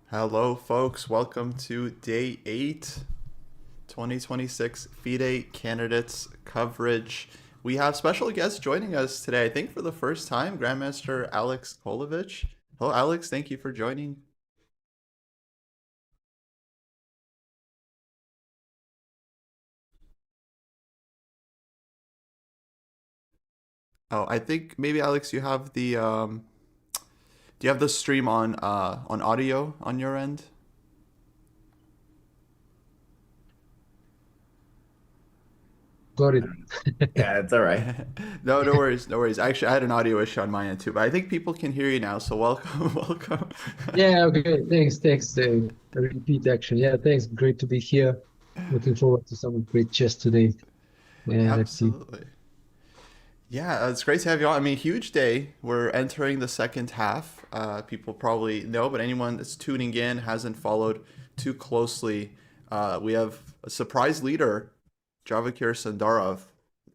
Hello, folks. Welcome to day 8, 2026 FIDE candidates coverage. We have special guests joining us today, I think for the first time, Grandmaster Alex Colovic. Hello, Alex. Thank you for joining. Oh, I think maybe Alex, you have the do you have the stream on audio on your end? Got it. Yeah, it's all right. No, no worries, no worries. Actually, I had an audio issue on my end too, but I think people can hear you now, so welcome, welcome. Yeah, okay. Thanks. Repeat action. Yeah, thanks. Great to be here. Looking forward to some great chess today. Yeah, let's see. Absolutely. Yeah, it's great to have you on. I mean, huge day. We're entering the second half. People probably know, but anyone that's tuning in hasn't followed too closely. We have a surprise leader, Javakir Sundarov,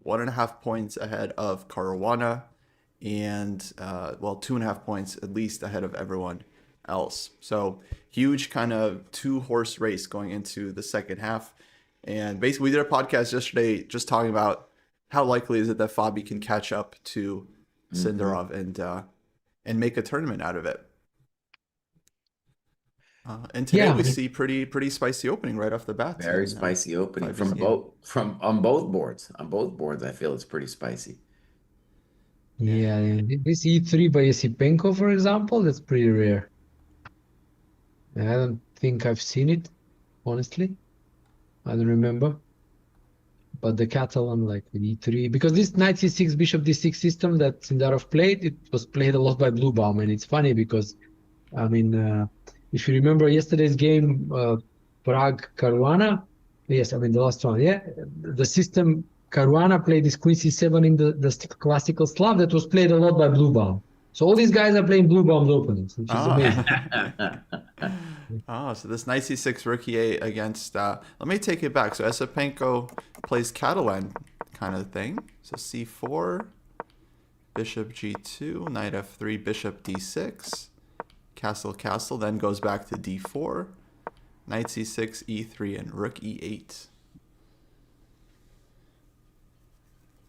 1.5 points ahead of Caruana, and well, 2.5 points at least ahead of everyone else. So huge kind of two-horse race going into the second half. And basically, we did a podcast yesterday just talking about how likely is it that Fabi can catch up to hmm Sundarov and make a tournament out of it. And today Yeah, we see pretty spicy opening right off the bat Very in spicy opening Fabi's from game. both from on both boards. On both boards, I feel it's pretty spicy. Yeah. yeah. This E3 by Esopenko, for example, that's pretty rare. I don't think I've seen it, honestly. I don't remember. But the Catalan, like with E3, because this knight C6, bishop D6 system that Sundarov played, it was played a lot by Bluebaum, and it's funny because I mean, if you remember yesterday's game, Prague Caruana, yes, I mean the last one, yeah, the system Caruana played this Queen C7 in the classical Slav that was played a lot by Bluebaum. So all these guys are playing Bluebaum's openings, which is amazing. Oh. Oh, so this knight c6 rook e8 against let me take it back. So Esopenko plays Catalan kind of thing. So c4, bishop g2, knight f3, bishop d6, castle castle, then goes back to d4, knight c6, e3, and rook e8.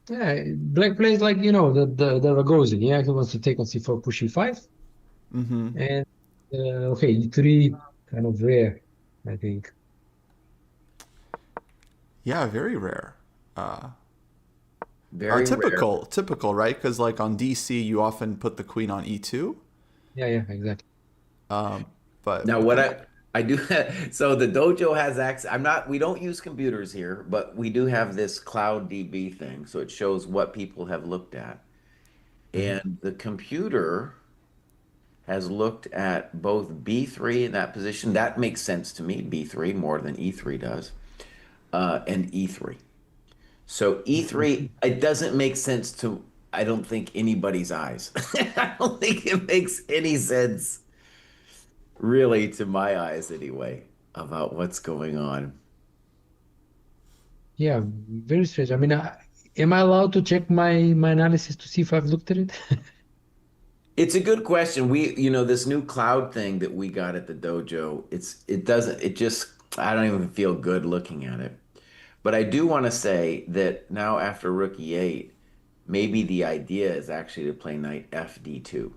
Yeah, Black plays like the Ragozin, yeah, he wants to take on C4, push E5, Mm-hmm. and okay, E3 kind of rare, I think. Yeah, very rare. Uh, Very rare. typical, right? Because like on DC, you often put the queen on e2. Yeah, exactly. Um, but Now, but what that I do so the dojo has access. We don't use computers here, but we do have this Cloud DB thing, so it shows what people have looked at. Mhm. And the computer has looked at both B3 in that position. That makes sense to me, B3 more than E3 does, and E3. So E3, it doesn't make sense to, I don't think, anybody's eyes. I don't think it makes any sense, really, to my eyes anyway, about what's going on. Yeah, very strange. I mean, am I allowed to check my analysis to see if I've looked at it? It's a good question. This new cloud thing that we got at the dojo, it just, I don't even feel good looking at it. But I do want to say that now after rook e8, maybe the idea is actually to play knight fd2.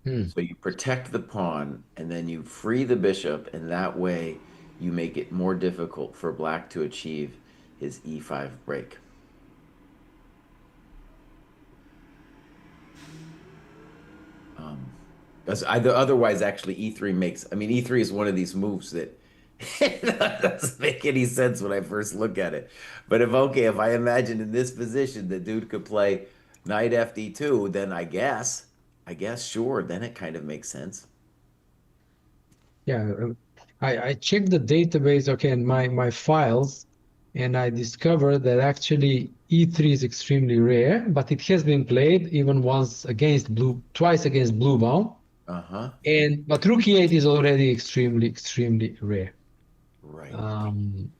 Hmm. So you protect the pawn and then you free the bishop, and that way you make it more difficult for black to achieve his e5 break. Um, otherwise, actually, e3 makes, I mean, e3 is one of these moves that doesn't make any sense when I first look at it. But if I imagine in this position the dude could play knight fd2, then sure, then it kind of makes sense. Yeah, I checked the database, okay, and my files, and I discovered that actually E3 is extremely rare, but it has been played even twice against Bluebound, Uh-huh. and but Rook E8 is already extremely rare. Right. Um,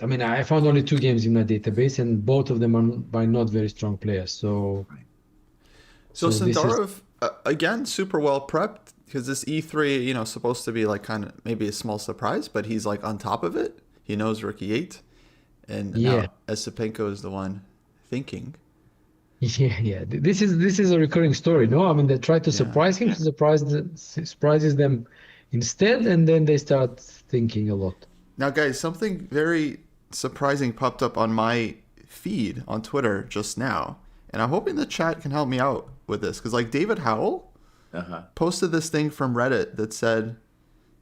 I mean, I found only two games in my database, and both of them are by not very strong players. So, so so this is, Sundarov Again, super well prepped because this E3, supposed to be like kind of maybe a small surprise, but he's like on top of it. He knows Rook E8, and Yeah. now Esopenko is the one thinking. Yeah. This is a recurring story, no? I mean, they try to Yeah. surprise him, he surprises them instead, and then they start thinking a lot. Now, guys, something very surprising popped up on my feed on Twitter just now, and I'm hoping the chat can help me out with this because, like, David Howell Uh-huh. posted this thing from Reddit that said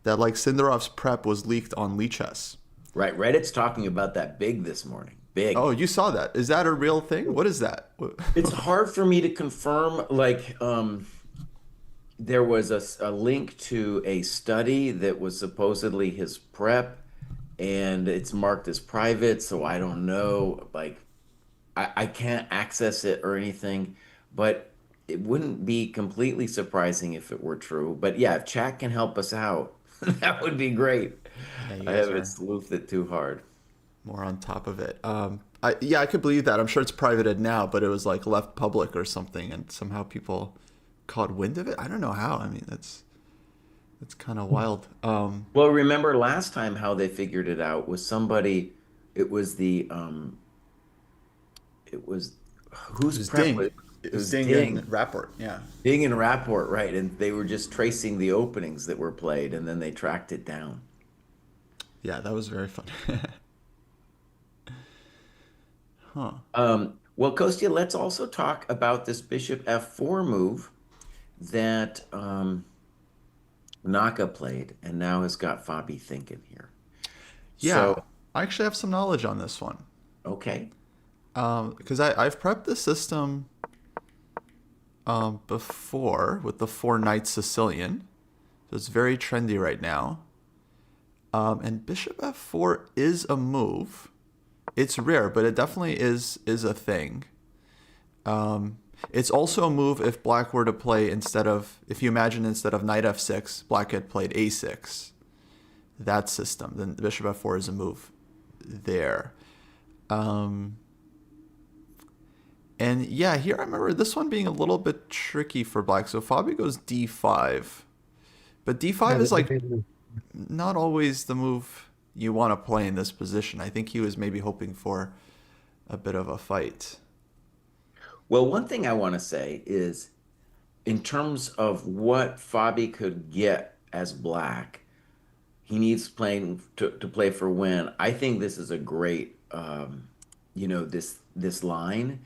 that like Sundarov's prep was leaked on Lichess. Right. Reddit's talking about that big this morning. Oh, Big. you saw that? Is that a real thing? What is that? It's hard for me to confirm. Like, there was a link to a study that was supposedly his prep, and it's marked as private, so I don't know. Like, I can't access it or anything, but it wouldn't be completely surprising if it were true. But yeah, if chat can help us out, that would be great. Yeah, you I guys haven't are sleuthed it too hard. more on top of it. I could believe that. I'm sure it's privated now, but it was like left public or something, and somehow people caught wind of it. I don't know how. I mean, that's kind of wild. Well, remember last time how they figured it out was somebody, it was it was It whose was prep Ding. was It it was was Ding Ding. and Rapport. Yeah. Ding and Rapport, right? And they were just tracing the openings that were played, and then they tracked it down. Yeah, that was very fun. Huh. Well, Kostya, let's also talk about this bishop f4 move that Naka played, and now has got Fabi thinking here. Yeah, So, I actually have some knowledge on this one. okay. Because I've prepped the system before with the four knights Sicilian. So it's very trendy right now. And bishop f4 is a move. It's rare, but it definitely is a thing. It's also a move if black were to play if you imagine instead of knight f6, black had played a6. That system, then bishop f4 is a move there. And yeah, here I remember this one being a little bit tricky for black. So Fabi goes d5. But d5 Yeah, is that's a like great move. not always the move you want to play in this position. I think he was maybe hoping for a bit of a fight. Well, one thing I want to say is, in terms of what Fabi could get as black, he needs playing to play for win. I think this is a great, this line.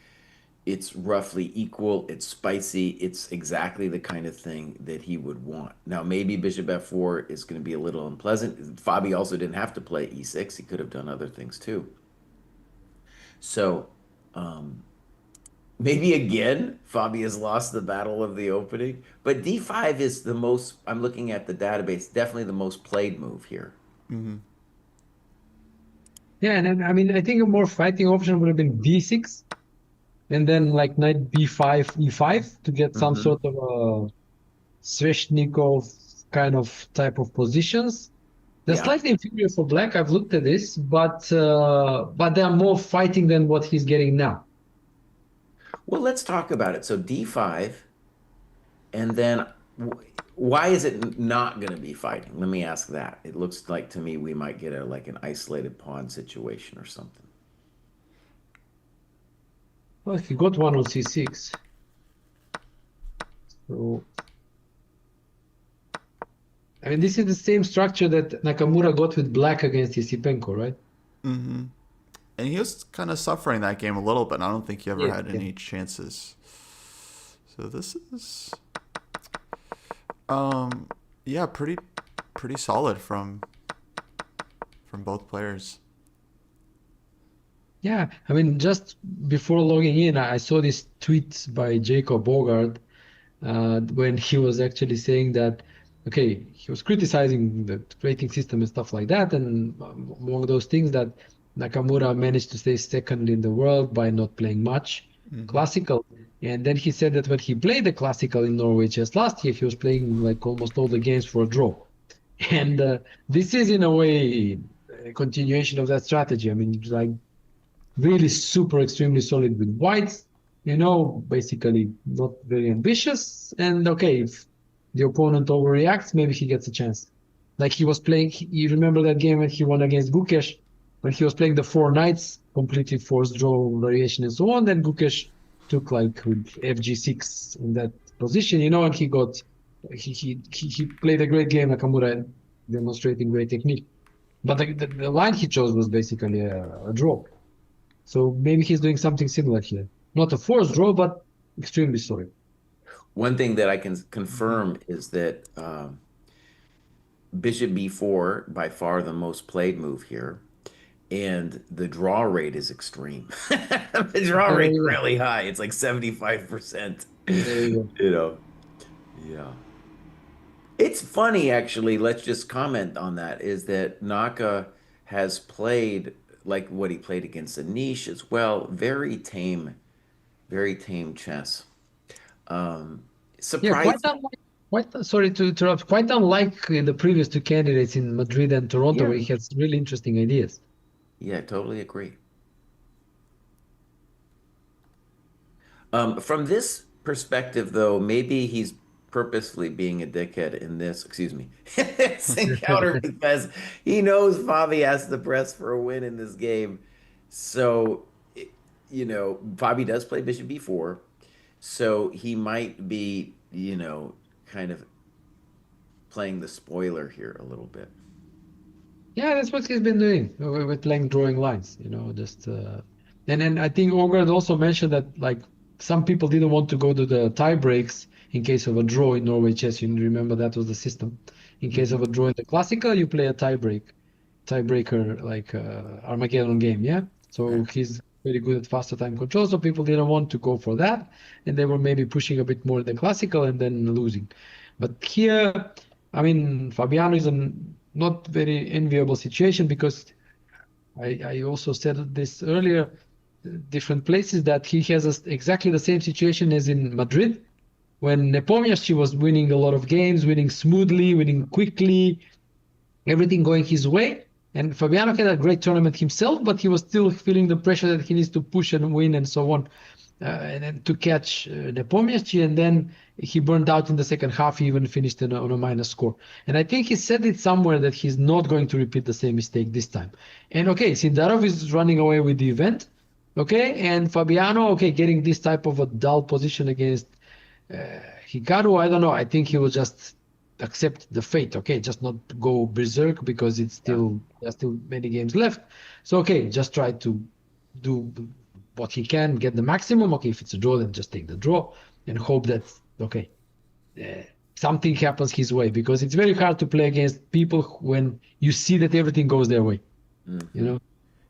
It's roughly equal. It's spicy. It's exactly the kind of thing that he would want. Now, maybe bishop f4 is going to be a little unpleasant. Fabi also didn't have to play e6. He could have done other things too. So, maybe again, Fabi has lost the battle of the opening. But d5 is the most, I'm looking at the database, definitely the most played move here. Mm-hmm. Yeah, and then, I mean, I think a more fighting option would have been d6, and then like knight b5, e5 to get some Mm-hmm. sort of a Sveshnikov kind of type of positions. They're Yeah. slightly inferior for black. I've looked at this, but they are more fighting than what he's getting now. Well, let's talk about it. So d5, and then why is it not going to be fighting? Let me ask that. It looks like to me we might get like an isolated pawn situation or something. Well, he got one on c6. So, I mean, this is the same structure that Nakamura got with black against Esopenko, right? Mm-hmm. And he was kind of suffering that game a little bit. I don't think he ever Yeah, had yeah. any chances. So this is, yeah, pretty solid from both players. Yeah, I mean, just before logging in, I saw this tweet by Jacob Bogart when he was actually saying that, okay, he was criticizing the rating system and stuff like that, and among those things that Nakamura managed to stay second in the world by not playing much classical. And then he said that when he played the classical in Norway just last year, he was playing like almost all the games for a draw. And this is in a way a continuation of that strategy. I mean, like really super extremely solid with whites, basically not very ambitious. And okay, if the opponent overreacts, maybe he gets a chance. Like he was playing, you remember that game when he won against Gukesh, when he was playing the four knights, completely forced draw variation and so on. Then Gukesh took like with FG6 in that position, and he played a great game, Nakamura, demonstrating great technique. But the line he chose was basically a draw. So maybe he's doing something similar here. Not a forced draw, but extremely solid. One thing that I can confirm is that Bishop b4, by far the most played move here, and the draw rate is extreme. The draw There rate's you go. really high. It's like 75%. There you go. You know, yeah. It's funny, actually. Let's just comment on that. Is that Naka has played like what he played against Anish as well. Very tame chess. Um, Yeah, quite surprised. unlike, sorry to interrupt, quite unlike the previous two candidates in Madrid and Toronto, Yeah, where he has really interesting ideas. yeah, totally agree. From this perspective, though, maybe he's purposefully being a dickhead in this, excuse me, this encounter because he knows Fabi has to press for a win in this game. So, Fabi does play Bishop b4, so he might be, kind of playing the spoiler here a little bit. Yeah, that's what he's been doing with playing drawing lines, just and then I think Ogard also mentioned that like some people didn't want to go to the tie breaks in case of a draw in Norway chess. You remember that was the system. In case of a draw in the classical, you play a tiebreaker like Armageddon game, yeah? So Right. he's very good at faster time control, so people didn't want to go for that, and they were maybe pushing a bit more in the classical and then losing. But here, I mean, Fabiano is a not very enviable situation because I also said this earlier, different places that he has exactly the same situation as in Madrid when Nepomniachtchi was winning a lot of games, winning smoothly, winning quickly, everything going his way. And Fabiano had a great tournament himself, but he was still feeling the pressure that he needs to push and win and so on, and then to catch Nepomniachtchi. And then he burned out in the second half. He even finished on a minus score. And I think he said it somewhere that he's not going to repeat the same mistake this time. And okay, Sundarov is running away with the event. Okay, and Fabiano, okay, getting this type of a dull position against Hikaru, I don't know. I think he will just accept the fate. Okay, just not go berserk because Yeah. there's still many games left. So okay, just try to do what he can, get the maximum. Okay, if it's a draw, then just take the draw and hope that okay, something happens his way because it's very hard to play against people when you see that everything goes their way. You Hmm. know,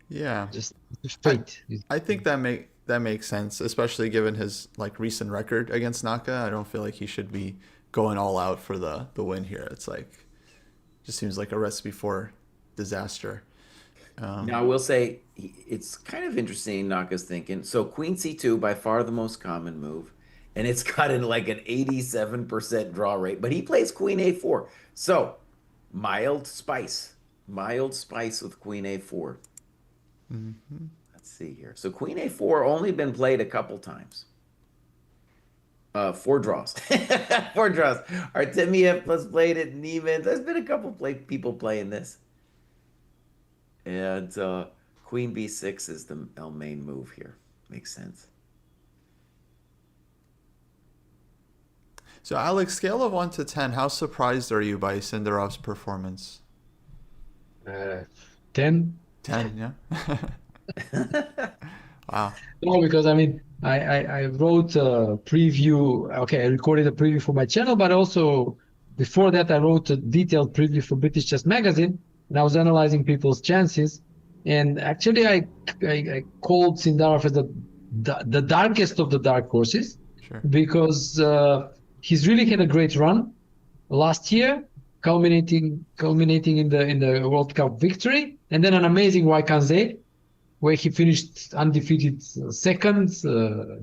Yeah. just I fate. I think that makes sense, especially given his like recent record against Naka. I don't feel like he should be going all out for the win here. It's like just seems like a recipe for disaster. Now, I will say it's kind of interesting, Naka's thinking. So Queen C2, by far the most common move, and it's got like an 87% draw rate, but he plays Queen A4. So mild spice with Queen A4. Hmm. Let's see here. So Queen A4 only been played a couple times. Four draws. Four draws. Artemiev plus played it, Neiman. There's been a couple people playing this. And Queen B6 is the main move here. Makes sense. So Alex, scale of 1 to 10, how surprised are you by Sindarov's performance? Uh, 10. 10, yeah. Wow. No, because I mean, I wrote a preview. Okay, I recorded a preview for my channel, but also before that, I wrote a detailed preview for British Chess Magazine, and I was analyzing people's chances. And actually, I called Sindarov as the darkest of the dark horses Sure. because he's really had a great run last year, culminating in the World Cup victory, and then an amazing Waikanze where he finished undefeated second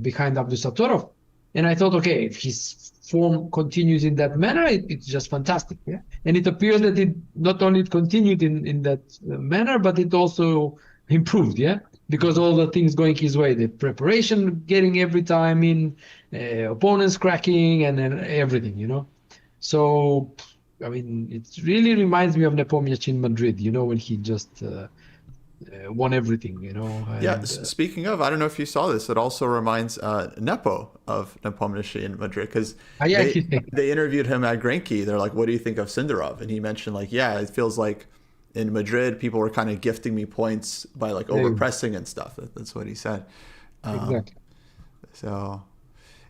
behind Abdusatorov. And I thought, okay, if his form continues in that manner, it's just fantastic. Yeah. And it appears that it not only continued in that manner, but it also improved. Yeah. because all the things going his way, the preparation getting every time in, opponents cracking, and then everything, you know. So, I mean, it really reminds me of Nepomniachtchi in Madrid, you know, when he just won everything, you know. Yeah, And speaking of, I don't know if you saw this. It also reminds Nepo of Nepomniachtchi in Madrid because I actually think, they interviewed him at Granky. They're like, "What do you think of Sundarov?" And he mentioned like, "Yeah, it feels like in Madrid people were kind of gifting me points by like yeah, overpressing and stuff." That's what he said. Um, exactly. so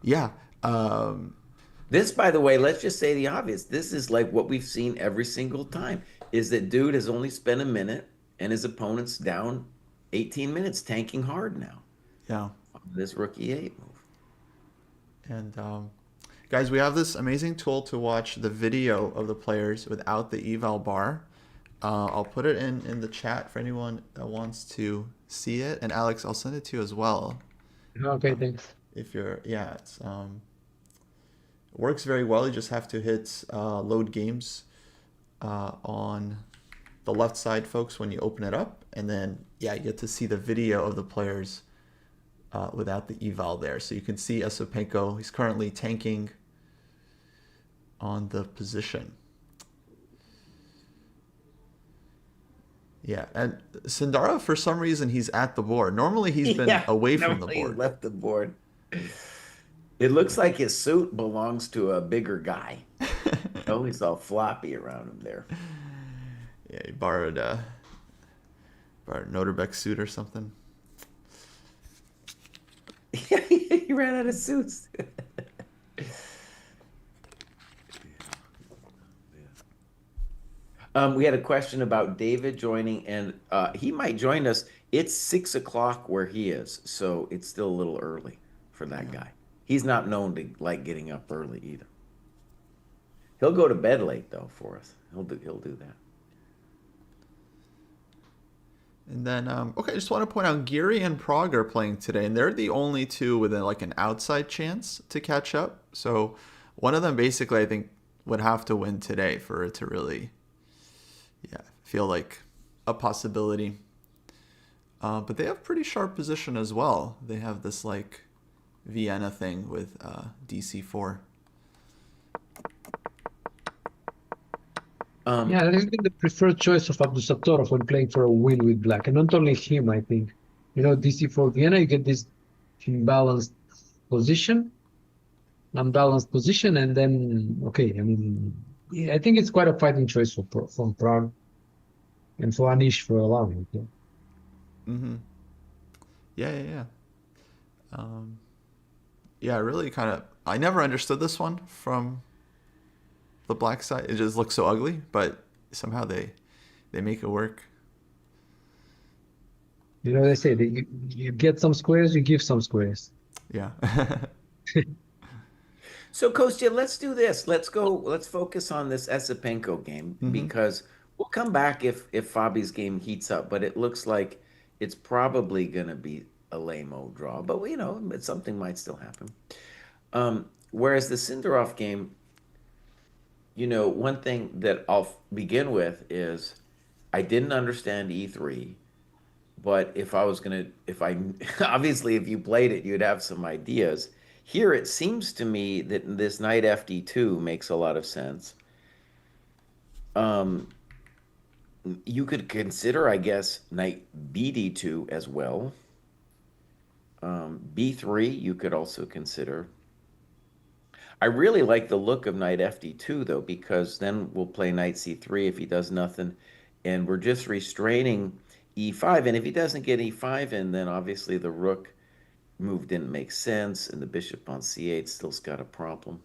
yeah, This, by the way, let's just say the obvious. This is like what we've seen every single time is that dude has only spent a minute and his opponent's down 18 minutes tanking hard now yeah. on this rookie 8 move. And guys, we have this amazing tool to watch the video of the players without the eval bar. I'll put it in the chat for anyone that wants to see it. And Alex, I'll send it to you as well. Okay, thanks. If you're, yeah, it's it works very well. You just have to hit load games on the left side, folks, when you open it up, and then yeah, you get to see the video of the players without the eval there. So you can see Esopenko. He's currently tanking on the position. Yeah, and Sundarov, for some reason, he's at the board. Normally, he's been away from the Normally he board. left the board. It looks like his suit belongs to a bigger guy. Oh, he's all floppy around him there. Yeah, he borrowed Noterbeck's suit or something. He ran out of suits. We had a question about David joining, and he might join us. It's 6 o'clock where he is, so it's still a little early for that guy. He's not known to like getting up early either. He'll go to bed late though for us. He'll do that. And then, okay, I just want to point out Geary and Prague are playing today, and they're the only two with like an outside chance to catch up. So one of them basically, I think, would have to win today for it to really, yeah, feel like a possibility. But they have pretty sharp position as well. They have this like Vienna thing with DC4. Yeah, that has been the preferred choice of Abdusattorov when playing for a win with black, and not only him, I think. You know, DC4 Vienna, you get this imbalanced position, unbalanced position, and then okay, I mean, yeah, I think it's quite a fighting choice from Prague and for Anish for allowing it. Yeah. Mm-hmm. Yeah. Yeah, really kind of. I never understood this one from the black side. It just looks so ugly, but somehow they make it work. You know, they say that you get some squares, you give some squares. Yeah. So Kostya, let's do this. Let's focus on this Esopenko game because we'll come back if Fabi's game heats up, but it looks like it's probably gonna be a lame-o draw. But you know, something might still happen. Whereas the Sundarov game, you know, one thing that I'll begin with is I didn't understand E3, but if I obviously if you played it, you'd have some ideas. Here it seems to me that this knight FD2 makes a lot of sense. You could consider, I guess, knight BD2 as well. B3 you could also consider. I really like the look of knight FD2 though, because then we'll play knight C3 if he does nothing, and we're just restraining E5. And if he doesn't get E5 in, then obviously the rook move didn't make sense, and the bishop on C8 still's got a problem.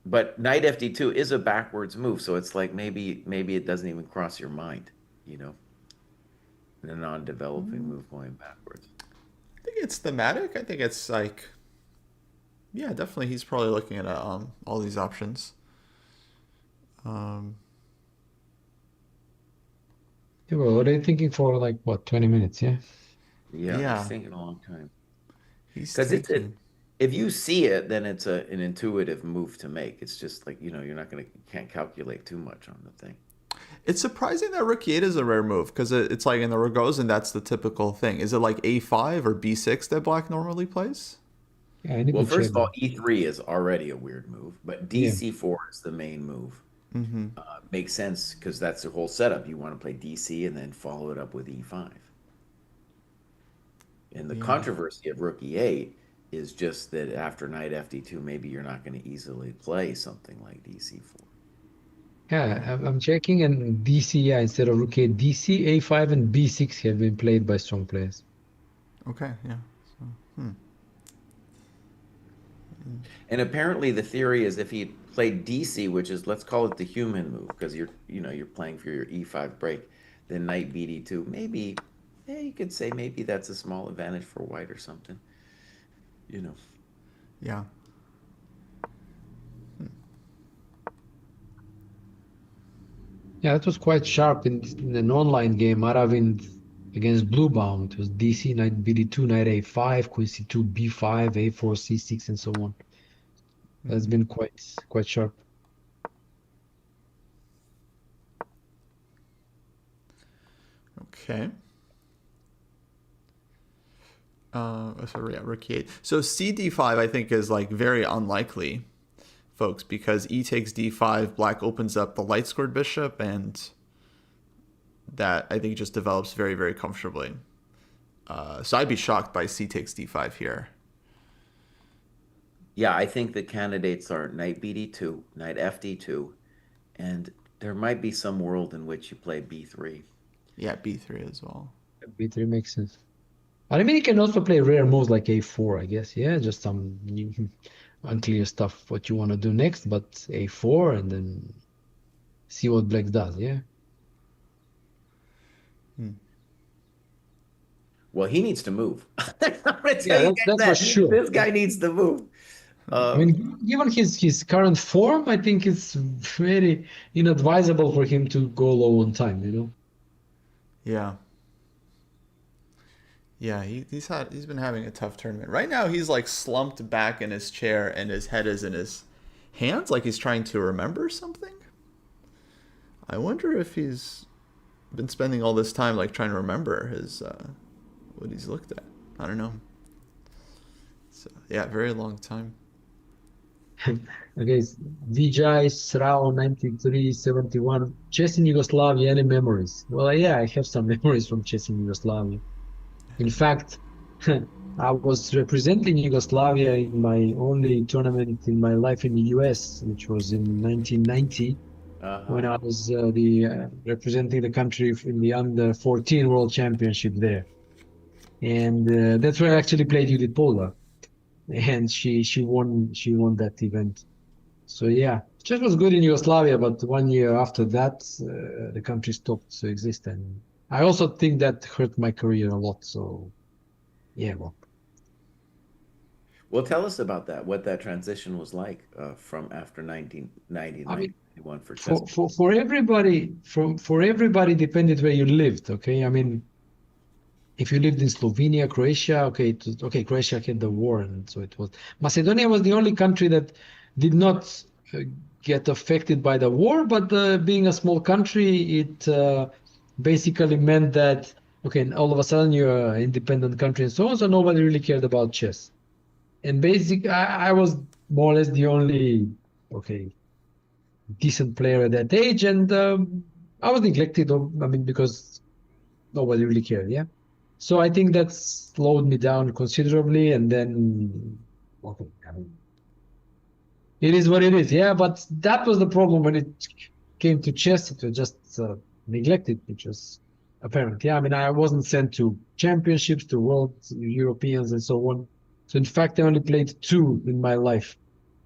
But knight FD2 is a backwards move, so it's like maybe it doesn't even cross your mind, you know, a non-developing move going backwards. I think it's thematic. I think it's like, yeah, definitely. He's probably looking at all these options. Yeah, well, what are you thinking for like what, 20 minutes? Yeah. Yeah, he's thinking a long time. He's Because thinking. if you see it, then it's an intuitive move to make. It's just like, you know, you can't calculate too much on the thing. It's surprising that rook e8 is a rare move because it's like in the Rogozin, that's the typical thing. Is it like a5 or b6 that black normally plays? Yeah, I need Well, to check first of all, that. E3 is already a weird move, but Yeah. DC4 is the main move. Mm-hmm. Makes sense because that's the whole setup. You want to play DC and then follow it up with E5. And the Yeah. controversy of rook e8 is just that after knight FD2, maybe you're not going to easily play something like DC4. Yeah, Yeah. I'm checking, and DC, yeah, instead of rook 8, DC, A5, and B6 have been played by strong players. Okay. Yeah. So, And apparently the theory is if he played DC, which is let's call it the human move, because you're playing for your E5 break, then knight BD2, maybe yeah, you could say maybe that's a small advantage for white or something. You know. yeah. Yeah, that was quite sharp in an online game. Aravind against Bluebound. It was DC, knight BD2, knight A5, queen C2, B5, A4, C6, and so on. That's Mm-hmm. been quite sharp. Okay. So yeah, rook e8. So CD5 I think is like very unlikely, folks, because e takes d5, black opens up the light squared bishop, and that I think just develops very, very comfortably. So I'd be shocked by c takes d5 here. Yeah, I think the candidates are knight BD2, knight FD2, and there might be some world in which you play B3. Yeah, b3 as well. B3 makes sense. I mean, you can also play rare moves like A4, I guess. Yeah, just some unclear stuff what you want to do next, but A4 and then see what black does. Yeah. Hmm. Well, he needs to move. I'm gonna tell Yeah, you that's guys that's for that sure. this guy needs to move. I Uh, mean, given his current form, I think it's very inadvisable for him to go low on time, you know? Yeah. Yeah, he's been having a tough tournament. Right now he's like slumped back in his chair and his head is in his hands like he's trying to remember something. I wonder if he's been spending all this time like trying to remember his what he's looked at. I don't know. So yeah, very long time. Okay, Vijay Srao 9371. Chess in Yugoslavia, any memories? Well, yeah, I have some memories from chess in Yugoslavia. In fact, I was representing Yugoslavia in my only tournament in my life in the US, which was in 1990, uh-huh. when I was representing the country in the under 14 World Championship there. And that's where I actually played Judith Polgar, and she won that event. So yeah, chess was good in Yugoslavia, but 1 year after that, the country stopped to exist, and I also think that hurt my career a lot. So yeah, well, Well, tell us about that, what that transition was like from after 1990, I mean, 1991 for chess. for everybody, for everybody depended where you lived. Okay, I mean, if you lived in Slovenia, Croatia, okay, okay, Croatia had the war, and so it was. Macedonia was the only country that did not uh, get affected by the war, but being a small country, it basically meant that okay, and all of a sudden you're an independent country and so on, so nobody really cared about chess. And I was more or less the only okay decent player at that age, and I was neglected. I mean, because nobody really cared. Yeah. So I think that slowed me down considerably. And then, okay, I mean, it is what it is. Yeah. But that was the problem when it came to chess. It was just neglected, which was apparent. Yeah. I mean, I wasn't sent to championships, to world Europeans, and so on. So in fact, I only played two in my life,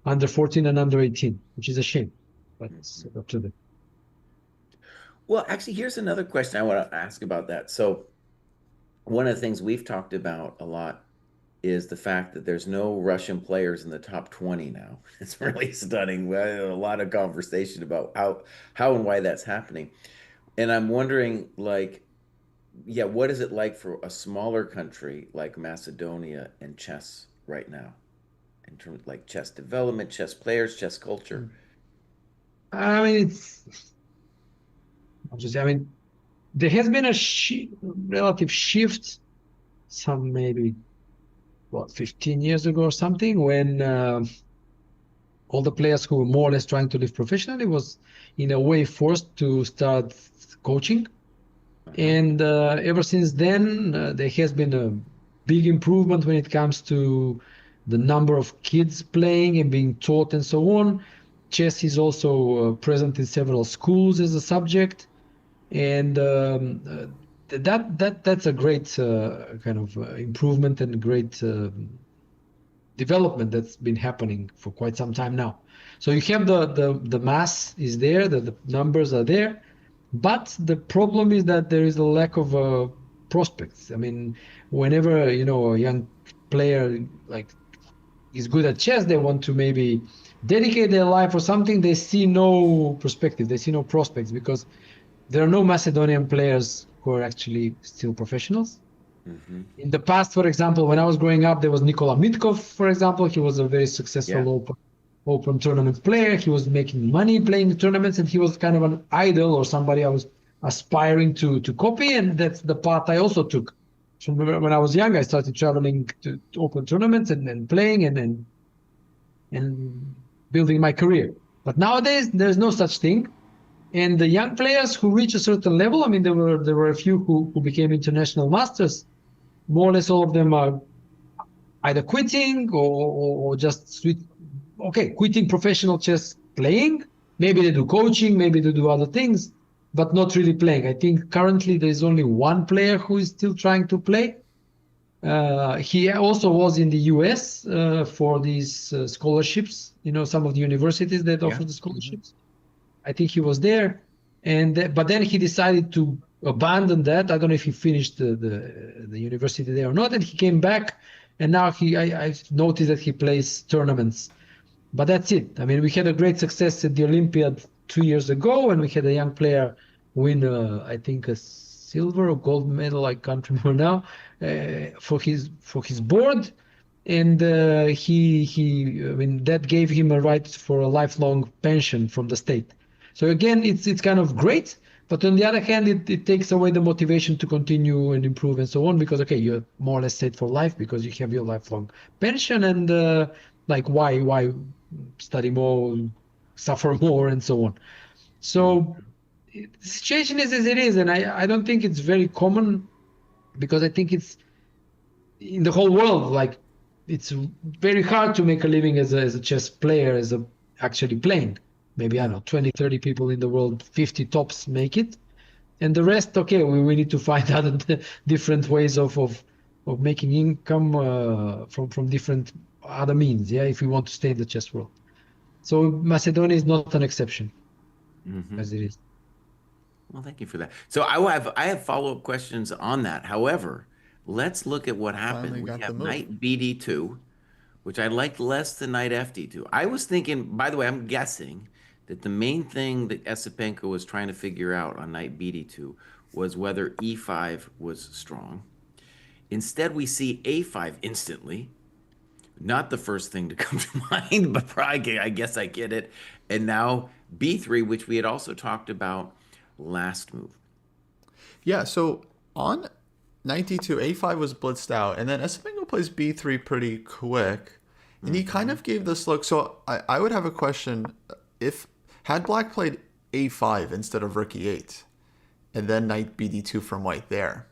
under 14 and under 18, which is a shame. But Mhm. up to them. Well, actually, here's another question I want to ask about that. So, one of the things we've talked about a lot is the fact that there's no Russian players in the top 20 now. It's really stunning. We had a lot of conversation about how and why that's happening. And I'm wondering, like, yeah, what is it like for a smaller country like Macedonia and chess right now, in terms of like chess development, chess players, chess culture? I mean, I mean, there has been a relative shift, some maybe, what, 15 years ago or something, when all the players who were more or less trying to live professionally was in a way forced to start coaching. And ever since then, there has been a big improvement when it comes to the number of kids playing and being taught and so on. Chess is also present in several schools as a subject, and that's a great kind of improvement and great development that's been happening for quite some time now. So you have the mass is there, the numbers are there, but the problem is that there is a lack of prospects. I mean, whenever a young player like is good at chess, they want to maybe dedicate their life or something. They see no perspective. They see no prospects because there are no Macedonian players who are actually still professionals. In the past, for example, when I was growing up, there was Nikola Mitkov, for example. He was a very successful open tournament player. He was making money playing tournaments, and he was kind of an idol or somebody I was aspiring to copy, and that's the path I also took. So when I was young, I started traveling to open tournaments and playing and building my career. But nowadays, there's no such thing. And the young players who reach a certain level, I mean, there were a few who became international masters. More or less all of them are either quitting or just quitting professional chess playing. Maybe they do coaching, maybe they do other things, but not really playing. I think currently there's only one player who is still trying to play. He also was in the US for these scholarships, some of the universities that offer the scholarships. I think he was there, but then he decided to abandon that. I don't know if he finished the university there or not, and he came back, and now I've noticed that he plays tournaments. But that's it. I mean, we had a great success at the Olympiad 2 years ago, and we had a young player win, I think, a silver or gold medal. I can't remember now, for his board, and I mean, that gave him a right for a lifelong pension from the state. So again, it's kind of great, but on the other hand, it takes away the motivation to continue and improve and so on, because you're more or less set for life because you have your lifelong pension, and like why study more, suffer more, and so on. So the situation is as it is, and I don't think it's very common, because I think it's in the whole world, like it's very hard to make a living as a chess player, actually playing. Maybe, I don't know, 20, 30 people in the world, 50 tops make it. And the rest, we need to find other different ways of making income from different other means, if we want to stay in the chess world. So Macedonia is not an exception, as it is. Well, thank you for that. So I have follow-up questions on that. However, let's look at what happened. We have knight BD2, which I liked less than knight FD2. I was thinking, by the way, I'm guessing that the main thing that Esopenko was trying to figure out on knight BD2 was whether E5 was strong. Instead, we see A5 instantly. Not the first thing to come to mind, but probably, I guess I get it. And now B3, which we had also talked about last move. Yeah, so on knight d2, a5 was blitzed out, and then Esopenko plays b3 pretty quick, and he kind of gave this look. So I would have a question: if had black played a5 instead of rook e8, and then knight bd2 from white there,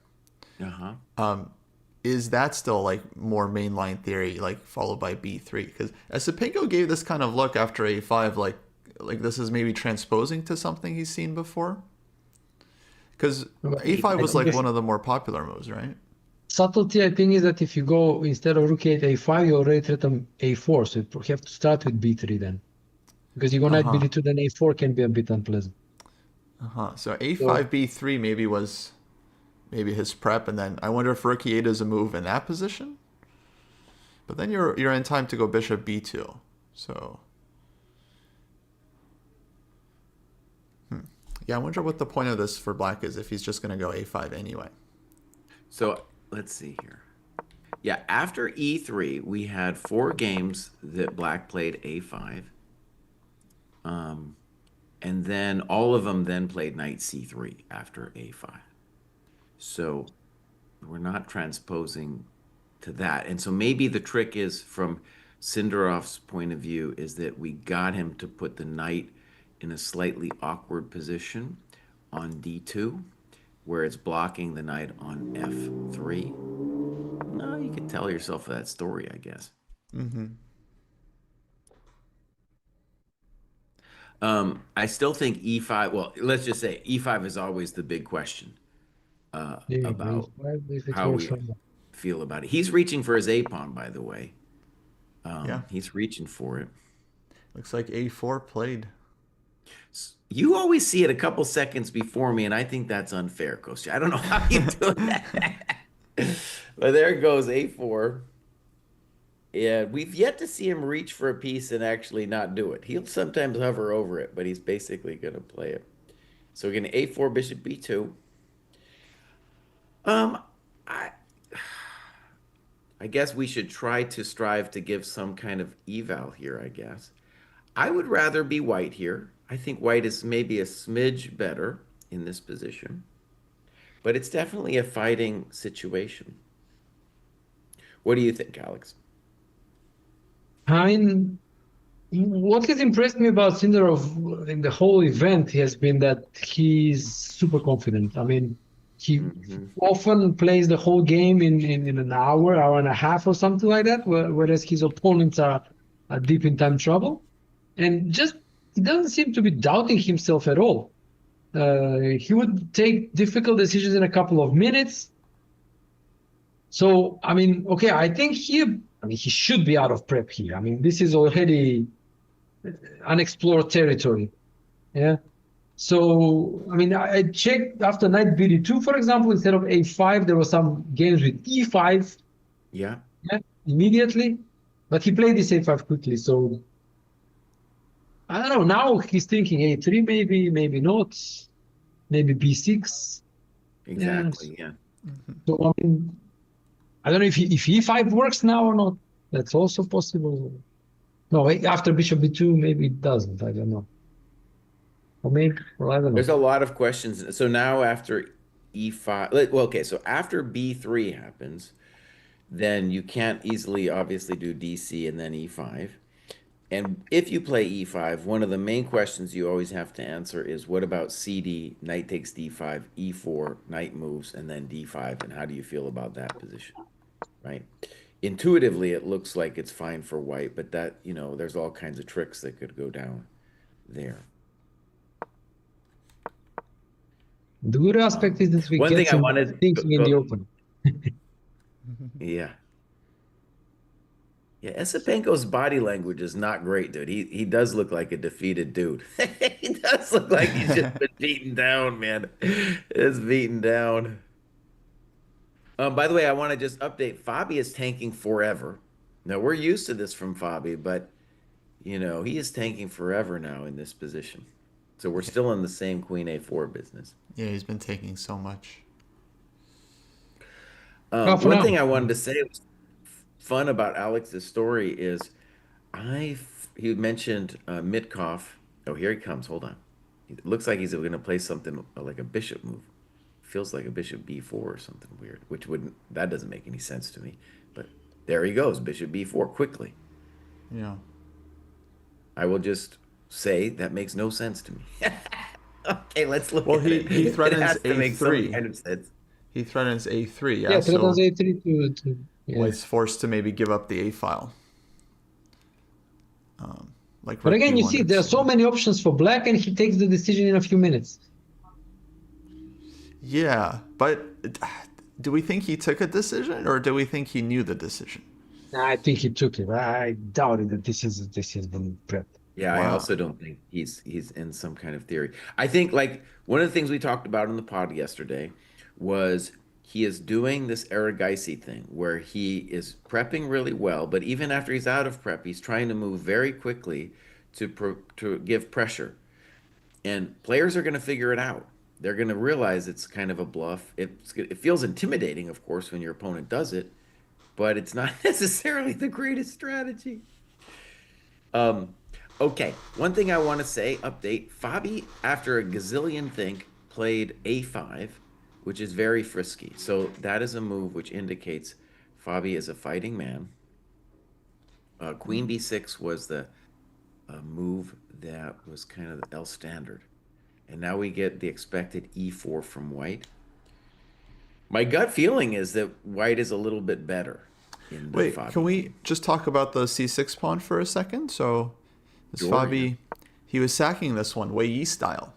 is that still like more mainline theory, like followed by b3? Because Esopenko gave this kind of look after a5, like this is maybe transposing to something he's seen before. Because a5 was like one of the more popular moves, right? Subtlety, I think, is that if you go instead of rook 8 a5, you already threaten a4, so you have to start with b3 then, because you go knight bd2, then a4 can be a bit unpleasant. So a5 b3 maybe was his prep, and then I wonder if rook e8 is a move in that position. But then you're in time to go bishop b2. So yeah, I wonder what the point of this for black is if he's just going to go a5 anyway. So let's see here. Yeah, after e3, we had 4 games that black played a5. And then all of them then played knight c3 after a5. So we're not transposing to that. And so maybe the trick is, from Sundarov's point of view, is that we got him to put the knight in a slightly awkward position on d2, where it's blocking the knight on f3. No, you could tell yourself that story, I guess. I still think e5, well, let's just say e5 is always the big question Yeah, about if it how works we or not. feel about it. He's reaching for his a pawn, by the way. Yeah. He's reaching for it. Looks like a4 played. You always see it a couple seconds before me, and I think that's unfair, Coach. I don't know how you do that. But there goes a4. Yeah, we've yet to see him reach for a piece and actually not do it. He'll sometimes hover over it, but he's basically going to play it. So we're going to a4, bishop b2. I guess we should try to strive to give some kind of eval here, I guess. I would rather be white here. I think white is maybe a smidge better in this position, but it's definitely a fighting situation. What do you think, Alex? I mean, what has impressed me about Sundarov in the whole event has been that he's super confident. I mean, he often plays the whole game in an hour and a half or something like that, whereas his opponents are deep in time trouble. And just, he doesn't seem to be doubting himself at all. He would take difficult decisions in a couple of minutes. So, I mean, okay, I think he should be out of prep here. I mean, this is already unexplored territory. Yeah. So, I mean, I checked after knight bd2, for example, instead of a5, there were some games with e5. Yeah. Yeah, immediately. But he played this a5 quickly. So, I don't know. Now he's thinking a3, maybe not. Maybe b6. Exactly. Yeah. So, I mean, I don't know if e5 works now or not. That's also possible. No, after bishop b2, maybe it doesn't. I don't know. Or maybe, well, I don't know. There's a lot of questions. So now after e5, well, okay, so after b3 happens, then you can't easily obviously do dc and then e5. And if you play e5, one of the main questions you always have to answer is, what about cd, knight takes d5, e4, knight moves, and then d5, and how do you feel about that position, right? Intuitively, it looks like it's fine for white, but that, there's all kinds of tricks that could go down there. The good aspect is that we One get thing I some wanted thinking in the open. Yeah. Yeah, Esopenko's body language is not great, dude. He does look like a defeated dude. He does look like he's just been beaten down, man. It's beaten down. By the way, I want to just update. Fabi is tanking forever. Now, we're used to this from Fabi, but, he is tanking forever now in this position. So we're still in the same queen a4 business. Yeah, he's been taking so much. One thing I wanted to say was fun about Alex's story is he mentioned Mitkov. Oh, here he comes. Hold on. It looks like he's going to play something like a bishop move. Feels like a bishop b4 or something weird, that doesn't make any sense to me. But there he goes, bishop b4 quickly. Yeah. I will just say that makes no sense to me. Okay, let's look Well, at it. he threatens It has to make some a3. kind of sense. He threatens a3. Yeah, So threatens a3 to White's forced to maybe give up the a file. But again, you see, there are so many options for black, and he takes the decision in a few minutes. Yeah, but do we think he took a decision, or do we think he knew the decision? I think he took it. I doubt that this has been prepped. Yeah, I also don't think he's in some kind of theory. I think, like, one of the things we talked about in the pod yesterday was he is doing this Arageisi thing where he is prepping really well, but even after he's out of prep, he's trying to move very quickly to give pressure. And players are going to figure it out. They're going to realize it's kind of a bluff. It feels intimidating, of course, when your opponent does it, but it's not necessarily the greatest strategy. Okay, one thing I want to say, update. Fabi, after a gazillion think, played a5, which is very frisky. So that is a move which indicates Fabi is a fighting man. Queen b6 was the move that was kind of the L standard. And now we get the expected e4 from white. My gut feeling is that white is a little bit better in the Wait, Fabi can we game. just talk about the c6 pawn for a second? So this Sure, Fabi, he was sacking this one Wei Yi style.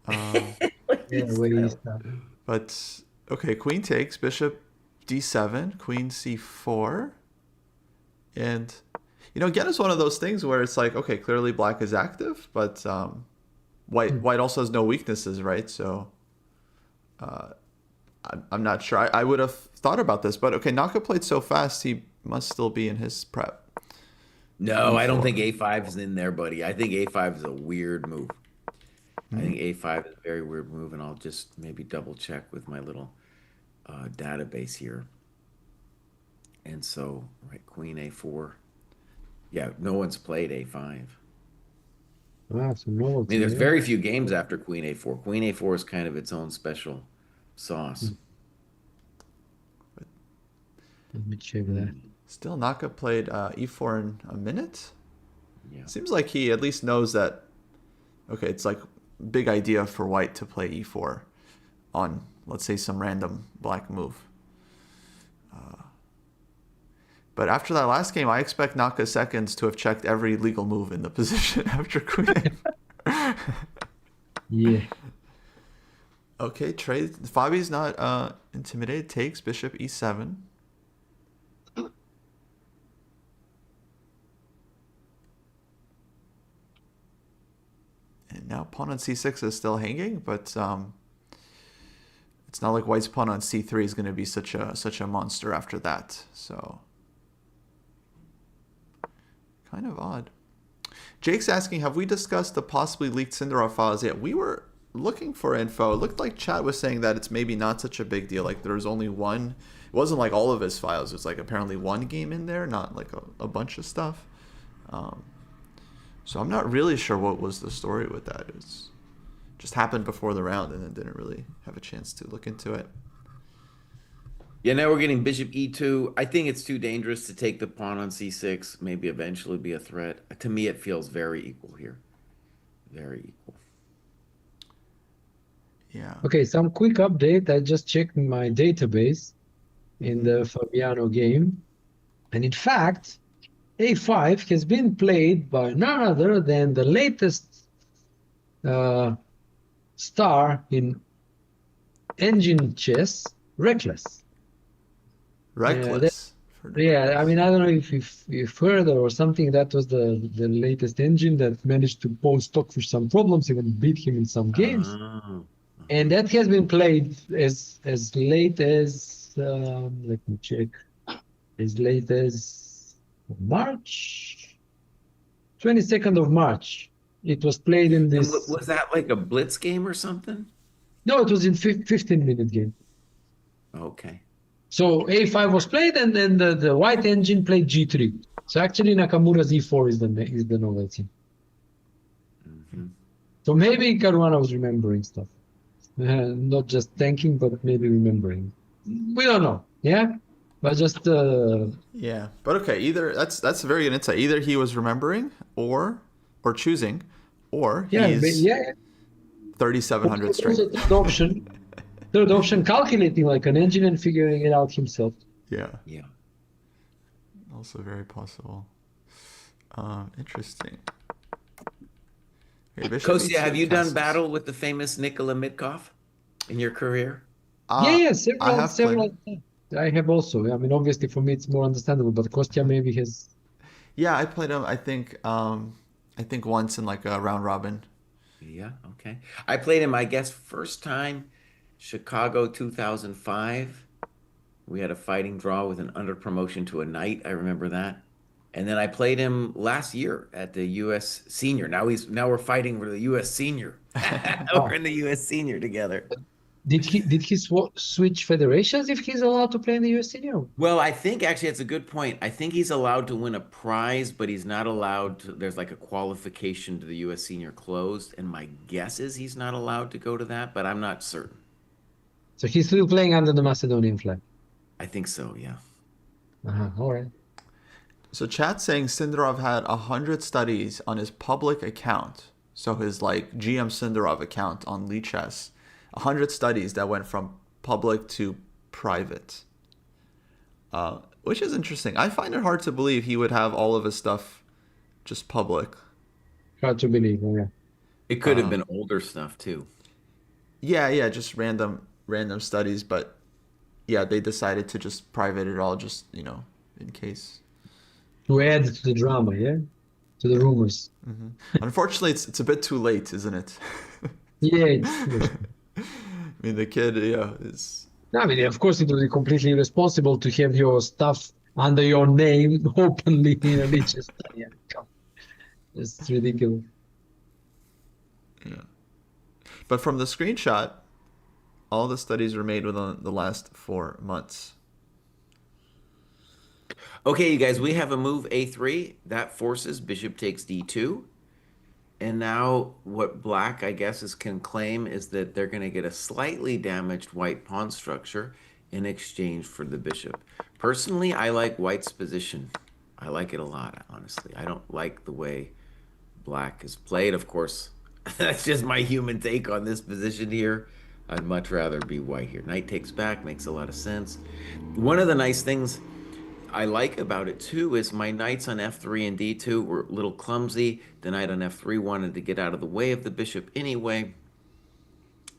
Yeah, where is that? But okay, queen takes, bishop d7, queen c4, and again, it's one of those things where it's like, okay, clearly black is active, but white also has no weaknesses, right? So I'm not sure. I would have thought about this, but okay, Naka played so fast, he must still be in his prep. No, I don't e4. think a5 is in there, buddy. I think a5 is a weird move. I think a5 is a very weird move, and I'll just maybe double check with my little database here. And so, right, queen a4. Yeah, no one's played a5. Ah, so no I one's mean, there's there. very few games after queen a4. Queen a4 is kind of its own special sauce. Let me check that. Still, Naka played e4 in a minute. Yeah. Seems like he at least knows that. Okay, it's like big idea for white to play e4 on, let's say, some random black move. But after that last game, I expect Naka seconds to have checked every legal move in the position after queen. Yeah. Okay, trade. Fabi's not intimidated. Takes bishop e7. And now pawn on c6 is still hanging, but it's not like white's pawn on c3 is going to be such a monster after that. So kind of odd. Jake's asking, have we discussed the possibly leaked Sundarov files yet? We were looking for info. It looked like chat was saying that it's maybe not such a big deal. Like there was only one. It wasn't like all of his files. It was like apparently one game in there, not like a bunch of stuff. So I'm not really sure what was the story with that. It's just happened before the round and then didn't really have a chance to look into it. Yeah, now we're getting bishop e2. I think it's too dangerous to take the pawn on c6, maybe eventually be a threat. To me, it feels very equal here. Very equal. Yeah. Okay, some quick update. I just checked my database in the Fabiano game. And in fact, a5 has been played by none other than the latest star in engine chess, Reckless. Reckless. Yeah, I mean, I don't know if you've heard or something. That was the latest engine that managed to post stock for some problems, even beat him in some games. Oh. And that has been played as late as let me check, as late as March, 22nd of March. It was played in And this. was that like a blitz game or something? No, it was in 15-minute game. Okay. So a5 was played, and then the white engine played g3. So actually, Nakamura's e4 is the novelty. Mm-hmm. So maybe Caruana was remembering stuff, not just thanking, but maybe remembering. We don't know. Yeah, but just Yeah, but okay. Either that's a very good insight. Either he was remembering, or choosing, or yeah, he's yeah. 3,700 strength. Third option, calculating like an engine and figuring it out himself. Yeah. Yeah. Also very possible. Interesting. Okay, bishop Kostya, have e2 you done castles. battle with the famous Nikola Mitkov in your career? Yeah, I have several. played. I have also. I mean, obviously for me it's more understandable, but Kostya maybe has. Yeah, I played him. I think once in like a round robin. Yeah, okay. I played him, I guess, first time Chicago 2005. We had a fighting draw with an under promotion to a knight. I remember that. And then I played him last year at the U.S. Senior. Now we're fighting for the U.S. Senior. We're in the U.S. Senior together. Did he switch federations if he's allowed to play in the US senior? Well, I think actually it's a good point. I think he's allowed to win a prize, but he's not allowed to. There's like a qualification to the U.S. Senior Closed, and my guess is he's not allowed to go to that, but I'm not certain. So he's still playing under the Macedonian flag. I think so, yeah. All right. So chat saying Sundarov had 100 studies on his public account. So his like GM Sundarov account on Lichess. 100 studies that went from public to private. Which is interesting. I find it hard to believe he would have all of his stuff just public. Hard to believe, yeah. It could have been older stuff too. Yeah, just random studies, but yeah, they decided to just private it all just, in case. To add to the drama, yeah? To the rumors. Unfortunately, it's a bit too late, isn't it? Yeah, I mean, the kid, is... I mean, of course, it would be completely irresponsible to have your stuff under your name openly in a Lichess. Yeah, it's ridiculous. Yeah. But from the screenshot, all the studies were made within the last 4 months. Okay, you guys, we have a move a3 that forces bishop takes d2. And now what black, I guess, can claim is that they're going to get a slightly damaged white pawn structure in exchange for the bishop. Personally, I like white's position. I like it a lot, honestly. I don't like the way black is played. Of course, that's just my human take on this position here. I'd much rather be white here. Knight takes back, makes a lot of sense. One of the nice things I like about it too is my knights on f3 and d2 were a little clumsy. The knight on f3 wanted to get out of the way of the bishop anyway.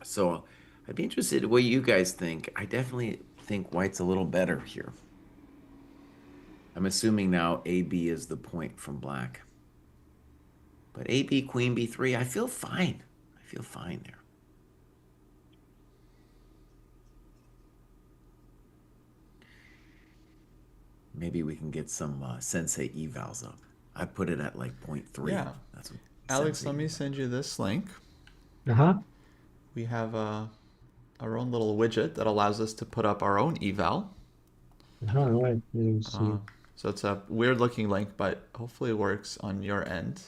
So I'd be interested in what you guys think. I definitely think white's a little better here. I'm assuming now AB is the point from black. But AB, queen b3, I feel fine. I feel fine there. Maybe we can get some sensei evals up. I put it at like 0.3. Yeah. That's what Alex, sensei let me evals. send you this link. Uh-huh. We have our own little widget that allows us to put up our own eval. All right. Let me see. So it's a weird looking link, but hopefully it works on your end.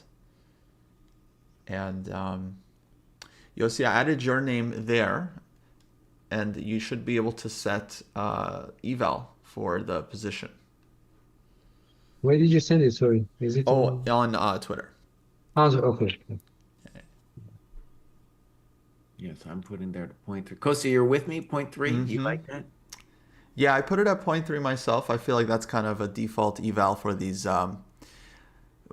And you'll see I added your name there, and you should be able to set eval for the position. Where did you send it? Sorry. Is it on Twitter. Okay. Yes, I'm putting there to 0.3. Kosi, you're with me? 0.3? You like that? Yeah, I put it at 0.3 myself. I feel like that's kind of a default eval for these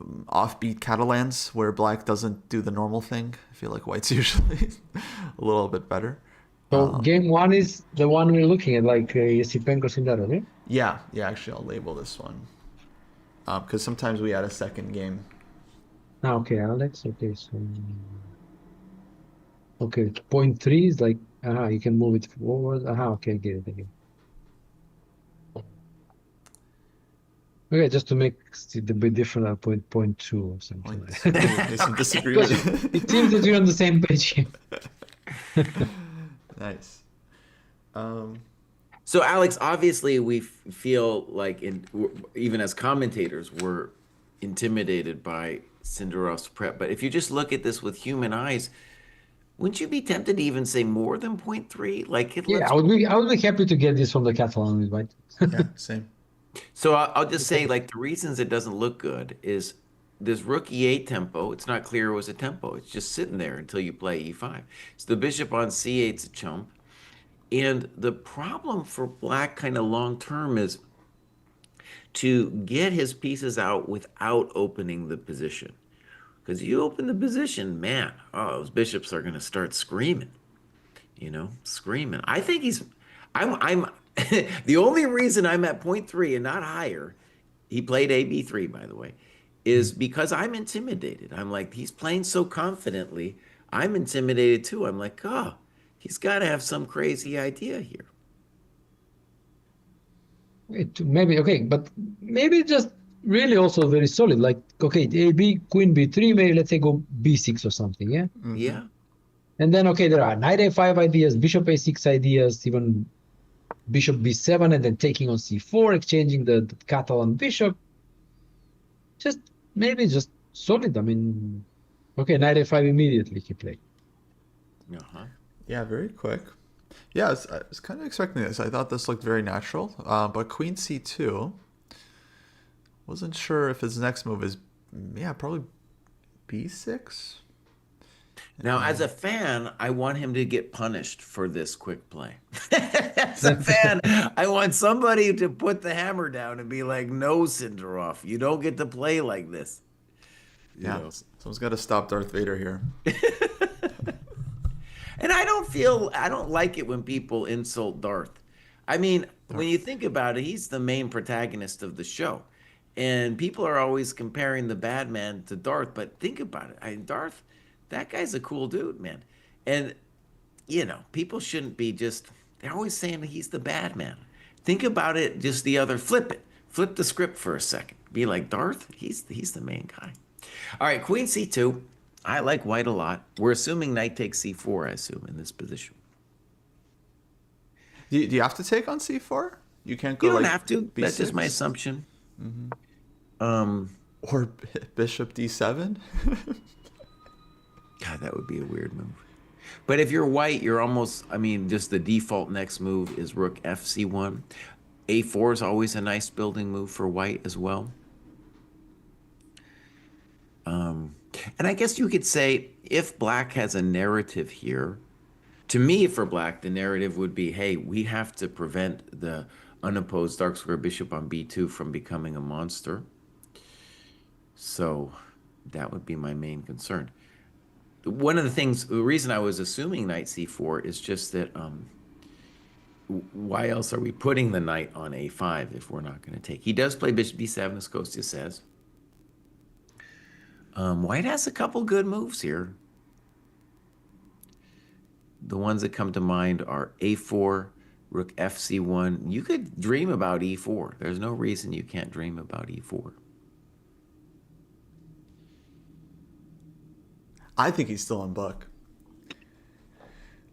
offbeat Catalans where black doesn't do the normal thing. I feel like white's usually a little bit better. So game one is the one we're looking at, like Esopenko Sundarov, yeah? Yeah, actually I'll label this one. Because sometimes we add a second game. Okay, Alex. Okay, so... Okay, 0.3 is like, you can move it forward. Okay, I get it again. Okay, just to make it a bit different, I'll put 0.2 or something like that. There's some disagreement. It seems that we're on the same page here. Nice. So, Alex, obviously we feel like, even as commentators, we're intimidated by Sundarov's prep. But if you just look at this with human eyes, wouldn't you be tempted to even say more than 0.3? Like, I would be happy to get this from the Catalan, right? Yeah, same. So I'll just say, like, the reasons it doesn't look good is this rook e8 tempo. It's not clear it was a tempo. It's just sitting there until you play e5. So the bishop on c8's a chump. And the problem for black kind of long term is to get his pieces out without opening the position. Because you open the position, man, those bishops are going to start screaming, screaming. I think I'm the only reason I'm at 0.3 and not higher, he played AB3, by the way, is because I'm intimidated. I'm like, he's playing so confidently. I'm intimidated too. I'm like, he's got to have some crazy idea here. Maybe, okay, but maybe just really also very solid. Like, okay, AB, queen B3, maybe let's say go B6 or something, yeah? Yeah. And then, okay, there are knight a5 ideas, bishop a6 ideas, even bishop b7, and then taking on c4, exchanging the Catalan bishop. Just maybe just solid. I mean, okay, knight a5 immediately he played. Uh-huh. Yeah, very quick. Yeah, I was kind of expecting this. I thought this looked very natural. But queen c2. Wasn't sure if his next move is, yeah, probably b6. Now, as a fan, I want him to get punished for this quick play. As a fan, I want somebody to put the hammer down and be like, no, Sundarov, you don't get to play like this. You Yeah, know? someone's got to stop Darth Vader here. And I don't like it when people insult Darth. I mean, when you think about it, he's the main protagonist of the show. And people are always comparing the bad man to Darth, but think about it. Darth, that guy's a cool dude, man. And, people shouldn't be they're always saying he's the bad man. Think about it just the other, flip it. Flip the script for a second. Be like, Darth, he's the main guy. All right, queen c2. I like white a lot. We're assuming knight takes c4, I assume, in this position. Do you have to take on c4? You can't go You don't like have to. b6? That's just my assumption. Or bishop d7? God, that would be a weird move. But if you're white, you're almost, just the default next move is rook fc1. a4 is always a nice building move for white as well. And I guess you could say if black has a narrative here, to me, for black, the narrative would be, hey, we have to prevent the unopposed dark square bishop on b2 from becoming a monster. So that would be my main concern. One of the reason I was assuming knight c4 is just that why else are we putting the knight on a5 if we're not going to take? He does play bishop d7, as Kostya says. White has a couple good moves here. The ones that come to mind are a4, rook fc1. You could dream about e4. There's no reason you can't dream about e4. I think he's still in book.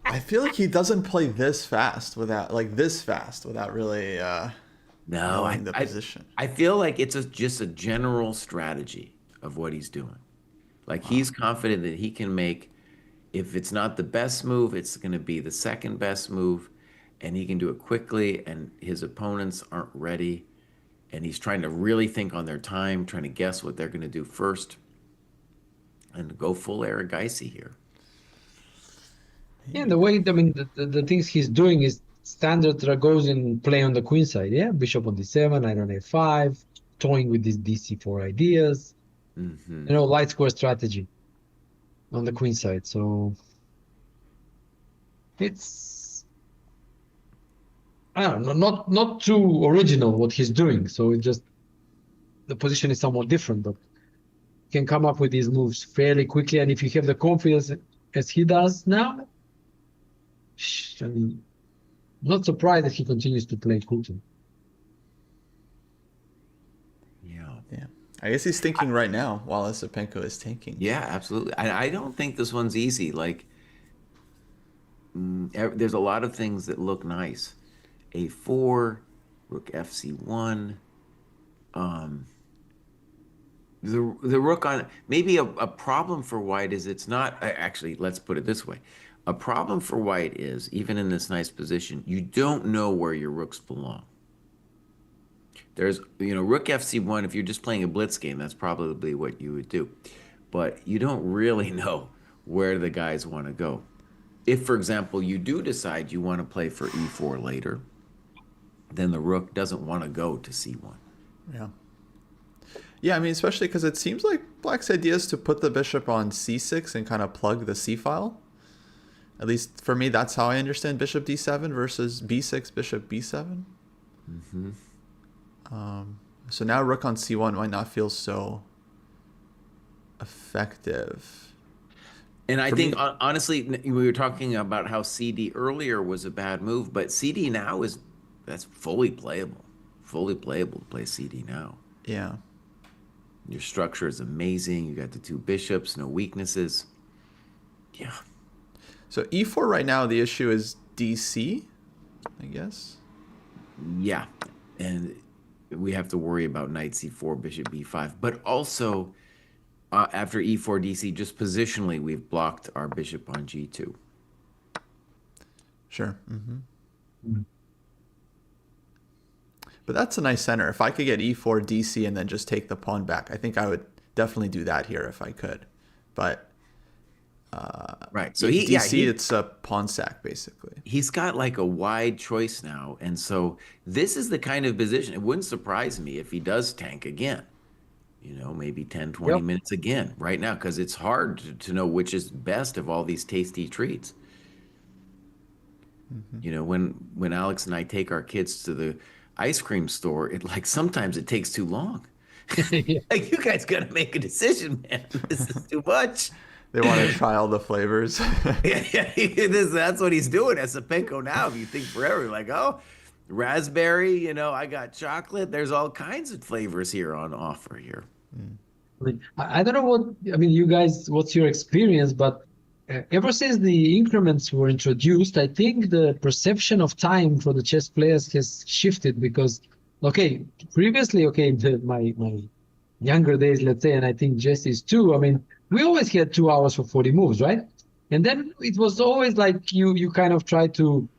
I feel like he doesn't play this fast without really knowing the position. I feel like it's just a general strategy of what he's doing. Like he's confident that he can make, if it's not the best move, it's going to be the second best move, and he can do it quickly, and his opponents aren't ready, and he's trying to really think on their time, trying to guess what they're going to do first, and go full Eric Geisy here. Yeah, the way, the things he's doing is standard Ragozin play on the queen side. Yeah, bishop on d7, knight on a5, toying with these dc4 ideas. Mm-hmm. Light square strategy on the queen side. So it's, I don't know, not too original what he's doing. So it just, the position is somewhat different, but can come up with these moves fairly quickly. And if you have the confidence as he does now, not surprised that he continues to play Putin. Yeah. I guess he's thinking right now while Esopenko is tanking. Yeah, absolutely. I don't think this one's easy. Like, there's a lot of things that look nice. A4, rook fc1. The rook on, maybe a problem for white is it's not, actually, let's put it this way. A problem for white is, even in this nice position, you don't know where your rooks belong. There's, rook fc1, if you're just playing a blitz game, that's probably what you would do. But you don't really know where the guys want to go. If, for example, you do decide you want to play for e4 later, then the rook doesn't want to go to c1. Yeah. Yeah, especially because it seems like black's idea is to put the bishop on c6 and kind of plug the c file. At least for me, that's how I understand bishop d7 versus b6, bishop b7. Mm-hmm. So now rook on c1 might not feel so effective. And I think, honestly, we were talking about how CD earlier was a bad move, but CD now that's fully playable. Fully playable to play CD now. Yeah. Your structure is amazing. You got the two bishops, no weaknesses. Yeah. So e4 right now, the issue is DC, I guess. Yeah, and we have to worry about knight c4, bishop b5, but also after e4 DC, just positionally, we've blocked our bishop on g2. Sure. Mm. But that's a nice center. If I could get e4 DC and then just take the pawn back, I think I would definitely do that here if I could. But Right. So DC, it's a pawn sack basically. He's got like a wide choice now, and so this is the kind of position. It wouldn't surprise me if he does tank again. Maybe 10, 20 Yep. minutes again right now, because it's hard to know which is best of all these tasty treats. When Alex and I take our kids to the ice cream store, sometimes it takes too long. Yeah. Like, you guys got to make a decision, man. This is too much. They want to try all the flavors. That's what he's doing. Esopenko now. If you think forever, like, oh, raspberry, I got chocolate. There's all kinds of flavors here on offer here. I don't know you guys, what's your experience, but ever since the increments were introduced, I think the perception of time for the chess players has shifted because, previously, my younger days, let's say, and I think Jesse's too, we always had 2 hours for 40 moves, right? And then it was always like you kind of try to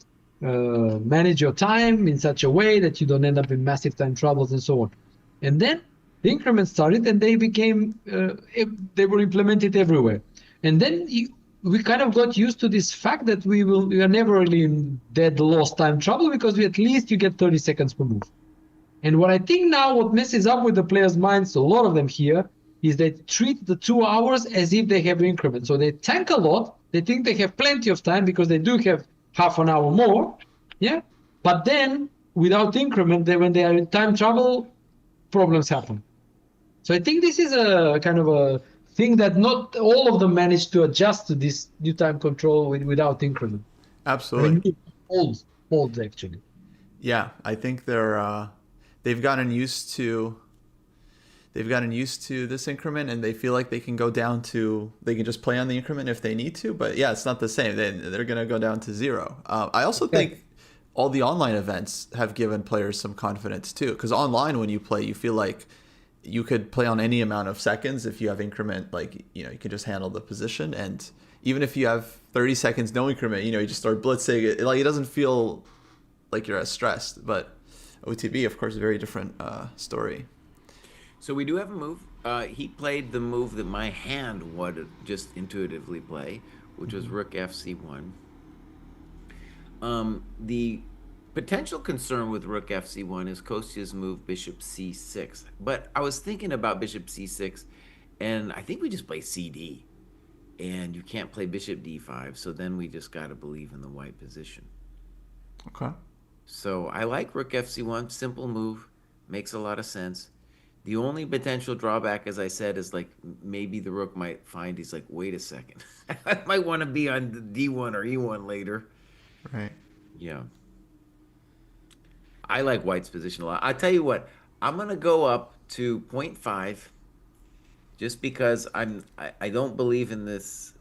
manage your time in such a way that you don't end up in massive time troubles and so on. And then the increments started and they became, they were implemented everywhere. And then we kind of got used to this fact that we are never really in dead lost time trouble because at least you get 30 seconds per move. And what I think now what messes up with the players' minds, a lot of them here, is they treat the 2 hours as if they have increment. So they tank a lot. They think they have plenty of time because they do have half an hour more. Yeah. But then without increment, when they are in time trouble, problems happen. So I think this is a kind of a thing that not all of them managed to adjust to this new time control without increment. Absolutely. Old actually. Yeah, I think they've gotten used to this increment, and they feel like they can just play on the increment if they need to. But yeah, it's not the same. They're going to go down to 0. I also think all the online events have given players some confidence too, because online when you play, you feel like you could play on any amount of seconds if you have increment. You can just handle the position, and even if you have 30 seconds no increment, you just start blitzing it. It doesn't feel like you're as stressed. But OTB, of course, a very different story. So we do have a move. He played the move that my hand would just intuitively play, which was rook fc1. The potential concern with rook fc1 is Kostya's move bishop c6. But I was thinking about bishop c6, and I think we just play cd. And you can't play bishop d5, so then we just got to believe in the white position. Okay. So I like rook fc1. Simple move. Makes a lot of sense. The only potential drawback, as I said, is maybe the rook might find he's like, wait a second. I might want to be on the d1 or e1 later. Right. Yeah. I like white's position a lot. I tell you what, I'm going to go up to 0.5 just because I don't believe in this.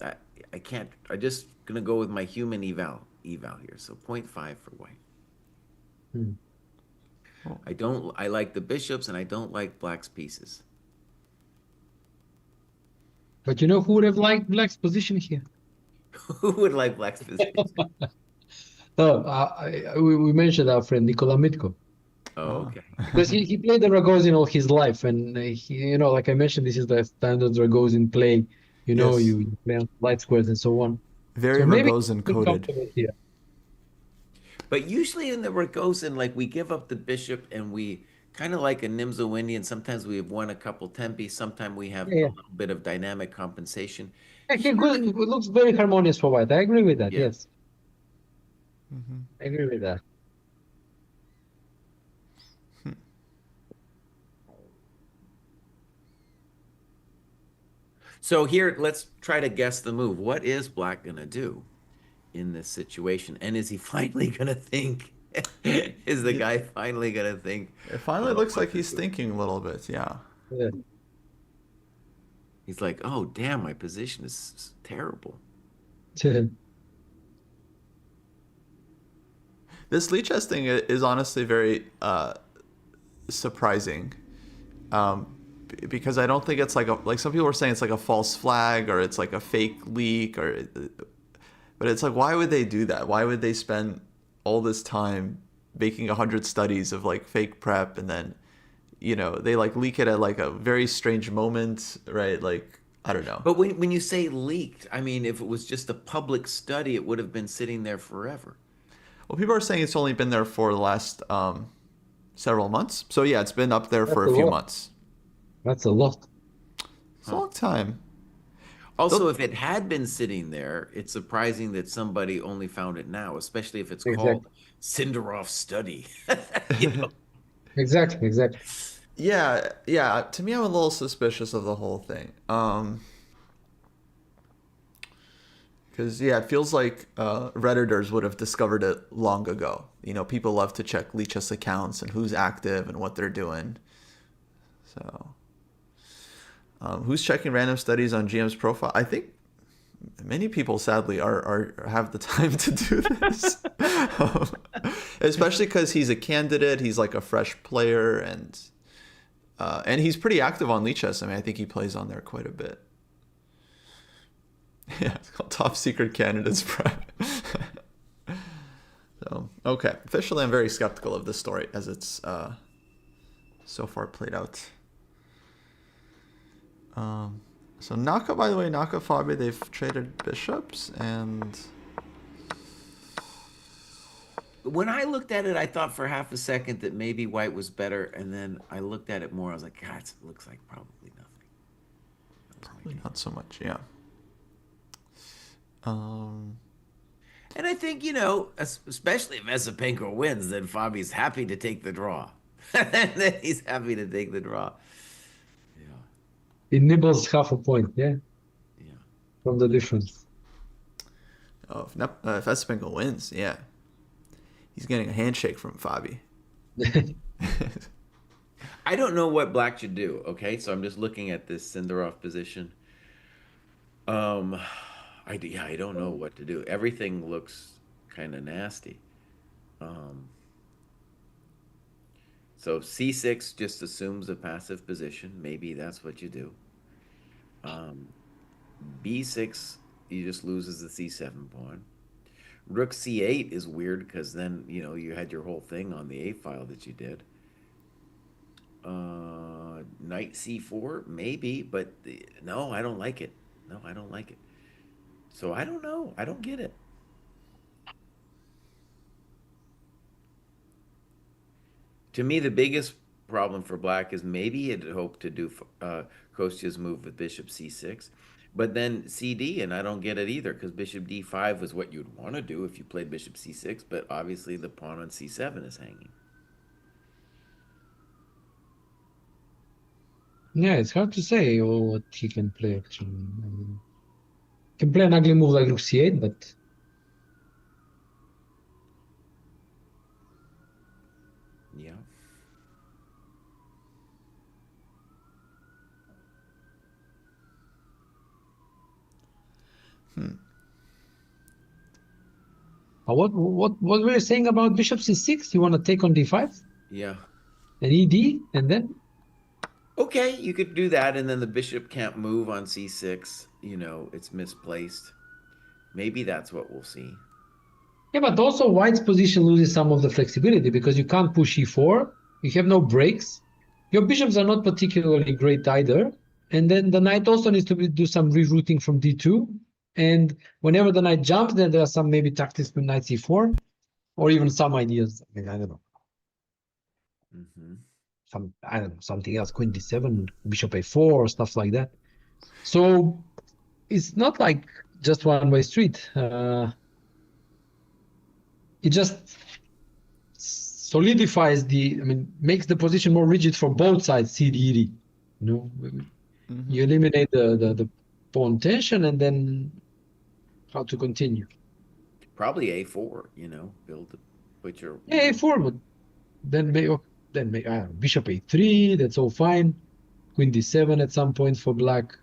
I can't. I'm just going to go with my human eval here. So 0.5 for white. I like the bishops, and I don't like black's pieces. But who would have liked black's position here? Who would like black's position? We mentioned our friend Nikola Mitko. Oh, okay. Because he played the Ragozin all his life, and he, like I mentioned, this is the standard Ragozin play. Yes. You play on light squares and so on. Very So maybe Ragozin coded. Here. But usually in the Ragozin, we give up the bishop, and we kind of like a Nimzo-Indian. Sometimes we have won a couple tempi. Sometimes we have a little bit of dynamic compensation. Yeah, it looks very harmonious for white. I agree with that. Yes. I agree with that. So here, let's try to guess the move. What is black going to do in this situation? And is he finally going to think? Is the guy finally going to think? It finally looks like he's thinking a little bit, yeah. He's like, oh, damn, my position is terrible. This lead chess thing is honestly very surprising, because I don't think it's like some people are saying it's like a false flag or it's like a fake leak but it's like, why would they do that? Why would they spend all this time making 100 studies of like fake prep, and then they like leak it at like a very strange moment, right? Like, I don't know. But when you say leaked, I mean, if it was just a public study, it would have been sitting there forever. Well, people are saying it's only been there for the last several months. So yeah, it's been up there for That's a a few lot. months. That's a lot. It's a Huh. long time. Also, They'll- if it had been sitting there, it's surprising that somebody only found it now, especially if it's called Exactly. Sundarov study. You know? Exactly. Exactly. Yeah, yeah. To me, I'm a little suspicious of the whole thing. Because yeah, it feels like redditors would have discovered it long ago. People love to check Leech's accounts and who's active and what they're doing. So, who's checking random studies on GM's profile? I think many people, sadly, are have the time to do this, um, especially because he's a candidate. He's like a fresh player, and he's pretty active on Leechess. I mean, I think he plays on there quite a bit. Yeah, it's called Top Secret Candidates Prep. So, okay. Officially, I'm very skeptical of this story as it's so far played out. So Naka, by the way, Naka Fabi, they've traded bishops, and When I looked at it, I thought for half a second that maybe white was better, and then I looked at it more. I was like, God, it looks like probably nothing. That was my probably take. not so much. Yeah. Um, And I think, especially if Esopenko wins, then Fabi's happy to take the draw. Then he's happy to take the draw. Yeah, It nibbles half a point, yeah, yeah. from the difference. if Esopenko wins, yeah, he's getting a handshake from Fabi. I don't know what black should do. Okay, so I'm just looking at this Sundarov position. Um, I don't know what to do. Everything looks kind of nasty. Um, so C6 just assumes a passive position. Maybe that's what you do. Um, B6, you just loses the C7 pawn. Rook C8 is weird because then, you had your whole thing on the A file that you did. Knight C4, maybe, but no, I don't like it. No, I don't like it. So I don't know. I don't get it. To me, the biggest problem for black is maybe he had hoped to do Kostya's move with bishop c6, but then CD, and I don't get it either because bishop d5 was what you'd want to do if you played bishop c6, but obviously the pawn on c7 is hanging. Yeah, it's hard to say what he can play actually. I mean, he can play an ugly move like rook c8, but Yeah. what were you saying about bishop c6? You want to take on d5 Yeah. and ed, and then Okay, you could do that, and then the bishop can't move on c6. It's misplaced. Maybe that's what we'll see. yeah, but also white's position loses some of the flexibility because you can't push e4. You have no breaks. Your bishops are not particularly great either. And then the knight also needs to do some rerouting from d2. And whenever the knight jumps, then there are some maybe tactics with knight c4, or even some ideas. I mean, I don't know. Mm-hmm. I don't know, something else, queen d7, bishop a4, or stuff like that. So it's not like just one-way street. It just solidifies makes the position more rigid for both sides, CDD. You eliminate the pawn tension, and then how to continue. Probably a4. Put your. Yeah, a4, but then bishop a3, that's all fine. Queen d7 at some point for black.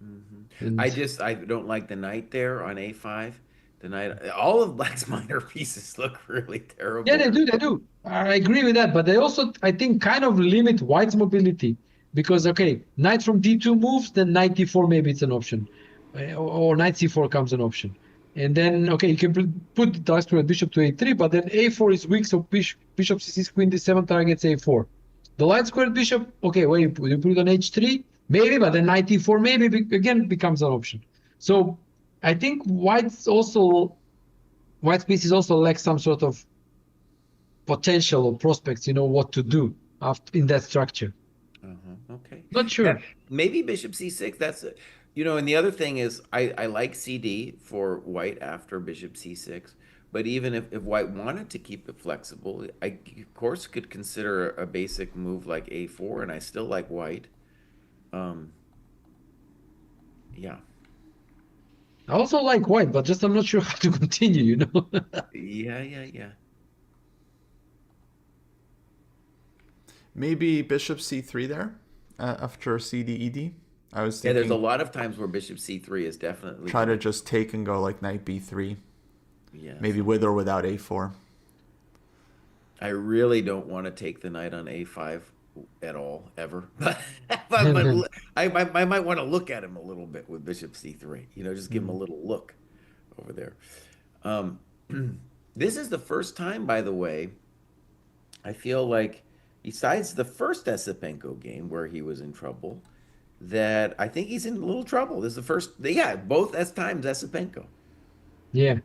Mm-hmm. And I don't like the knight there on a5 tonight. All of Black's minor pieces look really terrible. Yeah, they do. I agree with that, but they also, I think, kind of limit White's mobility because, okay, knight from d2 moves, then knight d4 maybe it's an option, or knight c4 comes an option, and then okay, you can put the dark square bishop to a3, but then a4 is weak, so bishop c6, queen d7 targets a4. The light squared bishop, okay, well you put it on h3 maybe, but then knight d4 maybe again becomes an option. So I think White's piece is also lacks some sort of potential or prospects, what to do after in that structure. Okay. Not sure. Maybe bishop c6. That's and the other thing is I like cd for White after bishop c6. But even if White wanted to keep it flexible, I of course could consider a basic move like a4, and I still like White. Yeah. I also like White, but just I'm not sure how to continue. Yeah. Maybe bishop c3 there after cd ed. I was Yeah, there's a thinking lot of times where bishop c3 is definitely try to just take and go like knight b3. Yes. Maybe with or without a4. I really don't want to take the knight on a5 at all, ever. But I might want to look at him a little bit with bishop c3. Just give him a little look over there. This is the first time, by the way, I feel like, besides the first Esopenko game where he was in trouble, that I think he's in a little trouble. This is the first, both times Esopenko. Yeah.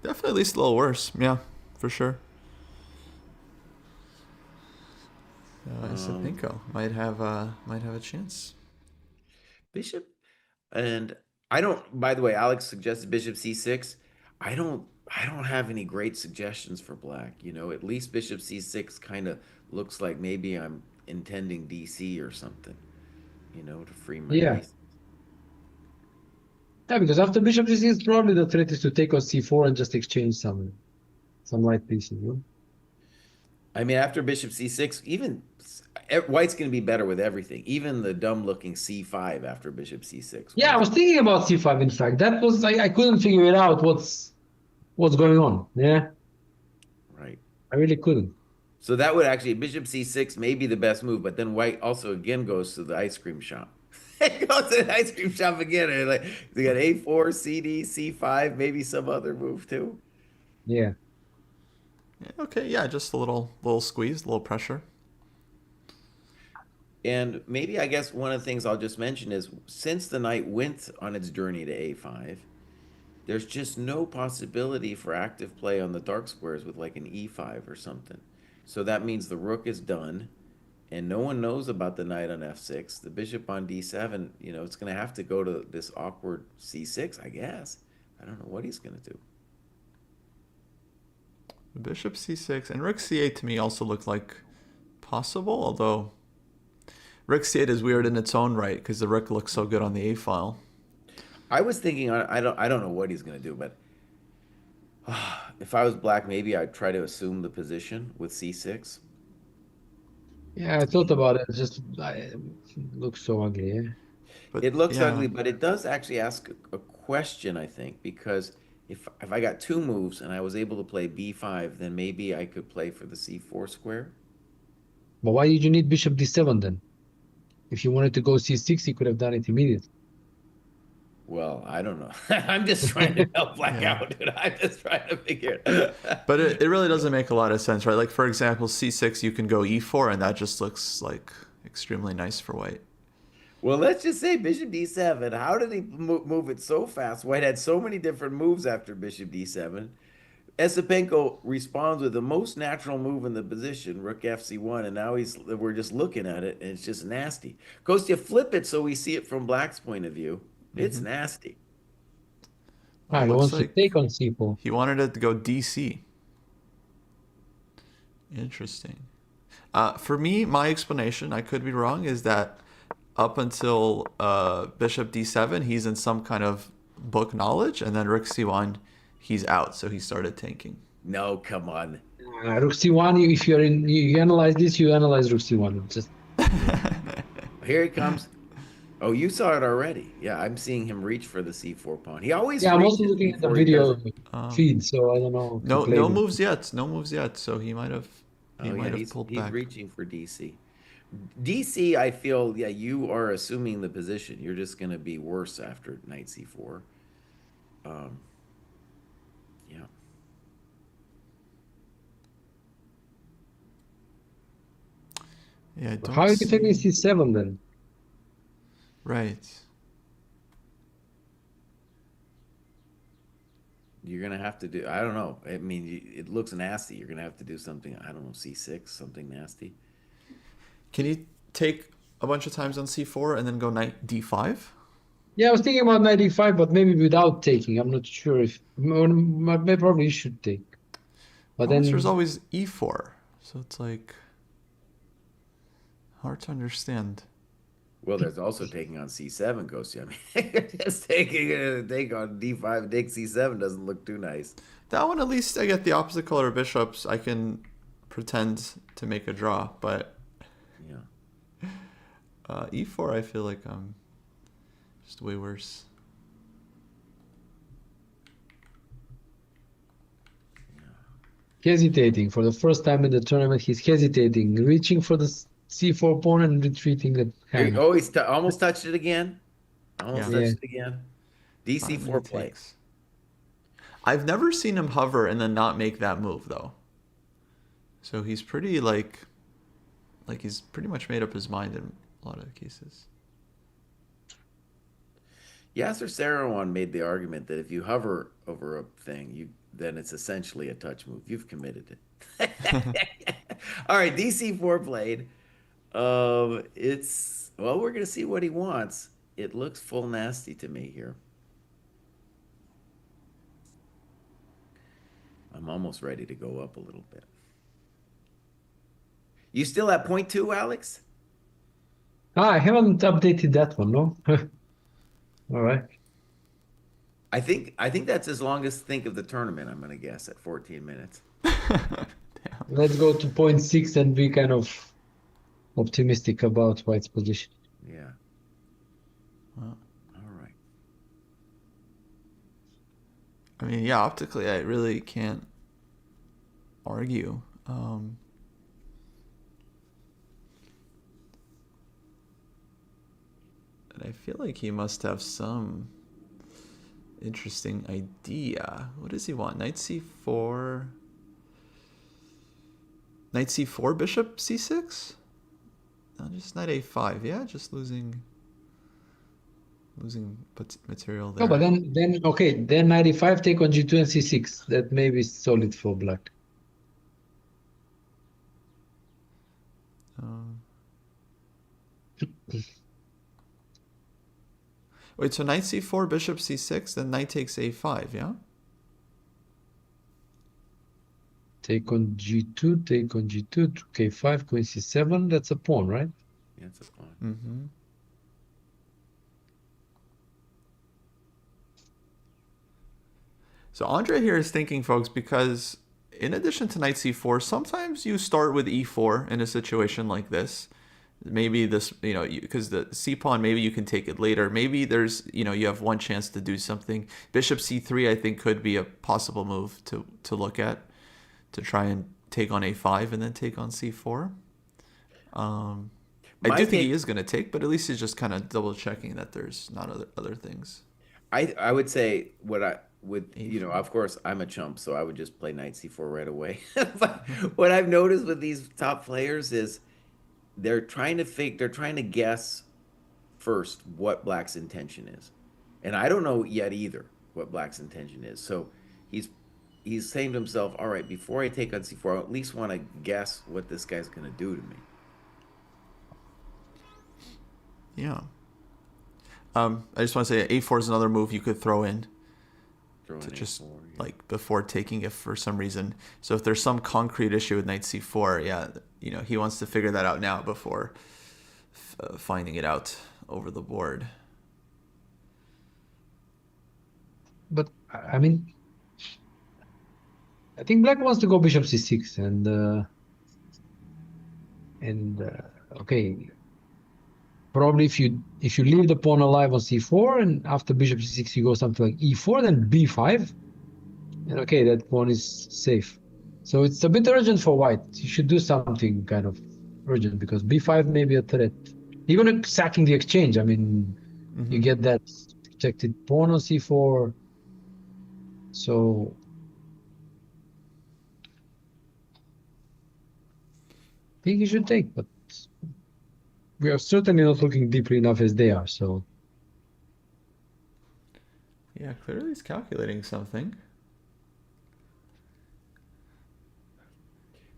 Definitely at least a little worse. Yeah, for sure. Esopenko might have a chance. Bishop, and I don't. By the way, Alex suggested bishop c6. I don't have any great suggestions for Black. At least bishop c6 kind of looks like maybe I'm intending DC or something. To free my piece. Yeah, because after bishop c6, probably the threat is to take on c4 and just exchange some light pieces. I mean, after bishop c6, even White's going to be better with everything, even the dumb-looking c5 after bishop c6. Yeah, I was thinking about c5. In fact, that was I couldn't figure it out. What's going on? Yeah, right. I really couldn't. So that would actually bishop c6 may be the best move, but then White also again goes to the ice cream shop. It goes to the ice cream shop again, and like they got a4, cd, c5, maybe some other move too. Yeah. Okay, yeah, just a little squeeze, a little pressure. And maybe, I guess, one of the things I'll just mention is, since the knight went on its journey to a5, there's just no possibility for active play on the dark squares with like an e5 or something. So that means the rook is done, and no one knows about the knight on f6. The bishop on d7, it's going to have to go to this awkward c6, I guess. I don't know what he's going to do. Bishop c6 and rook c8 to me also looked like possible, although rook c8 is weird in its own right because the rook looks so good on the a file. I was thinking, I don't know what he's going to do, but if I was Black, maybe I'd try to assume the position with c6. Yeah, I thought about it. It looks so ugly. Yeah. But It looks ugly, but it does actually ask a question, I think, because if I got two moves and I was able to play b5, then maybe I could play for the c4 square. But why did you need bishop d7 then? If you wanted to go c6, you could have done it immediately. Well, I don't know. I'm just trying to help Black out, dude. I'm just trying to figure it out. But it really doesn't make a lot of sense, right? Like, for example, c6, you can go e4, and that just looks like extremely nice for White. Well, let's just say bishop d7. How did he move it so fast? White had so many different moves after bishop d7. Esopenko responds with the most natural move in the position, rook fc1, and now we're just looking at it, and it's just nasty. Goes, you flip it so we see it from Black's point of view. It's nasty. He wants to take on c4. He wanted it to go DC. Interesting. For me, my explanation, I could be wrong, is that up until bishop d7, he's in some kind of book knowledge, and then rook c1, he's out, so he started tanking. No, come on. Rook c1, if you analyze this, you analyze rook c1. Just Here he comes. Oh, you saw it already. Yeah, I'm seeing him reach for the c4 pawn. He always Yeah, I'm also reaches looking at the before he does video it. feed, so I don't know No, no completely. moves yet. No moves yet. So he Oh yeah, might have pulled he's back. reaching for DC. DC, I feel, yeah, you are assuming the position. You're just going to be worse after knight c4. Um, yeah. Yeah, I How don't are you defending see. C7 then? Right. You're going to have to do, I don't know. I mean, it looks nasty. You're going to have to do something, I don't know, c6, something nasty. Can you take a bunch of times on c4 and then go knight d5? Yeah, I was thinking about 95, but maybe without taking. I'm not sure if maybe probably you should take. But Problem is there's then always e4, so it's like hard to understand. Well, there's also taking on c7, Ghosty. I mean, just taking a take on d5, take c7 doesn't look too nice. That one, at least I get the opposite color bishops. I can pretend to make a draw, but Yeah. e4, I feel like I'm just way worse. hesitating for the first time in the tournament, he's hesitating, reaching for the C4 pawn and retreating the hand. Oh, he's almost touched it again. Almost Yeah. Yeah. touched it again. Finally he DC4 play. takes. I've never seen him hover and then not make that move though. So he's pretty like he's pretty much made up his mind in a lot of cases. Yasser Seirawan made the argument that if you hover over a thing, then it's essentially a touch move. You've committed it. All right, DC4 played. It's well, we're gonna see what he wants. It looks full nasty to me here. I'm almost ready to go up a little bit. You still at point two, Alex? I haven't updated that one, no? All right. I think that's his longest think of the tournament, I'm gonna guess, at 14 minutes. Let's go to point 6 and be kind of optimistic about White's position. Yeah. Well, All right. I mean, yeah, optically, I really can't argue. And I feel like he must have some interesting idea. What does he want? Knight c4. Knight c4, bishop c6? No, just knight a5. Yeah, just losing material there. No, but then okay, then 95 take on G2 and C6. That may be solid for black. Wait, so knight c4, bishop c6, then knight takes a5, yeah? Take on G2, take on G2, K5, Queen C7. That's a pawn, right? Yeah, it's a pawn. Mm-hmm. So Andre here is thinking, folks, because in addition to knight c4, sometimes you start with e4 in a situation like this. Maybe this, because the c pawn, maybe you can take it later. Maybe there's, you have one chance to do something. Bishop c3, I think, could be a possible move to look at, to try and take on a5 and then take on c4. I do think he is going to take, but at least he's just kind of double checking that there's not other things. I would say what I would, of course, I'm a chump, so I would just play knight c4 right away. But what I've noticed with these top players is they're trying to guess first what black's intention is. And I don't know yet either what black's intention is. So he's saying to himself, all right, before I take on c4, I at least want to guess what this guy's going to do to me. Yeah. I just want to say a4 is another move you could throw in to just A4, yeah. like before taking if for some reason. So if there's some concrete issue with knight c4, yeah, he wants to figure that out now before finding it out over the board. But I mean, I think black wants to go bishop c6 and okay, probably if you leave the pawn alive on c4 and after bishop c6 you go something like e4, then b5, and okay, that pawn is safe. So it's a bit urgent for white. You should do something kind of urgent because b5 may be a threat. Even sacking the exchange, I mean, you get that protected pawn on c4. So I think you should take, but we are certainly not looking deeply enough as they are. So Yeah, clearly he's calculating something.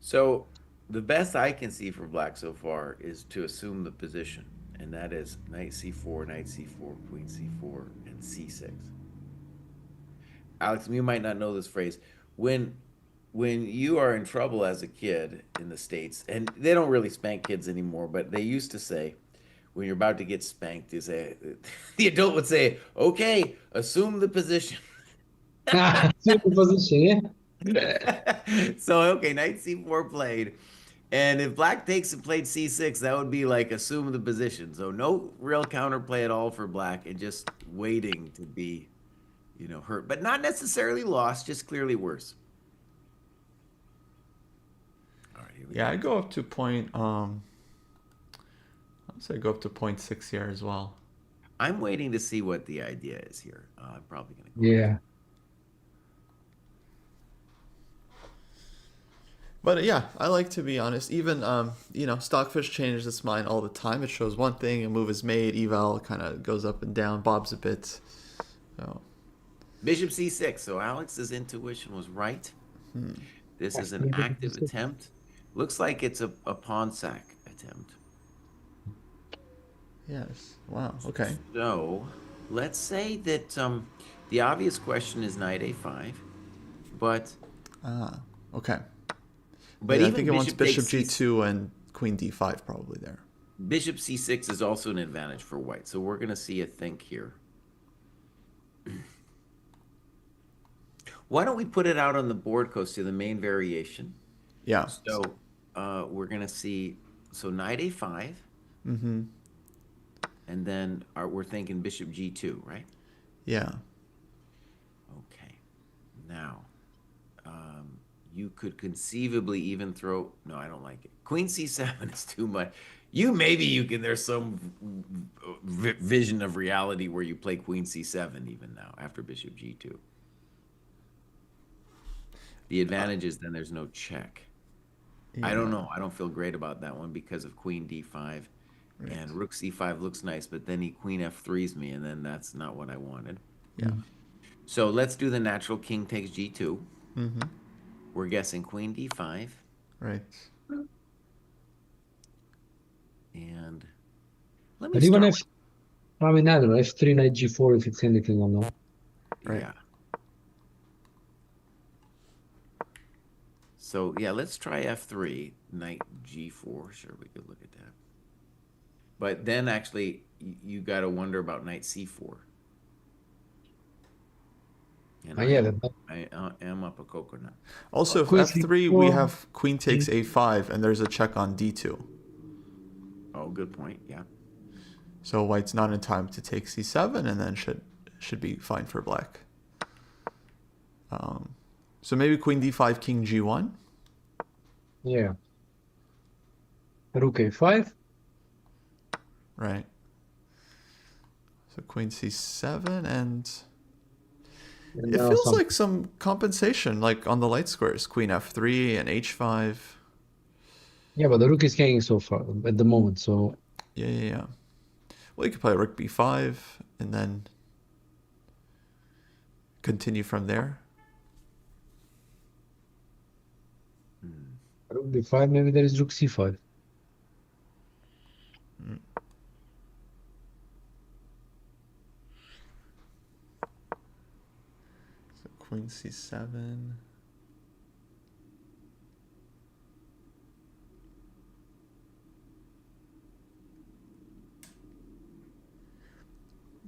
So the best I can see for black so far is to assume the position, and that is knight c4, queen c4, and c6. Alex, you might not know this phrase. When you are in trouble as a kid in the States, and they don't really spank kids anymore, but they used to say, when you're about to get spanked, is a the adult would say, "Okay, assume the position." super position, yeah. So okay, knight c4 played, and if black takes and played c6, that would be like assume the position. So no real counterplay at all for black, and just waiting to be, hurt, but not necessarily lost, just clearly worse. All right, here we Yeah, go. I go up to point. I'll say go up to 0.6 here as well. I'm waiting to see what the idea is here. I'm probably gonna go. Yeah. But yeah, I like to be honest. Even Stockfish changes its mind all the time. It shows one thing, a move is made, eval kind of goes up and down, bobs a bit. So Bishop c6. So Alex's intuition was right. This is an active attempt. Looks like it's a pawn sack attempt. yes, wow, okay. So let's say that the obvious question is knight a5, but Okay. but Yeah, I even think it wants bishop takes g2 and queen d5 probably there. bishop c6 is also an advantage for white. So we're going to see a think here. Why don't we put it out on the board, Kostya, the main variation? Yeah. So we're going to see, so knight a5. And then we're thinking bishop g2, right? Yeah. Okay. Now, you could conceivably even throw, no, I don't like it. Queen c7 is too much. Maybe you can, there's some vision of reality where you play queen c7 even now after bishop g2. The advantage is then there's no check. Yeah. I don't know. I don't feel great about that one because of queen d5. Right. And rook c5 looks nice, but then he queen f3s me, and then that's not what I wanted. Yeah. So let's do the natural king takes g2. We're guessing queen d5. Right. And let me But even start. I mean, I don't know, f3, knight g4 if it's anything or not. Right. Yeah. So yeah, let's try f3, knight g4. Sure, we could look at that. But then actually, you got to wonder about knight c4. And I am up a coconut. Also, if f3, we have queen takes a5, and there's a check on d2. Oh, good point. Yeah. So white's not in time to take c7, and then should be fine for black. So maybe queen d5, king g1. Yeah. Rook a5. Right. So queen c7, and it feels like some compensation, like on the light squares. Queen f3 and h5. Yeah, but the rook is hanging so far at the moment, so... Yeah. Well, you could play rook b5, and then continue from there. Rook b5, maybe there is rook c5. So queen c7.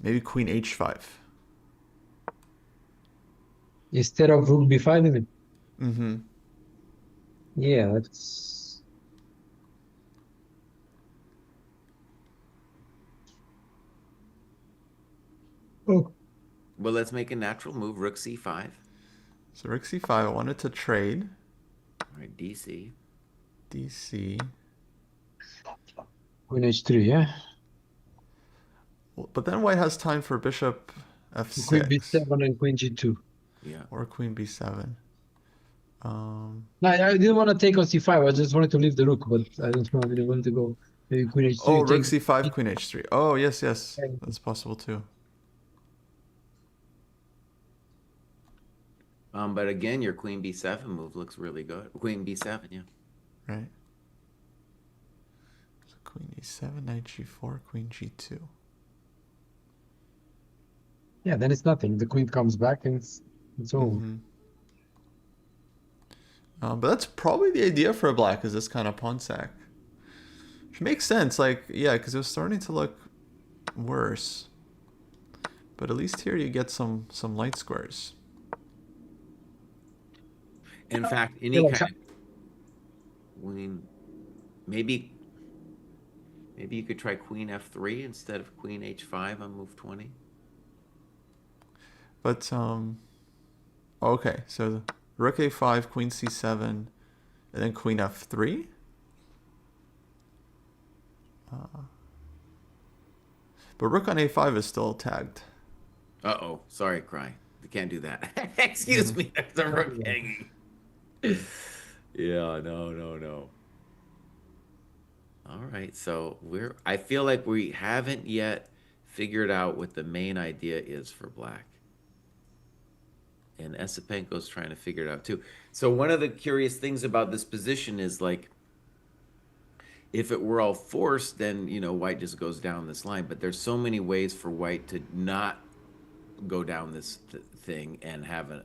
Maybe queen h5. Instead of rook b5, even? Yeah, that's... Oh. Well, let's make a natural move. Rook c5. So rook c5, I wanted to trade. All right, dc. DC. Queen h3, yeah? But then white has time for bishop Queen f6 b7 and queen g2. Yeah. or queen b7. No, I didn't want to take on c5. I just wanted to leave the rook, but I don't know. I didn't want to go. Maybe queen h3. Oh, You rook take. c5, queen h3. Oh, yes, yes. That's possible too. But again, your queen b7 move looks really good. Queen b7, yeah. Right. So queen e7, knight g4, queen g2. Yeah, then it's nothing. The queen comes back and it's over. Mm-hmm. But that's probably the idea for black, is this kind of pawn sack. Which makes sense, like, yeah, because it was starting to look worse. But at least here you get some light squares. In fact, any Yeah, like kind of queen, maybe you could try queen f3 instead of queen h5 on move 20. But okay, so rook a5, queen c7, and then queen f3. But rook on a5 is still tagged. Uh-oh, sorry, Cry. We can't do that. Excuse me, there's a rook hanging. Yeah, no. All right, so I feel like we haven't yet figured out what the main idea is for black. And Esopenko's trying to figure it out too. So one of the curious things about this position is, like, if it were all forced, then, white just goes down this line. But there's so many ways for white to not go down this thing and have a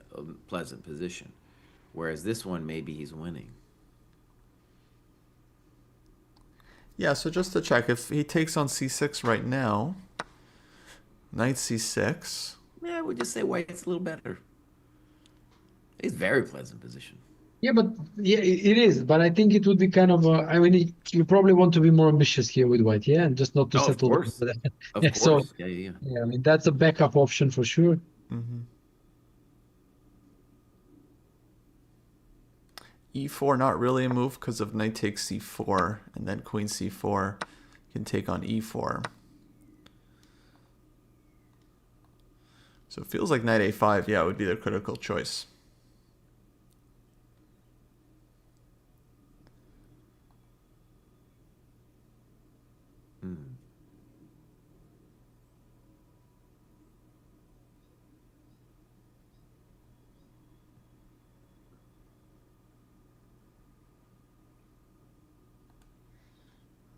pleasant position. Whereas this one, maybe he's winning. Yeah, so just to check, if he takes on c6 right now, knight c6. Yeah, we'll just say white's a little better. It's a very pleasant position. Yeah, but yeah, it is. But I think it would be kind of. I mean, you probably want to be more ambitious here with white, yeah, and just not to Oh, of settle. course. Of Yeah, course. so Yeah. yeah, I mean that's a backup option for sure. Mm-hmm. e4, not really a move because of knight takes c4, and then queen c4 can take on e4. So it feels like knight a5, yeah, would be the critical choice.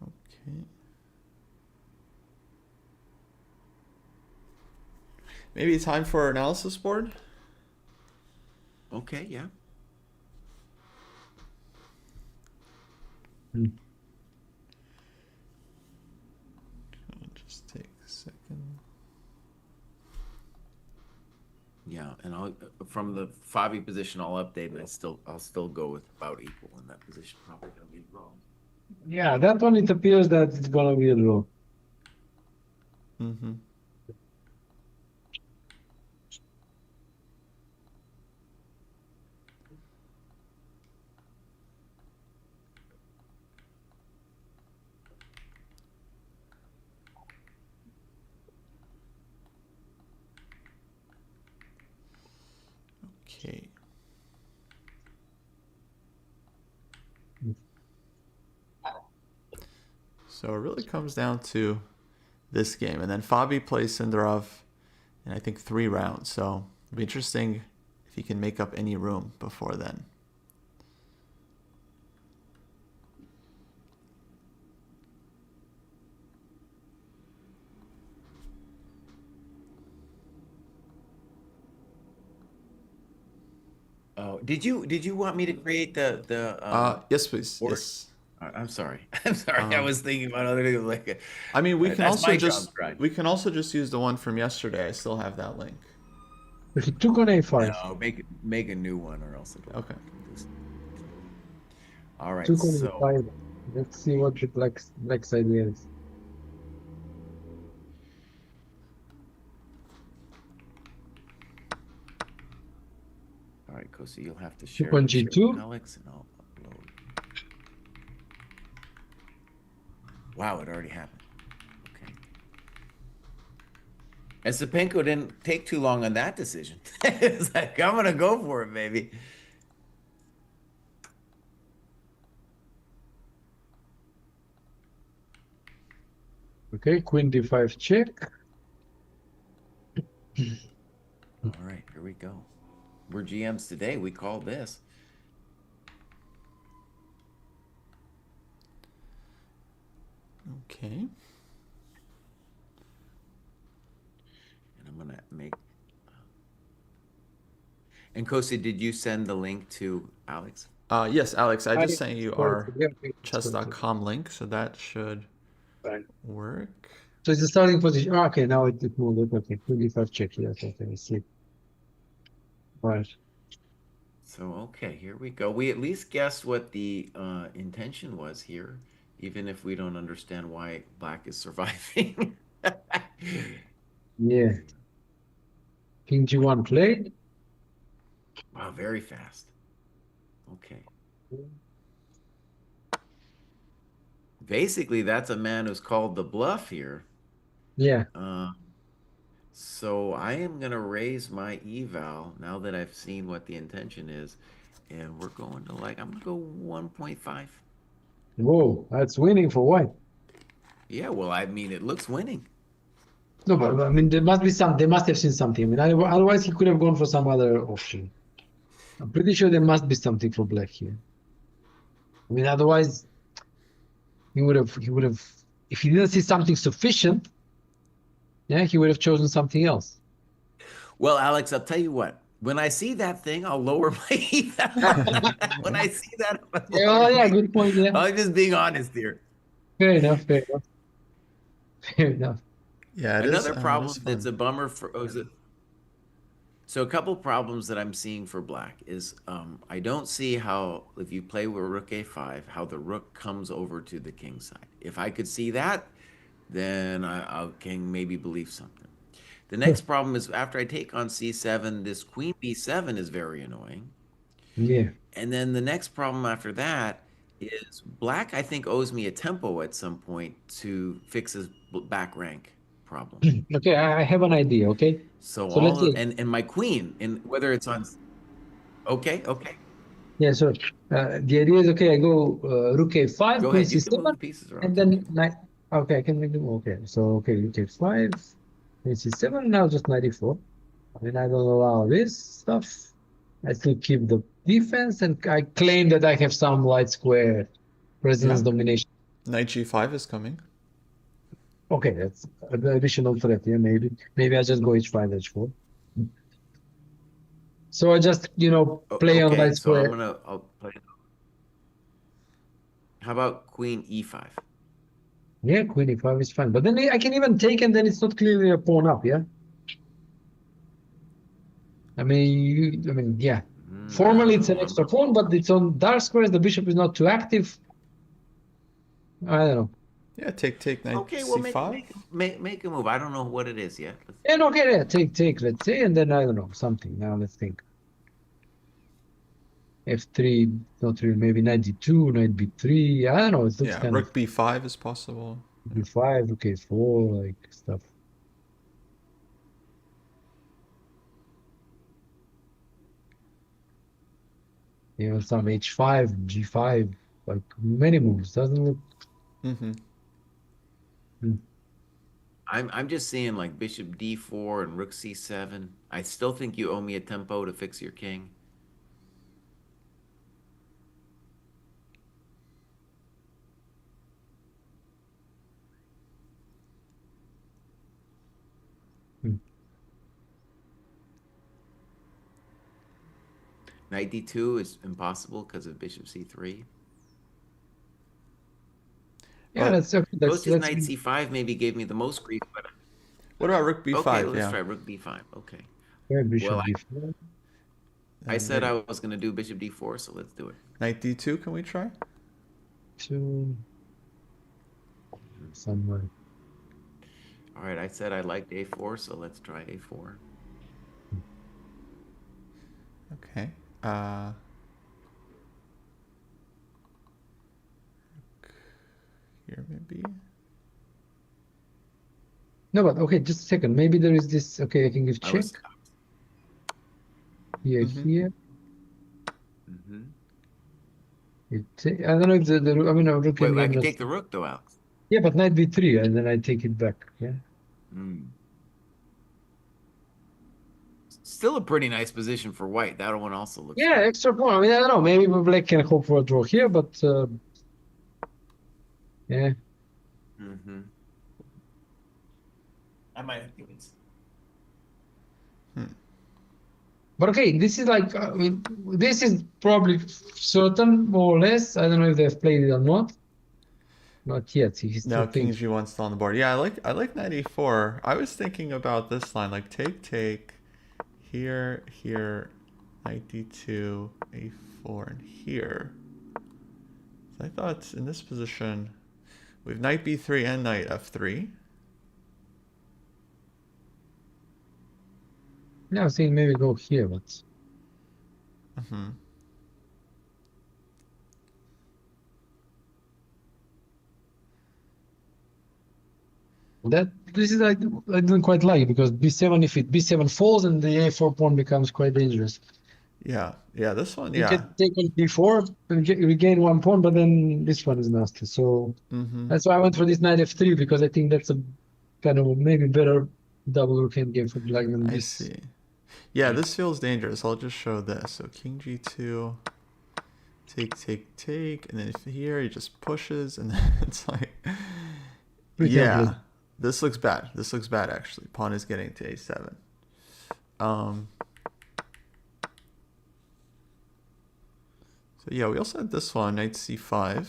Okay. Maybe time for our analysis board? Okay, yeah. Just take a second. Yeah, and I'll from the FIDE position, I'll update, and I'll still go with about equal in that position. Probably gonna be wrong. Yeah, that one it appears that it's gonna be a draw. Mm-hmm. Okay. So it really comes down to this game. And then Fabi plays Sundarov in, I think, 3 rounds. So it'll be interesting if he can make up any room before then. Oh, did you want me to create the Yes, please. board? Yes. I'm sorry. I'm sorry. I was thinking about other things like. I mean, we can That's also my just job, right? use the one from yesterday. I still have that link. But he took on a5. No, make a new one, or else it'll. Okay. All right. Took on So a5. Let's see what the black's idea is. Kosi, you'll have to Check share on with G2. Alex, and I'll upload. Wow, it already happened. Okay. Esopenko didn't take too long on that decision. It's like, I'm gonna go for it, baby. Okay, Queen D5 check. All right, here we go. We're GMs today. We call this. Okay. And I'm gonna make. And Kosi, did you send the link to Alex? Yes, Alex, I just sent you our Yeah, okay, chess.com link, so that should fine. work. So it's the starting position. Oh, okay, now it moved. Okay, Queen D5 check. Yes, okay, I see. Right. So, okay, here we go. We at least guessed what the intention was here, even if we don't understand why black is surviving. Yeah. King G1 played. Wow, very fast. Okay. Basically, that's a man who's called the bluff here. Yeah. So I am going to raise my eval now that I've seen what the intention is. And we're going to I'm going to go 1.5. Whoa, that's winning for white. Yeah, well, I mean, it looks winning. No, but I mean, there must be some. They must have seen something. I mean, otherwise he could have gone for some other option. I'm pretty sure there must be something for black here. I mean, otherwise he would have. If he didn't see something sufficient, yeah, he would have chosen something else. Well, Alex, I'll tell you what. When I see that thing, I'll lower my eval. When I see that, I'll Yeah, lower oh, yeah, my good point. Yeah, I'm just being honest here. fair enough. Fair enough. Fair enough. Yeah, Another it is problem that's fun. a bummer for so a couple problems that I'm seeing for black is I don't see how if you play with rook a5 how the rook comes over to the king side. If I could see that, then I can maybe believe something. The next problem is after I take on c7, this queen b7 is very annoying. Yeah. And then the next problem after that is black, I think, owes me a tempo at some point to fix his back rank problem. Okay, I have an idea. Okay, So so let's all of, say and my queen, and whether it's on, okay, okay, yeah. So the idea is okay. I go rook a5, go queen ahead. You can move c7, the pieces around and too. then knight. Okay, I can make them. Okay, so okay, rook a5, queen c7. Now just knight e4. I mean, I don't allow this stuff. I still keep the defense, and I claim that I have some light square presence Yeah. domination. Knight g5 is coming. Okay, that's an additional threat. Yeah, maybe I just go h5, h4. So I just play on Okay, light so square. I'll play. How about queen e5? Yeah, queen e5 is fine, but then I can even take, and then it's not clearly a pawn up. Yeah, I mean, yeah. I don't Formally, it's an know. extra pawn, but it's on dark squares. The bishop is not too active. I don't know. Yeah, take knight Okay, well, c5. make a move. I don't know what it is yet. And okay, yeah, take, let's say, and then I don't know something. Now let's think. F3, not really. Maybe knight d2, knight b3. I don't know. It looks Yeah, kind of rook b5 is possible. b5, okay, 4, like stuff. Some h5, g5, like many moves. Doesn't look. Mm-hmm. I'm just seeing like bishop d4 and rook c7. I still think you owe me a tempo to fix your king. Knight d2 is impossible because of bishop c3. Yeah, But that's okay. Kosi's knight c5 maybe gave me the most grief, but what about rook b5? okay, let's Yeah. try rook b5. Okay. yeah, bishop Well, d4. I said I was going to do bishop d4, so let's do it. Knight d2, can we try? 2 somewhere. All right, I said I liked a4, so let's try a4. Okay. Uh, here maybe. No, but okay, just a second. Maybe there is this. Okay, I can give I check was. here, Mm-hmm. here. Mhm. I don't know if I mean, rook Wait, I endgame. can Not, take the rook though, Alex. yeah, but knight b3, and then I take it back. Yeah. Mm. Still a pretty nice position for white. That one also looks Yeah, good. extra point. I mean, I don't know. Maybe black can hope for a draw here, but yeah. Mm-hmm. I might have things. But okay, this is like, I mean, this is probably certain, more or less. I don't know if they've played it or not. Not yet. He's still No, King thinking. G1 still on the board. Yeah, I like knight e4. I was thinking about this line, like take, here, knight d2, a4, and here. So I thought in this position, we have knight b3 and knight f3. Yeah, I was thinking maybe go here, but Mm-hmm. that this is like I didn't quite like it because b7, if it b7 falls and the a4 pawn becomes quite dangerous. Yeah, this one, You yeah. can take on b4 and regain one pawn, but then this one is nasty. So Mm-hmm. that's why I went for this knight f3 because I think that's a kind of maybe better double rook endgame for black than I this. see. Yeah, this feels dangerous. I'll just show this. So King G2, take, and then if here he just pushes, and then it's like, Pretty ugly. yeah, this looks bad. This looks bad actually. Pawn is getting to a7. So yeah, we also had this one, knight c5.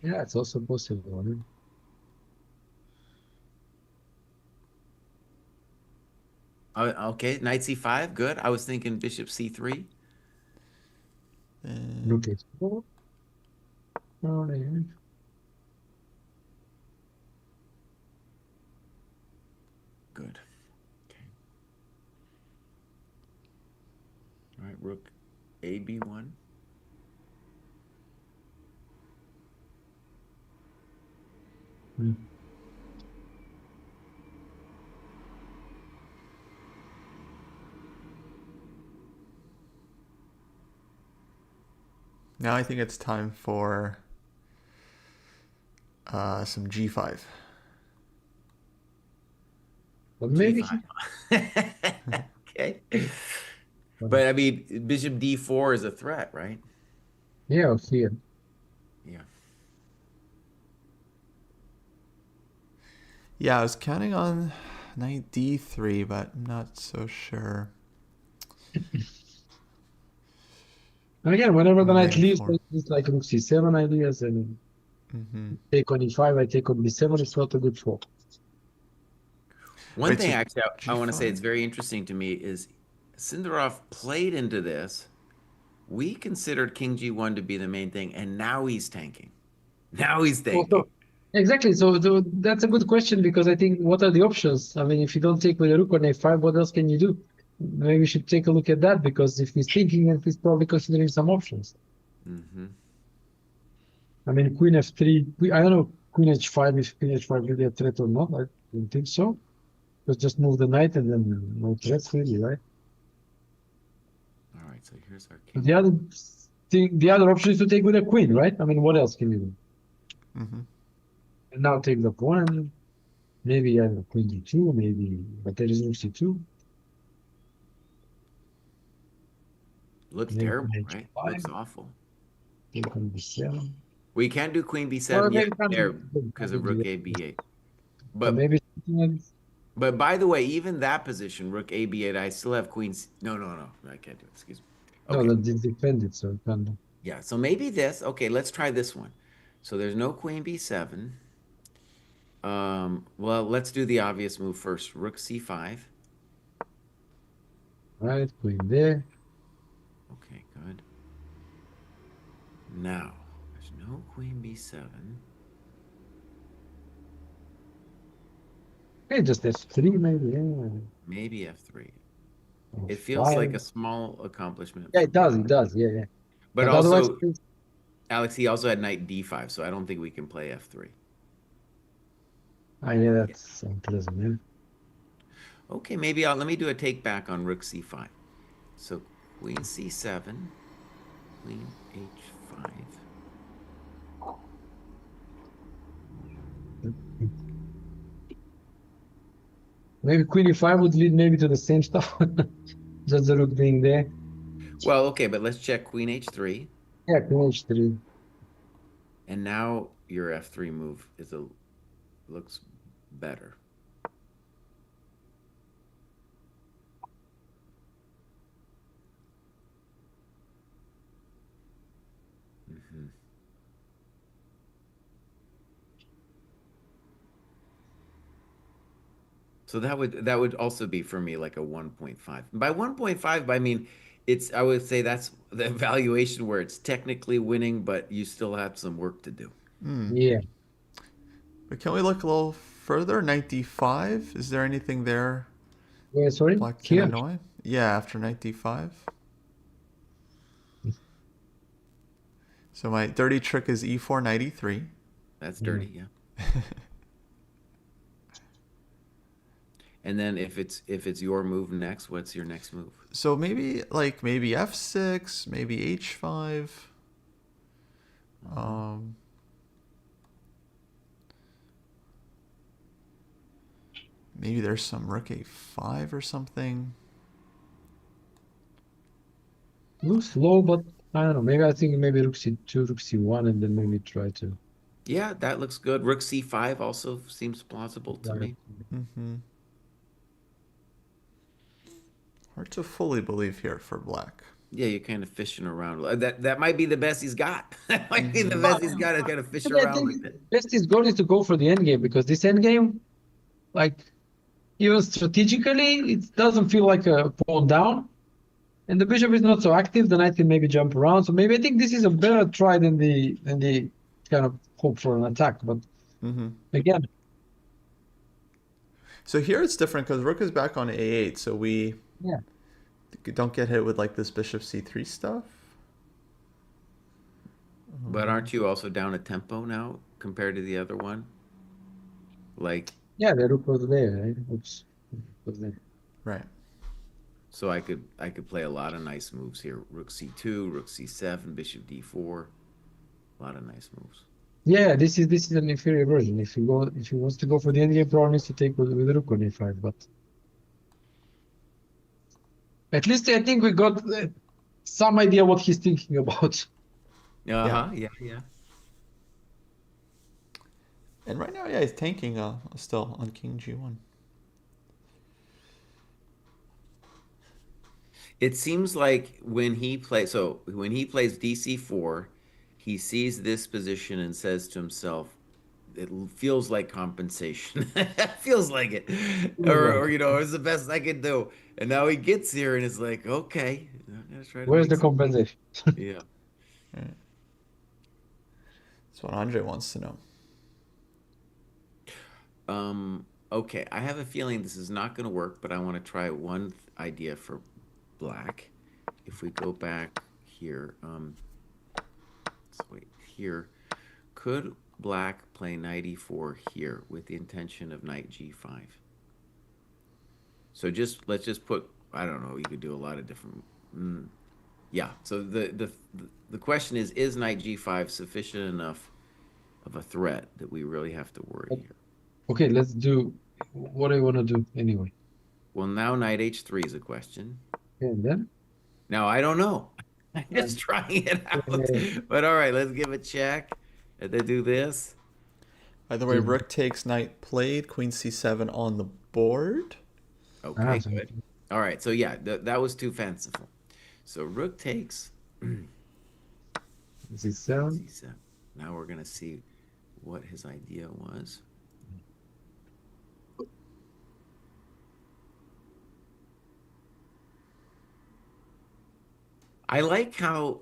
Yeah, it's also possible. Huh? Okay, knight c5, good. I was thinking bishop c3. Rook And h4. Oh, there. Good. Okay. All right, rook a b1. Hmm. now I think it's time for some g5. But maybe he, g5. Okay. But I mean, bishop d4 is a threat, right? yeah, or here. Yeah. Yeah, I was counting on knight d3, but I'm not so sure. And again, whenever the Knight knight leaves, e4. it's like rook c7 ideas, and Mm-hmm. take on e5, I take on b7. It's not a good fall. One Wait, thing so actually I want to say g5? it's very interesting to me is Sundarov played into this. We considered King G1 to be the main thing, and now he's tanking. Now he's tanking. Also, exactly. So that's a good question because I think what are the options? I mean, if you don't take with a rook on a5, what else can you do? Maybe we should take a look at that because if he's thinking, then he's probably considering some options. Mm-hmm. I mean, queen f3. I don't know queen h5 if queen h5 really a threat or not. I don't think so. Just move the knight and then no threats really, right? All right, so here's our But king. the other option is to take with a queen, right? I mean, what else can you do? Mm-hmm. And now take the pawn. Maybe I have a queen d2, maybe, but there is rook c2. Looks Maybe terrible, queen right? h5. Looks awful. Take on b7. We can't do queen Or b7 yet maybe can't there do because of rook a b8. but But maybe something else. but by the way, even that position, rook a b8, I still have queen. No, I can't do it. Excuse me. No, Okay, that is defended, so it can't do. yeah. So maybe this. Okay, let's try this one. So there's no queen b7. Well, let's do the obvious move first. Rook c5. Right, queen there. Okay, good. Now, there's no queen b7. Okay, just F3 maybe. Yeah. Maybe f3. Or It feels like five. a small accomplishment Yeah, for it does. black. It does. Yeah, yeah. But But otherwise, also, Alex, he also had knight d5, so I don't think we can play f3. yeah, Yeah. that's unpleasant. Yeah. Okay, maybe let me do a take back on rook c5. So queen c7, queen h5. Maybe Queen E5 would lead maybe to the same stuff. Just the rook being there. Well, okay, but let's check queen h3. Yeah, Queen H3. And now your f3 move looks better. Mm-hmm. So that would also be for me like a 1.5. By 1.5, I mean I would say that's the evaluation where it's technically winning, but you still have some work to do. Yeah. But can we look a little further? Knight d5. Is there anything there Yeah, sorry. black can Here. annoy? Yeah, after knight d5. So my dirty trick is e4, knight e3. That's dirty, yeah. And then if it's your move next, what's your next move? So maybe maybe f6, maybe h5. Maybe there's some rook a5 or something. Looks low, but I don't know. Maybe I think maybe rook C2, rook C1, and then maybe try to. Yeah, that looks good. Rook c5 also seems plausible to me. Mm-hmm. Hard to fully believe here for black. Yeah, you're kind of fishing around. That might be the best he's got. That might be the best he's got to kind of fish I around think with it. best is goal is to go for the endgame because this endgame, like even strategically, it doesn't feel like a pawn down, and the bishop is not so active. The knight can maybe jump around. So maybe I think this is a better try than the kind of hope for an attack. But again, So here it's different because rook is back on a8, so we yeah, don't get hit with like this bishop c3 stuff. But aren't you also down a tempo now compared to the other one? Like, yeah, the rook was there. Right? Oops, was there. Right. so I could play a lot of nice moves here. Rook c2, rook c7, bishop d4. A lot of nice moves. Yeah, this is an inferior version. If he wants to go for the endgame, probably needs to take with rook on a5. But at least I think we got some idea what he's thinking about. Uh-huh, yeah. And right now, yeah, he's tanking still on king g1. It seems like when he plays dc4, he sees this position and says to himself, it feels like compensation. It feels like it. Or it's the best I could do. And now he gets here and it's like, okay, I'm gonna try to Where's make the some. compensation? Yeah. Right. That's what Andre wants to know. Okay, I have a feeling this is not going to work, but I want to try one idea for black. If we go back here, let's wait here. Could black play knight e4 here with the intention of knight g5? So let's just put, I don't know, you could do a lot of different. Yeah. So the question is knight g5 sufficient enough of a threat that we really have to worry here? Okay, let's do what I want to do anyway. Well, now knight h3 is a question. And then Now I don't know. I'm just trying it out. But all right, let's give a check. And then do this. By the way, rook takes, knight played, queen c7 on the board. Okay, good. All right, so yeah, that was too fanciful. So rook takes c7. c7. Now we're gonna see what his idea was. I like how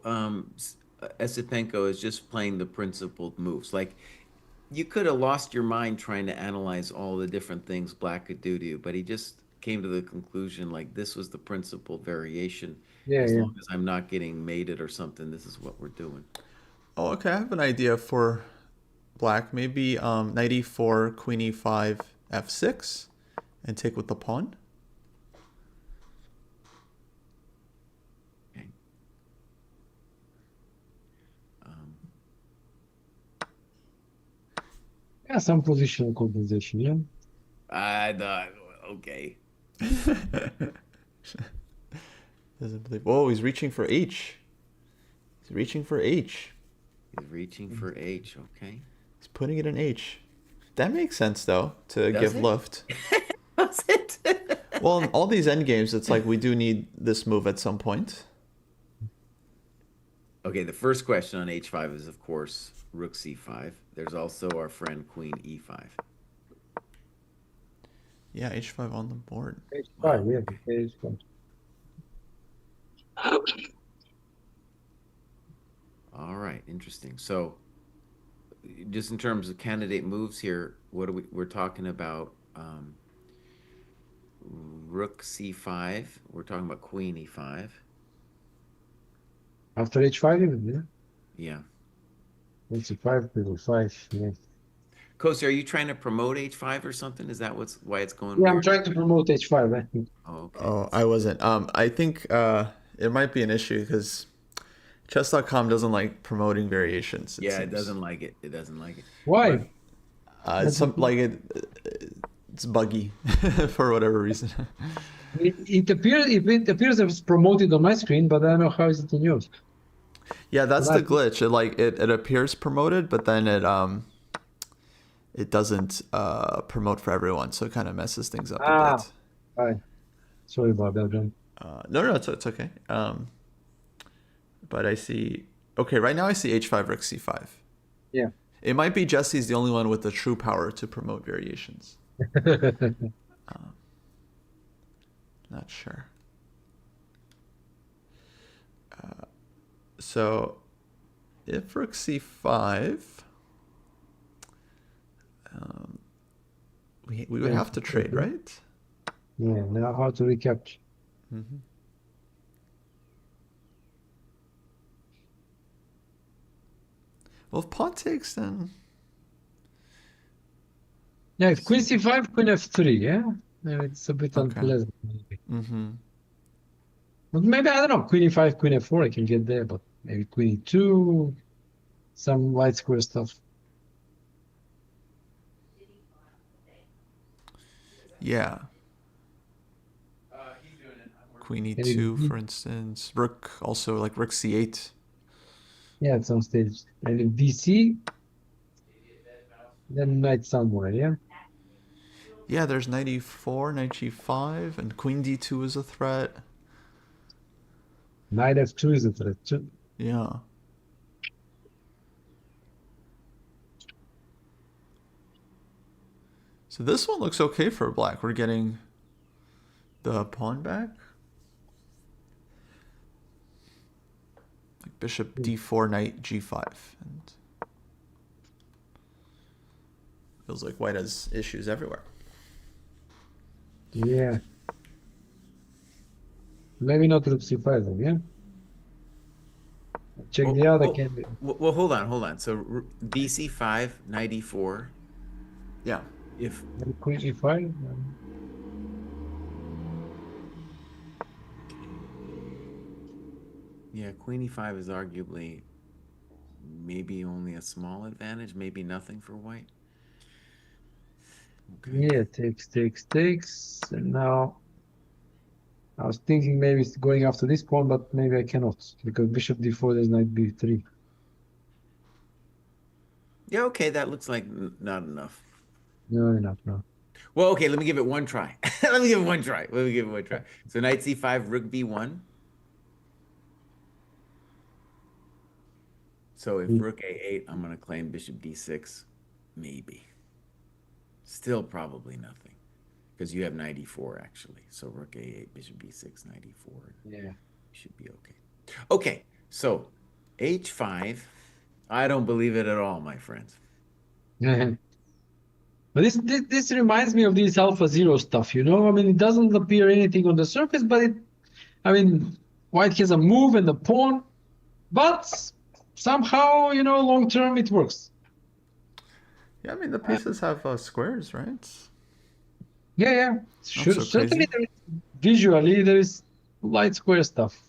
Esopenko is just playing the principled moves. Like you could have lost your mind trying to analyze all the different things Black could do to you, but he just came to the conclusion like this was the principled variation. Yeah, As yeah. long as I'm not getting mated or something, this is what we're doing. Oh, okay. I have an idea for black. Maybe knight e4, queen e5, f6, and take with the pawn. Okay. Um, Yeah, some positional compensation, yeah. I thought, okay. Doesn't believe. Oh, he's reaching for H. He's reaching for H. He's reaching for H. Okay. He's putting it in H. That makes sense though, to Does give it? lift. Does it? Well, in all these endgames, it's like we do need this move at some point. Okay, the first question on H5 is, of course, Rook C5. There's also our friend Queen E5. Yeah, H5 on the board. H5, yeah, H5. All right, interesting. So, just in terms of candidate moves here, what are we're talking about? Rook C5. We're talking about Queen E5. After H5 even, yeah. Yeah. H5, people 5, yeah. Kosi, are you trying to promote H5 or something? Is that why it's going Yeah, I'm weird? trying to promote H5, I think. Oh, okay. Oh, I wasn't. I think it might be an issue because chess.com doesn't like promoting variations. It Yeah, it seems. doesn't like it. It doesn't like it. Why? But It's some like it's buggy for whatever reason. It appears as promoted on my screen, but I don't know how is it in yours. Yeah, that's But the glitch. It appears promoted, but then it doesn't promote for everyone, so it kind of messes things up a bit. Hi. Sorry about that, John. No, it's okay. But I see. Okay, right now I see H5 Rook C5. Yeah. It might be Jesse's the only one with the true power to promote variations. Not sure. So, if Rook C5, we would have to trade, right? Yeah, now how to recapture. Mm-hmm. Well, if pawn takes, then Yeah, if Queen C5, Queen F3, yeah? Yeah, it's a bit okay. unpleasant, maybe. Mm-hmm. But maybe, I don't know, Queen E5, Queen F4, I can get there, but maybe Queen E2, some white square stuff. Yeah. Queen Maybe E2, for instance. Rook, also like Rook C8. yeah, at some stage. Maybe BC, then Knight somewhere, yeah? Yeah, there's knight E4, knight G5, and Queen D2 is a threat. Knight F2 is a threat too. Yeah. So this one looks okay for black. We're getting the pawn back. Like bishop D4, knight G5. And feels like white has issues everywhere. Yeah. Maybe not Rook C5 then, yeah? Check the other candidate. Well, hold on. So BC5, knight E4. Yeah. If Maybe Queen E5? yeah, Queen E5 is arguably maybe only a small advantage, maybe nothing for white. Okay. Yeah, takes. And now I was thinking maybe it's going after this pawn, but maybe I cannot because bishop D4 there's knight B3. Yeah, okay, that looks like not enough. No, enough, no. Well, okay, let me give it one try. Let me give it one try. So knight C5, rook B1. So if rook A8, I'm going to claim bishop D6, maybe. Still probably nothing because you have knight E4 actually. So rook A8, bishop B6, knight E4. Yeah. Should be okay. Okay, so H5. I don't believe it at all, my friends. But this reminds me of this Alpha Zero stuff, you know? I mean, it doesn't appear anything on the surface, but I mean, white has a move and a pawn, but somehow, you know, long term it works. Yeah, I mean the Uh, pieces have squares, right? yeah, yeah. Not Sure, so certainly crazy. visually there is light square stuff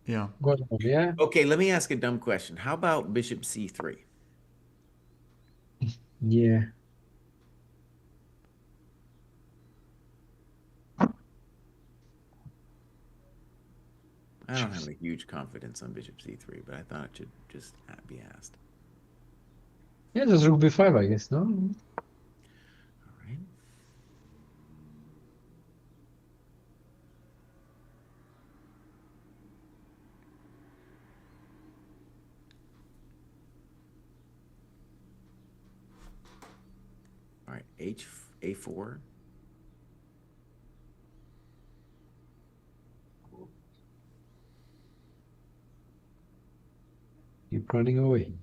Yeah. going on, yeah? Okay, let me ask a dumb question. How about bishop c3? Yeah. I don't have a huge confidence on bishop c3, but I thought it should just be asked. Yeah, just rook b5, I guess, no? All right. All right, a4. Keep running away.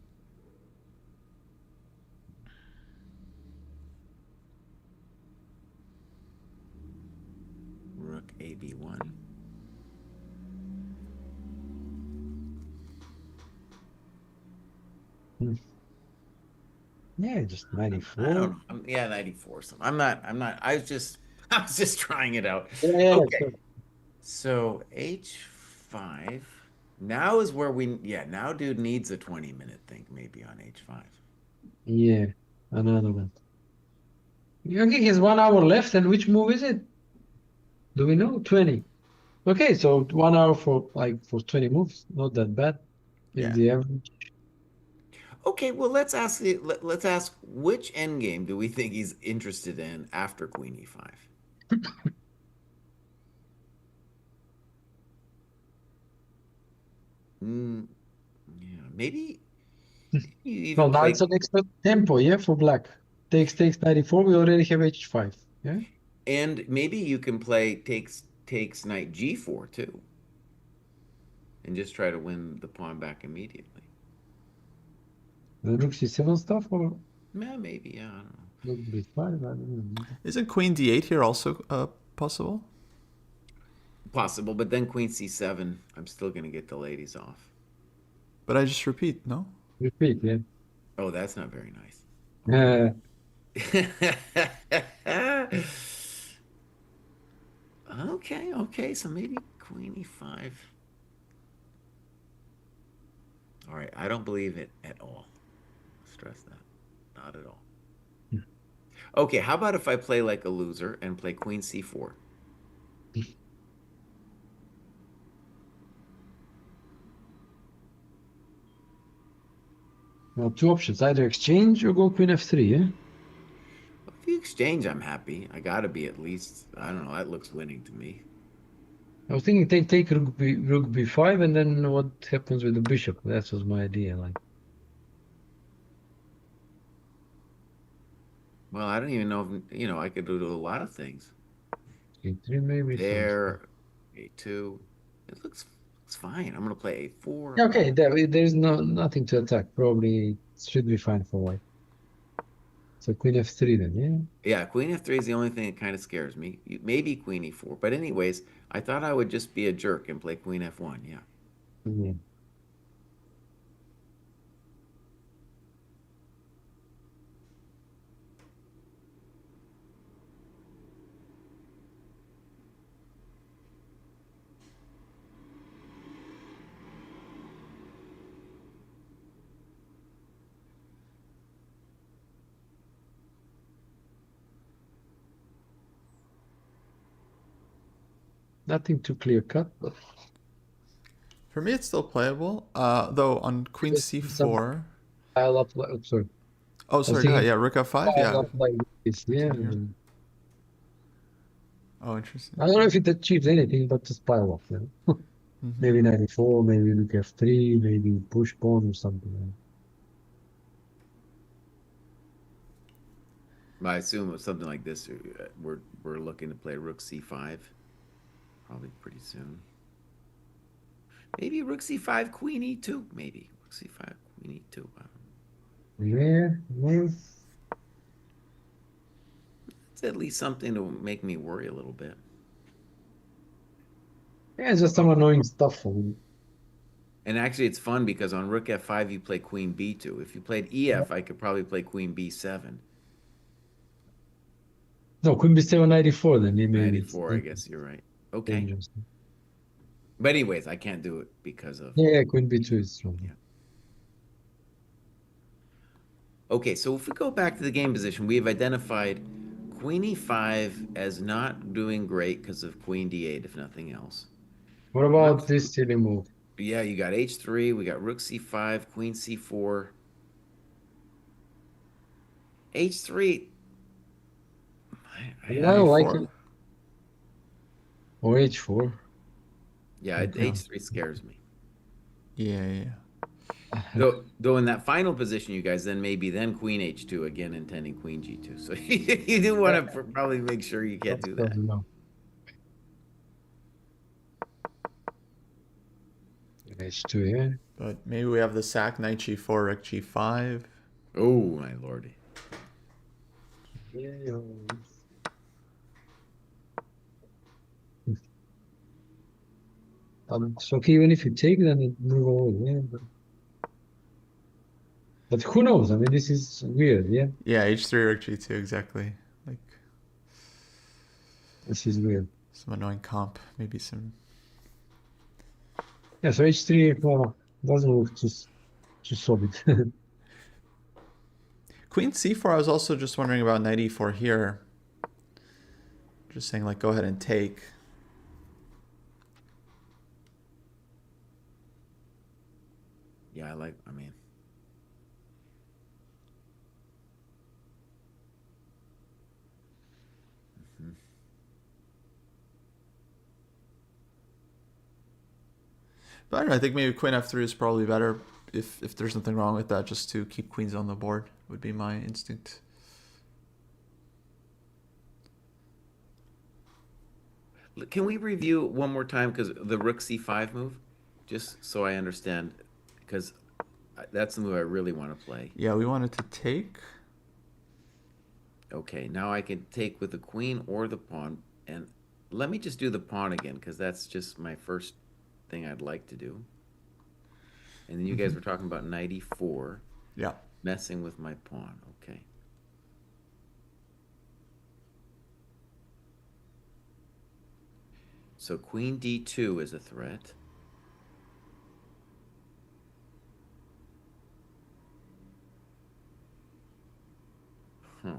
Rook ab1. Hmm. Yeah, just I 94. don't know. Yeah, 94. So I was just trying it out. Yeah, yeah, Okay. sure. So h5. Now is where now dude needs a 20-minute think maybe on h5. Yeah, another one. Okay, he has 1 hour left, and which move is it? Do we know? 20. Okay, so 1 hour for 20 moves. Not that bad. Is Yeah. the average. Okay, well let's ask which endgame do we think he's interested in after queen e5? Mm, yeah, maybe you No, even now play it's an extra tempo, yeah, for black. Takes 94. We already have h5. Yeah. and maybe you can play takes knight g4 too and just try to win the pawn back immediately. The rook c7 stuff or Yeah, maybe, yeah, I don't know. rook b5. I don't know. Isn't Queen D8 here also possible? Possible, but then queen c7, I'm still going to get the ladies off. But I just repeat, no? Repeat, yeah. Oh, that's not very nice. Uh, Okay, okay, so maybe queen e5. All right, I don't believe it at all. Stress that. Not at all. Okay, how about if I play like a loser and play queen c4? well, two options: either exchange or go queen f3. Yeah. If you exchange, I'm happy. I gotta be at least, I don't know, that looks winning to me. I was thinking take rook b5, and then what happens with the bishop? That was my idea. Like Well, I don't even know if, I could do a lot of things. a3 maybe some stuff. There, a2. It looks fine. I'm gonna play a4. Yeah, okay, there's nothing to attack. Probably should be fine for white. So queen f3 then, yeah. Yeah, queen f3 is the only thing that kind of scares me. Maybe queen e4. But anyways, I thought I would just be a jerk and play queen f1. Yeah. Yeah. Nothing too clear cut, but For me, it's still playable. Though on Queen some C4. pile up. Sorry, Oh, I was sorry. Go ahead. thinking Yeah, Rook F5. pile Yeah. up like this. Yeah. Continue here. Oh, interesting. I don't know if it achieves anything, but just pile up. You know? Maybe 94, maybe look f3, maybe push pawn or something. I assume with something like this, we're looking to play rook c5, probably pretty soon. Maybe rook c5, queen e2, maybe. c5, queen e2. Wow. Yeah, well, It's at least something to make me worry a little bit. yeah, it's just some annoying stuff for me. And actually, it's fun because on rook f5, you play queen b2. If you played ef, I could probably play queen b7. No, queen b7 94, then maybe it's 94, I guess you're right. Okay. dangerous. But anyways, I can't do it because of... Yeah, queen b2 is strong. Yeah. Okay, so if we go back to the game position, we have identified queen e5 as not doing great because of queen d8, if nothing else. What about this silly move? Yeah, you got h3, we got rook c5, queen c4. h3, I don't like E4. it. Or h4. yeah, Okay. h3 scares me. Yeah. Though in that final position, you guys, then maybe then queen h2 again, intending queen g2. So you do want to probably make sure you can't do that. No. H2, yeah. But maybe we have the sack, knight g4, rook g5. Oh, my lordy. Yeah. It's okay even if you take, then it move away. Yeah, but who knows? I mean, this is weird. Yeah, Yeah, h3, rook g2, exactly. Like this is weird. some annoying comp. Maybe some... Yeah, so h3 well, doesn't look too solid. Queen c4, I was also just wondering about knight e4 here. Just saying, like, go ahead and take. Yeah, I mean... But I don't know, I think maybe queen f3 is probably better if there's nothing wrong with that, just to keep queens on the board would be my instinct. Can we review one more time because the rook c5 move, just so I understand, because that's the move I really want to play. Yeah, we wanted to take. Okay, now I can take with the queen or the pawn, and let me just do the pawn again because that's just my first thing I'd like to do. And then you guys were talking about knight e4. Yeah. Messing with my pawn. Okay. So queen d2 is a threat. Huh.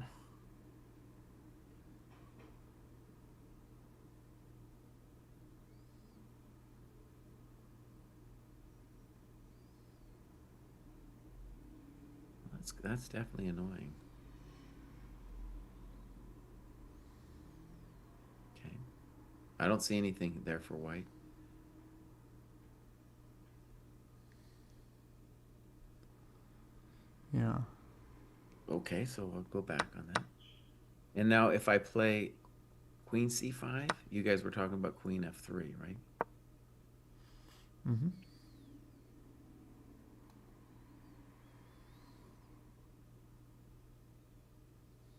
That's definitely annoying. Okay. I don't see anything there for white. Yeah. Okay, so I'll go back on that. And now if I play queen c5, you guys were talking about queen f3, right? Mm-hmm.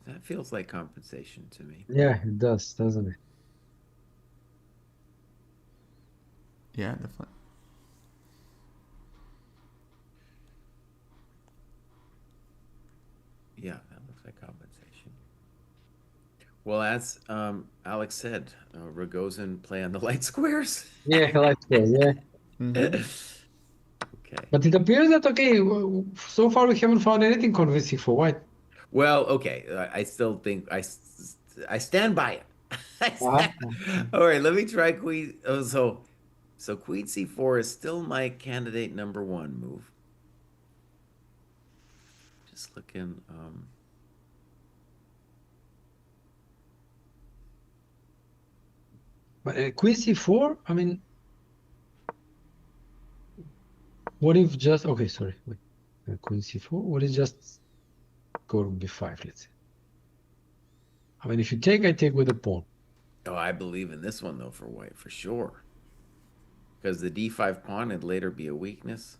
That feels like compensation to me. Yeah, it does, doesn't it? Yeah, definitely. Yeah, that looks like compensation. Well, as Alex said, Rogozin play on the light squares. Yeah, I like that, yeah. Okay. But it appears that, okay, so far we haven't found anything convincing for white. Well, okay. I still think I stand by it. Uh-huh. All right, let me try queen. Oh, so queen c4 is still my candidate number one move. Just looking. But queen c4, I mean, what if just, okay, sorry, wait. Queen c4, what if just go b5, let's say. I mean, if you take, I take with a pawn. Oh, I believe in this one though for white for sure. Because the d5 pawn would later be a weakness.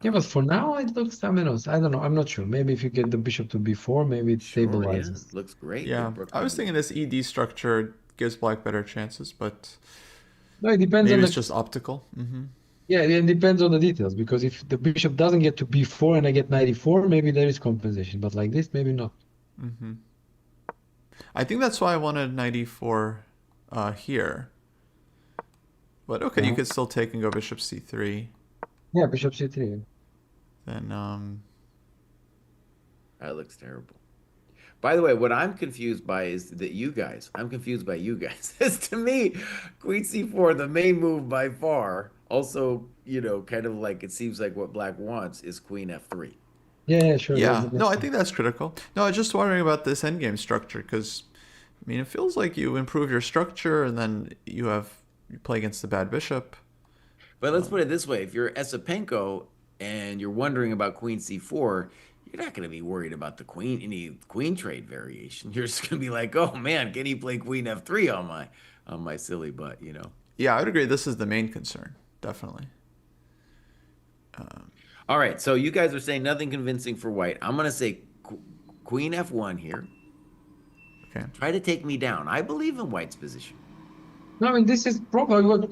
Yeah, but for now it looks, I mean, I don't know. I'm not sure. Maybe if you get the bishop to b4, maybe it Sure, yeah, stabilizes. looks great. Yeah, Good Brook I was Line. thinking this ED structure gives black better chances, but No, it depends on maybe it's the, just optical. yeah, it depends on the details. Because if the bishop doesn't get to b4 and I get knight e4, maybe there is compensation. But like this, maybe not. I think that's why I wanted knight e4 here. But okay, you Uh-huh. could still take and go bishop c3. Yeah, bishop c3. Then That looks terrible. By the way, what I'm confused by is that I'm confused by you guys. As to me, Queen C4, the main move by far, also, kind of like it seems like what black wants is Queen F3. Yeah, sure. That's the yeah, no, best I thing. think that's critical. No, I was just wondering about this endgame structure because, I mean, it feels like you improve your structure and then you play against the bad bishop. But let's put it this way: if you're Esopenko and you're wondering about Queen C4, you're not going to be worried about any queen trade variation. You're just going to be like, "Oh man, can he play Queen F3 on my silly butt?" Yeah, I would agree. This is the main concern, definitely. All right, so you guys are saying nothing convincing for white. I'm going to say Queen F1 here. Okay. Try to take me down. I believe in white's position. No, I mean, this is probably what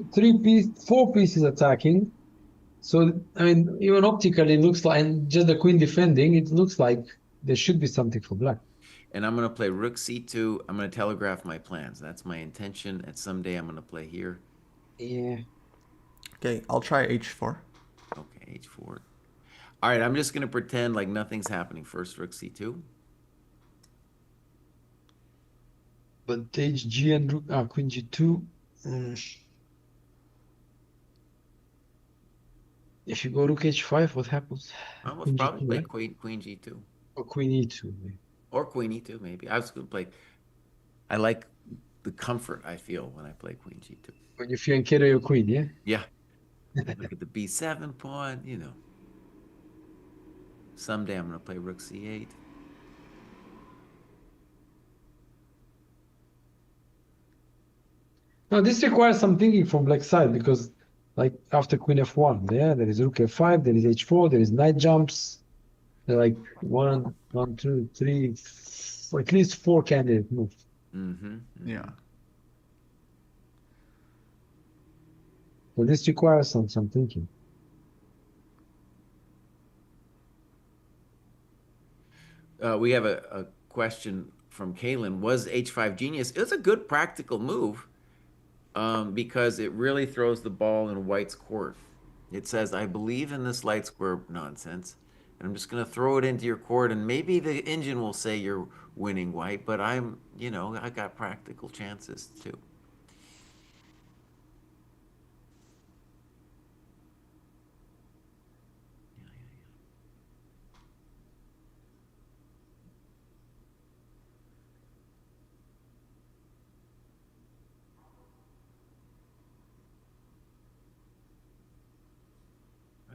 four pieces attacking. So, I mean, even optically, it looks like, and just the queen defending, it looks like there should be something for black. And I'm going to play Rook C2. I'm going to telegraph my plans. That's my intention. That someday I'm going to play here. Yeah. Okay, I'll try h4. Okay, H4. All right, I'm just going to pretend like nothing's happening. First, Rook C2. But HG and Queen G2. If you go Rook H5, what happens? I will Queen probably G2, play right? Queen G2. Or Queen E2, maybe. Or Queen E2, maybe. I was going to play. I like the comfort I feel when I play Queen G2. When you fianchetto your queen, yeah? Yeah. Look at the B7 pawn, Someday I'm going to play Rook C8. Now, this requires some thinking from black side because, like, after Queen F1, yeah, there is Rook F5, there is H4, there is knight jumps. There are like one, two, three, at least four candidate moves. Yeah. So this requires some thinking. We have a question from Kalen. Was H5 genius? It was a good practical move because it really throws the ball in white's court. It says, I believe in this light square nonsense, and I'm just going to throw it into your court, and maybe the engine will say you're winning white, but I got practical chances too.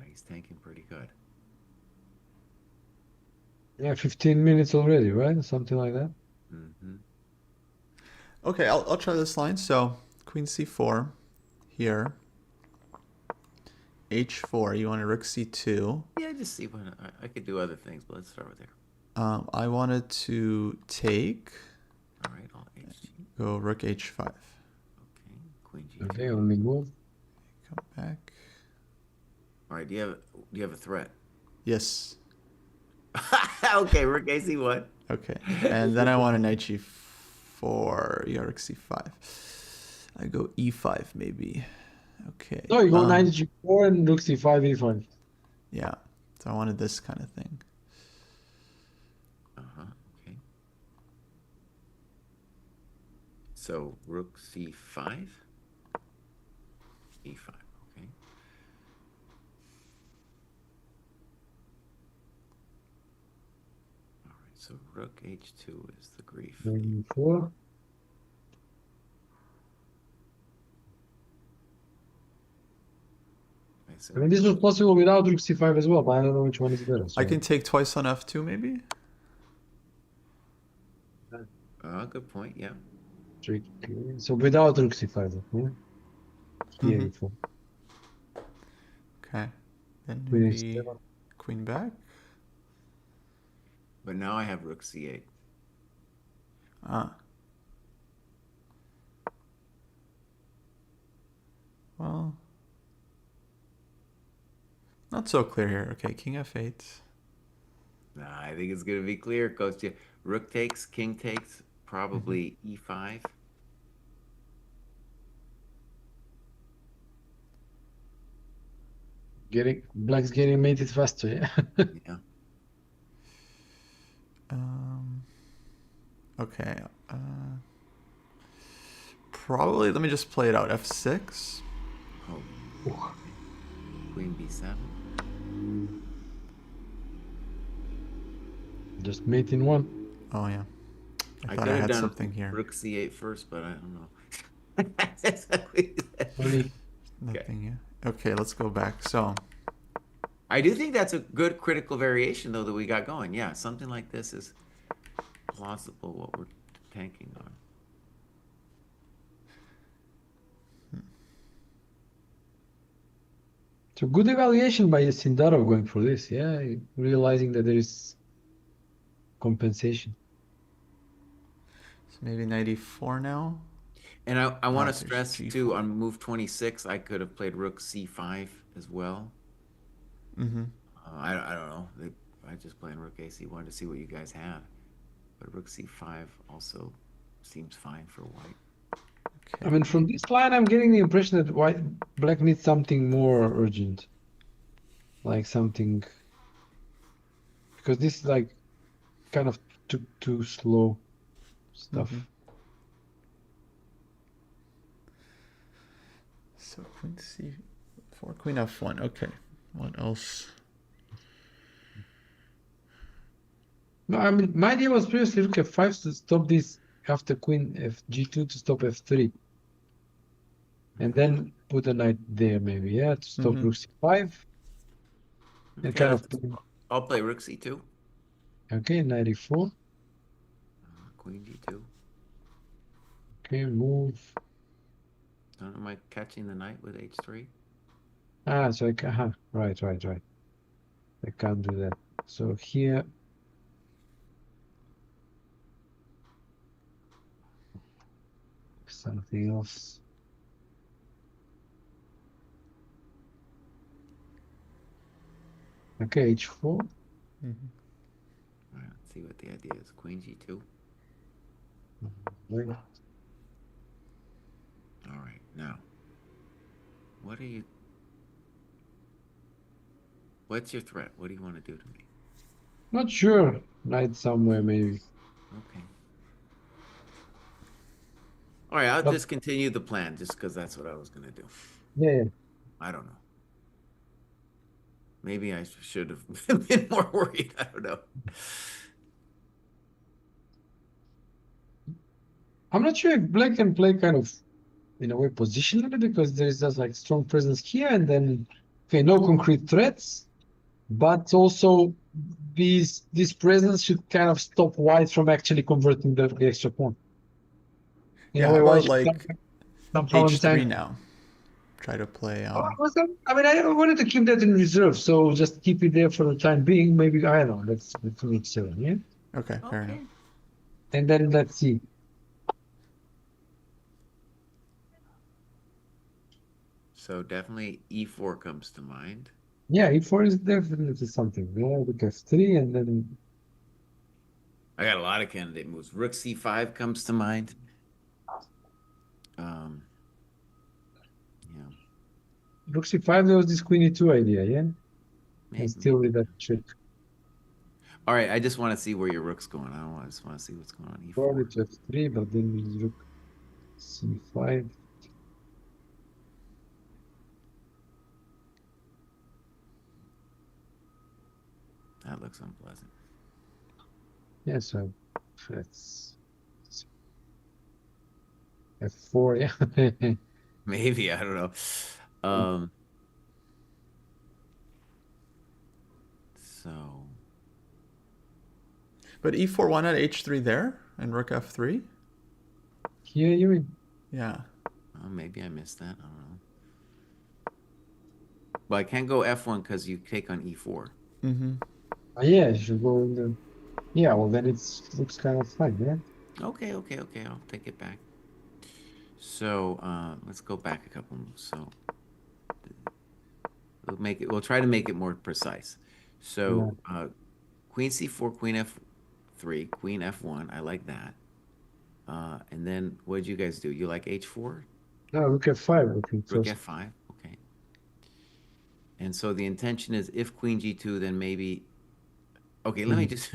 He's tanking pretty good. Yeah, 15 minutes already, right? Something like that. Okay, I'll try this line. So Queen C4 here. H4. You want a Rook C2. Yeah, just see when I could do other things, but let's start with there. I wanted to take. All right, I'll HG. Go Rook H5. Okay, Queen G2. Okay, only move. Come back. All right, do you have a threat? Yes. Okay, Rook AC1. Okay, and then I want a knight G4. Yeah, Rook C5. I go E5 maybe. Okay. No, you go knight G4 and Rook C5, E5. Yeah. So I wanted this kind of thing. Okay. So Rook C5, E5. Okay. All right. So Rook H2 is the grief. E4. I mean, this was possible without Rook C5 as well, but I don't know which one is better. So. I can take twice on F2 maybe? Good point. Yeah. Tricky. So without Rook C5, yeah? Mhm. E4. Okay. Then Queen maybe h7. queen back. But now I have rook c8. Ah. Well, not so clear here. Okay, king f8. Nah, I think it's going to be clear. It goes to rook takes, king takes, probably e5. Black's getting mated faster, yeah. Yeah. Um, okay. Probably, let me just play it out. F6. Oh, queen b7. Just mating one. Oh, yeah. I I thought could I have had done something here. rook c8 first, but I don't know. Only Nothing, yeah. Okay, let's go back. So, I do think that's a good critical variation, though, that we got going. Yeah, something like this is plausible what we're tanking on. so good evaluation by Sundarov going for this, yeah, realizing that there is compensation. so maybe knight e4 now. And I want to There's stress, G4. too, on move 26, I could have played rook c5 as well. Mm-hmm. I don't know. I just playing rook ac1 to see what you guys had. But rook c5 also seems fine for white. Okay. I mean, from this line, I'm getting the impression that black needs something more urgent, like something, because this is like kind of too slow stuff. Mhm. So queen c4, queen f1. Okay. What else? No, I mean, my idea was previously rook f5 to stop this after queen g2 to stop f3, and then put a knight there maybe, yeah, to stop Mhm. rook c5, and Okay, kind of I'll play rook c2. okay, knight e4, Queen d2. okay, move. Am I catching the knight with h3? So I can, right. I can't do that. So here, something else. Okay, h4. Mhm. All right, let's see what the idea is. Queen g2. Wait. All right, now, what are you... What's your threat? What do you want to do to me? Not sure. Knight somewhere maybe. Okay. All right, I'll But just continue the plan just because that's what I was going to do. yeah. I don't know. Maybe I should have been more worried. I don't know. I'm not sure if black can play kind of in a way positionally because there is just like strong presence here and then okay, no concrete threats, but also this presence should kind of stop white from actually converting the extra pawn. In Yeah, a how way, white about should like somehow h3 anytime. now? Try to play I mean, I wanted to keep that in reserve, so just keep it there for the time being. Maybe I don't know. Let's reach 7, yeah, Okay, fair enough. Okay. and then let's see. So definitely e4 comes to mind. Yeah, e4 is definitely something. Yeah, look f3, and then I got a lot of candidate moves. Rook c5 comes to mind. Yeah, rook c5. There was this queen e2 idea, yeah, and still maybe. with that trick. All right, I just want to see where your rook's going. I just want to see what's going on e4. Probably to f3, but then we rook c5. That looks unpleasant. Yeah, so let's f4, yeah. Maybe, I don't know. Um, so But e4, why not h3 there and rook f3? Here you mean? Yeah. maybe I missed that. I don't know. Well, I can't go F1 because you take on E4. Mm-hmm. Yeah, you should go in the. Yeah, well then looks kind of fine, yeah. Okay, okay, okay. I'll take it back. So let's go back a couple moves. So we'll try to make it more precise. Yeah. So Queen C4, Queen F3, Queen F1. I like that. And then what did you guys do? You like H4? No, look at five, looking Rook first. F5? Okay. And so the intention is if Queen G2, then maybe. Okay, let me just.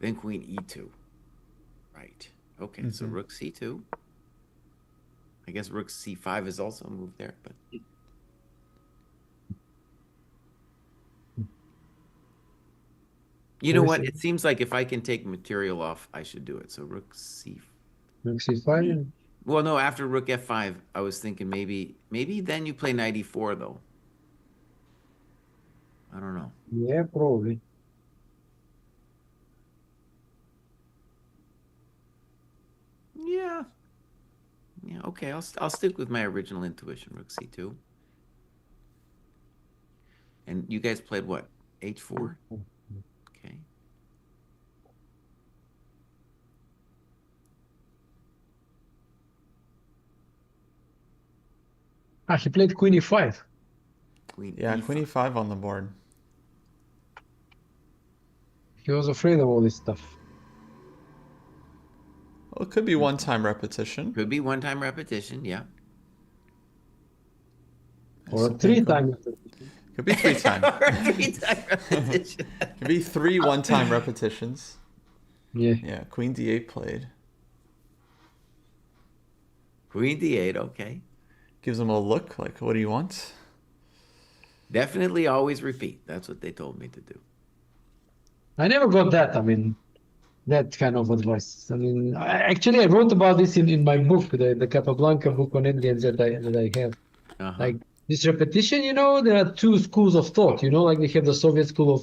Then Queen E2. Right. Okay, so Mm-hmm. Rook C2. I guess Rook C5 is also a move there, but. You know what? It seems like if I can take material off, I should do it. So Rook C. Rook C5. Well, no, after Rook F5, I was thinking maybe then you play knight E4 though. I don't know. Yeah, probably. Yeah. Yeah, okay. I'll stick with my original intuition, Rook C2. And you guys played what? H4? Okay. Ah, he played Queen E5. Queen Yeah, E5. Queen E5 on the board. He was afraid of all this stuff. Well, it could be one-time repetition. Could be one-time repetition, yeah. Or a Esopenko. 3-time repetition. Could be 3-time. Or 3-time repetition. Could be 3 one-time repetitions. Yeah. Yeah, Queen D8 played. Queen D8, okay. Gives him a look like, what do you want? Definitely always repeat. That's what they told me to do. I never got that. I mean, that kind of advice. I mean, actually, I wrote about this in my book, the Capablanca book on endgames that I have. Uh-huh. Like this repetition, there are two schools of thought. Like they have the Soviet school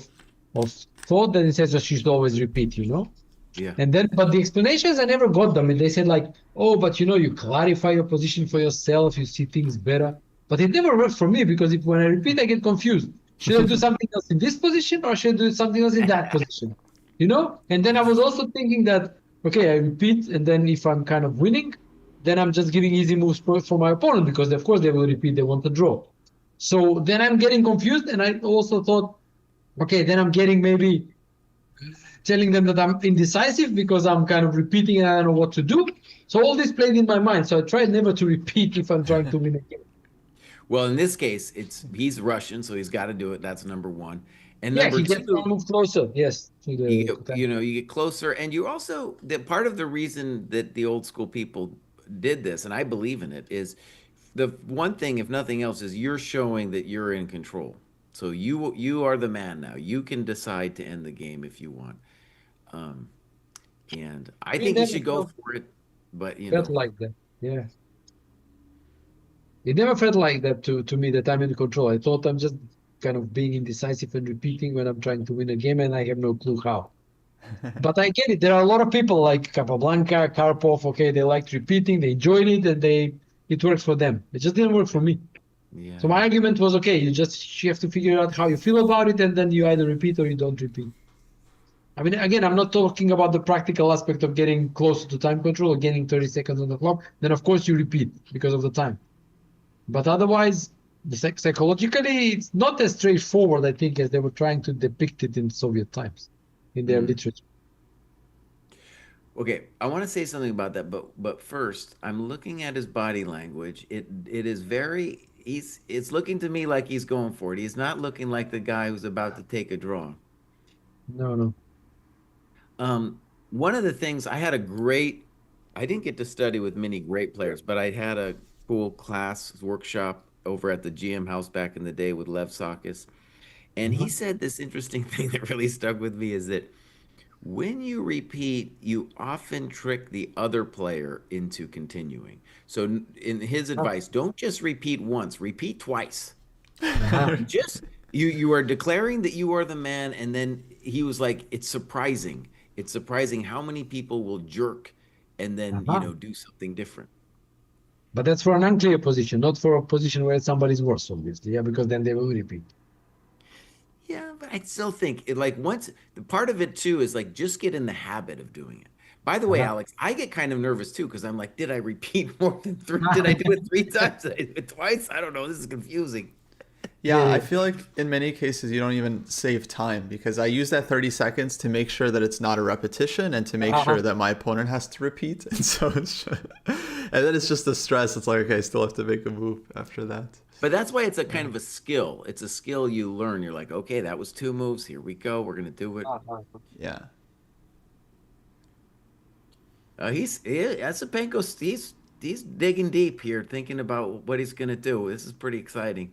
of thought that it says that you should always repeat. Yeah. And then, but the explanations I never got them. And they said like, oh, but you clarify your position for yourself, you see things better. But it never worked for me because when I repeat, I get confused. Should I do something else in this position or should I do something else in that position? And then I was also thinking that, okay, I repeat, and then if I'm kind of winning, then I'm just giving easy moves for my opponent because, of course, they will repeat, they want to draw. So then I'm getting confused, and I also thought, okay, then I'm getting maybe telling them that I'm indecisive because I'm kind of repeating and I don't know what to do. So all this played in my mind. So I tried never to repeat if I'm trying to win a game. Well, in this case, he's Russian, so he's got to do it. That's number one. And Yeah, number he gets two, one move closer. Yes, to the you get closer, and you also part of the reason that the old school people did this, and I believe in it, is the one thing, if nothing else, is you're showing that you're in control. So you are the man now. You can decide to end the game if you want. And I think you should go for it, but felt like that. Yeah. It never felt like that to me that I'm in control. I thought I'm just kind of being indecisive and repeating when I'm trying to win a game, and I have no clue how. But I get it. There are a lot of people like Capablanca, Karpov. Okay, they liked repeating, they enjoyed it, and it works for them. It just didn't work for me. Yeah. So my argument was, okay, you have to figure out how you feel about it, and then you either repeat or you don't repeat. I mean, again, I'm not talking about the practical aspect of getting closer to time control or getting 30 seconds on the clock. Then, of course, you repeat because of the time. But otherwise, psychologically, it's not as straightforward, I think, as they were trying to depict it in Soviet times, in their literature. Okay, I want to say something about that, but first, I'm looking at his body language. It is very it's looking to me like he's going for it. He's not looking like the guy who's about to take a draw. No. One of the things I didn't get to study with many great players, but I had a cool class workshop over at the GM house back in the day with Lev Sakis. And he said this interesting thing that really stuck with me is that when you repeat, you often trick the other player into continuing. So in his advice, don't just repeat once, repeat twice. Just you are declaring that you are the man, and then he was like, it's surprising. It's surprising how many people will jerk and then do something different. But that's for an unclear position, not for a position where somebody's worse, obviously. Yeah, because then they will repeat. Yeah, but I still think it like once the part of it too is like just get in the habit of doing it. By the way, Uh-huh. Alex, I get kind of nervous too because I'm like, did I repeat more than three? Did I do it three times? Did I do it twice? I don't know. This is confusing. Yeah, Yeah, I feel like in many cases you don't even save time because I use that 30 seconds to make sure that it's not a repetition and to make uh-huh. sure that my opponent has to repeat. And so and then it's just the stress. It's like, okay, I still have to make a move after that. But that's why it's a kind of a skill. It's a skill you learn. You're like, okay, that was two moves. Here we go. We're gonna do it. Uh-huh. Yeah. Esopenko, he's digging deep here, thinking about what he's gonna do. This is pretty exciting.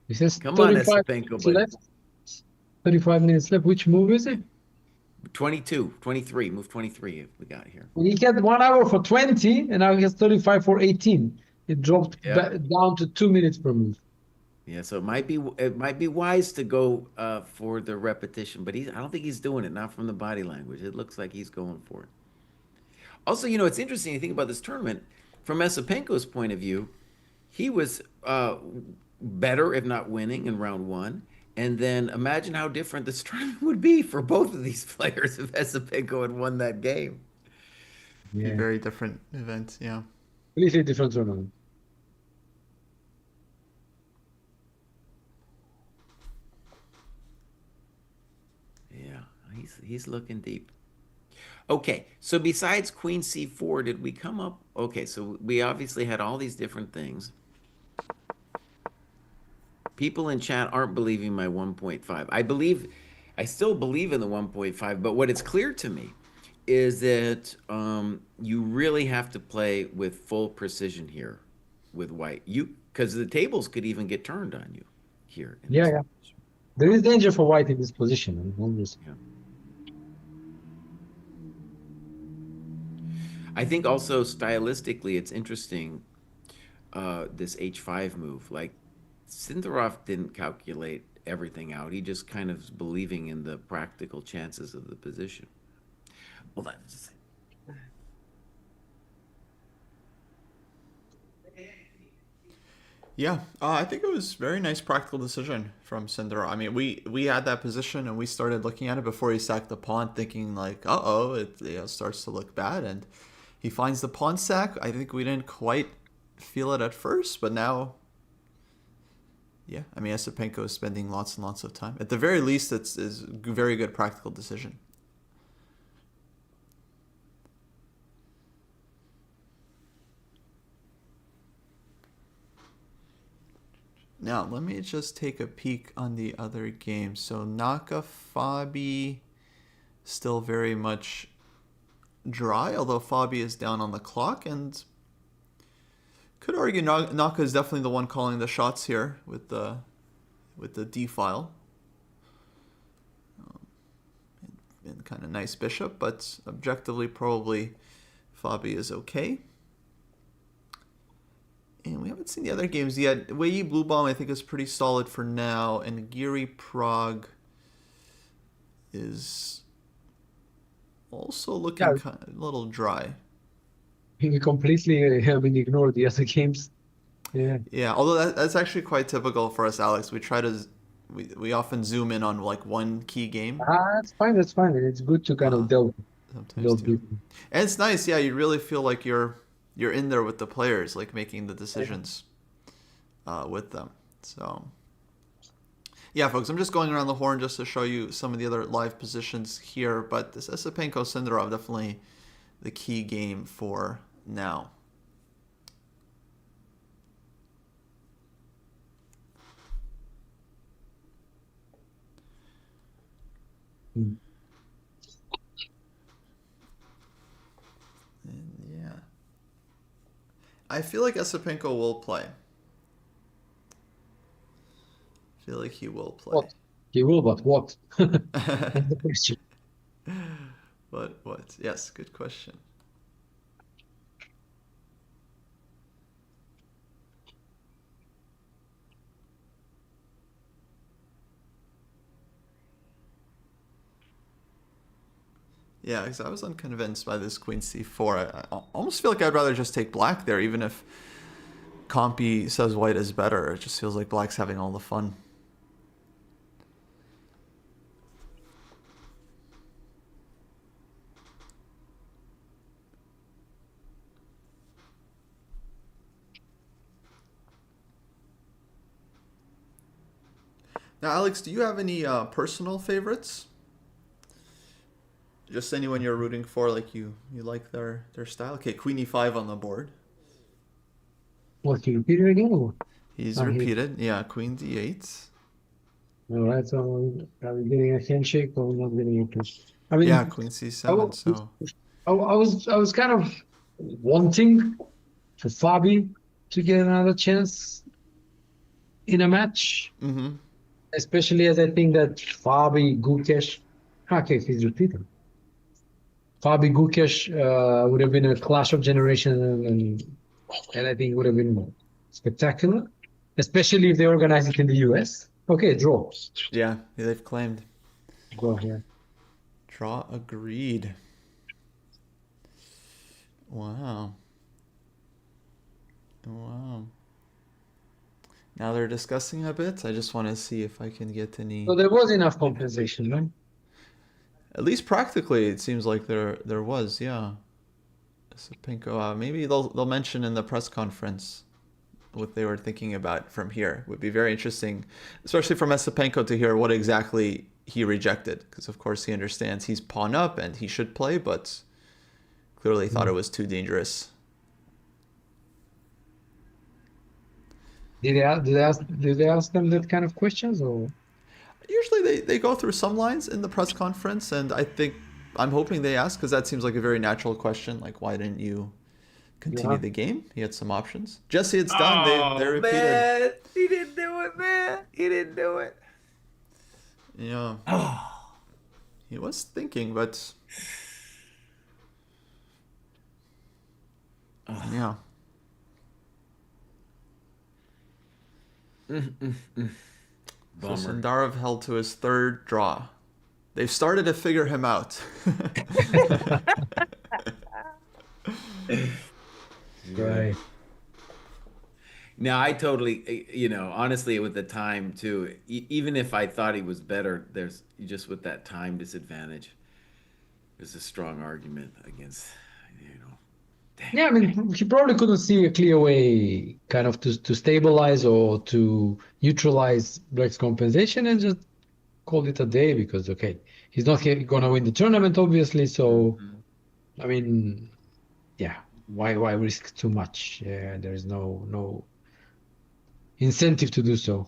It says Come on, 35 Esopenko, minutes buddy. left. 35 minutes left. Which move is it? 22, 23, move 23 we got here. He had 1 hour for 20, and now he has 35 for 18. It dropped Yeah. down to 2 minutes per move. Yeah, so it might be wise to go for the repetition, but I don't think he's doing it, not from the body language. It looks like he's going for it. Also, it's interesting to think about this tournament from Esopenko's point of view. He was better, if not winning, in round one. And then imagine how different this tournament would be for both of these players if Esopenko had won that game. Be Yeah, very different event. Yeah. completely different tournament. Yeah, he's looking deep. Okay, so besides Queen C4, did we come up? Okay, so we obviously had all these different things. People in chat aren't believing my 1.5. I still believe in the 1.5, but what it's clear to me is that you really have to play with full precision here with white. Because the tables could even get turned on you here in Yeah, this yeah. position. There is danger for white in this position. Obviously. Yeah. I think also stylistically, it's interesting, this H5 move. Like, Sundarov didn't calculate everything out. He just kind of is believing in the practical chances of the position. Well, that's Yeah, I think it was very nice practical decision from Sundarov. I mean, we had that position and we started looking at it before he sacked the pawn, thinking like, it starts to look bad, and he finds the pawn sack. I think we didn't quite feel it at first, but now, yeah, I mean, Esopenko is spending lots and lots of time. At the very least, it's a very good practical decision. Now, let me just take a peek on the other games. So, Fabi still very much dry, although Fabi is down on the clock, and could argue Naka is definitely the one calling the shots here with the D file. And kind of nice bishop, but objectively, probably Fabi is okay. And we haven't seen the other games yet. Wei Blue Bomb, I think, is pretty solid for now. And Giri Prague is also looking Yeah, kind of a little dry. he completely ignored the other games. Yeah. Yeah, although that's actually quite typical for us, Alex. We often zoom in on like one key game. That's fine. That's fine. It's good to kind of Sometimes delve too. deep. And it's nice, yeah. You really feel like you're in there with the players, like making the decisions with them. So, yeah, folks, I'm just going around the horn just to show you some of the other live positions here. But this Esopenko Sundarov definitely the key game for now. Mm. And yeah, I feel like Esopenko will play. I feel like he will play. What? He will, but what? That's the question. But what? Yes, good question. Yeah, because I was unconvinced by this queen c4. I almost feel like I'd rather just take black there, even if Compy says white is better. It just feels like black's having all the fun. Now, Alex, do you have any personal favorites? Just anyone you're rooting for, like you like their style? Okay, queen e5 on the board. What, you repeat it again? Or? He's Ah, here. repeated. Yeah, queen d8. All right, so are we getting a handshake or not getting it? I Yeah, mean, queen I, c7. wa- So, I was kind of wanting for Fabi to get another chance in a match, mm-hmm. especially as I think that Fabi Gukesh, okay, he's repeating. Fabi Gukesh would have been a clash of generation, and I think it would have been spectacular, especially if they organize it in the US. Okay, draw. Yeah, they've claimed. Go here. Draw agreed. Wow. Wow. Now they're discussing a bit. I just want to see if I can get any. So there was enough compensation, right? At least practically, it seems like there was. Yeah. Esopenko. Maybe they'll mention in the press conference what they were thinking about from here. It would be very interesting, especially from Esopenko, to hear what exactly he rejected, because of course he understands he's pawn up and he should play, but clearly thought it was too dangerous. Did they ask them that kind of questions or? Usually they go through some lines in the press conference, and I'm hoping they ask, because that seems like a very natural question, like why didn't you continue Yeah. the game? He had some options. Jesse, it's done. They Oh repeated. man, he didn't do it, man. He didn't do it. Yeah, Oh, he was thinking, but yeah. So bummer. Sundarov held to his third draw. They've started to figure him out. Right. Now I totally, honestly, with the time too, even if I thought he was better, there's just with that time disadvantage, there's a strong argument against, dang. Yeah, I mean, he probably couldn't see a clear way kind of to stabilize or to neutralize Black's compensation and just called it a day because, okay, he's not going to win the tournament, obviously. So, Mhm. I mean, yeah, why risk too much? Yeah, there is no incentive to do so.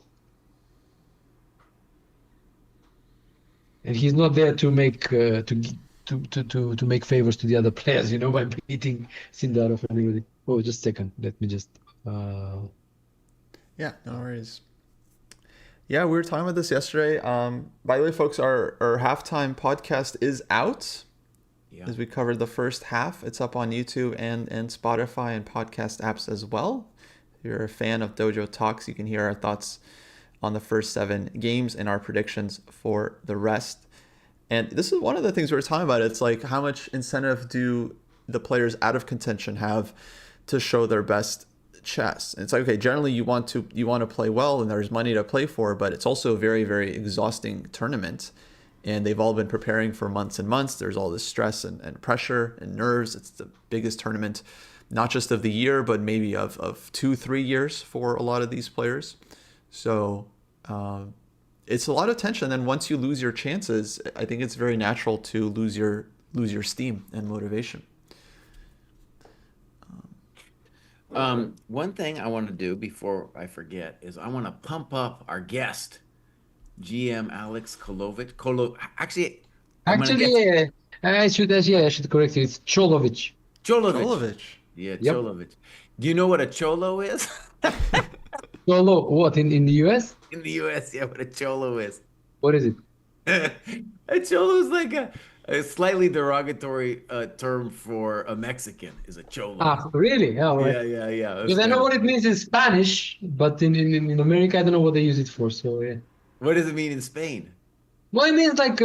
And he's not there to make to make favors to the other players, by beating Sundarov or anybody. Oh, just a second. Let me just. Yeah, no worries. Yeah, we were talking about this yesterday. By the way, folks, our halftime podcast is out. Yeah. As we covered the first half. It's up on YouTube and Spotify and podcast apps as well. If you're a fan of Dojo Talks, you can hear our thoughts on the first 7 games and our predictions for the rest. And this is one of the things we were talking about. It's like, how much incentive do the players out of contention have to show their best chess? And it's like, okay, generally you want to play well and there's money to play for, but it's also a very, very exhausting tournament. And they've all been preparing for months and months. There's all this stress and pressure and nerves. It's the biggest tournament, not just of the year, but maybe of 2-3 years for a lot of these players. So it's a lot of tension. And once you lose your chances, I think it's very natural to lose your steam and motivation. One thing I want to do before I forget is I want to pump up our guest, GM Alex Colovic. Actually, I'm gonna Actually, guess I should correct you. It's Cholovic. Cholovic. Jolovic. Yeah, Yep. Cholovic. Do you know what a cholo is? Cholo, what in the US? In the US, yeah, what a cholo is. What is it? A cholo is like a slightly derogatory term for a Mexican, is a cholo. Ah, really? Oh, right. Yeah. Because I know what it means in Spanish, but in America, I don't know what they use it for. So yeah. What does it mean in Spain? Well, it means like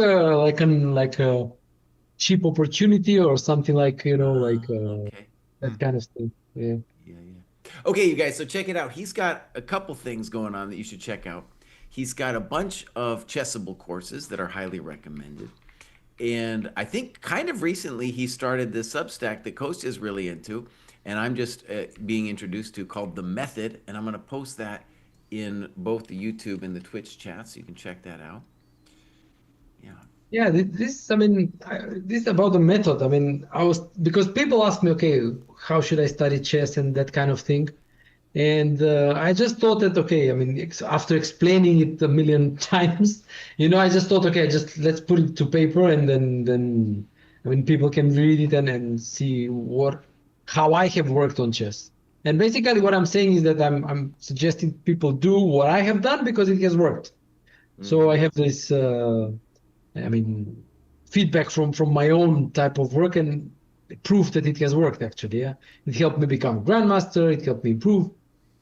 cheap opportunity or something like, Okay. that kind of thing. Yeah. Yeah, yeah. Okay, you guys, so check it out. He's got a couple things going on that you should check out. He's got a bunch of chessable courses that are highly recommended. And I think kind of recently he started this Substack that Coach is really into, and I'm just being introduced to, called The Method. And I'm going to post that in both the YouTube and the Twitch chat, so you can check that out. Yeah. Yeah, this, I mean, this about the method. I mean, because people ask me, okay, how should I study chess and that kind of thing. And I just thought that, okay, I mean, after explaining it a million times, I just thought, okay, just let's put it to paper and then, I mean, people can read it and see how I have worked on chess. And basically what I'm saying is that I'm suggesting people do what I have done because it has worked. So I Mm-hmm. have this, I mean, feedback from my own type of work and proof that it has worked actually. Yeah, it helped me become a grandmaster. It helped me improve.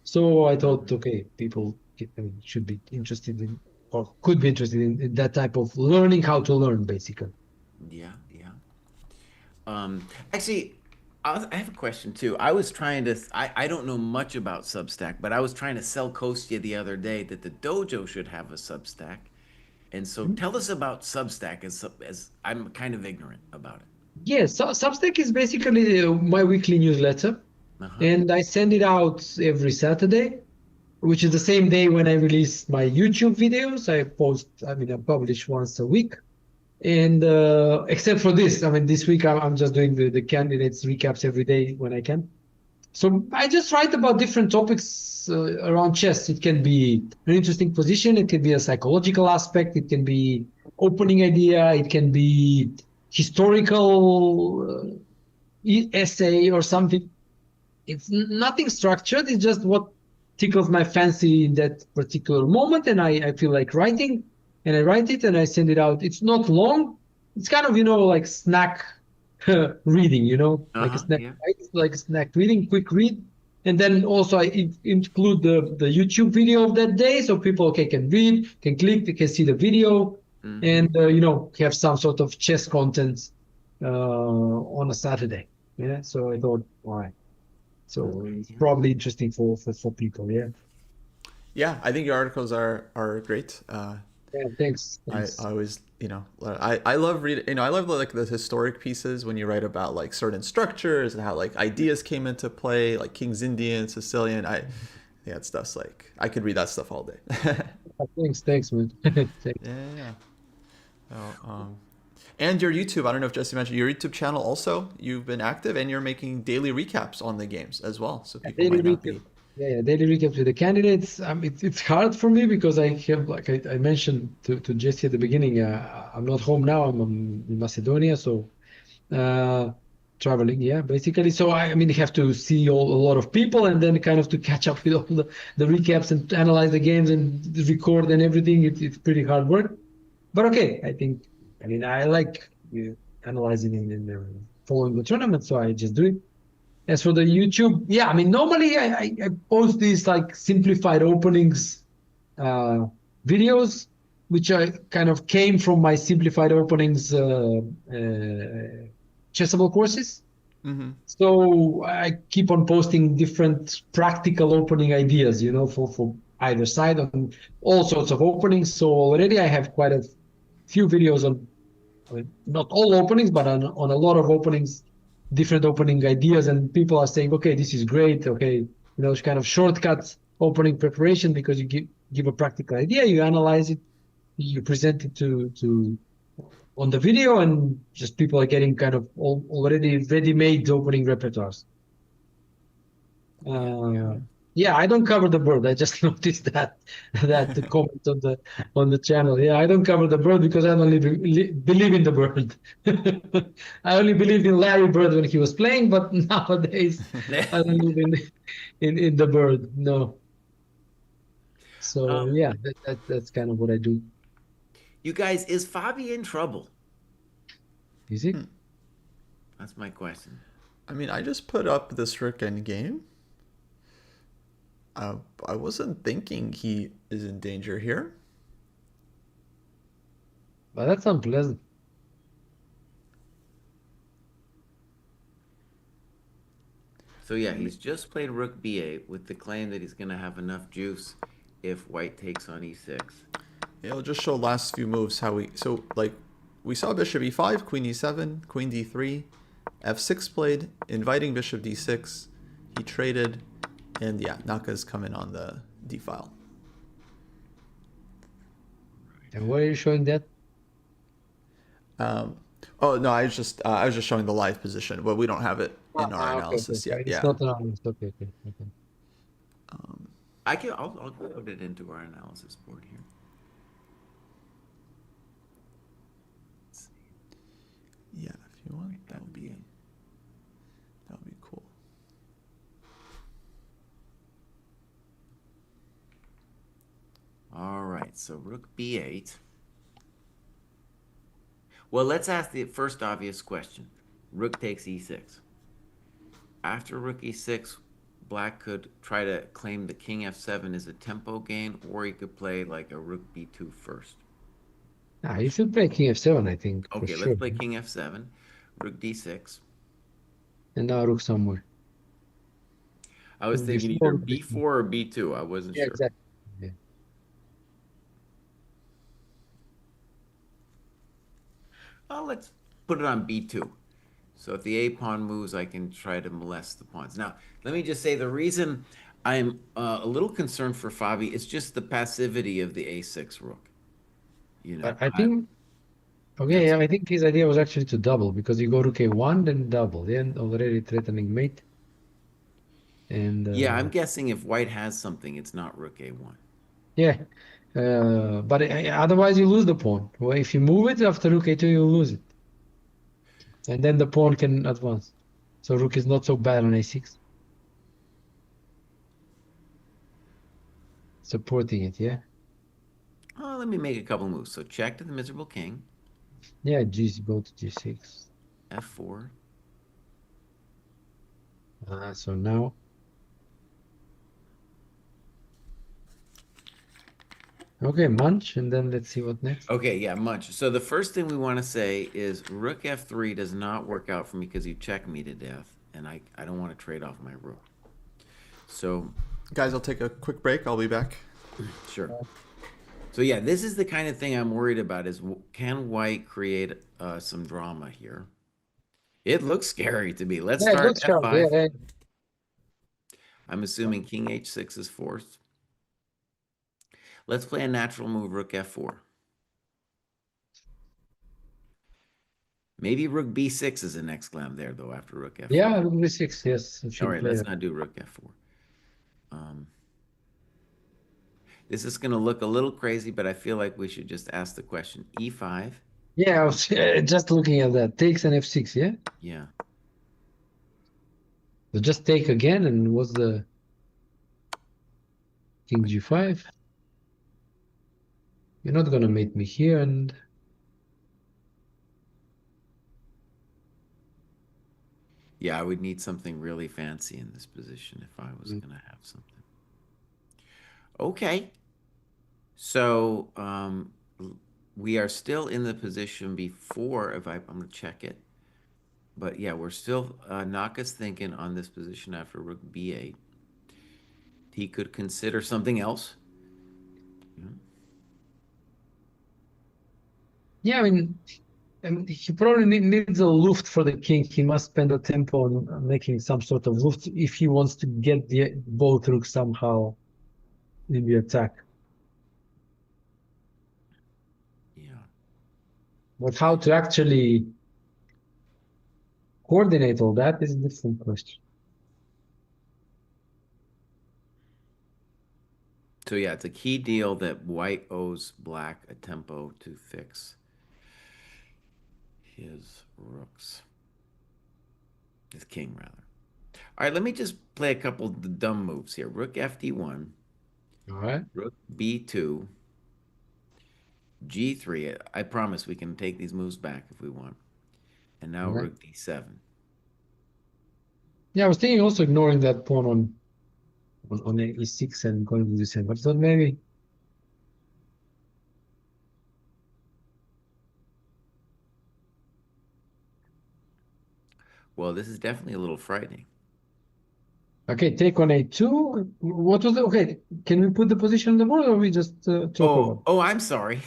So I thought, Mm-hmm. okay, people should be interested in or could be interested in that type of learning how to learn, basically. Yeah, yeah. Actually, I have a question too. I was trying to, I don't know much about Substack, but I was trying to sell Kostya the other day that the dojo should have a Substack. And so Mhm. tell us about Substack as I'm kind of ignorant about it. Yes, so Substack is basically my weekly newsletter, Uh-huh. and I send it out every Saturday, which is the same day when I release my YouTube videos. I mean, I publish once a week. And except for this, I mean, this week I'm just doing the candidates recaps every day when I can. So I just write about different topics around chess. It can be an interesting position. It can be a psychological aspect. It can be opening idea. It can be historical essay or something. It's nothing structured. It's just what tickles my fancy in that particular moment, and I feel like writing, and I write it and I send it out. It's not long. It's kind of like snack reading, like a Uh-huh. snack, Yeah. like a snack reading, quick read. And then also I include the YouTube video of that day, so people can read, can click, they can see the video, Mm-hmm. and have some sort of chess content on a Saturday. Yeah, so I thought, all right. So Okay. it's Yeah. probably interesting for people. Yeah. Yeah, I think your articles are great. Yeah. Thanks. I Thanks. always, I love reading, I love like the historic pieces when you write about like certain structures and how like ideas came into play, like King's Indian, Sicilian. Yeah, that stuff's like, I could read that stuff all day. Thanks. Thanks, man. Thanks. Yeah, yeah. Oh, and your YouTube, I don't know if Jesse mentioned your YouTube channel also, you've been active and you're making daily recaps on the games as well. So people Daily might not recap. be. Yeah, daily recap to the candidates. It's hard for me because I have, like I mentioned to Jesse at the beginning, I'm not home now. I'm in Macedonia, so uh, traveling. Yeah, basically. So I mean, you have to see a lot of people and then kind of to catch up with all the recaps and analyze the games and record and everything. It's pretty hard work. But okay, I mean, I like analyzing and following the tournament, so I just do it. As for the YouTube, yeah, I mean, normally I post these like simplified openings uh, videos, which I kind of came from my simplified openings chessable courses. Mm-hmm. So I keep on posting different practical opening ideas, for either side on all sorts of openings. So already I have quite a few videos on, I mean, not all openings, but on a lot of openings, different opening ideas, and people are saying, okay, this is great. Okay, it's kind of shortcut opening preparation because you give a practical idea, you analyze it, you present it to on the video, and just people are getting kind of already ready-made opening repertoires. Yeah. Yeah. Uh, yeah, I don't cover the bird. I just noticed that the comment on the channel. Yeah, I don't cover the bird because I don't believe in the bird. I only believed in Larry Bird when he was playing, but nowadays I don't believe in the bird. No. So Um, yeah, that's kind of what I do. you guys, is Fabi in trouble? Is it? That's my question. I mean, I just put up this Rick game. I wasn't thinking he is in danger here. But that's unpleasant. So yeah, he's just played rook b8 with the claim that he's going to have enough juice if white takes on e6. It'll just show last few moves how we. So like, we saw bishop e5, queen e7, queen d3, f6 played, inviting bishop d6. He traded, and yeah, Naka's coming on the d file. And where are you showing that? Oh no, I was just showing the live position, but we don't have it in our Okay, okay, analysis yet. okay. It's Yeah. not anonymous. Okay, okay, okay. I'll put it into our analysis board here. Yeah, if you want, that would be cool. All right, so rook b8. Well, let's ask the first obvious question. Rook takes e6. After rook e6, black could try to claim the king f7 is a tempo gain, or he could play like a rook b2 first. You should play king f7, I think, for Okay, sure. let's play king f7, rook d6. And now rook somewhere. I was thinking Before either rook b4 or b2. I wasn't yeah, sure. exactly. Yeah. Well, let's put it on b2. So if the a pawn moves, I can try to molest the pawns. Now, let me just say the reason I'm a little concerned for Fabi is just the passivity of the a6 rook. You know, I think, okay, that's yeah, I think his idea was actually to double because you go rook a1, then double, then already threatening mate. And yeah. I'm guessing if white has something, it's not rook a1. yeah, but otherwise you lose the pawn. Well, if you move it after rook a2, you lose it. And then the pawn can advance. So rook is not so bad on a6. Supporting it, yeah? Oh, let me make a couple moves. So check to the miserable king, Yeah, go to g6. f4. So now, okay, munch, and then let's see what next. Okay, yeah, munch. So the first thing we want to say is rook f3 does not work out for me because you check me to death, and I don't want to trade off my rook. So, Guys, I'll take a quick break. I'll be back. sure. So yeah, this is the kind of thing I'm worried about is can white create some drama here? It looks scary to me. Let's Yeah, it start looks sharp. f5. Yeah. I'm assuming king h6 is forced. Let's play a natural move, rook f4. Maybe rook b6 is the next glam there, though, after rook f4. Yeah, rook b6, yes. All right, let's not do rook f4. This is going to look a little crazy, but I feel like we should just ask the question. e5. Yeah, I was just looking at that. Takes an f6, yeah? Yeah. So just take again, and what's the king g5? You're not gonna mate me here, and Yeah, I would need something really fancy in this position if I was going to have something. Okay. So we are still in the position before, I'm going to check it. But yeah, we're still, Naka's thinking on this position after rook b8. He could consider something else. yeah, I mean, he probably needs a luft for the king. He must spend a tempo on making some sort of luft if he wants to get the both rooks somehow in the attack. Yeah. But how to actually coordinate all that is a different question. So yeah, it's a key deal that white owes black a tempo to fix his rooks. His king, rather. All right, let me just play a couple of the dumb moves here. Rook fd1. All right. Rook b2. g3. I promise we can take these moves back if we want. And now Okay. rook d7. Yeah, I was thinking also ignoring that pawn on e6 and going to d7, but I thought maybe. Well, this is definitely a little frightening. Okay, take on a2. What was the, okay, can we put the position on the board or we just talk about it? Oh, I'm sorry.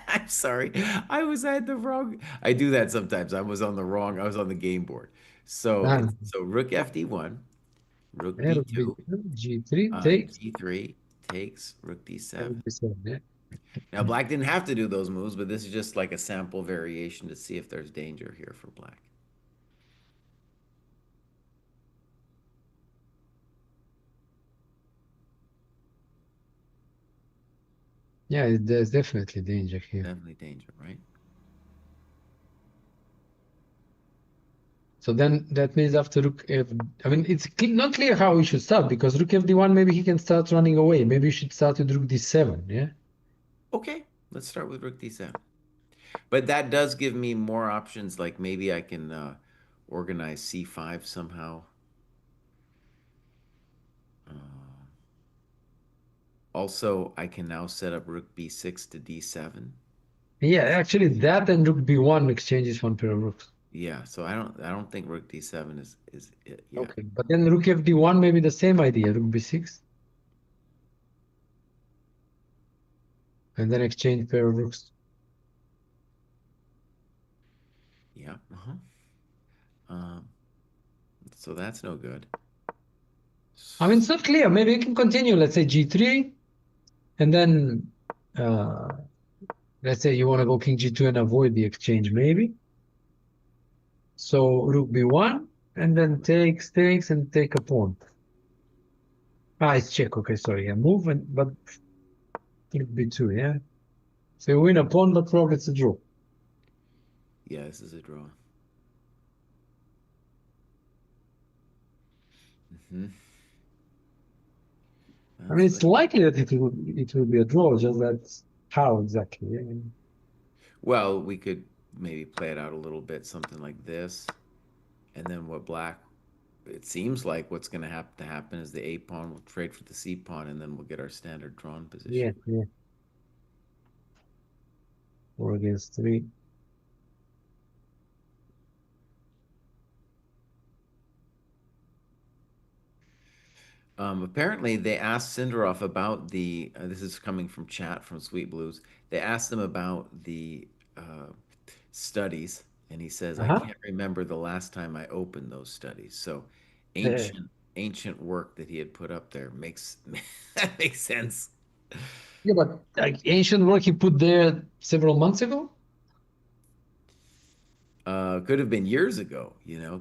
I'm sorry. I had the wrong. I do that sometimes. I was on the game board. So Ah, it's so rook FD1, rook yeah, rook B2, b2, g3 takes, G3 takes rook and D7. rook b7, yeah. Now black didn't have to do those moves, but this is just like a sample variation to see if there's danger here for black. Yeah, there's definitely danger here. Definitely danger, right? So then that means after rook f, I mean, it's not clear how we should start because rook fd1, maybe he can start running away. Maybe you should start with rook d7, yeah? Okay, let's start with rook D7. But that does give me more options. Like maybe I can organize C5 somehow. Uh, Also, I can now set up rook B6 to D7. Yeah, actually that and rook b1 exchanges one pair of rooks. Yeah, so I don't think rook D7 is it yet. Okay, but then rook fd1, maybe the same idea, rook b6, and then exchange pair of rooks. Yeah. Um, so that's no good. I mean, it's not clear. Maybe you can continue, let's say g3, and then uh, let's say you want to go king g2 and avoid the exchange, maybe. So rook b1, and then takes, and take a pawn. Ah, it's check. Okay, sorry. Yeah, move, and but rook b2, yeah. So you win a pawn, but probably it's a draw. Yeah, this is a draw. Hmm. I mean, So it's likely that it will be a draw, just that how exactly? Yeah. well, we could maybe play it out a little bit, something like this, and then what black. It seems like what's going to have to happen is the A pawn will trade for the C pawn, and then we'll get our standard drawn position. Yeah, yeah. 4 against 3. Apparently, they asked Sundarov about the. This is coming from chat from Sweet Blues. They asked him about the studies, and he says, "I Uh-huh. can't remember the last time I opened those studies." So, Uh, ancient work that he had put up there makes that makes sense. yeah, but like ancient work he put there several months ago. Could have been years ago,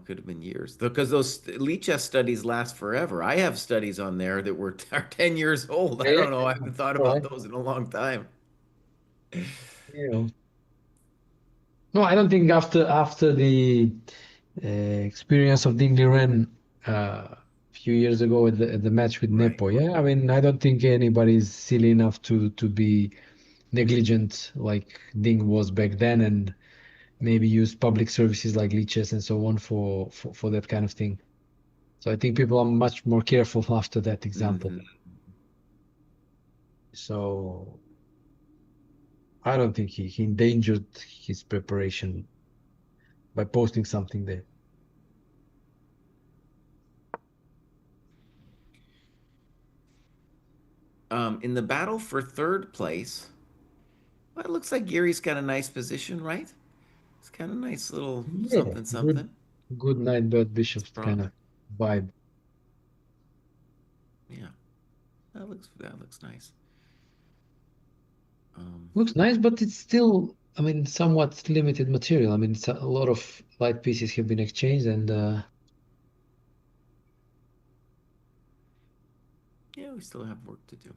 could have been years because those Lichess studies last forever. I have studies on there that are 10 years old. I Yeah, don't know. I haven't thought all about right. those in a long time. Yeah. No, I don't think after the experience of Ding Liren a few years ago at the match with Right. Nepo. Yeah, I mean, I don't think anybody's silly enough to be negligent like Ding was back then, and maybe use public services like leeches and so on for that kind of thing. So I think people are much more careful after that example. Hmm. So I don't think he endangered his preparation by posting something there. In the battle for third place, well, it looks like Gary's got a nice position, right? It's kind of nice little Yeah, something good, something. good knight bird bishop It's kind brought. of vibe. Yeah, that looks nice. Um, Looks nice, but it's still, I mean, somewhat limited material. I mean, it's a lot of light pieces have been exchanged, and yeah, we still have work to do.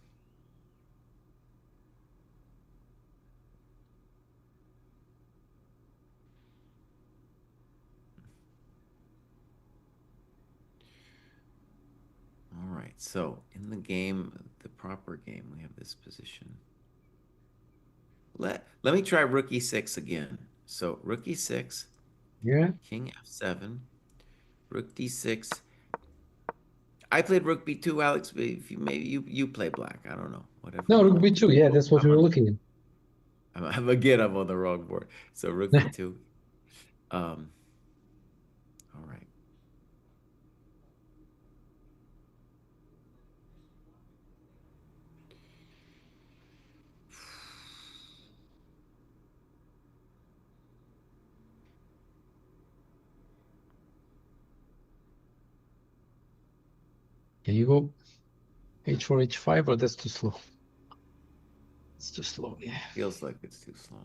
All right, so in the game, the proper game, we have this position. Let me try rook e6 again. So rook e6, yeah. king f7, rook d6. I played rook b2, Alex. But if you maybe you play black. I don't know. Whatever No, you rook want to b2. do. Yeah, that's what we were looking at. Again, I'm on the wrong board. So rook b2. All right. Can you go h4, h5, or that's too slow? It's too slow, yeah. Feels like it's too slow.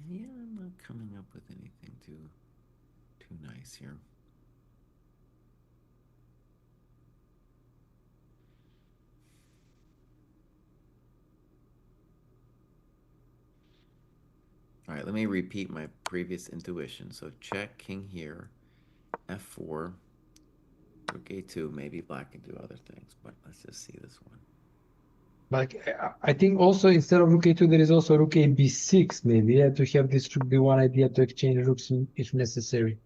Yeah, I'm not coming up with anything too nice here. All right, let me repeat my previous intuition. So check, king here, f4, rook a2. Maybe black can do other things, but let's just see this one. But I think also instead of rook a2, there is also rook a b6, maybe, yeah, to have this rook b1 idea to exchange rooks if necessary.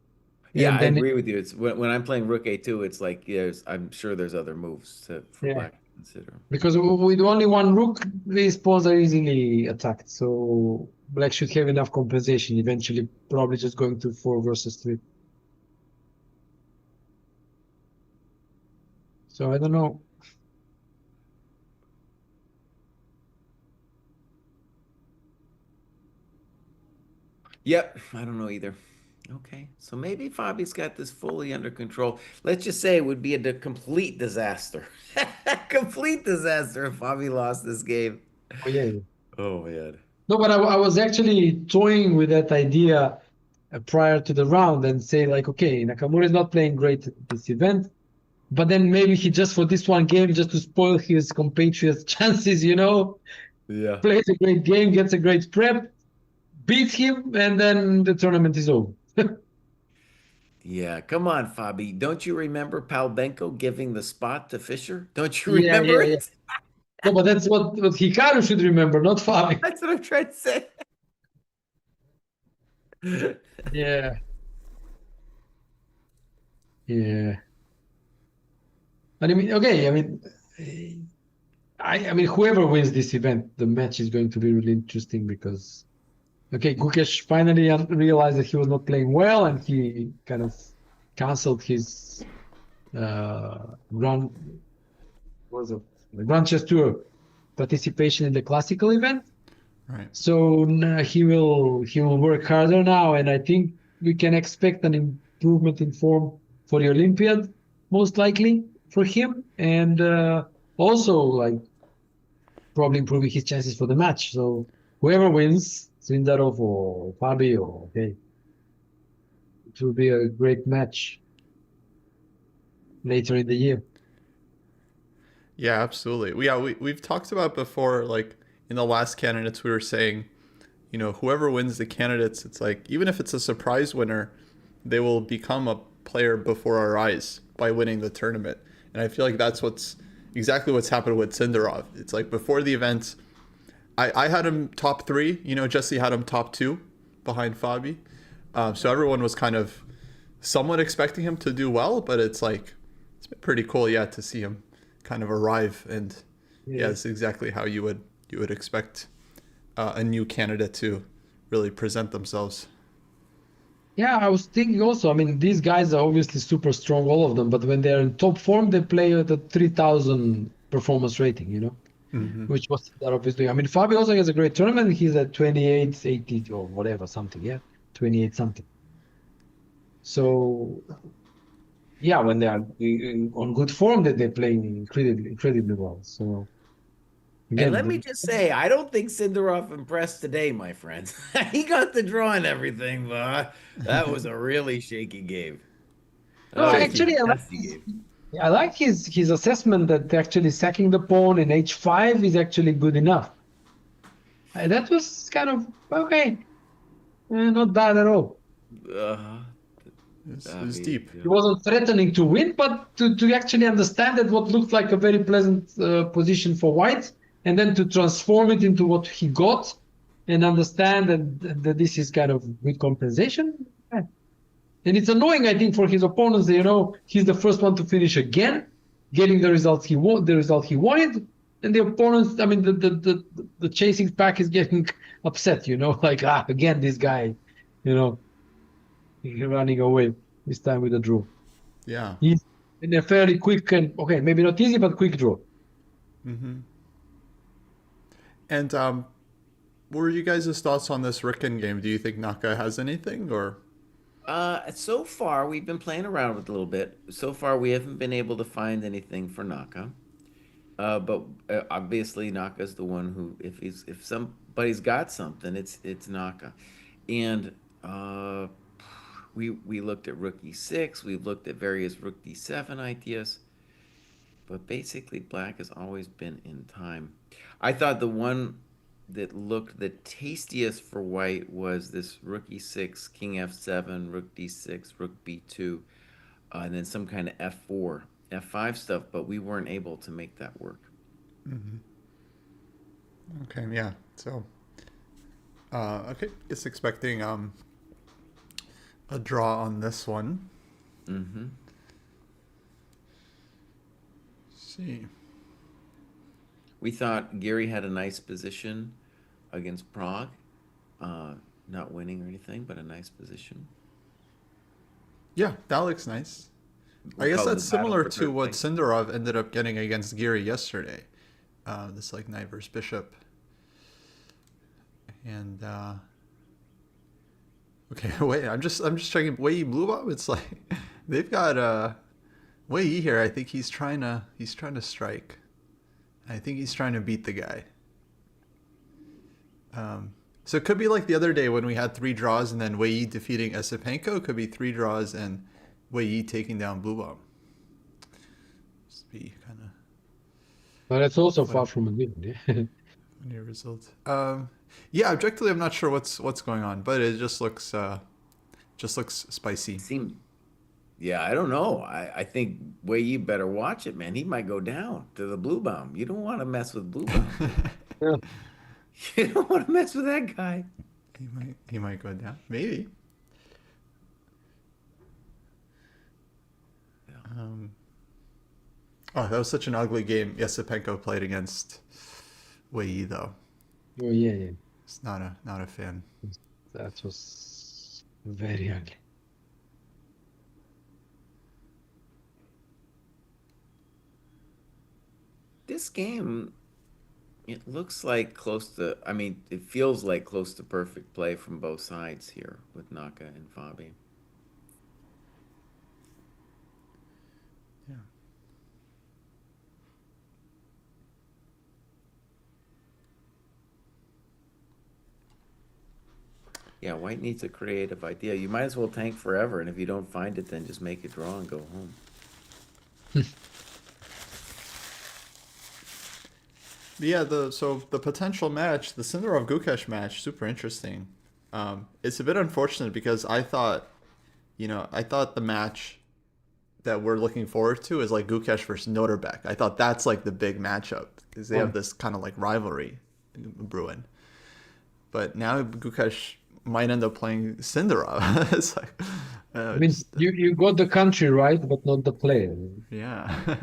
Yeah, And I then agree with you. It's when I'm playing rook a2, it's like I'm sure there's other moves for yeah, black to consider. because with only one rook, these pawns are easily attacked. So black should have enough compensation. Eventually, probably just going to 4 versus 3. So I don't know. Yep, I don't know either. Okay, so maybe Fabi's got this fully under control. Let's just say it would be a complete disaster. Complete disaster if Fabi lost this game. Oh, yeah. Oh man. No, but I was actually toying with that idea prior to the round and say like, okay, Nakamura is not playing great at this event, but then maybe he just for this one game, just to spoil his compatriots' chances, Yeah. plays a great game, gets a great prep, beats him, and then the tournament is over. Yeah, come on, Fabi. Don't you remember Palbenko giving the spot to Fischer? Don't you Yeah, remember yeah, yeah. it? No, but that's what Hikaru should remember, not Fabi. That's what I'm trying to say. Yeah. Yeah. But I mean, okay, I mean, whoever wins this event, the match is going to be really interesting because, okay, Gukesh finally realized that he was not playing well and he kind of canceled his Grand Chess Tour participation in the classical event. Right. So he will work harder now, and I think we can expect an improvement in form for the Olympiad, most likely for him, and also like probably improving his chances for the match. So whoever wins, Sundarov or Fabio, okay, it will be a great match later in the year. Yeah, absolutely. We've talked about before, like in the last candidates, we were saying, whoever wins the candidates, it's like, even if it's a surprise winner, they will become a player before our eyes by winning the tournament. And I feel like that's exactly what's happened with Sundarov. It's like before the event, I had him top 3, Jesse had him top 2 behind Fabi. So everyone was kind of somewhat expecting him to do well, but it's like, it's been pretty cool, to see him kind of arrive, and it's exactly how you would expect a new candidate to really present themselves. Yeah, I was thinking also, I mean, these guys are obviously super strong, all of them, but when they're in top form, they play at a 3,000 performance rating, which was that obviously. I mean, Fabio also has a great tournament. He's at 28, 80 or whatever, something, 28 something. So, yeah, when they are on good form, that they're playing incredibly well. So, And again, let me just say, I don't think Sundarov impressed today, my friends. He got the draw and everything, but that was a really shaky game. no, That was a actually, nasty game. I like his assessment that actually sacking the pawn in h5 is actually good enough. That was kind of okay, not bad at all. Uh, It's deep. He wasn't threatening to win, but to actually understand that what looked like a very pleasant position for white, and then to transform it into what he got, and understand that this is kind of good compensation. Yeah. And it's annoying, I think, for his opponents. He's the first one to finish again, getting the result he wanted, and the opponents. I mean, the chasing pack is getting upset. Like again, this guy, he's running away this time with a draw. Yeah. He's in a fairly quick and okay, maybe not easy, but quick draw. And what were you guys' thoughts on this Ricken game? Do you think Naka has anything, or? So far we've been playing around with it a little bit. So far we haven't been able to find anything for Naka. But obviously Naka's the one who, if somebody's got something, it's Naka. And we looked at rook e6, we've looked at various rook d7 ideas, but basically black has always been in time. I thought the one that looked the tastiest for white was this rook e6, king f7, rook d6, rook b2, and then some kind of f4, f5 stuff, but we weren't able to make that work. Okay, yeah. So, okay, just expecting a draw on this one. Mm-hmm. See. We thought Gary had a nice position against Prague, not winning or anything, but a nice position. Yeah, that looks nice. I We guess call it that's the battle similar for to third what place. Sundarov ended up getting against Giri yesterday. This like knight versus bishop. And okay, wait, I'm just checking Wei Yi Blue Bomb. It's like they've got Wei Yi here. I think he's trying to strike. I think he's trying to beat the guy. So it could be like the other day when we had 3 draws and then Wei Yi defeating Esopenko. It could be 3 draws and Wei Yi taking down Blue Bomb. Just be kind of But that's also funny, far from a given. Yeah. funny result. Yeah, objectively, I'm not sure what's going on, but it just looks spicy. Seems, yeah, I don't know. I think Way you better watch it, man. He might go down to the blue bomb. You don't want to mess with blue bomb. Yeah. You don't want to mess with that guy. He might go down. Maybe. Yeah. Oh, that was such an ugly game. Esopenko played against Wei Yi, though. Oh, yeah, yeah. It's not a fan. That was very ugly. This game, it looks like close to, I mean, it feels like close to perfect play from both sides here with Naka and Fabi. Yeah. Yeah, White needs a creative idea. You might as well tank forever, and if you don't find it, then just make a draw and go home. Yeah, the potential match, the Sundarov Gukesh match, super interesting. It's a bit unfortunate because I thought the match that we're looking forward to is like Gukesh versus Noterbeck. I thought that's like the big matchup because they have this kind of like rivalry brewing. But now Gukesh might end up playing Sundarov. It's like, I mean, you got the country right, but not the player. yeah.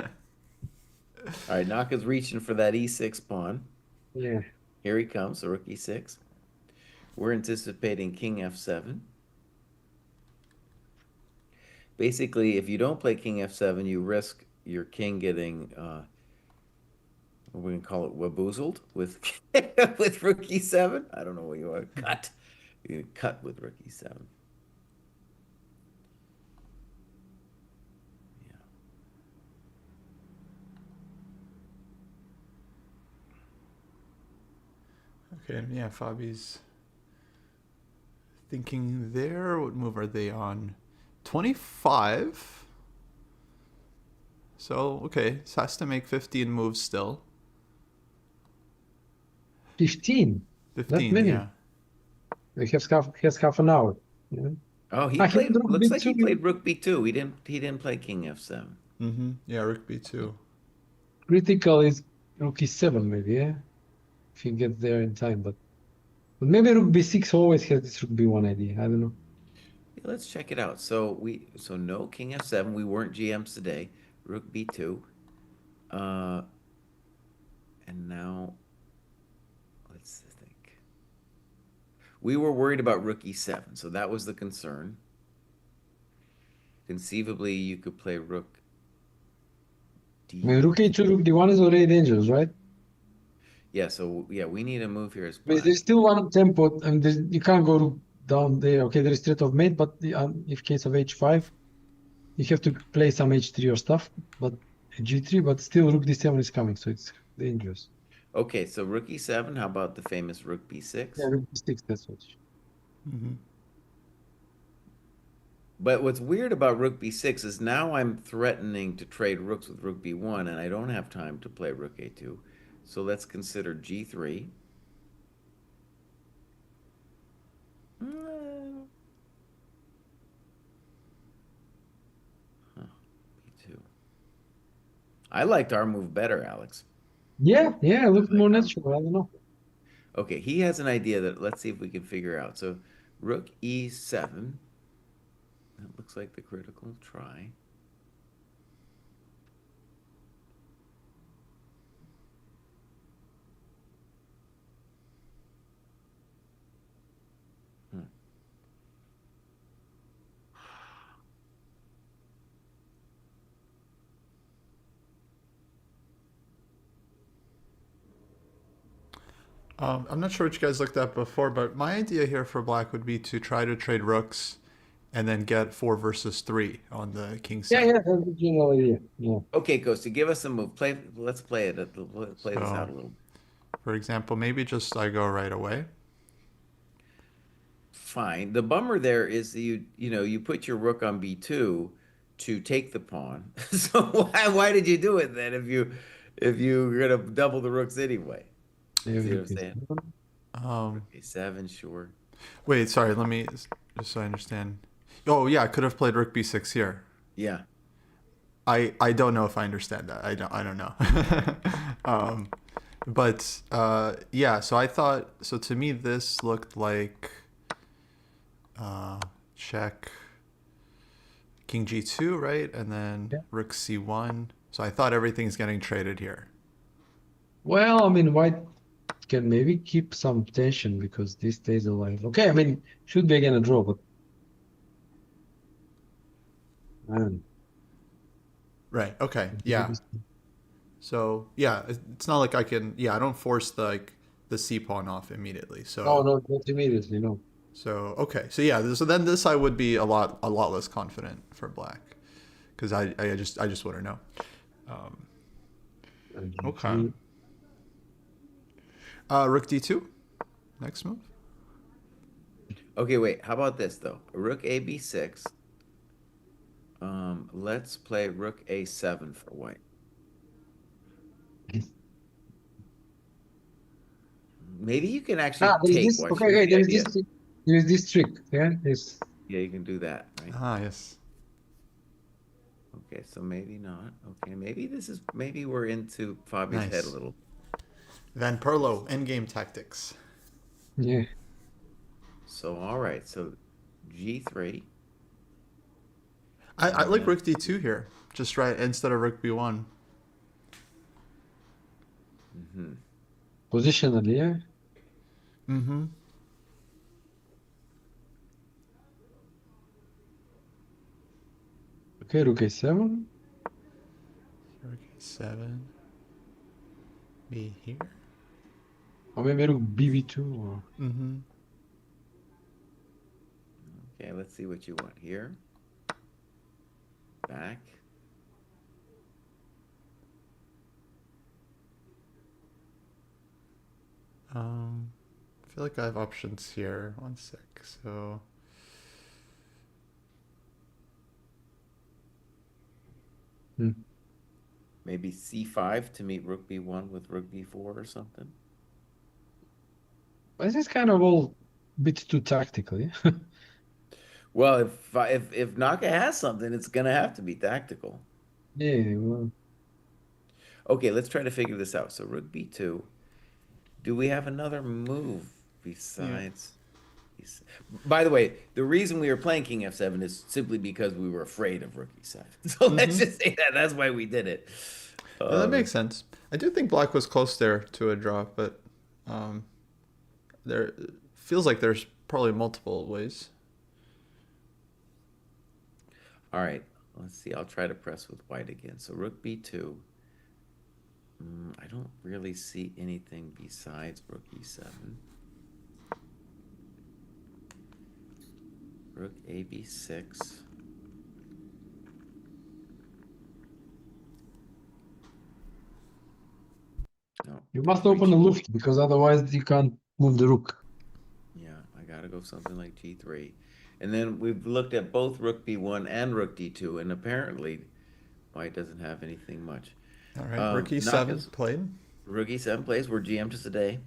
All right, Naka's reaching for that e6 pawn. Yeah. Here he comes, the rook e6. We're anticipating king f7. Basically, if you don't play king f7, you risk your king getting, we can call it waboozled with with rook e7. I don't know what you want to cut. You can cut with rook e7. Okay, yeah, Fabi's thinking there. What move are they on? 25. So, okay, so has to make 15 moves still. 15. That 15, many. yeah. He has half an hour. Yeah. Oh, he Ah, played. rook Looks like he B2. played rook b2. He didn't play king f7. Mm-hmm. Yeah, rook b2. Critical is rook e7, maybe, yeah? If he gets there in time, but maybe rook b6 always has this rook b1 idea. I don't know. Yeah, let's check it out. So no king f7. We weren't GMs today. Rook b2. And now let's think. We were worried about rook e7, so that was the concern. Conceivably, you could play rook I mean, rook a2, rook d1 is already dangerous, right? Yeah, so yeah, we need a move here as But black. there's still one tempo, and you can't go rook down there. Okay, there is threat of mate, but if case of h5, you have to play some h3 or stuff, but g3, but still rook d7 is coming, so it's dangerous. Okay, so rook e7, how about the famous rook Yeah, b6? rook d6, that's what. Mm-hmm. But what's weird about rook b6 is now I'm threatening to trade rooks with rook b1, and I don't have time to play rook a2. So let's consider g3. Mm, huh, b2. I liked our move better, Alex. Yeah, it I looked like more our natural. I don't know. Okay, he has an idea that let's see if we can figure out. So rook e7. That looks like the critical try. Hmm. I'm not sure what you guys looked at before, but my idea here for black would be to try to trade rooks and then get 4 versus 3 on the king side. That's the general idea. Yeah. Okay, Costa, give us a move. Play. Let's play it. Play this out So, a little. for example, maybe just I go right away. Fine. The bummer there is that you put your rook on b2 to take the pawn. So why did you do it then if you're gonna double the rooks anyway? Yeah, See what rook I'm saying? a7. Um, Rook a7, sure. Wait, sorry, let me just so I understand. Oh yeah, I could have played rook b6 here. Yeah. I don't know if I understand that. I don't know. But yeah, so I thought so to me this looked like check king g2, right? And then Yeah. rook c1. So I thought everything's getting traded here. Well, I mean, white can maybe keep some tension because this stays alive. Okay, I mean, should be again a draw, but I don't know. Right. Okay. Yeah. Maybe- So yeah, it's not like I can. Yeah, I don't force the c pawn off immediately. No, So not immediately, no. so okay. So yeah. So then this I would be a lot less confident for black because I just wouldn't know. Um, okay. G3. Rook d2. Next move. Okay, wait. How about this though? Rook a b6. Let's play rook a7 for white. Maybe you can actually There is take this. white. Okay, Here's the there is idea. this. There is this trick. Yeah, this. Yeah, you can do that, right? Ah yes. Okay, so maybe not. Okay, maybe we're into Fabi's head a Nice. little. Van Perlo endgame tactics. Yeah. So all right, so G3. I like rook d2 here. Just right instead of rook b1. Mm-hmm. Positionally, yeah. Mm-hmm. Okay, rook a7. Rook a7. Be here. Or maybe rook bv2. Or... Mm-hmm. Okay, let's see what you want here. Back. I feel like I have options here. One sec. So Hmm. Maybe C5 to meet rook B1 with rook B4 or something. This is kind of all a bit too tactical, yeah? Well, if Naka has something, it's gonna have to be tactical. Yeah, well, Okay, let's try to figure this out. So rook B2. Do we have another move besides? By the way, the reason we were playing King F7 is simply because we were afraid of rook E7. So let's just say that that's why we did it. yeah, that makes sense. I do think black was close there to a draw, but there feels like there's probably multiple ways. All right, let's see. I'll try to press with white again. So rook B2. I don't really see anything besides rook e7. Rook a b6. No, You must open a luft because otherwise you can't move the rook. Yeah, I gotta go something like g3. And then we've looked at both rook b1 and rook d2, and apparently white doesn't have anything much. All right, rook e7 Naka's played. rook e7 plays. We're GM to today.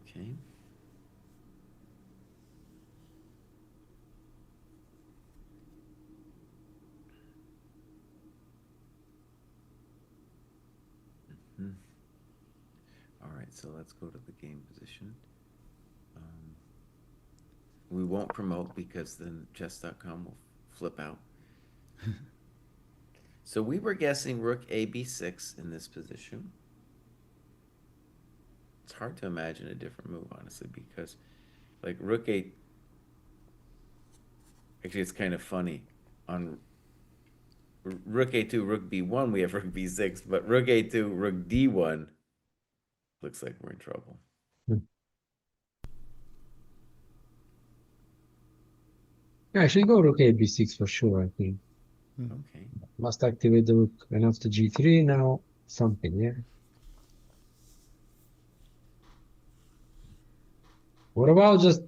Okay. All right, so let's go to the game position. We won't promote because then chess.com will flip out. So we were guessing rook a b6 in this position. It's hard to imagine a different move, honestly, because like rook a... Actually, it's kind of funny. On rook a2, rook b1, we have rook b6, but rook a2, rook d1, looks like we're in trouble. Yeah, I should go rook a b6 for sure, I think. Okay. Must activate the rook. And after g3, now something, yeah. What about just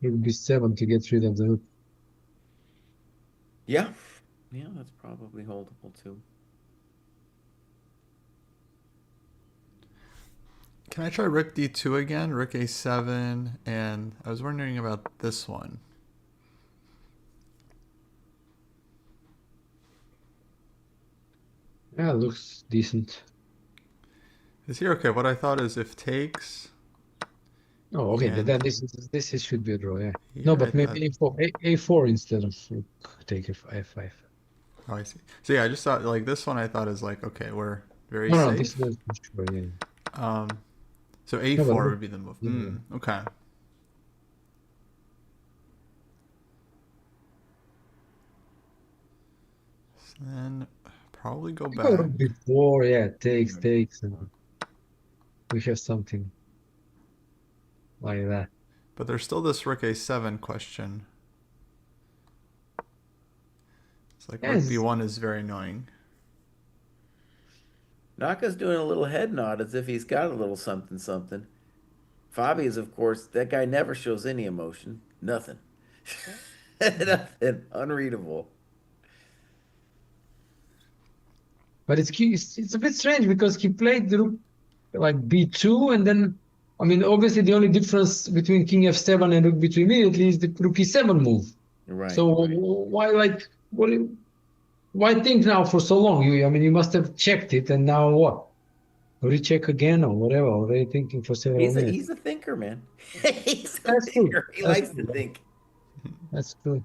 rook b7 to get rid of the rook? Yeah. Yeah, that's probably holdable too. Can I try rook d2 again? Rook a7, and I was wondering about this one. Yeah, looks decent. Is here okay? What I thought is if takes. Oh, okay. And Then this should be a draw, yeah. here No, I but thought, maybe a4 instead of rook take f5. oh, I see. So yeah, I just thought like this one. I thought is like okay, we're very No, safe. this is for sure, yeah. So No, a4 but would be the move. yeah. Okay. So then probably go You go back. rook b4, yeah, takes, and we have something like that. But there's still this rook a7 question. It's like rook Yes. b1 is very annoying. Naka's doing a little head nod as if he's got a little something something. Fabi's, of course, that guy never shows any emotion. Nothing. Nothing. Unreadable. But it's a bit strange because he played the rook like b2, and then, I mean, obviously the only difference between king f7 and rook b2 immediately is the rook e7 move. Right. So why like why think now for so long? I mean, you must have checked it, and now what? Recheck again or whatever. Already thinking for several minutes. He's a thinker, man. He's a That's true. thinker. He That's likes to true. think. That's true.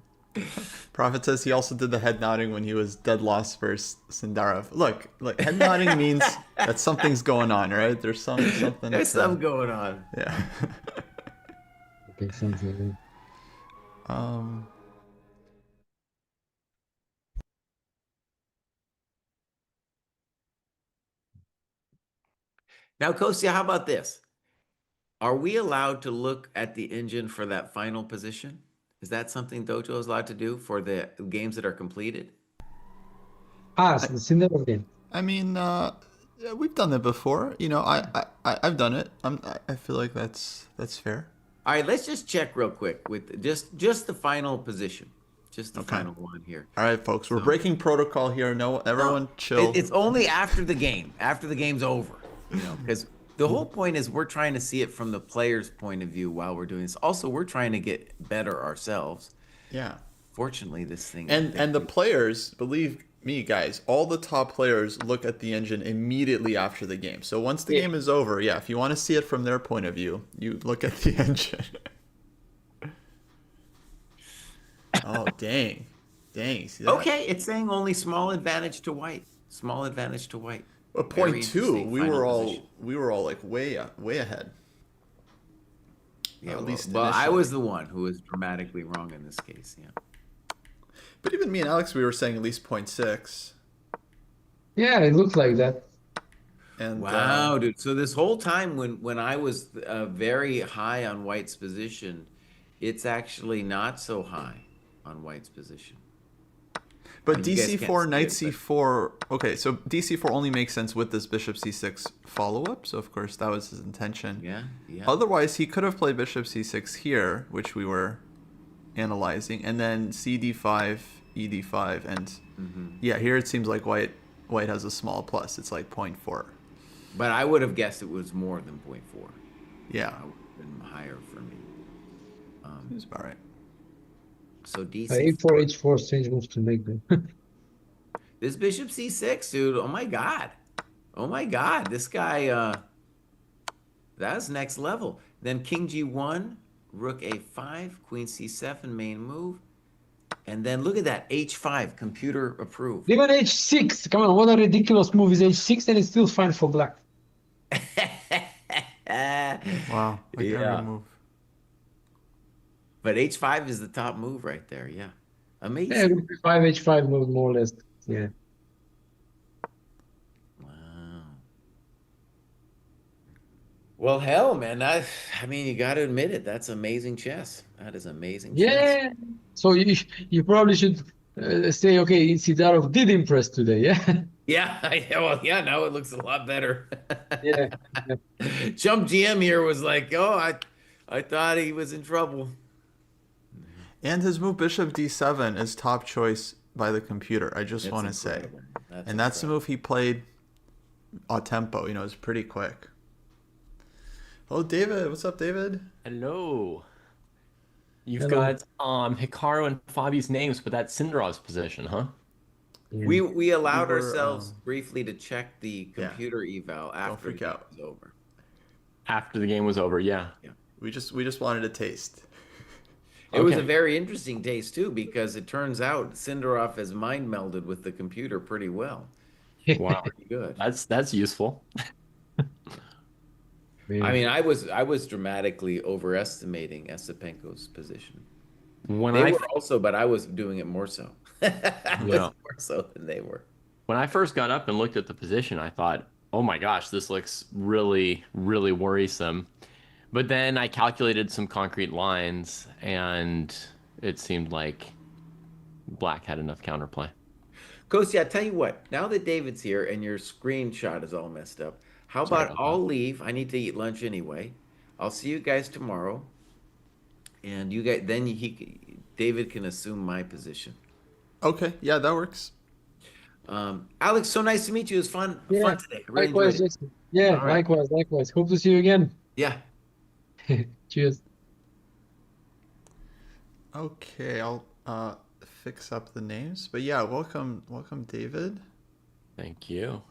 Prophet says he also did the head nodding when he was dead lost versus Sundarov. Look, head nodding means that something's going on, right? There's something. There's something going on. Yeah. Okay, something. Now, Kostya, how about this? Are we allowed to look at the engine for that final position? Is that something Dojo is allowed to do for the games that are completed? So the Sundarov game. I mean, yeah, we've done that before. You know, I've done it. I feel like that's fair. All right, let's just check real quick with just the final position, just the final one here. All right, folks, we're breaking protocol here. No, everyone, chill. It's only after the game, after the game's over, because the whole point is we're trying to see it from the player's point of view while we're doing this. Also, we're trying to get better ourselves. Yeah. Fortunately, this thing and the players, believe me, guys, all the top players look at the engine immediately after the game. So once the game is over, yeah, if you want to see it from their point of view, you look at the engine. Oh, dang. See that? Okay, it's saying only small advantage to white. Small advantage to white. But point two, we were all like way ahead. Yeah, at least well, I initially. was the one who was dramatically wrong in this case. Yeah. But even me and Alex, we were saying at least 0.6. Yeah, it looked like that. And Wow, dude. So this whole time when I was very high on White's position, it's actually not so high on White's position. I but mean, you guys can't dc4, see knight it, but c4. Okay, so dc4 only makes sense with this bishop c6 follow-up. So of course that was his intention. yeah, yeah. Otherwise, he could have played bishop c6 here, which we were analyzing, and then cd5, ed5, and yeah, here it seems like white has a small plus. It's like 0.4. But I would have guessed it was more than 0.4. Yeah, I would have been higher for me. seems about right. So A4, DC4. H4 strange moves to make them. This bishop C6, dude. Oh my God. Oh my God. This guy, that's next level. Then King G1, Rook A5, Queen C7, main move. And then look at that, H5, computer approved. Even H6, come on, what a ridiculous move is H6 and it's still fine for black. Wow, like Yeah. every move. But H5 is the top move right there. Yeah. Yeah, Amazing. Rook B5, H5 moves more or less. Yeah. Wow. Well, hell, man. I mean, you got to admit it. That's amazing chess. That is amazing chess. Yeah. So you probably should say, okay, Sundarov did impress today, yeah? Yeah. Well, yeah, now it looks a lot better. Yeah. Jump GM here was like, oh, I thought he was in trouble. And his move bishop d7 is top choice by the computer. I just That's want to say, incredible. That's and that's the incredible. move he played a tempo. You know, it's pretty quick. Oh, David, what's up, David? Hello. You've Hello. got Hikaru and Fabi's names, but that's Syndarov's position, huh? Yeah. We allowed were, ourselves briefly to check the yeah. computer eval after freak the game out. was over. After the game was over, yeah. We just wanted a taste. It was Okay. a very interesting taste too, because it turns out Sundarov has mind melded with the computer pretty well. Wow. Pretty good. That's useful. I mean, I was dramatically overestimating Esopenko's position. When They I were also, but I was doing it more so. I was Yeah. more so than they were. when I first got up and looked at the position, I thought, "Oh my gosh, this looks really, really worrisome." But then I calculated some concrete lines, and it seemed like black had enough counterplay. Kosi, I tell you what, now that David's here and your screenshot is all messed up, how Sorry about about I'll leave? I need to eat lunch anyway. I'll see you guys tomorrow, and you guys then David can assume my position. Okay, yeah, that works. Alex, so nice to meet you. It was fun Yeah. today. I really Likewise, enjoyed it. Jason. Yeah, All right. likewise. Hope to see you again. Yeah. Cheers. Okay, I'll fix up the names. But yeah, welcome, David. Thank you.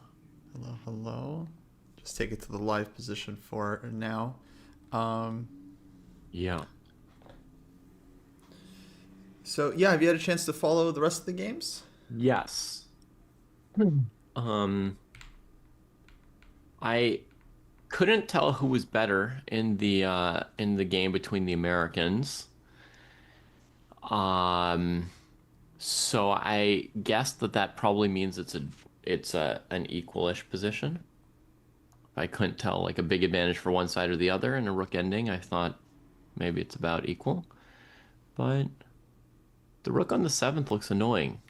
Hello, hello. Just take it to the live position for now. Yeah. So yeah, have you had a chance to follow the rest of the games? Yes. I couldn't tell who was better in the game between the Americans. So I guessed that probably means it's an equalish position. I couldn't tell like a big advantage for one side or the other in a rook ending. I thought maybe it's about equal, but the rook on the 7th looks annoying.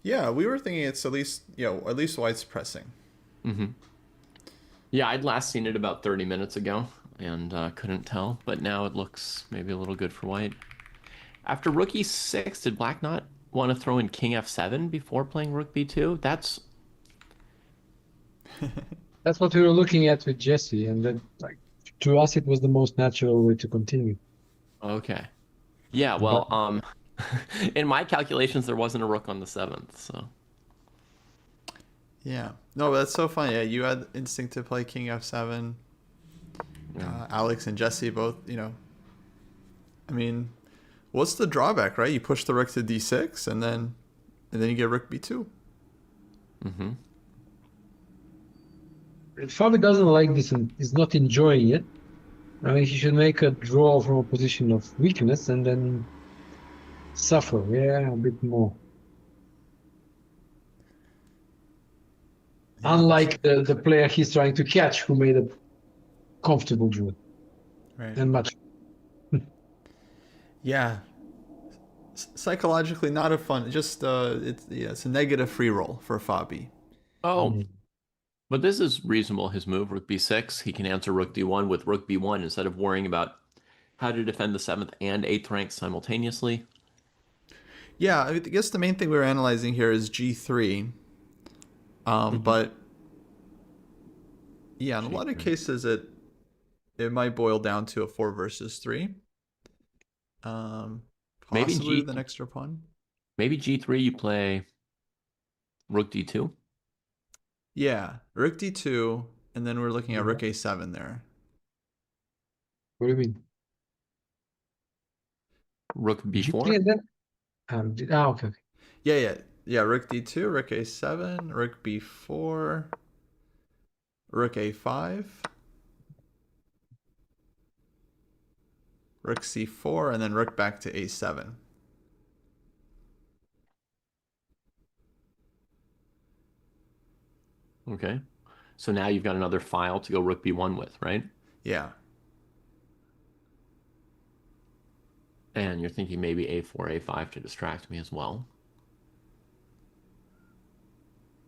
Yeah, we were thinking it's at least white's pressing. Yeah, I'd last seen it about 30 minutes ago and couldn't tell, but now it looks maybe a little good for white. After rook e6, did black not want to throw in king f7 before playing rook b2? That's That's what we were looking at with Jesse, and then like to us it was the most natural way to continue. okay. Yeah, well, in my calculations, there wasn't a rook on the 7th, so. Yeah. No, but that's so funny. Yeah, you had instinct to play king f7. Alex and Jesse both, I mean, what's the drawback, right? You push the rook to d6, and then you get rook b2. Mm-hmm. Fabi doesn't like this and is not enjoying it. I mean, he should make a draw from a position of weakness and then suffer, yeah, a bit more. Yeah, for sure. Unlike the player he's trying to catch, who made a comfortable draw Right. and much. Yeah. Psychologically not a fun. Just it's a negative free roll for Fabi. Oh, Mm. but this is reasonable. His move, Rook B6. He can answer Rook D1 with Rook B1 instead of worrying about how to defend the 7th and 8th ranks simultaneously. Yeah, I guess the main thing we were analyzing here is G3. Mhm. But yeah, in a lot of G3. cases it might boil down to a 4 versus 3. Um, Maybe Possibly G with an extra pawn. maybe G3 you play Rook D2. Yeah, Rook D2, and then we're looking at Yeah. Rook A7 there. What do you mean? Rook G3 B4. and then okay, okay. Yeah. Rook D2, Rook A7, Rook B4, Rook A5, Rook C4, and then Rook back to A7. Okay. So now you've got another file to go Rook B1 with, right? Yeah. And you're thinking maybe A4, A5 to distract me as well.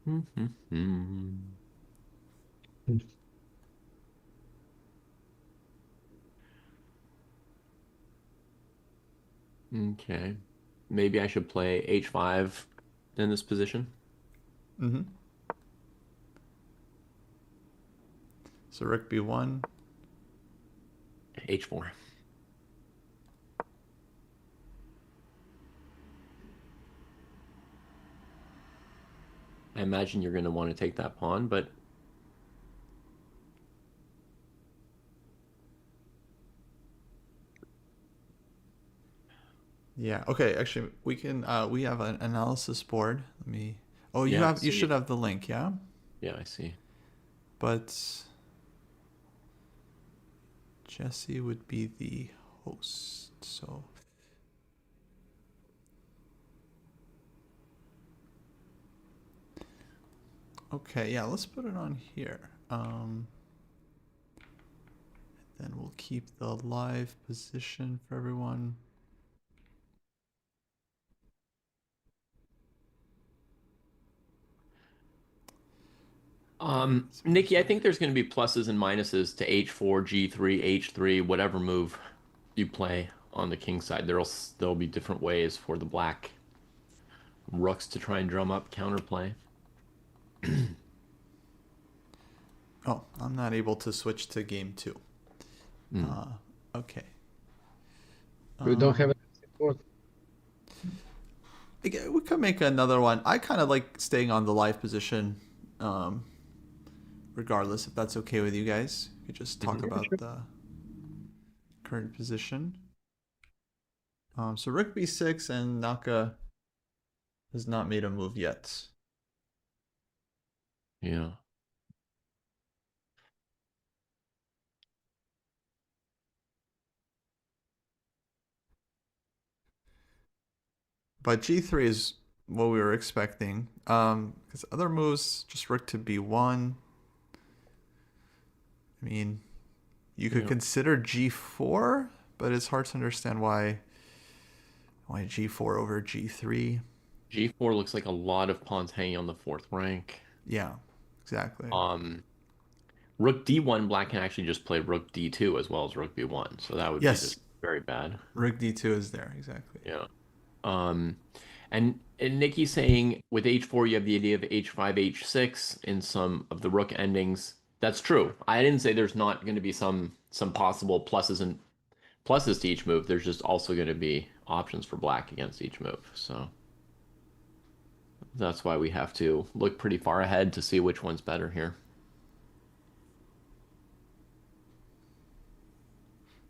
Mm. Okay. Maybe I should play H5 in this position. Mm-hmm. So Rook B1. H4. I imagine you're going to want to take that pawn, but Yeah. Okay. Actually, we have an analysis board. Let me. Oh, yeah, you see. should have the link. Yeah. Yeah, I see. But Jesse would be the host. So okay. Yeah. Let's put it on here. Then we'll keep the live position for everyone. Nikki, I think there's going to be pluses and minuses to H4, G3, H3, whatever move you play on the king side. There'll be different ways for the black rooks to try and drum up counterplay. Oh, I'm not able to switch to game 2. Okay. We don't have Um, a support. Again, we could make another one. I kind of like staying on the live position, regardless if that's okay with you guys. We could just talk Mhm. Yeah, sure. about the current position. So Rook B6 and Naka has not made a move yet. Yeah. But G3 is what we were expecting. Because other moves, just Rook to B1. I mean, you could Yeah. consider G4, but it's hard to understand why G4 over G3. G4 looks like a lot of pawns hanging on the 4th rank. Yeah, exactly. Um, Rook D1, black can actually just play Rook D2 as well as Rook B1, so that would be Yes, just very bad. Rook D2 is there, exactly. Yeah. Um, and Nikki's saying with H4 you have the idea of H5, H6 in some of the rook endings. That's true. I didn't say there's not going to be some possible pluses and pluses to each move. There's just also going to be options for black against each move. So that's why we have to look pretty far ahead to see which one's better here.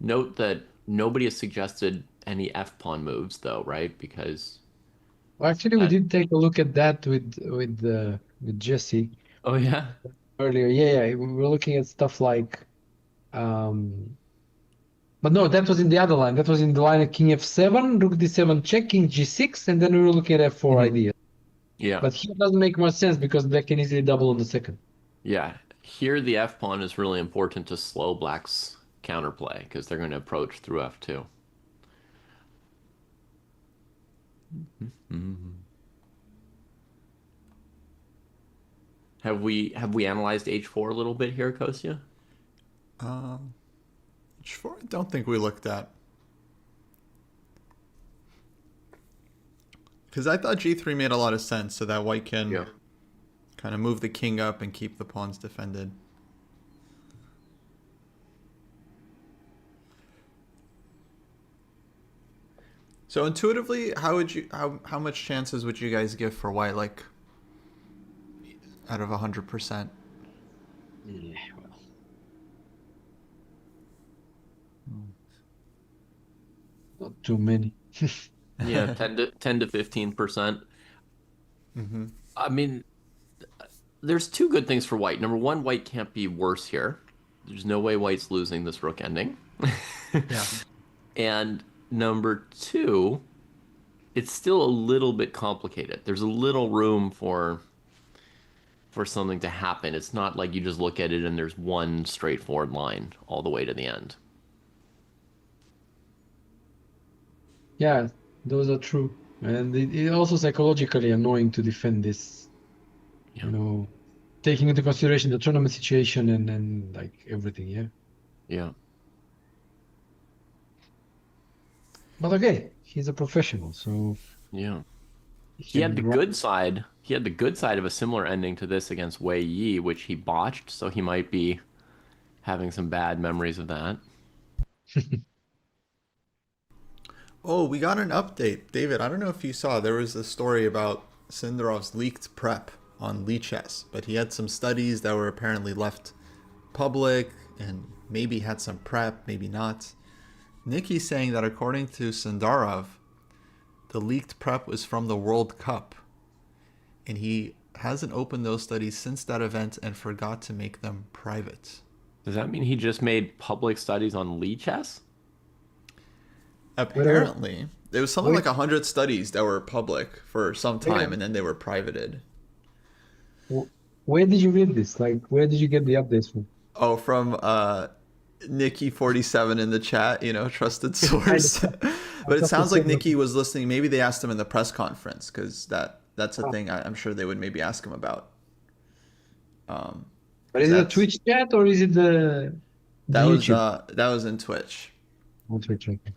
Note that nobody has suggested any F pawn moves though, right? Because Well, actually, we that, did take a look at that with Jesse oh yeah. earlier. Yeah, we were looking at stuff like, but no, that was in the other line. That was in the line of King F7, Rook D7 check, King G6, and then we were looking at F4 Mm-hmm. ideas. Yeah. But here doesn't make much sense because black can easily double on the second. Yeah. Here, the f pawn is really important to slow black's counterplay because they're going to approach through f2. Have we analyzed h4 a little bit here, Kostya? H4, I don't think we looked at. Because I thought G3 made a lot of sense, so that white can Yeah. kind of move the king up and keep the pawns defended. So intuitively, how much chances would you guys give for white, like out of 100%? Yeah, well. Not too many. Yeah, 10 to 15%. I mean, there's two good things for white. Number one, white can't be worse here. There's no way white's losing this rook ending. Yeah. And number two, it's still a little bit complicated. There's a little room for something to happen. It's not like you just look at it and there's one straightforward line all the way to the end. Yeah, those are true. And it also psychologically annoying to defend this, Yeah. taking into consideration the tournament situation and like everything, yeah. Yeah. But okay, he's a professional, so Yeah. he He had can the run. good side. He had the good side of a similar ending to this against Wei Yi, which he botched, so he might be having some bad memories of that. Oh, we got an update. David, I don't know if you saw, there was a story about Sundarov's leaked prep on Lichess, but he had some studies that were apparently left public and maybe had some prep, maybe not. Nikki's saying that according to Sundarov, the leaked prep was from the World Cup, and he hasn't opened those studies since that event and forgot to make them private. Does that mean he just made public studies on Lee chess? Apparently, there was something Wait. like 100 studies that were public for some time, Wait. and then they were privated. Where did you read this? Like, where did you get the updates from? Oh, from Nikki47 in the chat, trusted I source. just- But it just sounds like said- Nikki was listening. Maybe they asked him in the press conference because that's a thing I'm sure they would maybe ask him about. But is it a that's- Twitch chat or is it the YouTube? That was in Twitch. On Twitch, okay.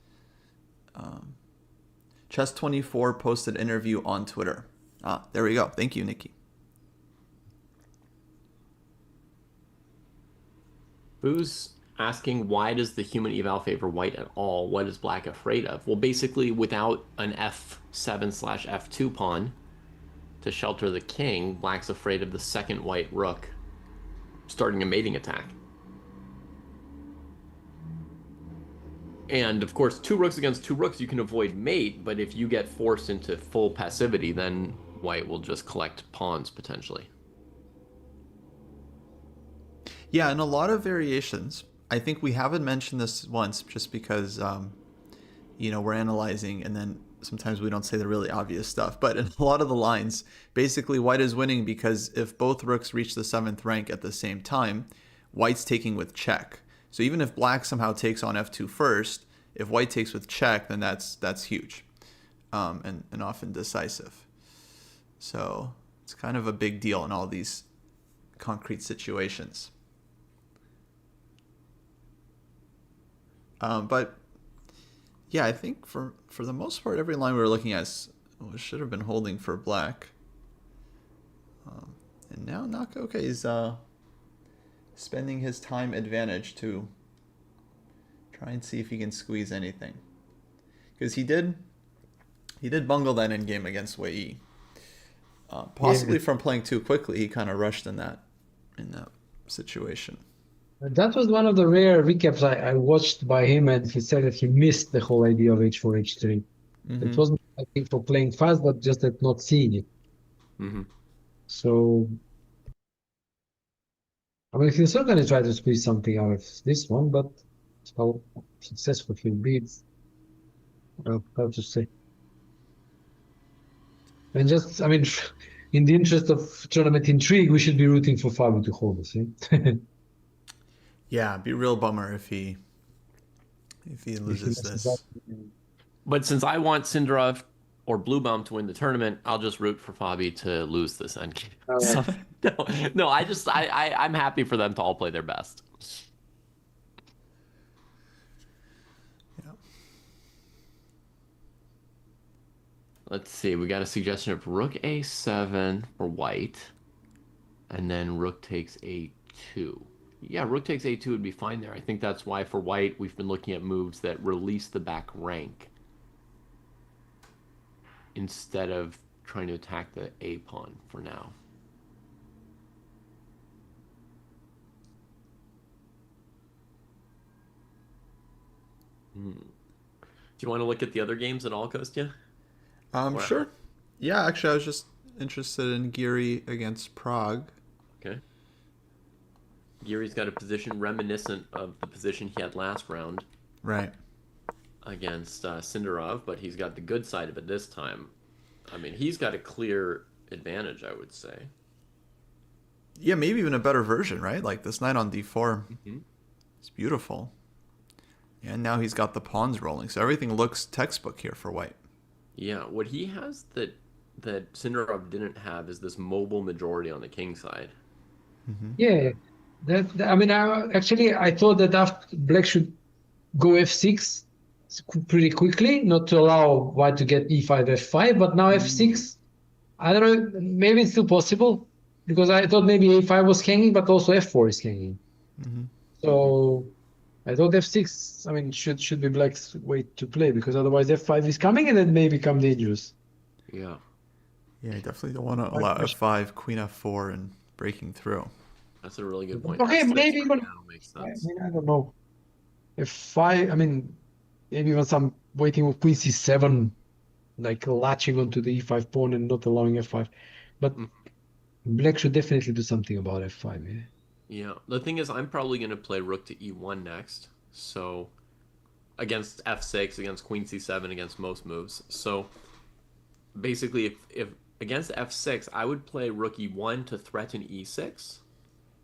Chess24 posted interview on Twitter. There we go. Thank you, Nikki. Who's asking why does the human eval favor white at all? What is black afraid of? Well, basically, without an f7/f2 pawn to shelter the king, black's afraid of the second white rook starting a mating attack. And of course, two rooks against two rooks, you can avoid mate, but if you get forced into full passivity, then white will just collect pawns potentially. Yeah, and a lot of variations. I think we haven't mentioned this once just because, we're analyzing and then sometimes we don't say the really obvious stuff. But in a lot of the lines, basically white is winning because if both rooks reach the 7th rank at the same time, white's taking with check. So even if black somehow takes on f2 first, if white takes with check, then that's huge and often decisive. So it's kind of a big deal in all these concrete situations. But yeah, I think for the most part, every line we were looking at should have been holding for black. And now Naka, is spending his time advantage to try and see if he can squeeze anything. Because he did bungle that endgame against Wei Yi. Possibly from playing too quickly, he kind of rushed in that situation. That was one of the rare recaps I watched by him, and he said that he missed the whole idea of h4, h3. It wasn't, I think, for playing fast, but just that not seeing it. Mm-hmm. So, I mean, he's certainly try to squeeze something out of this one, but how successful he'll be, it's hard to say. And just, I mean, in the interest of tournament intrigue, we should be rooting for Fabio to hold us. Eh? Yeah, it'd be a real bummer if he If he loses messes up. this. But since I want Sundarov or Bluebomb to win the tournament, I'll just root for Fabi to lose this endgame. All So, right. no, I'm happy for them to all play their best. Yeah. Let's see. We got a suggestion of Rook A7 for white, and then Rook takes A2. Yeah, Rook takes A2 would be fine there. I think that's why for white we've been looking at moves that release the back rank instead of trying to attack the A pawn for now. Do you want to look at the other games at all, Kostya? Or- Sure. Yeah, actually, I was just interested in Geary against Prague. Okay. Yuri's got a position reminiscent of the position he had last round Right. against Sundarov, but he's got the good side of it this time. I mean, he's got a clear advantage, I would say. Yeah, maybe even a better version, right? Like this knight on d4. Mhm. It's beautiful. And now he's got the pawns rolling, so everything looks textbook here for white. Yeah, what he has that Sundarov didn't have is this mobile majority on the king side. Yeah, I mean, I thought that after Black should go f6 pretty quickly, not to allow white to get e5, f5, but now f6, I don't know, maybe it's still possible, because I thought maybe a5 was hanging, but also f4 is hanging. So I thought f6, I mean, should be Black's way to play, because otherwise f5 is coming and it may become dangerous. Yeah. Yeah, you definitely don't want to allow f5, queen f4, and breaking through. That's a really good point. Okay, F6 maybe right even, now makes I sense. mean, I don't know. F5, I mean, maybe even some waiting with queen c7, like latching onto the e5 pawn and not allowing f5. But Mhm. Black should definitely do something about f5, yeah. Yeah. The thing is, I'm probably going to play rook to e1 next. So against f6, against queen c7, against most moves. So basically, if against f6, I would play rook e1 to threaten e6,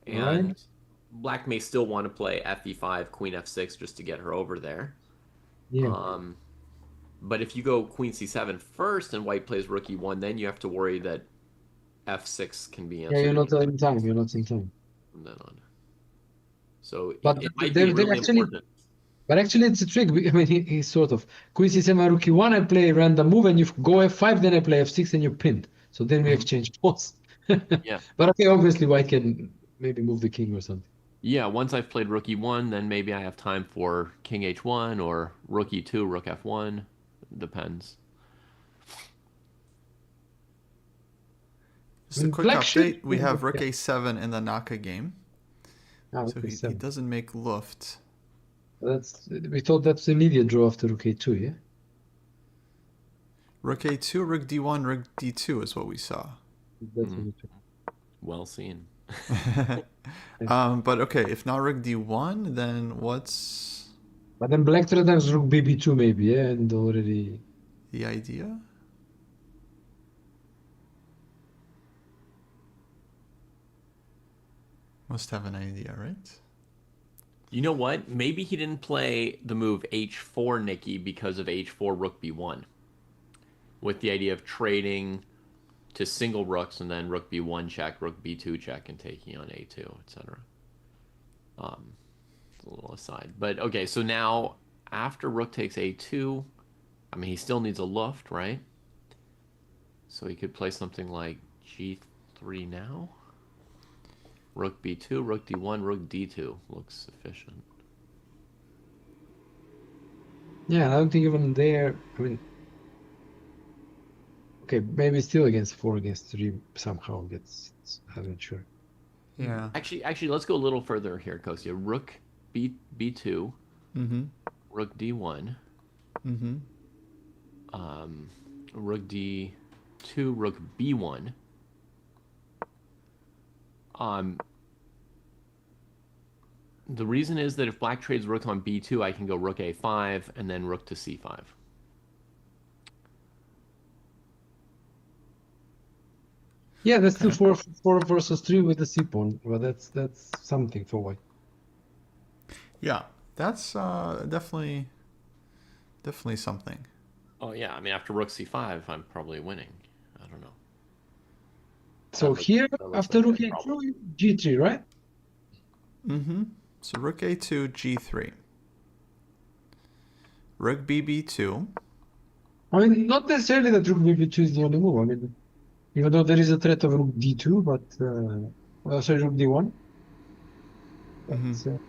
and Right? black may still want to play fe5, queen f6 just to get her over there. Yeah. But if you go queen c7 first and white plays rook e1, then you have to worry that f6 can be Yeah, answered you're not anytime in time. You're not in time. from then on. So But it might be they really actually, important. but actually it's a trick. I mean, he's sort of queen c7, rook e1. I play a random move, and you go f5, then I play f6, and you're pinned. So then we exchange pawns. Yeah. But okay, obviously white can maybe move the king or something. Yeah, once I've played rook e1, then maybe I have time for king h1 or rook e2, rook f1. Depends. Just a quick Black update. should. We have rook a7 in the Naka game. Ah, So okay, he seven. doesn't make luft. We thought that's immediate draw after rook a2, yeah? Rook a2, rook d1, rook d2 is what we saw. That's what we took. Well seen. But okay, if not rook d1, then what's But then black threatens rook bb2 maybe, yeah, and already. the idea? Must have an idea, right? You know what? Maybe he didn't play the move h4, Nikki, because of h4 rook b1. With the idea of trading to single rooks and then rook b1 check, rook b2 check, and taking on a2, etc. A little aside. But okay, so now after rook takes a2, I mean, he still needs a luft, right? So he could play something like g3 now. Rook b2, rook d1, rook d2 looks sufficient. Yeah, I don't think even there. I mean, okay, maybe still against 4 against 3 somehow gets. I'm not sure. Yeah. Actually, let's go a little further here, Kostya. Rook b2, Mm-hmm. rook d1, Mm-hmm. rook d2, rook b1. The reason is that if black trades rook on b2, I can go rook a5 and then rook to c5. Yeah, that's still four versus three with the C pawn, but that's something for white. Yeah, that's definitely something. Oh yeah, I mean after rook c5, I'm probably winning. I don't know. So That looks, here, that looks after like rook a problem. a2, g3, right? Mm-hmm. So rook a2, g3. Rook bb2. I mean, not necessarily that rook bb2 is the only move. I mean, even though there is a threat of rook d2, but sorry, rook d1. Mm-hmm. But,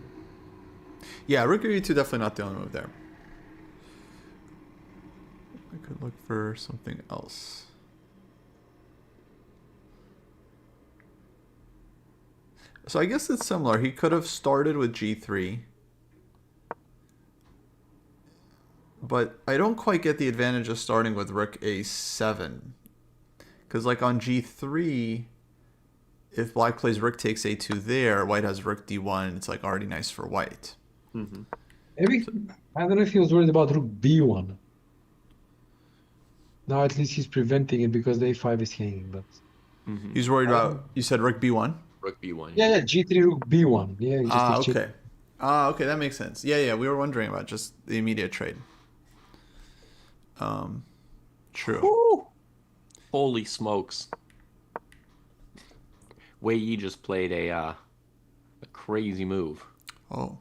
Yeah, rook bb2 definitely not the only move there. I could look for something else. So I guess it's similar. He could have started with g3. But I don't quite get the advantage of starting with rook a7. Because like on g3, if black plays rook takes a2 there, white has rook d1. It's like already nice for white. Mm-hmm. maybe, I don't know if he was worried about rook b1. Now at least he's preventing it because the a5 is hanging, but... Mm-hmm. He's worried about, you said rook b1? Rook b1. Yeah, yeah, g3, rook b1. Yeah, he just exchanged. Okay. Okay, that makes sense. Yeah, we were wondering about just the immediate trade. True. Woo! Holy smokes! Wei Yi just played a crazy move. Oh,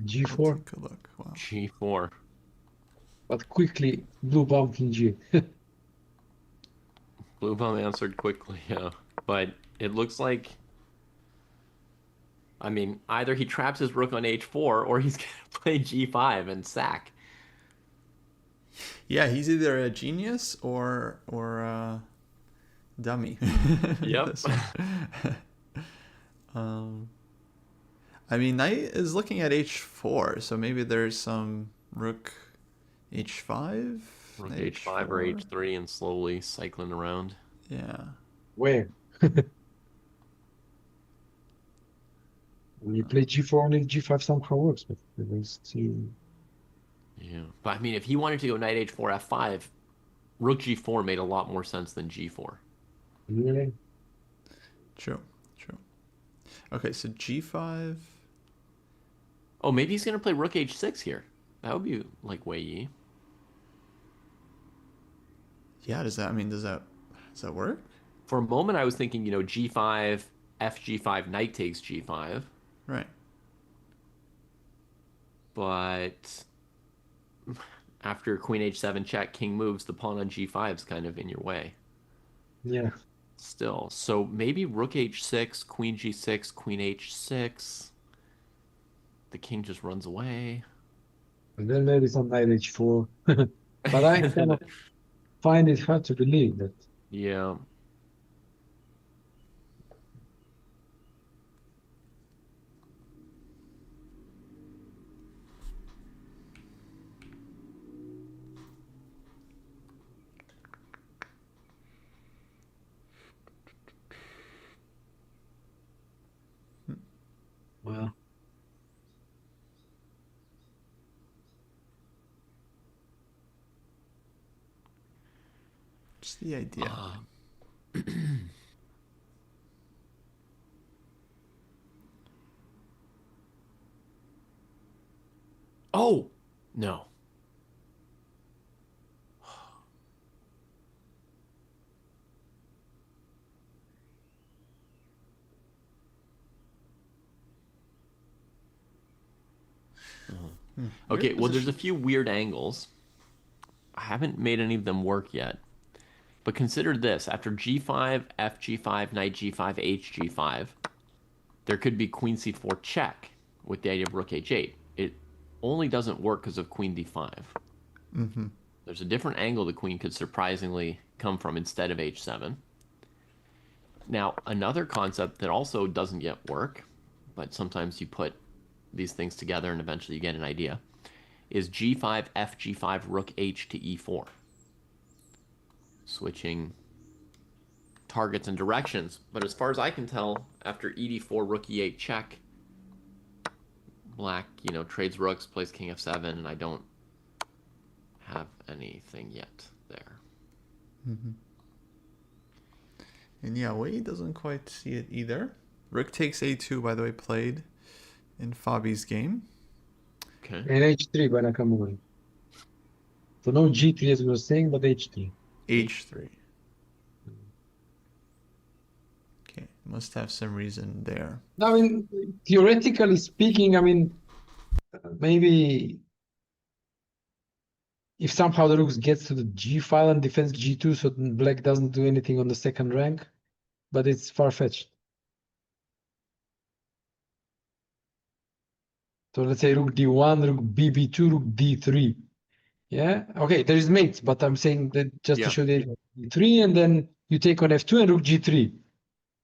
g4, let's take a look. Wow. G4. but quickly blue bumped in g. Blue bum answered quickly, yeah. But it looks like, I mean, either he traps his rook on h4 or he's gonna play g5 and sack. Yeah, he's either a genius or a dummy. Yep. I mean, knight is looking at h4, so maybe there's some rook h5, Rook knight h5 or h3 and slowly cycling around. Yeah. Where? When you play g4, only g5 somehow works, but at least you... Yeah. But I mean, if he wanted to go knight h4, f5, rook g4 made a lot more sense than g4. Really? True. Okay, so g5. Oh, maybe he's going to play rook h6 here. That would be like Wei Yi. Yeah, does that work? For a moment, I was thinking, g5, fg5, knight takes g5. Right. But after queen h7 check, king moves, the pawn on g5 is kind of in your way. Yeah. Still. So maybe rook h6, queen g6, queen h6. The king just runs away. And then maybe some knight h4. But I kind of find it hard to believe that. Yeah. Well, Just the idea. Oh, no. Okay, well, there's a few weird angles. I haven't made any of them work yet. But consider this. After g5, fg5, knight g5, hg5, there could be queen c4 check with the idea of rook h8. It only doesn't work because of queen d5. Mm-hmm. There's a different angle the queen could surprisingly come from instead of h7. Now, another concept that also doesn't yet work, but sometimes you put these things together and eventually you get an idea, is g5, fg5, rook h to e4. Switching targets and directions. But as far as I can tell, after ed4, rook e8 check, black, trades rooks, plays king f7, and I don't have anything yet there. Mm-hmm. And yeah, Wade doesn't quite see it either. Rook takes a2, by the way, played in Fabi's game. Okay. And h3 by Nakamura. So no g3 as we were saying, but h3. h3. Okay, must have some reason there. I mean, theoretically speaking, I mean, maybe if somehow the rook gets to the g file and defends g2, so black doesn't do anything on the second rank, but it's far-fetched. So let's say rook d1, rook bb2, rook d3. Yeah, okay, there is mates, but I'm saying that just to Yeah. show the idea. d3, and then you take on f2 and rook g3,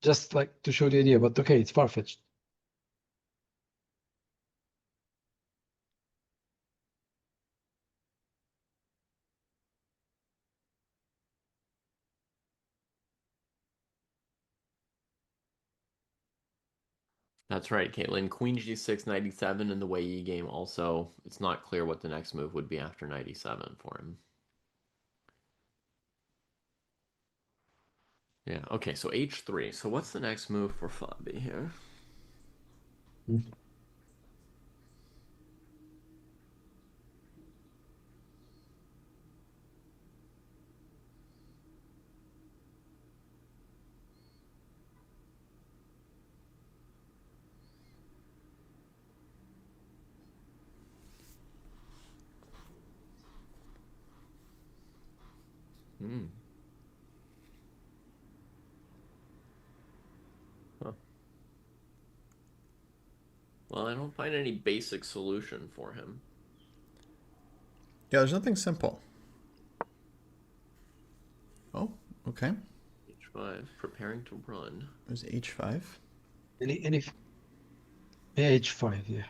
just like to show the idea. But okay, it's far-fetched. That's right, Caitlin. Queen g6, 97 in the Wei game. Also, it's not clear what the next move would be after 97 for him. Yeah, okay, so h3. So what's the next move for Fabi here? Hmm. Huh. Well, I don't find any basic solution for him. Yeah, there's nothing simple. Oh, okay. h5, preparing to run. There's h5. And if yeah, h5, yeah.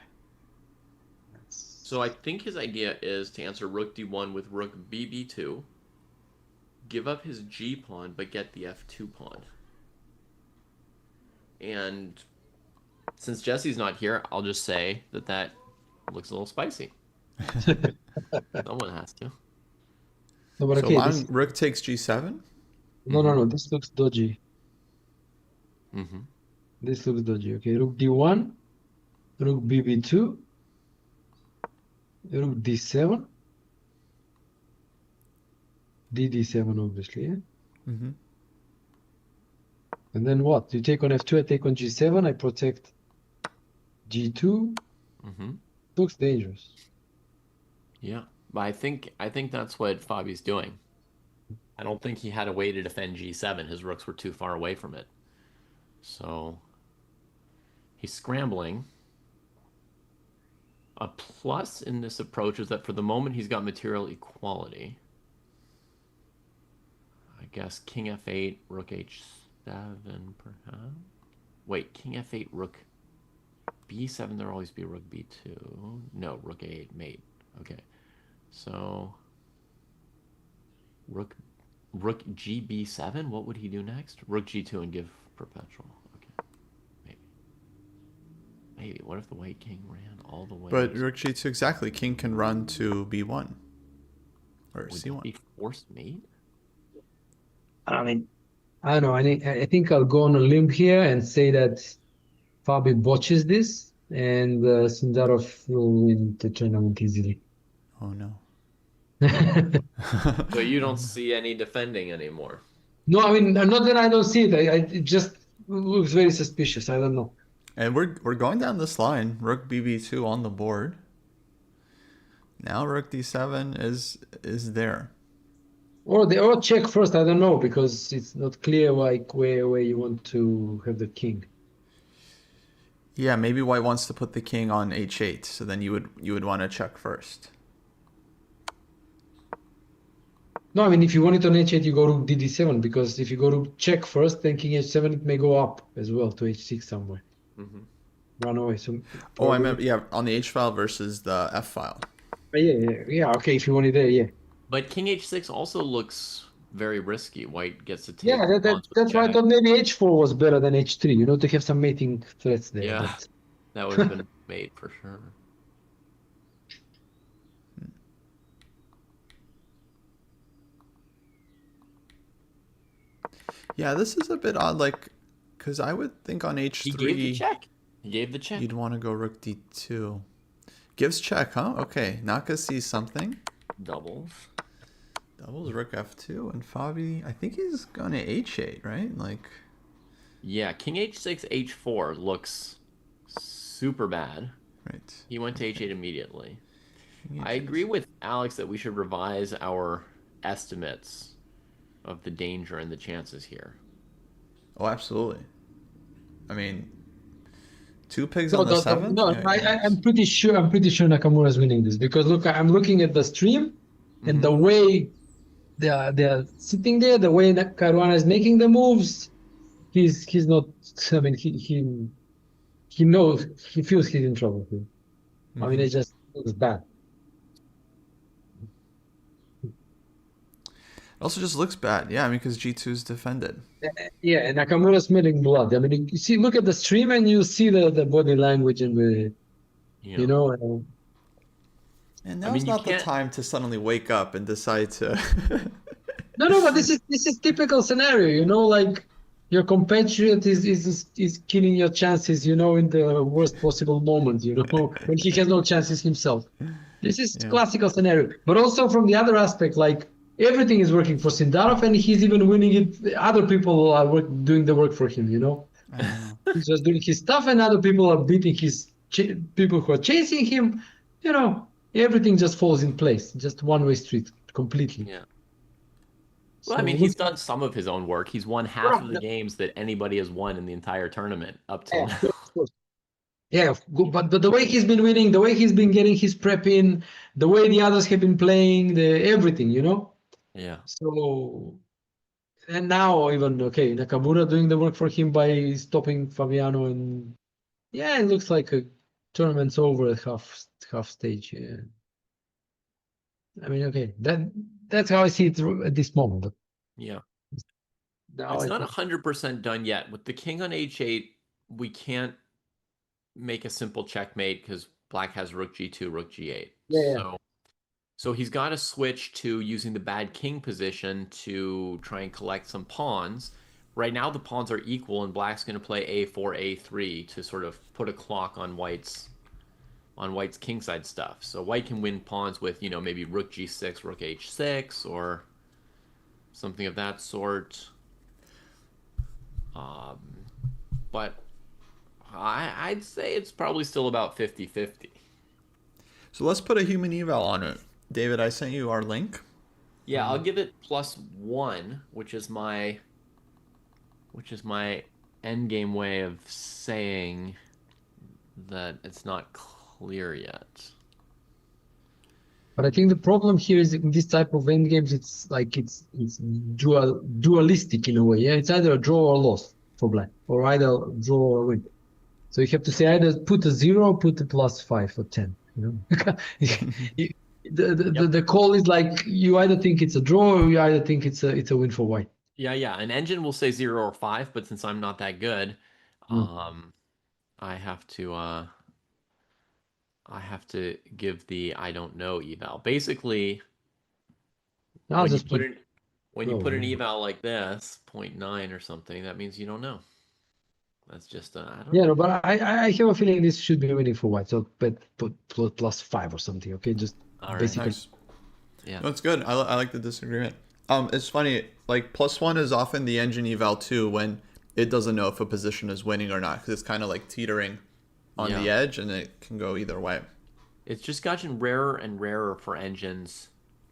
So I think his idea is to answer rook d1 with rook bb2, give up his g pawn, but get the f2 pawn. And since Jesse's not here, I'll just say that that looks a little spicy. Someone has to. No, but So okay, long rook takes g7. no. This looks dodgy. Mm-hmm. This looks dodgy. Okay, rook d1, rook bb2, rook d7, d7 obviously, yeah? Mm-hmm. And then what? You take on f2, I take on g7, I protect g2. Mm-hmm. Looks dangerous. Yeah, but I think that's what Fabi's doing. I don't think he had a way to defend g7. His rooks were too far away from it. So he's scrambling. A plus in this approach is that for the moment he's got material equality. I guess king f8, rook h7 perhaps. Wait, king f8, rook b7, there'll always be rook b2. No, rook a8, mate. Okay. So rook gb7, what would he do next? Rook g2 and give perpetual. Okay. Maybe. What if the white king ran all the way? But rook g2, exactly. King can run to b1 or Would c1. that be forced mate? I mean, I don't know. I think I'll go on a limb here and say that Fabi botches this, and Sundarov will win the tournament easily. Oh no. So you don't see any defending anymore. No, I mean, not that I don't see it. It just looks very suspicious. I don't know. And we're going down this line. Rook bb2 on the board. Now rook d7 is there. Or check first. I don't know, because it's not clear like where you want to have the king. Yeah, maybe white wants to put the king on h8, so then you would want to check first. No, I mean, if you want it on h8, you go rook dd7, because if you go rook check first, then king h7, it may go up as well to h6 somewhere. Mm-hmm. Run away. So Oh, I meant, yeah, on the h file versus the f file. yeah. Okay, if you want it there, yeah. But king h6 also looks very risky. White gets to take Yeah, pawns with that's why I jack. thought maybe h4 was better than h3, to have some mating threats there. Yeah, But that would have been mate for sure. Yeah, this is a bit odd, like, because I would think on He gave the h3 check. He gave the check. you'd want to go rook d2. Gives check, huh? Okay, Naka sees something. Doubles. Doubles rook f2, and Fabi, I think he's gonna h8, right? Like, Yeah, king h6, h4 looks super bad. right. He went to h8 immediately. King I h8. agree with Alex that we should revise our estimates of the danger and the chances here. Oh, absolutely. I mean, two pigs No, on the seventh? no, Yeah, I'm pretty sure Nakamura is winning this because look, I'm looking at the stream and the Mhm. way they're sitting there, the way that Caruana is making the moves, he's not. I mean, he knows, he feels he's in trouble here. I mean, Mhm. it just looks bad. It also just looks bad. Yeah, I mean, because G2 is defended. Yeah, and Nakamura's smelling blood. I mean, you see, look at the stream and you see the body language and the, You you know, know. And I now's mean, you not the can't. time to suddenly wake up and decide to. No, but this is typical scenario, you know, like your compatriot is killing your chances, you know, in the worst possible moment, you know, when he has no chances himself. This is Yeah. classical scenario. But also from the other aspect, like everything is working for Sundarov and he's even winning it. Other people are doing the work for him, you know. I know. He's just doing his stuff and other people are beating his people who are chasing him. You know, everything just falls in place. Just one-way street completely. Yeah. Well, So I mean, look, he's done some of his own work. He's won half of the games that anybody has won in the entire tournament up till yeah, now. of course. Yeah, but the way he's been winning, the way he's been getting his prep in, the way the others have been playing, the everything, you know. Yeah. So and now even okay, Nakamura doing the work for him by stopping Fabiano, and yeah, it looks like a tournament's over at half stage. Yeah. I mean, okay, that's how I see it at this moment. But Yeah. now It's I not think 100% done yet. With the king on h8, we can't make a simple checkmate because black has rook g2, rook g8. yeah, So he's got to switch to using the bad king position to try and collect some pawns. Right now the pawns are equal and black's going to play a4, a3 to sort of put a clock on white's kingside stuff. So white can win pawns with, you know, maybe rook g6, rook h6 or something of that sort. Um, but I'd say it's probably still about 50-50. So let's put a human eval on it. David, I sent you our link. Yeah, I'll give it +1, which is my endgame way of saying that it's not clear yet. but I think the problem here is in this type of end games, it's like it's dualistic in a way. Yeah, it's either a draw or loss for black, or either draw or win. So you have to say either put a 0 or put a +5 or 10. You know, the call is like you either think it's a draw or you either think it's a win for white. Yeah. An engine will say 0 or 5, but since I'm not that good, I have to give the I don't know eval. Basically, I'll just put when you no. put an eval like this, 0.9 or something, that means you don't know. That's just I don't Yeah, know. no, but I have a feeling this should be winning for white. So but put +5 or something. Okay, just All right. basically. Nice. Yeah. No, it's good. I like the disagreement. It's funny. Like +1 is often the engine eval too when it doesn't know if a position is winning or not because it's kind of like teetering on the Yeah. edge and it can go either way. It's just gotten rarer and rarer for engines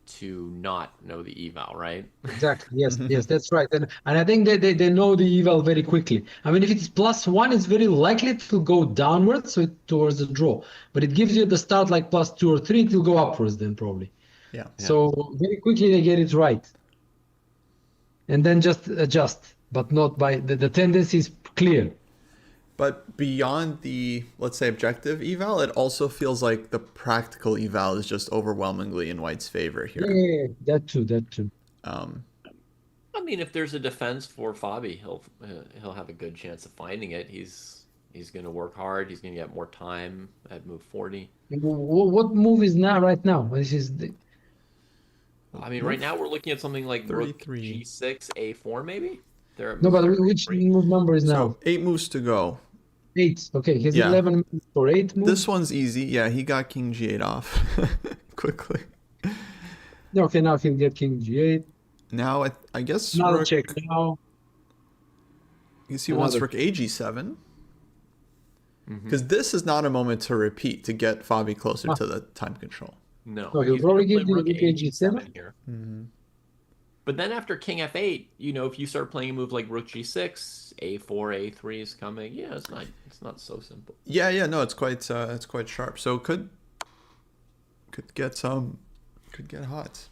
to not know the eval, right? Exactly. Yes, that's right. And I think they know the eval very quickly. I mean, if it's +1, it's very likely to go downwards, so towards the draw. But it gives you the start like +2 or 3, it will go upwards then probably. Yeah. So very quickly they get it right. And then just adjust, but not by the tendency is clear. But beyond the, let's say, objective eval, it also feels like the practical eval is just overwhelmingly in White's favor here. Yeah, that too. Um, I mean, if there's a defense for Fabi, he'll have a good chance of finding it. He's going to work hard. He's going to get more time at move 40. What move is now right now? This is I mean, right now we're looking at something like rook 33. g6, a4 maybe. They're at No, move but number which 3. move number is now? So 8 moves to go. 8. Okay, he has Yeah. 11 moves for 8 moves. This one's easy. Yeah, he got king g8 off quickly. Okay, now he'll get king g8. Now I guess Another rook. check now. I guess he wants Another. rook ag7. Because this is not a moment to repeat to get Fabi closer Ah. to the time control. No, No, he'll he's gonna probably play give you rook rook AG7 AG7. here. But then after king f8, you know, if you start playing a move like rook g6, a4, a3 is coming. Yeah, it's not so simple. Yeah, no, it's quite sharp. So could get hot.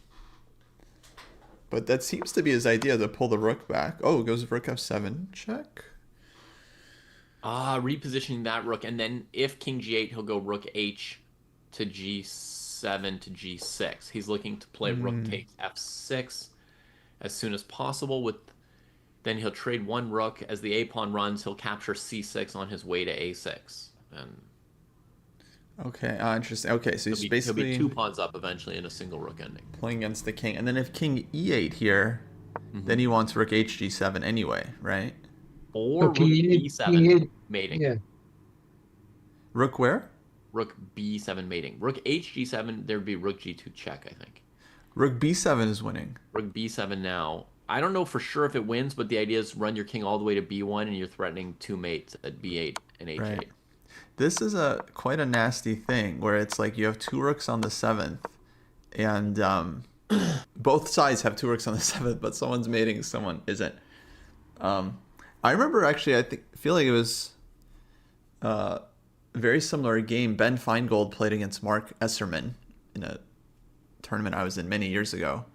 But that seems to be his idea, to pull the rook back. Oh, it goes rook f7 check. Repositioning that rook, and then if king g8, he'll go rook h to g7 to g6. He's looking to play rook takes f6 as soon as possible. Then he'll trade one rook. As the a pawn runs, he'll capture c6 on his way to a6, and Okay, interesting. Okay, so he's he'll basically be 2 pawns up eventually in a single rook ending. playing against the king. And then if king e8 here, then he wants rook hg7 anyway, right? Or rook King b7 8. mating. Yeah. Rook where? Rook b7 mating. Rook hg7, there'd be rook g2 check, I think. Rook b7 is winning. Rook b7 now. I don't know for sure if it wins, but the idea is run your king all the way to b1, and you're threatening 2 mates at b8 and h8. Right. This is quite a nasty thing where it's like you have 2 rooks on the 7th, and both sides have 2 rooks on the 7th, but someone's mating, someone isn't. I remember actually, feel like it was a very similar game. Ben Feingold played against Mark Esserman in a tournament I was in many years ago.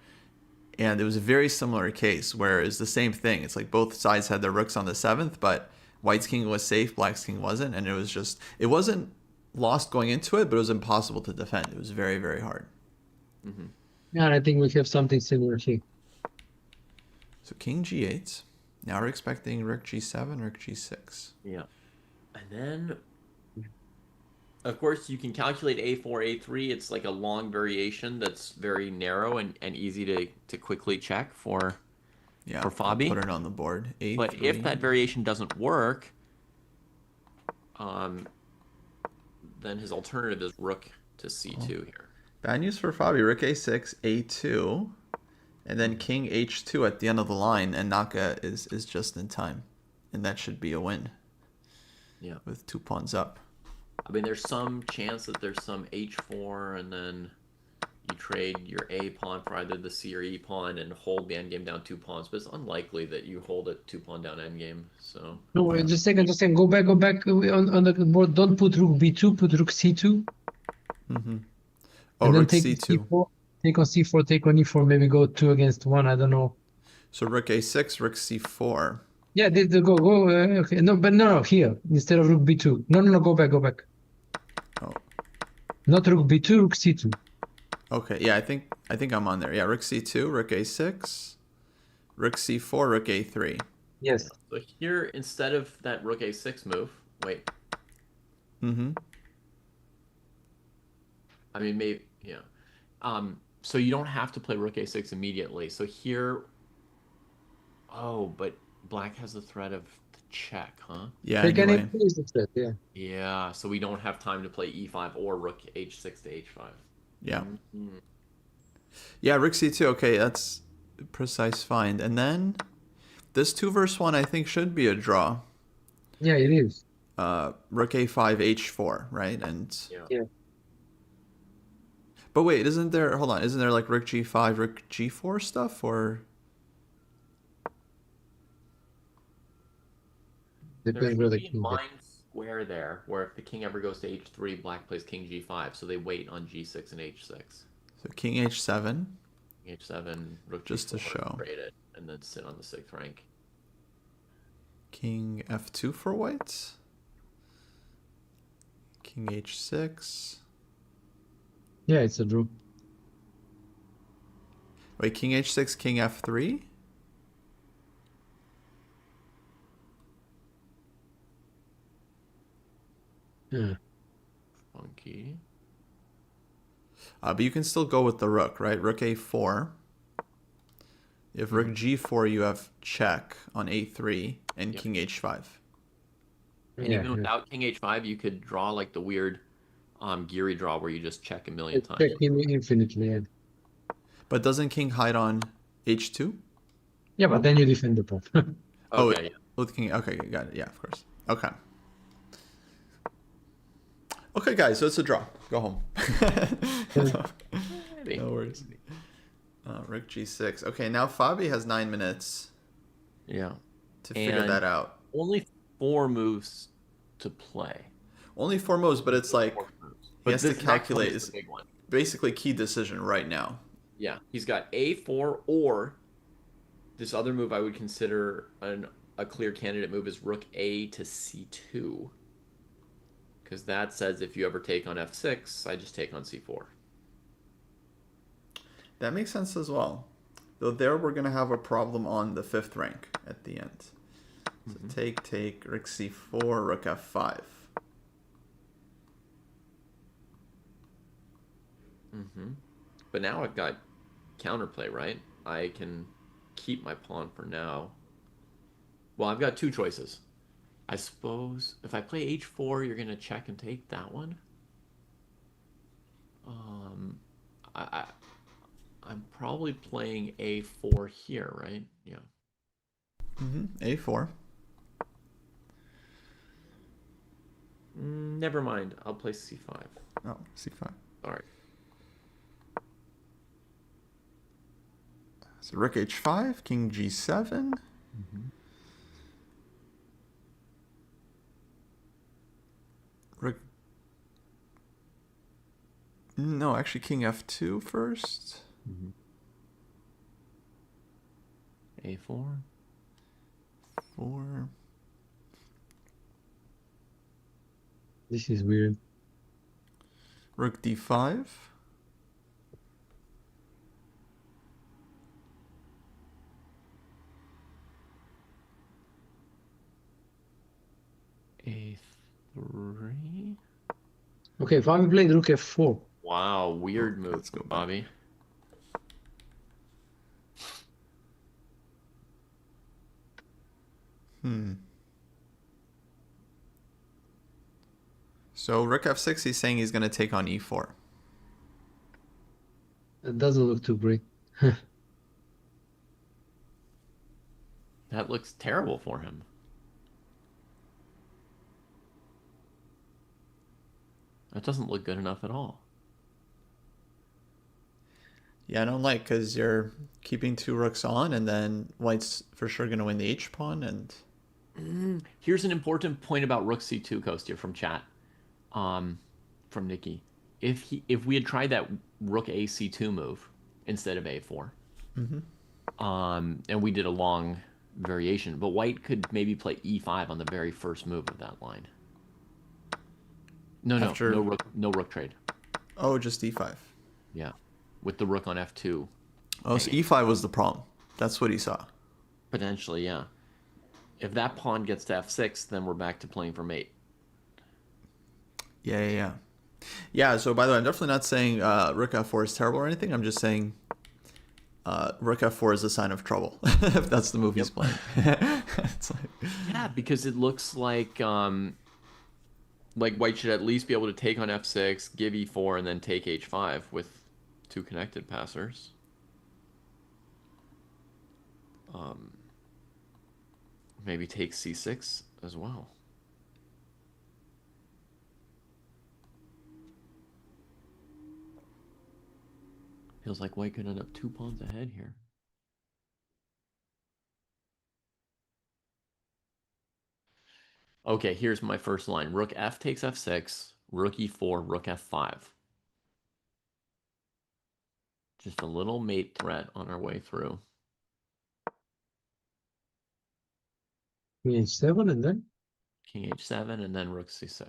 And it was a very similar case where it's the same thing. It's like both sides had their rooks on the 7th, but White's king was safe, Black's king wasn't. And it wasn't lost going into it, but it was impossible to defend. It was very, very hard. Yeah, and I think we have something similar here. So king g8. Now we're expecting rook g7, rook g6. Yeah. And then, of course, you can calculate a4, a3. It's like a long variation that's very narrow and easy to quickly check for Fabi. Put it on the board. A3. But if that variation doesn't work, then his alternative is rook to c2 here. Bad news for Fabi. Rook a6, a2, and then king h2 at the end of the line, and Naka is just in time. And that should be a win. Yeah. With 2 pawns up. I mean, there's some chance that there's some h4, and then you trade your a pawn for either the c or e pawn and hold the endgame down 2 pawns. But it's unlikely that you hold it 2 pawn down endgame. So No, wait, just a second. Go back on the board. Don't put rook b2, put rook c2. Oh, And then rook take c2. c4, take on c4, take on e4, maybe go 2 against 1, I don't know. So rook a6, rook c4. Yeah, go, okay. No, here, instead of rook b2. No, go back. Oh, Not rook b2, rook c2. okay. Yeah, I think I'm on there. Yeah, rook c2, rook a6, rook c4, rook a3. Yes. So here, instead of that rook a6 move, wait. I mean, maybe, yeah. So you don't have to play rook a6 immediately. So here, but black has the threat of the check, huh? Yeah, They can anyway. increase the threat, yeah. Yeah, so we don't have time to play e5 or rook h6 to h5. Yeah. Yeah, rook c2. Okay, that's a precise find. And then this 2 versus 1 I think should be a draw. Yeah, it is. Rook a5, h4, right? And Yeah. But wait, isn't there like rook g5, rook g4 stuff, or Depends There's where the a king line square there where if the king ever goes to h3, black plays king g5, so they wait on g6 and h6. so king h7? h7, rook Just to g4, show. trade it, and then sit on the 6th rank. King f2 for white. King h6. Yeah, it's a draw. Wait, king h6, king f3? Yeah. Funky. But you can still go with the rook, right? Rook a4. If rook g4, you have check on a3 and Yep. king h5. And Yeah, even yeah. without king h5, you could draw like the weird Geary draw where you just check a million times. Check him infinitely. Yeah. But doesn't king hide on h2? Yeah, but then you defend the pawn. Oh, Okay, yeah. with king. Okay, got it. Yeah, of course. Okay. Okay, guys, so it's a draw. Go home. Maybe. No worries. Rook g6. Okay, now Fabi has 9 minutes Yeah. to figure And that out. only 4 moves to play. Only 4 moves, but it's like 4 moves. he But has to this next one calculate. is It's the big one. basically key decision right now. Yeah, he's got a4, or this other move I would consider a clear candidate move is rook a to c2. Because that says if you ever take on f6, I just take on c4. That makes sense as well. Though there we're going to have a problem on the 5th rank at the end. So take, rook c4, rook f5. But now I've got counterplay, right? I can keep my pawn for now. Well, I've got 2 choices. I suppose if I play h4, you're going to check and take that one. I'm probably playing a4 here, right? Yeah. A4. Never mind. I'll play c5. Oh, c5. Sorry. So rook h5, king g7. Rook. No, actually, king f2 first. a4. 4. This is weird. Rook d5. a3. Okay, Fabi played rook f4. Wow, weird move, let's go back. Bobby. So rook f6, he's saying he's going to take on e4. It doesn't look too great. That looks terrible for him. That doesn't look good enough at all. Yeah, I don't like because you're keeping 2 rooks on, and then white's for sure going to win the h pawn. And Here's an important point about rook c2, Kostya, from chat, from Nikki. If we had tried that rook a c2 move instead of a4, and we did a long variation, but white could maybe play e5 on the very first move of that line. No, After- no rook trade. oh, just e5. Yeah, with the rook on f2. Oh, so e5 was the problem. That's what he saw. Potentially, yeah. If that pawn gets to f6, then we're back to playing for mate. Yeah. Yeah, so by the way, I'm definitely not saying rook f4 is terrible or anything. I'm just saying rook f4 is a sign of trouble, if that's the move he's playing. It's like... Yeah, because it looks like white should at least be able to take on f6, give e4, and then take h5 with 2 connected passers. Maybe take c6 as well. Feels like white could end up 2 pawns ahead here. Okay, here's my first line. Rook f takes f6, rook e4, rook f5. Just a little mate threat on our way through. King h7 and then? King h7 and then rook c6.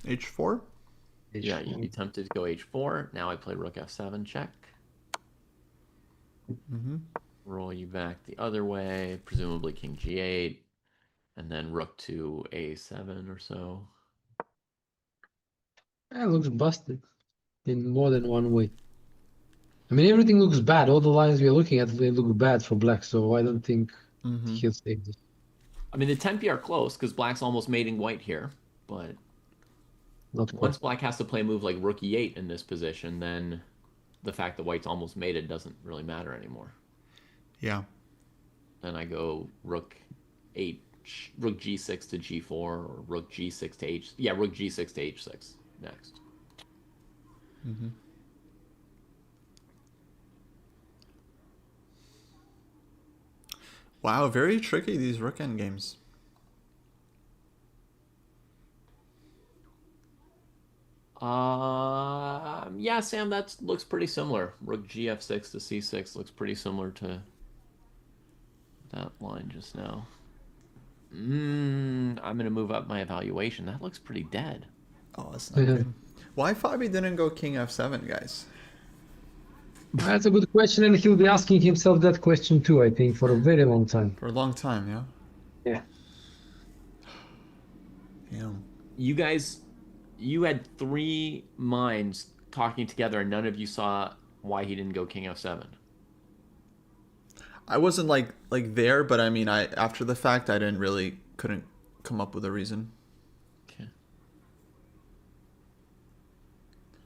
h4? Yeah, you'd be tempted to go h4. Now I play rook f7, check. Roll you back the other way, presumably king g8, and then rook to a7 or so. It looks busted in more than one way. I mean, everything looks bad. All the lines we're looking at, they look bad for black. So I don't think he'll save this. I mean, the tempi are close because black's almost mating white here, but Not quite. once black has to play a move like rook e8 in this position, then the fact that white's almost mated doesn't really matter anymore. Yeah. Then I go rook 8, rook g6 to g4, or rook g6 to h. Yeah, rook g6 to h6 next. Wow, very tricky, these rook endgames. Yeah, Sam, that looks pretty similar. Rook gf6 to c6 looks pretty similar to that line just now. I'm gonna move up my evaluation. That looks pretty dead. Oh, that's not good. Why Fabi didn't go king f7, guys? That's a good question, and he'll be asking himself that question too, I think, for a very long time. For a long time, yeah? Yeah. Damn. You guys, you had 3 minds talking together, and none of you saw why he didn't go king f7. I wasn't like there, but I mean, after the fact, I couldn't come up with a reason. Okay.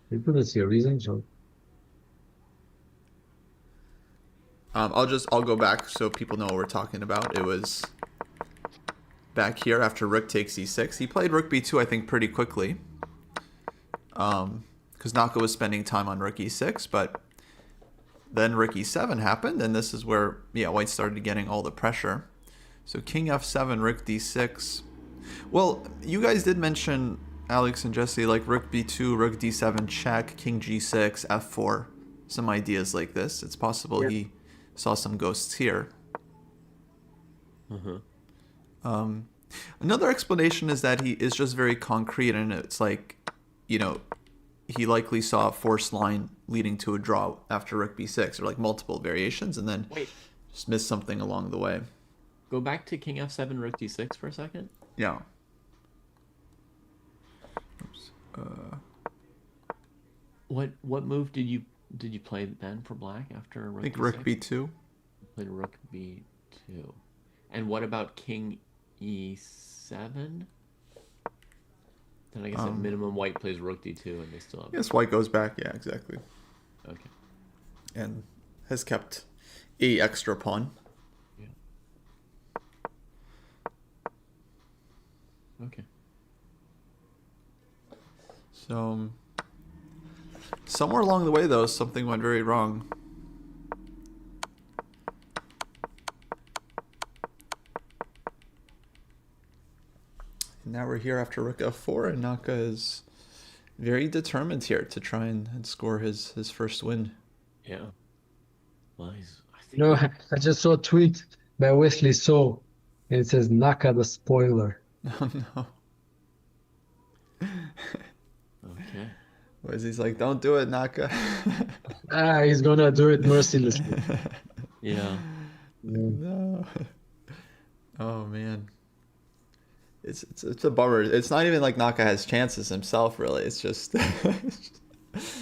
We couldn't see a reason, so. I'll go back so people know what we're talking about. It was back here after rook takes e6. He played rook b2, I think, pretty quickly. Because Naka was spending time on rook e6, but then rook e7 happened, and this is where, yeah, white started getting all the pressure. So king f7, rook d6. Well, you guys did mention, Alex and Jesse, like rook b2, rook d7 check, king g6, f4. Some ideas like this. It's possible he saw some ghosts here. Another explanation is that he is just very concrete, and it's like, you know, he likely saw a forced line leading to a draw after rook b6, or like multiple variations, and then just missed something along the way. Go back to king f7, rook d6 for a second. Yeah. Oops. What move did you play then for black after rook I think d6? rook b2. You played rook b2. And what about king e7? Then I guess at minimum white plays rook d2 and they still have... Yes, white goes back. Yeah, exactly. Okay. And has kept a extra pawn. Yeah. Okay. So, somewhere along the way, though, something went very wrong. And now we're here after rook f4, and Naka is very determined here to try and score his first win. Yeah. Well, I think... No, I just saw a tweet by Wesley So, and it says Naka the spoiler. Oh, no. Okay. He's like, don't do it, Naka. He's gonna do it mercilessly. Yeah. No. Oh, man. It's a bummer. It's not even like Naka has chances himself, really. It's just...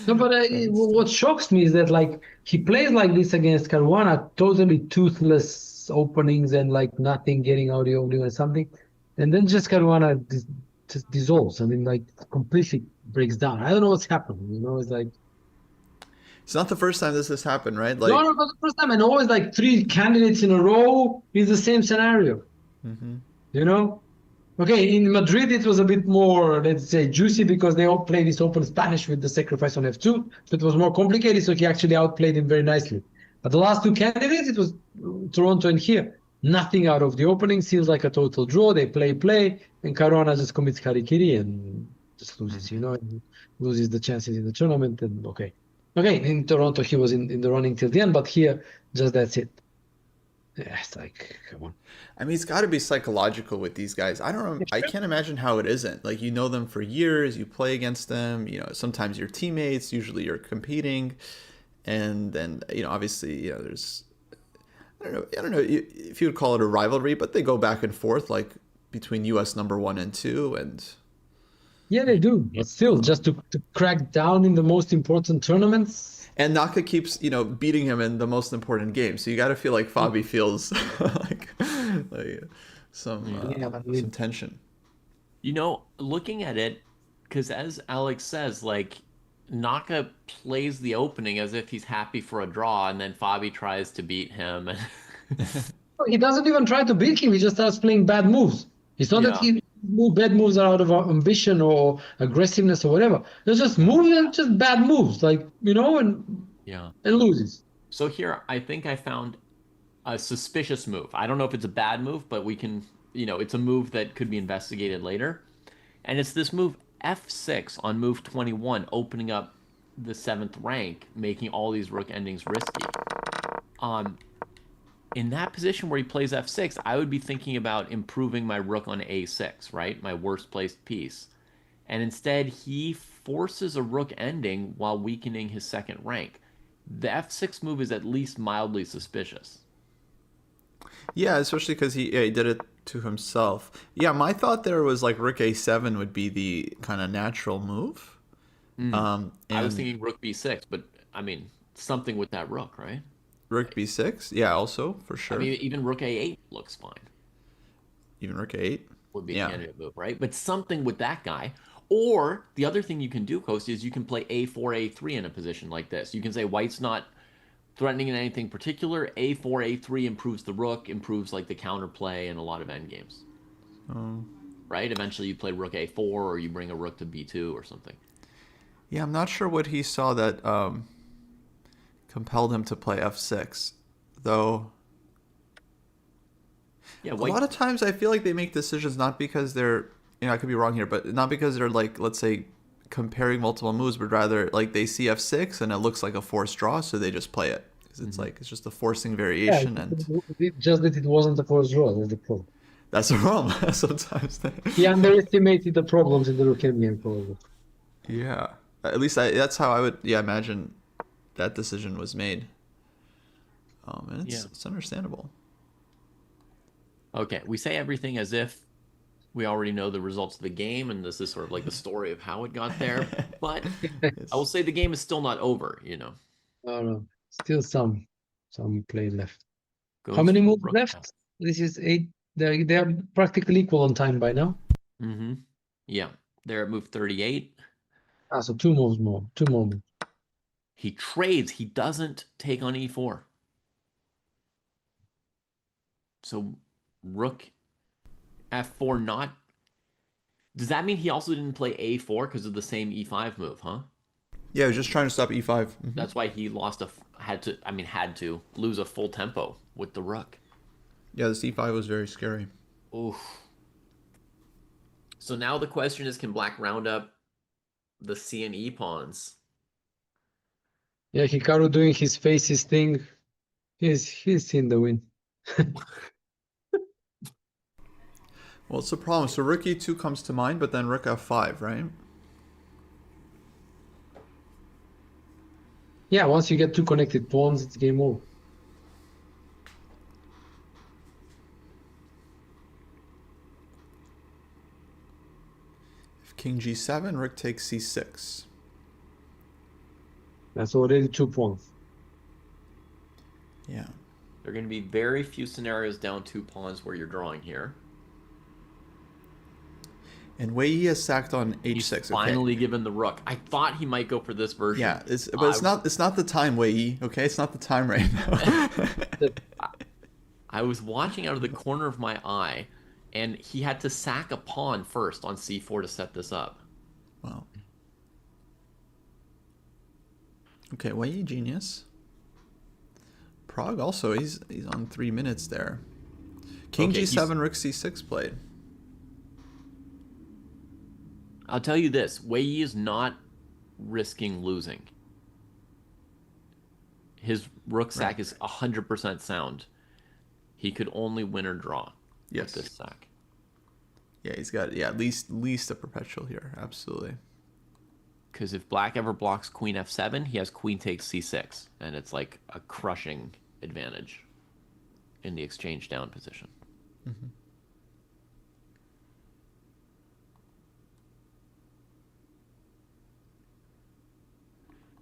No, but what shocks me is that like he plays like this against Caruana, totally toothless openings and like nothing getting out the opening or something, and then just Caruana just dissolves. I mean, like completely breaks down. I don't know what's happening. You know, it's like It's not the first time this has happened, right? Like, no, not the first time, and always like 3 candidates in a row is the same scenario. You know. Okay, in Madrid it was a bit more, let's say, juicy because they all play this open Spanish with the sacrifice on f2, so it was more complicated, so he actually outplayed him very nicely. But the last 2 candidates, it was Toronto and here. Nothing out of the opening, seems like a total draw. They play, and Caruana just commits harikiri and just loses, you know, and loses the chances in the tournament, and okay. Okay, in Toronto he was in the running till the end, but here, just that's it. Yeah, it's like, come on. I mean, it's got to be psychological with these guys. I don't know. I can't imagine how it isn't. Like, you know them for years. You play against them. You know, sometimes you're teammates. Usually you're competing. And then, you know, obviously, you know, there's... I don't know if you would call it a rivalry, but they go back and forth, like, between U.S. number 1 and 2. And Yeah, they do. But still, just to crack down in the most important tournaments. And Naka keeps, beating him in the most important game. So you got to feel like Fabi feels like some Yeah, but some tension. Looking at it, because as Alex says, like Naka plays the opening as if he's happy for a draw, and then Fabi tries to beat him. he doesn't even try to beat him. He just starts playing bad moves. It's not that Yeah. he bad moves are out of ambition or aggressiveness or whatever. They're just moves and just bad moves, Yeah. and loses. So here, I think I found a suspicious move. I don't know if it's a bad move, but it's a move that could be investigated later. And it's this move F6 on move 21, opening up the 7th rank, making all these rook endings risky. In that position where he plays F6, I would be thinking about improving my rook on A6, right? My worst placed piece. And instead, he forces a rook ending while weakening his 2nd rank. The F6 move is at least mildly suspicious. Yeah, especially because he did it to himself. Yeah, my thought there was like Rook A7 would be the kind of natural move. I was And thinking rook B6, but I mean, something with that rook, right? Rook B6, yeah, also for I sure. mean, even rook A8 looks fine. Even Rook A8. Would be a Yeah. candidate move, right? But something with that guy. Or the other thing you can do, Coast, is you can play A4, A3 in a position like this. You can say white's not threatening in anything particular. A4, A3 improves the rook, improves like the counterplay in a lot of endgames. Right? Eventually you play rook A4 or you bring a rook to B2 or something. Yeah, I'm not sure what he saw that compelled him to play F6, though. Yeah, A lot of times I feel like they make decisions not because they're, I could be wrong here, but not because they're like, let's say, comparing multiple moves, but rather like they see F6 and it looks like a forced draw, so they just play it. Because it's like, it's just a forcing Yeah, variation, and just that it wasn't the first draw. That's the problem. that's a problem sometimes. He underestimated the problems in the rook game, probably. Yeah. At least that's how I would, imagine that decision was made. And it's understandable. Okay, we say everything as if we already know the results of the game, and this is sort of like the story of how it got there. But I will say the game is still not over, No, no, still some play left. How Goes many for moves rook left? This is 8. They are practically equal on time by now. Mm-hmm. Yeah, they're at move 38. So 2 moves more. 2 more moves. He trades. He doesn't take on E4. So rook F4 not. Does that mean he also didn't play A4 because of the same E5 move, huh? Yeah, I was just trying to stop E5. Mm-hmm. That's why he had to lose a full tempo with the rook. Yeah, the C5 was very scary. Oof. So now the question is, can Black round up the C and E pawns? Yeah, Hikaru doing his faces thing. He's in the win. Well, it's a problem. So Rook E2 comes to mind, but then Rook F5, right? Yeah, once you get 2 connected pawns, it's game over. If King G7, Rook takes C6. That's already 2 pawns. Yeah. There are going to be very few scenarios down 2 pawns where you're drawing here. And Wei Yi has sacked on H6. He's finally given the rook. I thought he might go for this version. Yeah, but it's not the time, Wei Yi. Okay, it's not the time right now. I was watching out of the corner of my eye, and he had to sack a pawn first on C4 to set this up. Wow. Okay, Wei Yi genius. Prague also, he's on 3 minutes there. King G7, Rook C6 played. I'll tell you this, Wei Yi is not risking losing. His rook sack is 100% sound. He could only win or draw with this sack. Yeah, he's got at least a perpetual here, absolutely. Because if Black ever blocks Queen F7, he has Queen takes C6, and it's like a crushing advantage in the exchange down position. Mm-hmm.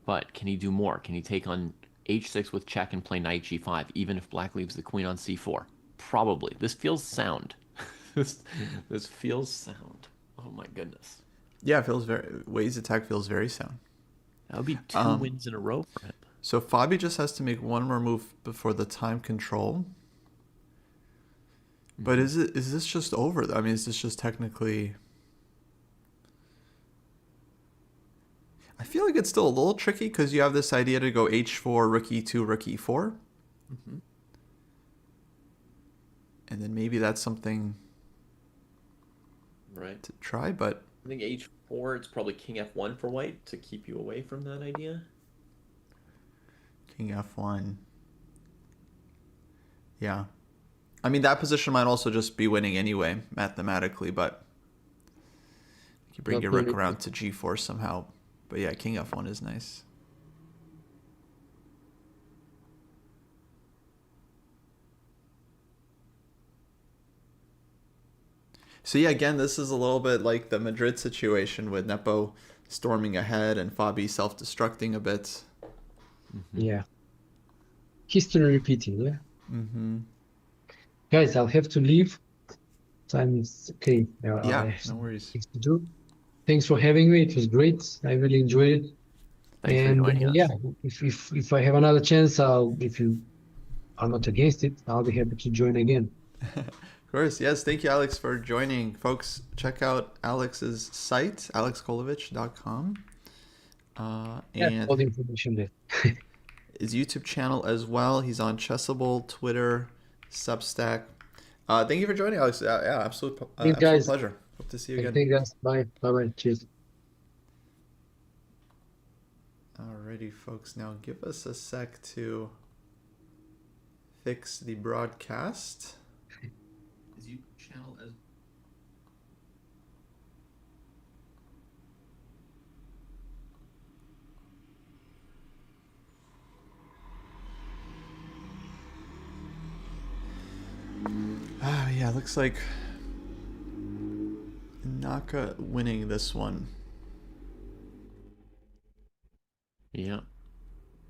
But can he do more? Can he take on h6 with check and play knight g5, even if black leaves the queen on c4? Probably. This feels sound. this, this feels sound. Oh my goodness. Yeah, it feels Wei's attack feels very sound. That would be 2 wins in a row for him. So Fabi just has to make one more move before the time control. But is this just over? I mean, is this just technically... I feel like it's still a little tricky because you have this idea to go h4, rook e2, rook e4. Mm-hmm. And then maybe that's something Right. to try, but... I think h4, it's probably king f1 for white to keep you away from that idea. King f1. Yeah. I mean, that position might also just be winning anyway, mathematically, but you can bring your rook around to g4 somehow. But yeah, king f1 is nice. So yeah, again, this is a little bit like the Madrid situation with Nepo storming ahead and Fabi self-destructing a bit. Mm-hmm. Yeah. History repeating, yeah. Mm-hmm. Guys, I'll have to leave. Time is okay. Yeah, I have no worries. things to do. Thanks for having me. It was great. I really enjoyed it. Thanks for And joining us. yeah, if I have another chance, if you are not against it, I'll be happy to join again. Of course, yes. Thank you, Alex, for joining. Folks, check out Alex's site, alexcolovic.com. Yeah, all the information there. His YouTube channel as well. He's on Chessable, Twitter, Substack. Thank you for joining, Alex. Yeah, absolute guys. pleasure. Hope to see you again. Thank you, guys. Bye. Bye-bye. Cheers. Alrighty, folks. Now give us a sec to fix the broadcast. His YouTube channel as yeah, looks like Naka winning this one. Yeah.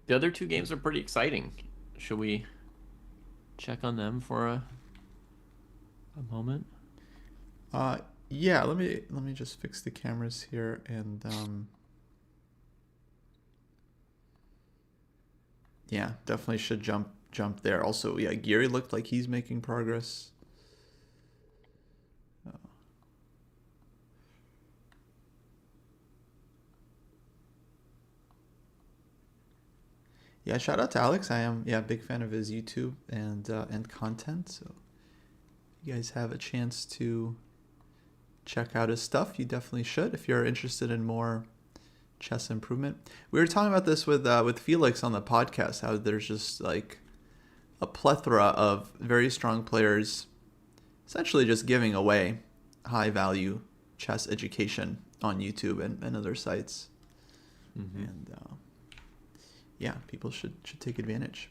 The other 2 games are pretty exciting. Should we check on them for a moment? Yeah, let me just fix the cameras here and yeah, definitely should jump there. Also, yeah, Geary looked like he's making progress. Yeah, shout out to Alex. I am a big fan of his YouTube and content. So if you guys have a chance to check out his stuff, you definitely should if you're interested in more chess improvement. We were talking about this with Felix on the podcast, how there's just like a plethora of very strong players essentially just giving away high value chess education on YouTube and other sites. Mm-hmm. And yeah, people should take advantage.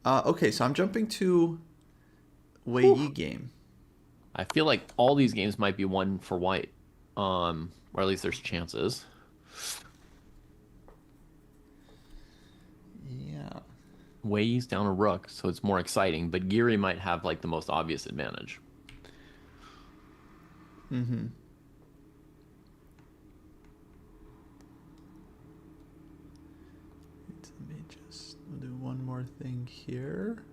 Okay, so I'm jumping to Wei game. I feel like all these games might be won for white, or at least there's chances. Yeah. Wei's down a rook, so it's more exciting, but Geary might have like the most obvious advantage. Mm-hmm. Let me just do one more thing here.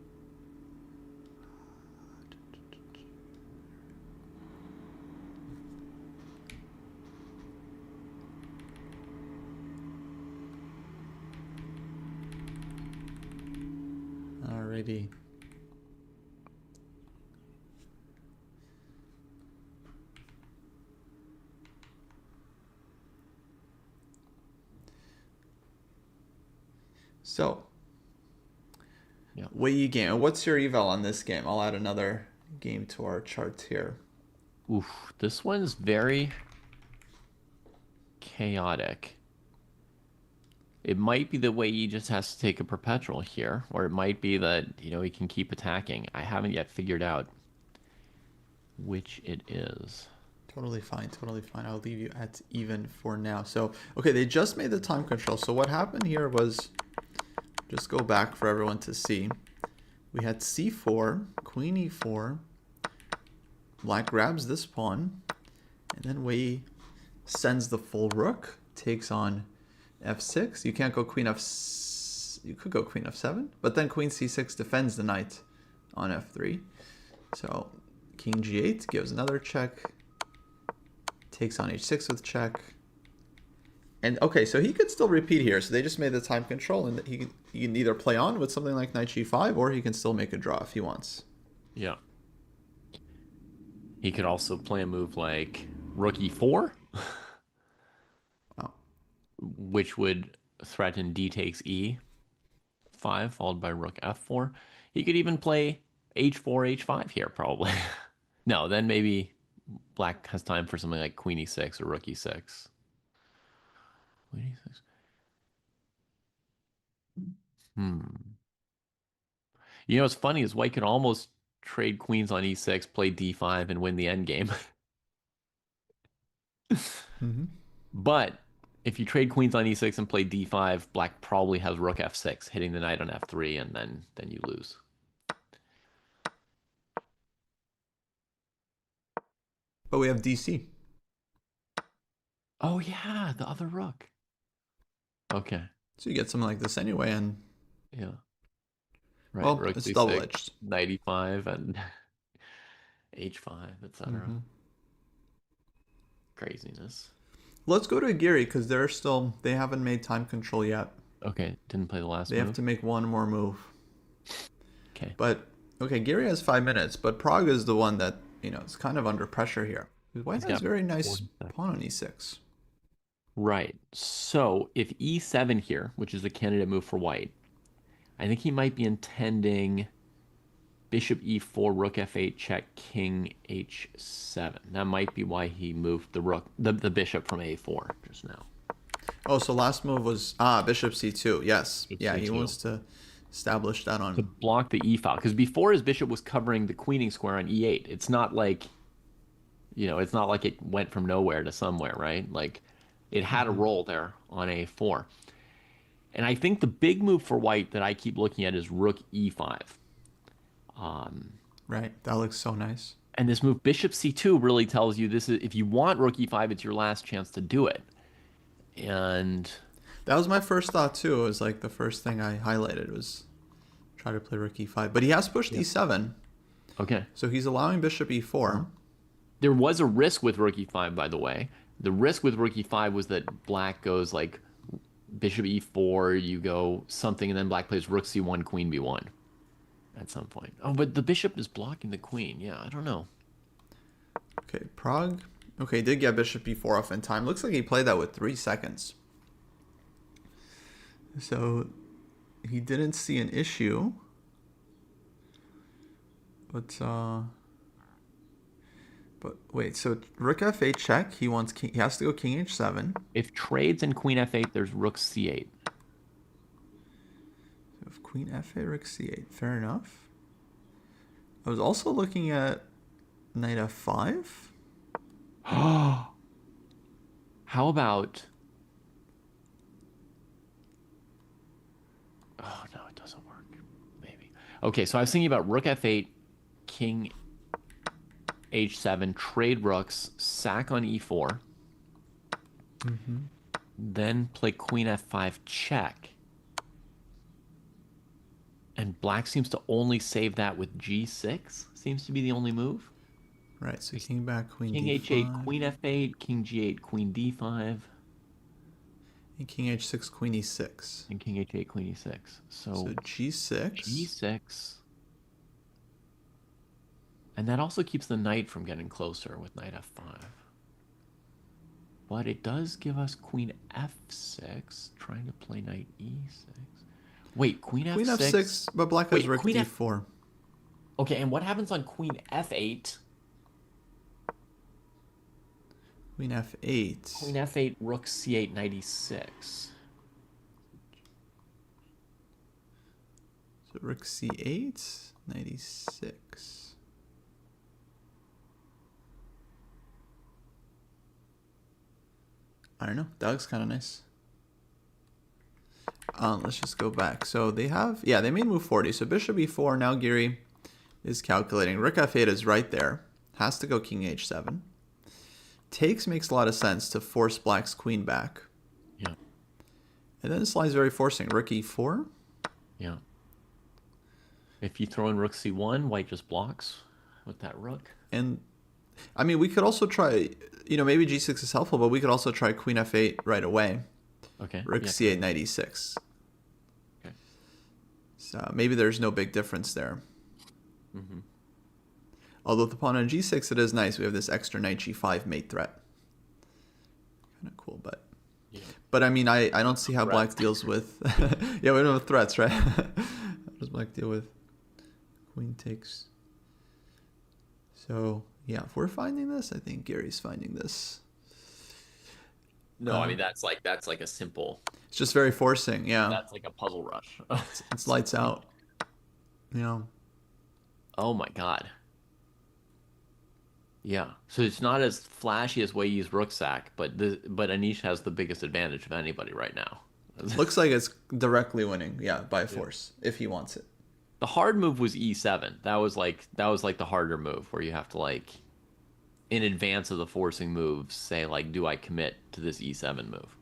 Alrighty. So, yeah. Wei game. What's your eval on this game? I'll add another game to our charts here. Oof, this one's very chaotic. It might be the way he just has to take a perpetual here, or it might be that, he can keep attacking. I haven't yet figured out which it is. Totally fine, totally fine. I'll leave you at even for now. So, okay, they just made the time control. So what happened here was, just go back for everyone to see. We had c4, queen e4. Black grabs this pawn, and then Wei sends the full rook, takes on f6. You can't go queen f. You could go queen f7, but then queen c6 defends the knight on f3. So king g8 gives another check. Takes on h6 with check. And okay, so he could still repeat here. So they just made the time control, and he can either play on with something like knight g5, or he can still make a draw if he wants. Yeah. He could also play a move like rook e4, Wow. which would threaten d takes e5, followed by rook f4. He could even play h4, h5 here, probably. No, then maybe black has time for something like queen e6 or rook e6. Queen e6. You know what's funny is white could almost trade queens on e6, play d5, and win the endgame. Mm-hmm. But if you trade queens on e6 and play d5, black probably has rook f6, hitting the knight on f3, and then you lose. But we have dc. Oh yeah, the other rook. Okay. So you get something like this anyway, and Yeah. Right. well, Rook it's c6, double-edged. knight e5, and h5, etc. Mm-hmm. Craziness. Let's go to Giri because they haven't made time control yet. Okay, didn't play the last They move. have to make one more move. Okay. But okay, Giri has 5 minutes, but Prague is the one that is kind of under pressure here. White He's has got very nice 40 seconds. pawn on e6. Right. So if e7 here, which is a candidate move for white, I think he might be intending bishop e4, rook f8, check, king h7. That might be why he moved the rook, the bishop from a4 just now. Oh, so last move was bishop c2. Yes, yeah, he C2. wants to establish that To on. block the e file, because before his bishop was covering the queening square on e8. It's not like, it's not like it went from nowhere to somewhere, right? Like it had a role there on a4. And I think the big move for white that I keep looking at is rook e5. Right, that looks so nice. And this move bishop c2 really tells you this is, if you want rook e5, it's your last chance to do it. And That was my first thought too. It was like the first thing I highlighted was try to play rook e5, but he has pushed e7, okay, so he's allowing bishop e4. there was a risk with rook e5, by the way. The risk with rook e5 was that black goes like bishop e4, you go something, and then black plays rook c1, queen b1 at some point. Oh, but the bishop is blocking the queen. Yeah, I don't know. Okay, Prague. Okay, he did get bishop e4 off in time. Looks like he played that with 3 seconds. So he didn't see an issue. But wait, so rook f8 check. He wants king, he has to go king h7. If trades and queen f8, there's rook c8. So if queen f8, rook c8, fair enough. I was also looking at knight f5. How about... Oh, no, it doesn't work. Maybe. Okay, so I was thinking about rook f8, king h7, trade rooks, sack on e4, then play queen f5 check. And black seems to only save that with g6, seems to be the only move. Right, so king back, queen King d5. h8, queen f8, king g8, queen d5, And king h6, queen e6. and king h8, queen e6. So So g6. g6. And that also keeps the knight from getting closer with knight f5. But it does give us queen f6, trying to play knight e6. Wait, queen f6? Queen f6, but black has Wait, rook queen d4. Okay, and what happens on queen f8? Queen f8. Queen f8, rook c8, knight e6. So rook c8, knight e6. I don't know. That looks kind of nice. Let's just go back. So they have, yeah, they made move 40. So bishop e4. Now Geary is calculating. Rook f8 is right there. Has to go king h7. Takes makes a lot of sense to force black's queen back. Yeah. And then this line is very forcing. Rook e4. Yeah. If you throw in rook c1, white just blocks with that rook. And I mean, we could also try, maybe g6 is helpful, but we could also try queen f8 right away. Okay. Rook yeah, c8, knight e6. Okay. So maybe there's no big difference there. Mm-hmm. Although the pawn on g6, it is nice. We have this extra knight g5 mate threat. Kind of cool, but... Yeah. But I mean, I don't see how black deals with... yeah, we don't have threats, right? How does black deal with queen takes? So, yeah, if we're finding this, I think Gary's finding this. No, I mean, that's like a simple... It's just very forcing, yeah. That's like a puzzle rush. It's lights out. Oh my god. Yeah. So it's not as flashy as Weiyi's rook sack, but Anish has the biggest advantage of anybody right now. Looks like it's directly winning, yeah, by force, if he wants it. The hard move was e7. That was like the harder move where you have to like in advance of the forcing moves say like, do I commit to this e7 move?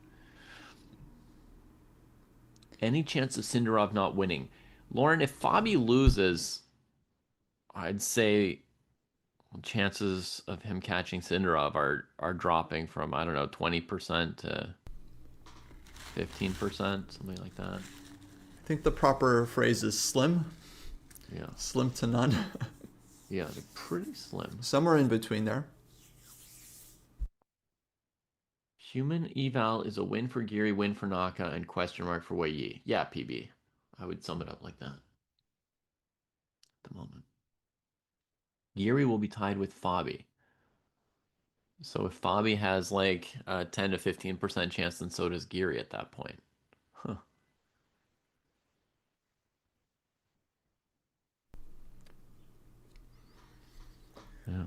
Any chance of Sundarov not winning? Lauren, if Fabi loses, I'd say chances of him catching Sundarov are dropping from, I don't know, 20% to 15%, something like that. I think the proper phrase is slim. Yeah. Slim to none. Yeah, they're pretty slim. Somewhere in between there. Human eval is a win for Geary, win for Naka, and question mark for Weiyi. Yeah, PB. I would sum it up like that. At the moment. Geary will be tied with Fabi. So if Fabi has like a 10 to 15% chance, then so does Geary at that point. Huh. Yeah.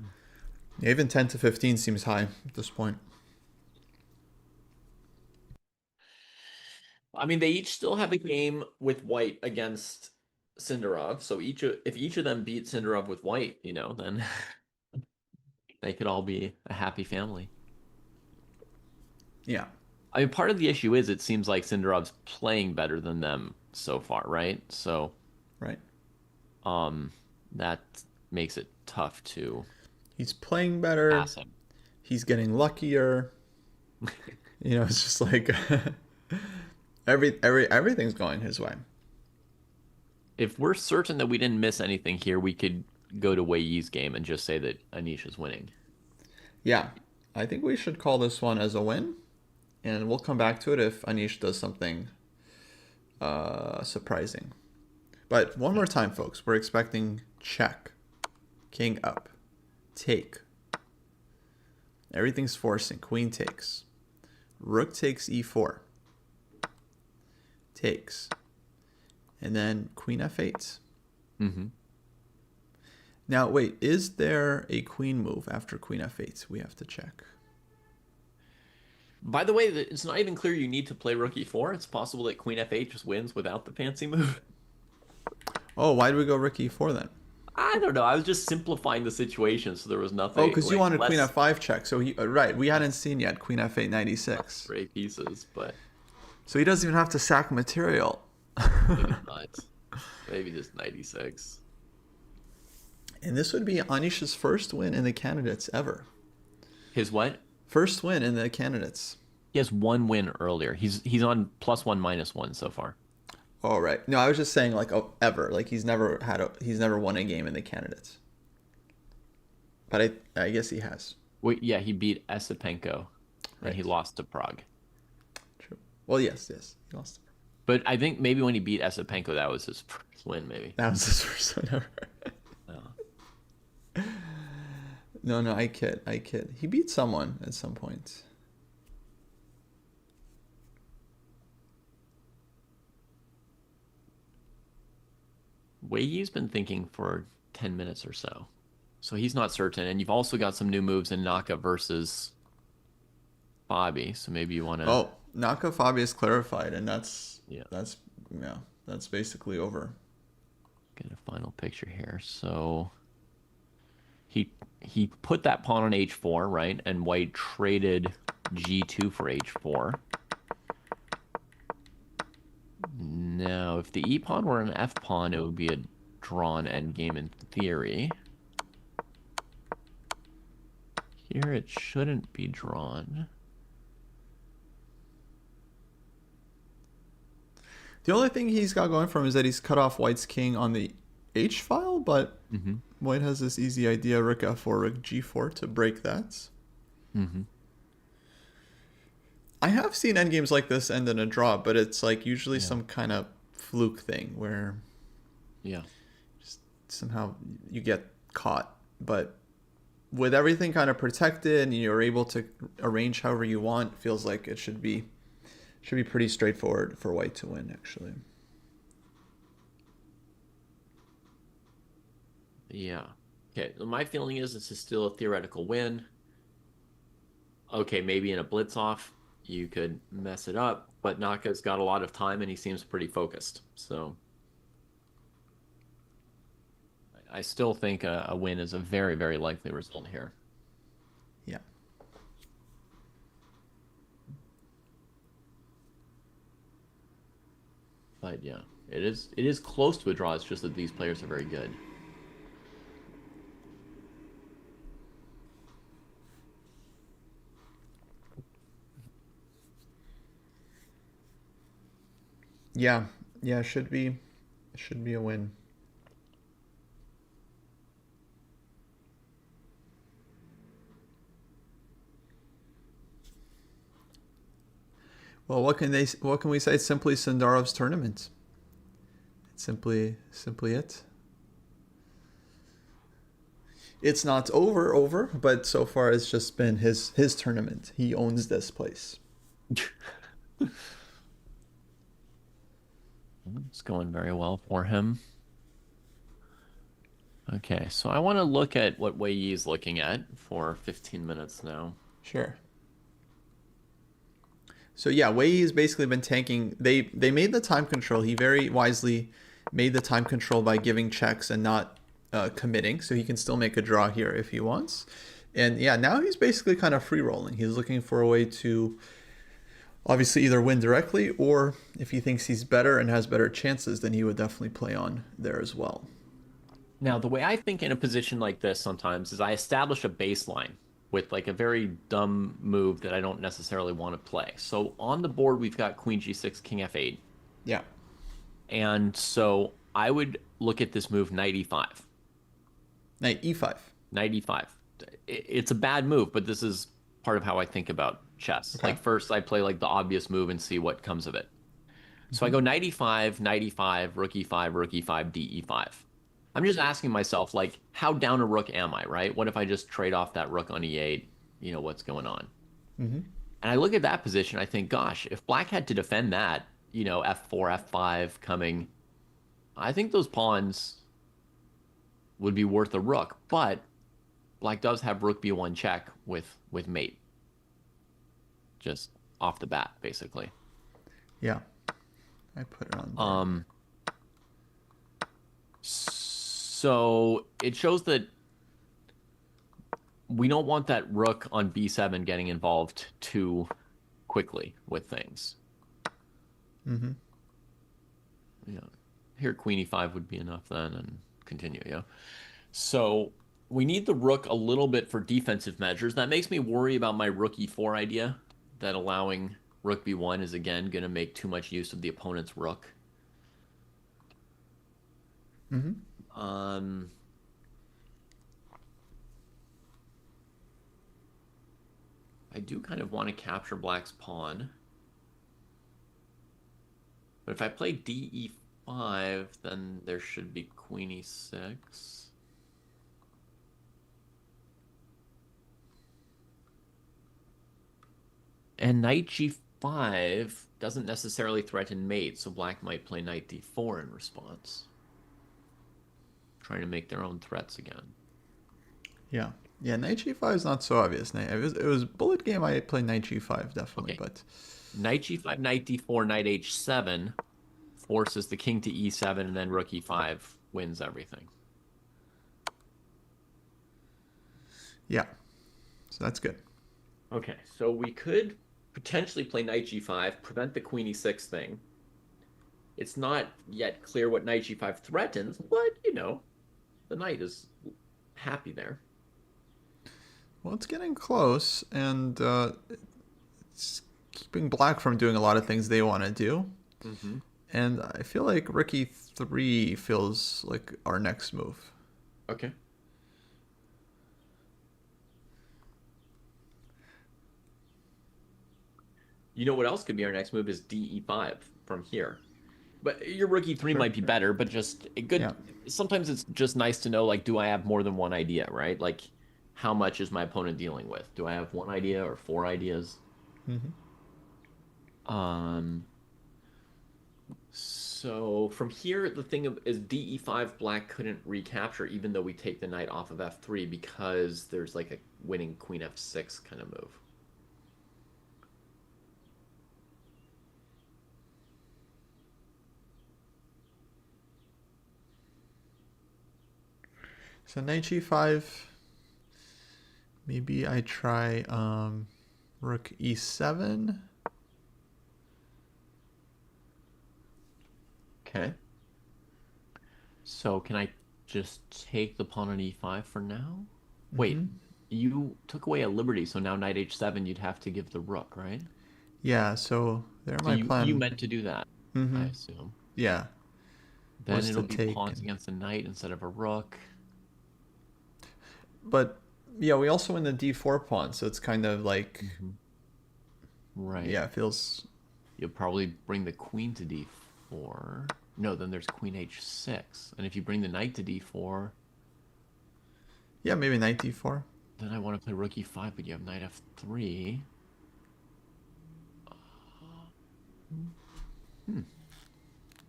Even 10 to 15 seems high at this point. I mean, they each still have a game with white against Sundarov. So if each of them beat Sundarov with white, then they could all be a happy family. Yeah. I mean, part of the issue is it seems like Sundarov's playing better than them so far, right? So, right. That makes it tough to. He's playing better. Pass him. He's getting luckier. It's just like everything's going his way. If we're certain that we didn't miss anything here, we could go to Weiyi's game and just say that Anish is winning. Yeah, I think we should call this one as a win, and we'll come back to it if Anish does something surprising. But one more time, folks, we're expecting check, king up, take. Everything's forcing. Queen takes. Rook takes e4. Takes. And then queen f8. Mm-hmm. Now, wait, is there a queen move after queen f8? We have to check. By the way, it's not even clear you need to play rook e4. It's possible that queen f8 just wins without the fancy move. Oh, why did we go rook e4 then? I don't know. I was just simplifying the situation so there was nothing. Oh, because you wanted less queen f5 check. So, right, we hadn't seen yet queen f8, knight e6. Gray pieces, but... So he doesn't even have to sack material. Maybe not. Maybe just 96. And this would be Anish's first win in the candidates ever. His what? First win in the candidates. He has one win earlier. He's on +1, -1 so far. Oh, right. No, I was just saying ever. Like he's never won a game in the candidates. But I guess he has. Wait, yeah, he beat Esopenko, Right. and he lost to Prague. True. Well, yes, he lost. But I think maybe when he beat Esopenko, that was his first win, maybe. That was his first win ever. No, I kid. He beat someone at some point. Weiyi's been thinking for 10 minutes or so. So he's not certain. And you've also got some new moves in Naka versus Fabi, so maybe you want to. Oh, Naka Fabi is clarified, and that's Yeah. that's basically over. Get a final picture here. So he put that pawn on h4, right? And white traded g2 for h4. Now, if the e pawn were an f pawn, it would be a drawn endgame in theory. Here it shouldn't be drawn. The only thing he's got going for him is that he's cut off white's king on the h file, but white has this easy idea, rook f4, rook g4, to break that. I have seen endgames like this end in a draw, but it's like usually some kind of fluke thing where just somehow you get caught. But with everything kind of protected and you're able to arrange however you want, feels like it should be pretty straightforward for white to win, actually. Yeah. Okay, my feeling is this is still a theoretical win. Okay, maybe in a blitz-off, you could mess it up, but Naka's got a lot of time and he seems pretty focused. So I still think a win is a very, very likely result here. Yeah. But yeah, it is close to a draw. It's just that these players are very good. Yeah. Yeah, should be a win. Well, what can we say? It's simply Sundarov's tournament. It's simply it. It's not over, but so far it's just been his tournament. He owns this place. It's going very well for him. Okay, so I want to look at what Wei Yi is looking at for 15 minutes now. Sure. So yeah, Wei has basically been tanking. They made the time control. He very wisely made the time control by giving checks and not committing, so he can still make a draw here if he wants. And yeah, now he's basically kind of free rolling. He's looking for a way to obviously either win directly, or if he thinks he's better and has better chances, then he would definitely play on there as well. Now, the way I think in a position like this sometimes is I establish a baseline with like a very dumb move that I don't necessarily want to play. So on the board, we've got Queen G6, King F8. Yeah. And so I would look at this move Knight E5. Knight E5. Knight E5. It's a bad move, but this is part of how I think about chess. Okay. Like first I play like the obvious move and see what comes of it. So I go Knight E5, Rook E5, Rook E5, D E5. I'm just asking myself, like, how down a rook am I, right? What if I just trade off that rook on E8? You know, what's going on? And I look at that position, I think, gosh, if black had to defend that, you know, F4, F5 coming, I think those pawns would be worth a rook. But black does have rook B1 check with mate. Just off the bat, basically. Yeah. I put it on there. So it shows that we don't want that rook on B7 getting involved too quickly with things. Yeah. Here Queen E5 would be enough then, and continue, yeah. So we need the rook a little bit for defensive measures. That makes me worry about my rook E4 idea, that allowing rook B1 is again going to make too much use of the opponent's rook. I do kind of want to capture black's pawn. But if I play D E5, then there should be Queen E6. And Knight G5 doesn't necessarily threaten mate, so black might play Knight D4 in response. Trying to make their own threats again. Yeah. Yeah, knight g5 is not so obvious. It was bullet game. I played knight g5 definitely, Okay. but Knight g5, knight d4, knight h7 forces the king to e7, and then rook e5 wins everything. yeah, so that's good. Okay, so we could potentially play knight g5, prevent the queen e6 thing. It's not yet clear what knight g5 threatens, but, you know, the knight is happy there. Well, it's getting close, and it's keeping black from doing a lot of things they want to do. Mm-hmm. And I feel like rook e3 feels like our next move. Okay. You know what else could be our next move is d e5 from here. But your rook e3 Sure. might be better, but just a good. Yeah. Sometimes it's just nice to know, like, do I have more than one idea, right? Like, how much is my opponent dealing with? Do I have one idea or four ideas? Um. So from here, the thing is d e5 black couldn't recapture, even though we take the knight off of f3 because there's like a winning queen f6 kind of move. So knight g5. Maybe I try rook e7. Okay. So can I just take the pawn on e5 for now? Wait, you took away a liberty, so now knight h7, you'd have to give the rook, right? Yeah, so there So my you plan. meant to do that, I assume. Yeah, Then was to it'll be take. pawns against a knight instead of a rook. But yeah, we also win the d4 pawn, so it's kind of like Right. yeah, it feels You'll probably bring the queen to d4. No, then there's queen h6. And if you bring the knight to d4, yeah, maybe knight d4. then I want to play rook e5, but you have knight f3.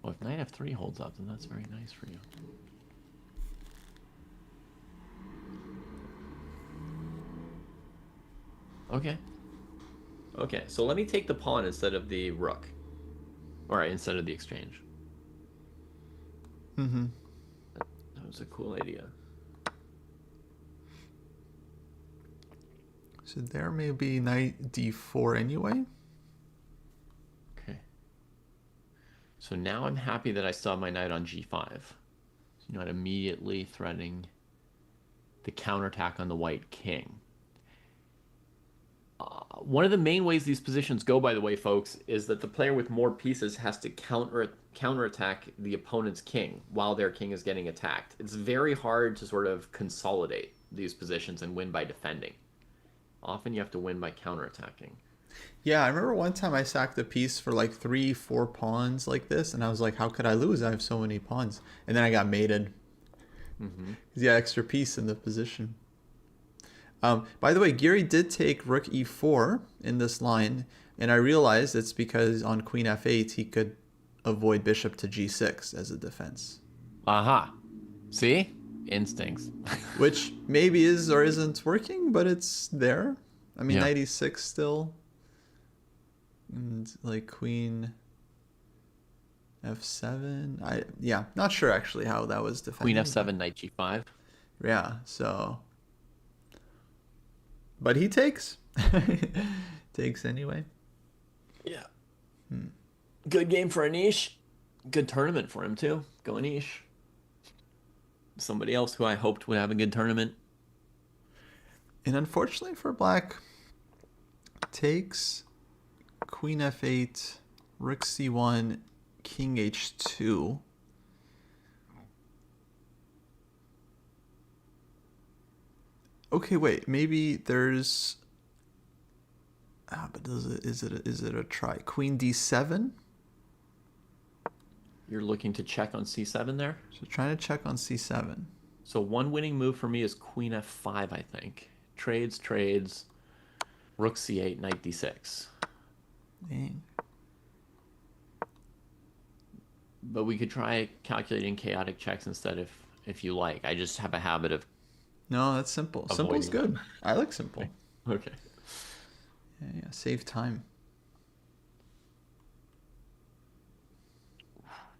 Well, if knight f3 holds up, then that's very nice for you. Okay. Okay, so let me take the pawn instead of the rook. All right, instead of the exchange. That was a cool idea. So there may be knight d4 anyway. Okay. So now I'm happy that I still have my knight on g5. So you're not immediately threatening the counterattack on the white king. One of the main ways these positions go, by the way, folks, is that the player with more pieces has to counterattack the opponent's king while their king is getting attacked. It's very hard to sort of consolidate these positions and win by defending. Often you have to win by counterattacking. Yeah, I remember one time I sacked a piece for like 3-4 pawns like this, and I was like, how could I lose? I have so many pawns. And then I got mated. Because he had extra piece in the position. By the way, Geary did take rook e4 in this line, and I realized it's because on queen f8 he could avoid bishop to g6 as a defense. Aha. See? Instincts. Which maybe is or isn't working, but it's there. I mean, Yeah. knight e6 still. And like queen f7. Yeah, not sure actually how that was defended. Queen f7, knight g5. Yeah, so. But he takes. Takes anyway. Yeah. Good game for Anish. Good tournament for him, too. Go Anish. Somebody else who I hoped would have a good tournament. And unfortunately for black, takes queen f8, rook c1, king h2. Okay, wait. Maybe there's. But is it a try? Queen d7. You're looking to check on c7 there? So trying to check on c7. So one winning move for me is queen f5, I think. Trades, rook c8, knight d6. Dang. But we could try calculating chaotic checks instead if you like. I just have a habit of No, that's simple. Simple's avoiding good. I like simple. that. Okay. Yeah, save time.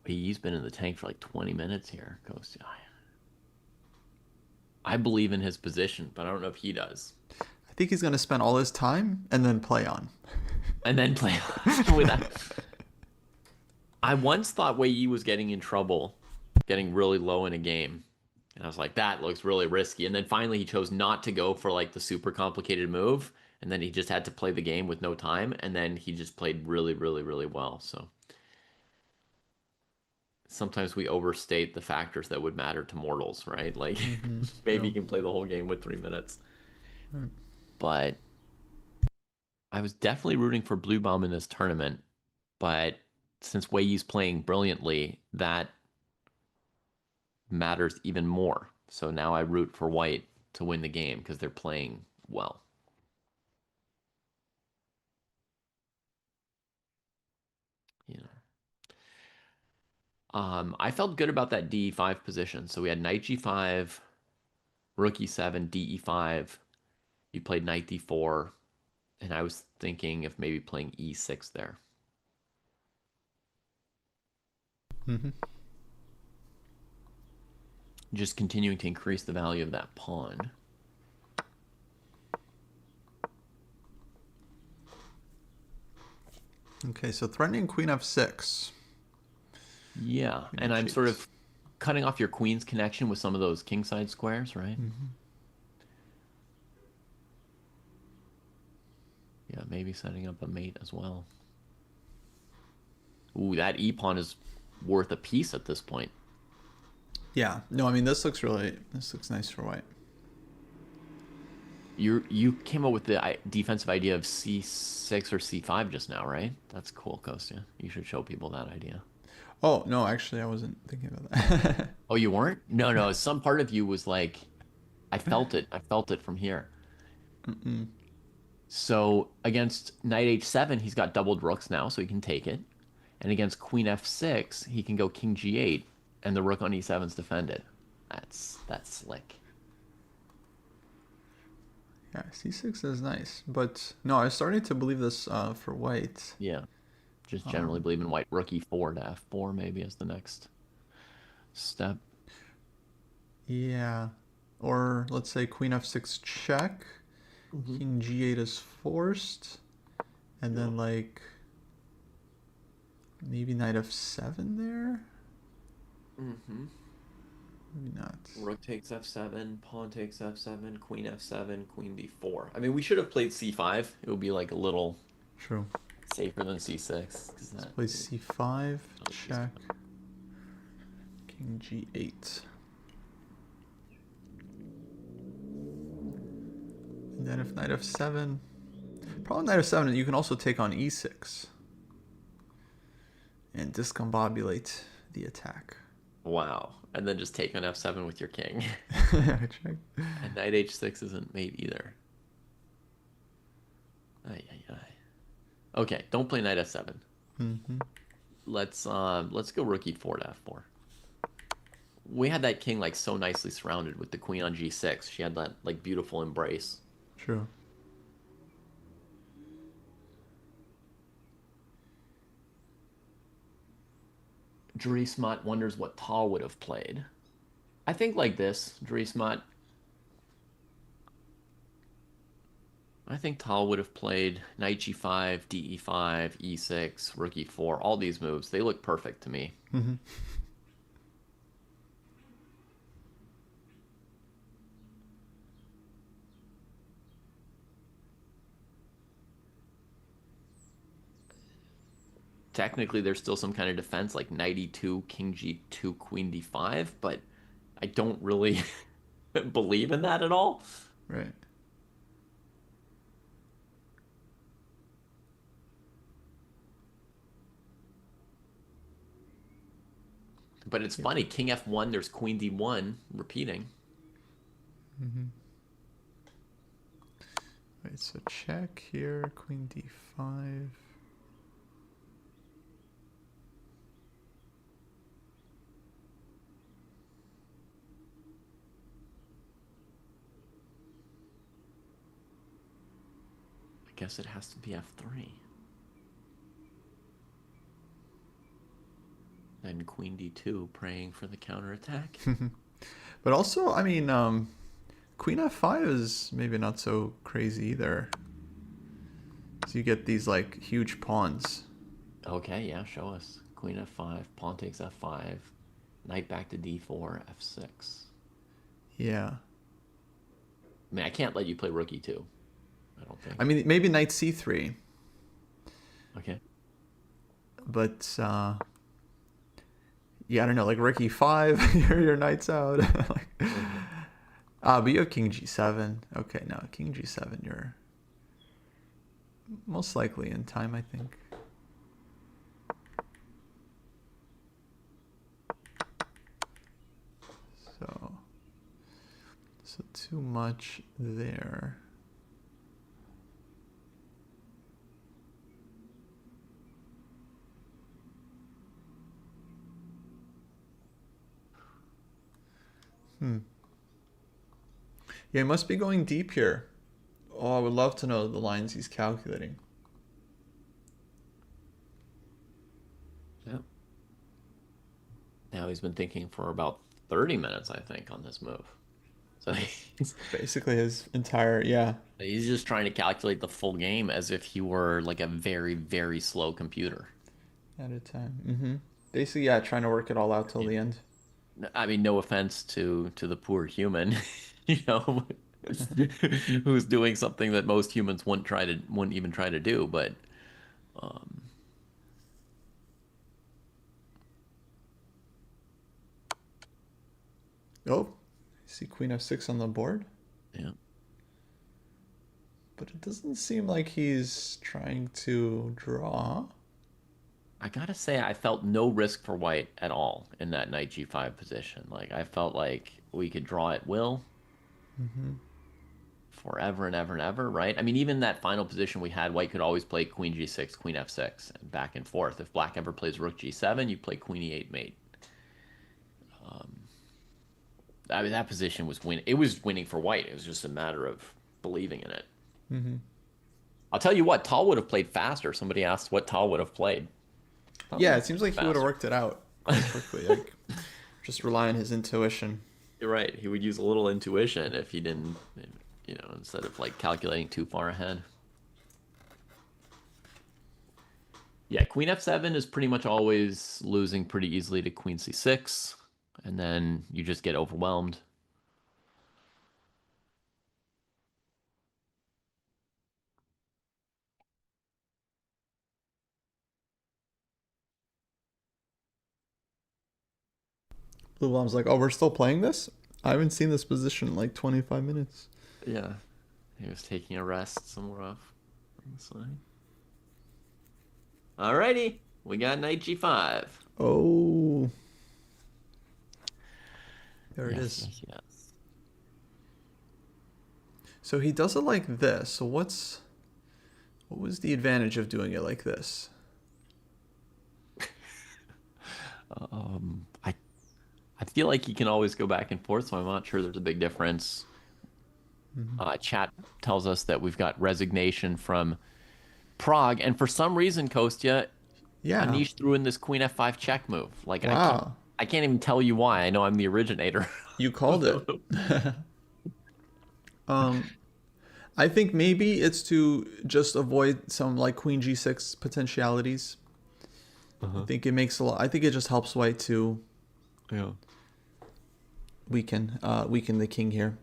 He's been in the tank for like 20 minutes here, Coast. I believe in his position, but I don't know if he does. I think he's gonna spend all his time and then play on. And then play with that. I once thought Wei Yi was getting in trouble, getting really low in a game. And I was like, that looks really risky. And then finally he chose not to go for like the super complicated move. And then he just had to play the game with no time. And then he just played really, really, really well. So sometimes we overstate the factors that would matter to mortals, right? Like maybe you can play the whole game with 3 minutes. But I was definitely rooting for Blue Bomb in this tournament. But since Wei Yi's playing brilliantly, that matters even more. So now I root for white to win the game because they're playing well. You know. I felt good about that DE5 position. So we had knight G5, rook E7, DE5. You played knight D4, and I was thinking of maybe playing E6 there. Mm-hmm. Just continuing to increase the value of that pawn. Okay, so threatening queen f6. Yeah, and I'm sort of cutting off your queen's connection with some of those kingside squares, right? Mm-hmm. Yeah, maybe setting up a mate as well. Ooh, that e-pawn is worth a piece at this point. Yeah, no, I mean this looks nice for white. You came up with the defensive idea of c6 or c5 just now, right? That's cool, Kostya. You should show people that idea. Oh no, actually I wasn't thinking about that. Oh, you weren't? No. Some part of you was like, I felt it. I felt it from here. Mm-mm. So against knight h7, he's got doubled rooks now, so he can take it. And against queen f6, he can go king g8, and the rook on e7 is defended. That's slick. Yeah, c6 is nice, but no, I was starting to believe this for white. Yeah, just generally believe in white. Rook e4 to f4 maybe as the next step. Yeah, or let's say queen f6 check, king g8 is forced, and then like maybe knight f7 there. Mm-hmm. Maybe not. Rook takes f7, pawn takes f7, queen f7, queen d4. I mean, we should have played c5. It would be like a little True. safer than c6. Let's play c5, check, king g8. And then if knight f7, probably knight f7, you can also take on e6 and discombobulate the attack. Wow. And then just take on f7 with your king. Check. And knight h6 isn't mate either. Ay, ay, ay. Okay, don't play knight f7. Mm-hmm. Let's go rook e4 to f4. We had that king like so nicely surrounded with the queen on g6. She had that like beautiful embrace. True. Drismat wonders what Tal would have played. I think like this, Drismat. I think Tal would have played knight g5, de5, e6, rook e4, all these moves. They look perfect to me. Mm-hmm. Technically, there's still some kind of defense like knight e2, king g2, queen d5, but I don't really believe in that at all. Right. But it's funny, king f1, there's queen d1 repeating. Mm-hmm. Right, so check here, queen d5. guess it has to be f3. Then queen d2, praying for the counterattack. But also, I mean, queen f5 is maybe not so crazy either. So you get these like huge pawns. Okay, yeah, show us. Queen f5, pawn takes f5, knight back to d4, f6. Yeah. I mean, I can't let you play rook e2. I don't think. I mean, maybe knight c3. Okay. But yeah, I don't know, like rook e5, your knight's out. Like, but you have king g7. Okay, no, king g7, you're most likely in time, I think. So too much there. Yeah, he must be going deep here. Oh, I would love to know the lines he's calculating. Yep. Now he's been thinking for about 30 minutes, I think, on this move. So Basically his entire, yeah. He's just trying to calculate the full game as if he were like a very, very slow computer. At a time. Basically, yeah, trying to work it all out till the end. I mean, no offense to the poor human, you know, who's doing something that most humans wouldn't even try to do, but Oh, I see queen f6 on the board. yeah. But it doesn't seem like he's trying to draw. I gotta say, I felt no risk for white at all in that knight g5 position. Like, I felt like we could draw at will forever and ever and ever, right? I mean, even that final position we had, white could always play queen g6, queen f6, and back and forth. If black ever plays rook g7, you play queen e8 mate. I mean, that position was winning. It was winning for white. It was just a matter of believing in it. I'll tell you what, Tal would have played faster. Somebody asked what Tal would have played. Yeah, it seems like he would have worked it out quite quickly. Like, just rely on his intuition. You're right. He would use a little intuition if he didn't, you know, instead of like calculating too far ahead. Yeah, queen f7 is pretty much always losing pretty easily to queen c6, and then you just get overwhelmed. Blue Bomb's like, oh, we're still playing this? I haven't seen this position in like 25 minutes. Yeah, he was taking a rest somewhere off on the side. Alrighty, we got knight g5. Oh. There it is. Yes. So he does it like this. So what was the advantage of doing it like this? I feel like he can always go back and forth, so I'm not sure there's a big difference. Chat tells us that we've got resignation from Prague, and for some reason, Kostya, Yeah. Anish threw in this queen f5 check move. Like, Wow. I can't even tell you why. I know I'm the originator. You called it. I think maybe it's to just avoid some like queen g6 potentialities. I think it makes a lot. I think it just helps white to weaken the king here.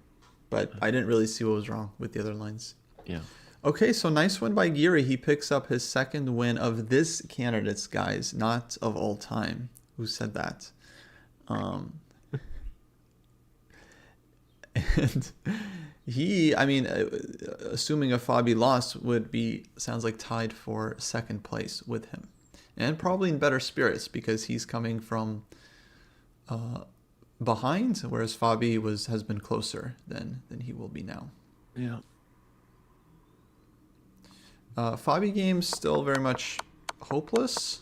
But I didn't really see what was wrong with the other lines. Yeah. Okay, so nice win by Giri. He picks up his second win of this candidate's, guys, not of all time. Who said that? And he, I mean, assuming a Fabi loss, sounds like tied for second place with him. And probably in better spirits because he's coming from behind, whereas Fabi has been closer than he will be now. Yeah. Fabi game's still very much hopeless.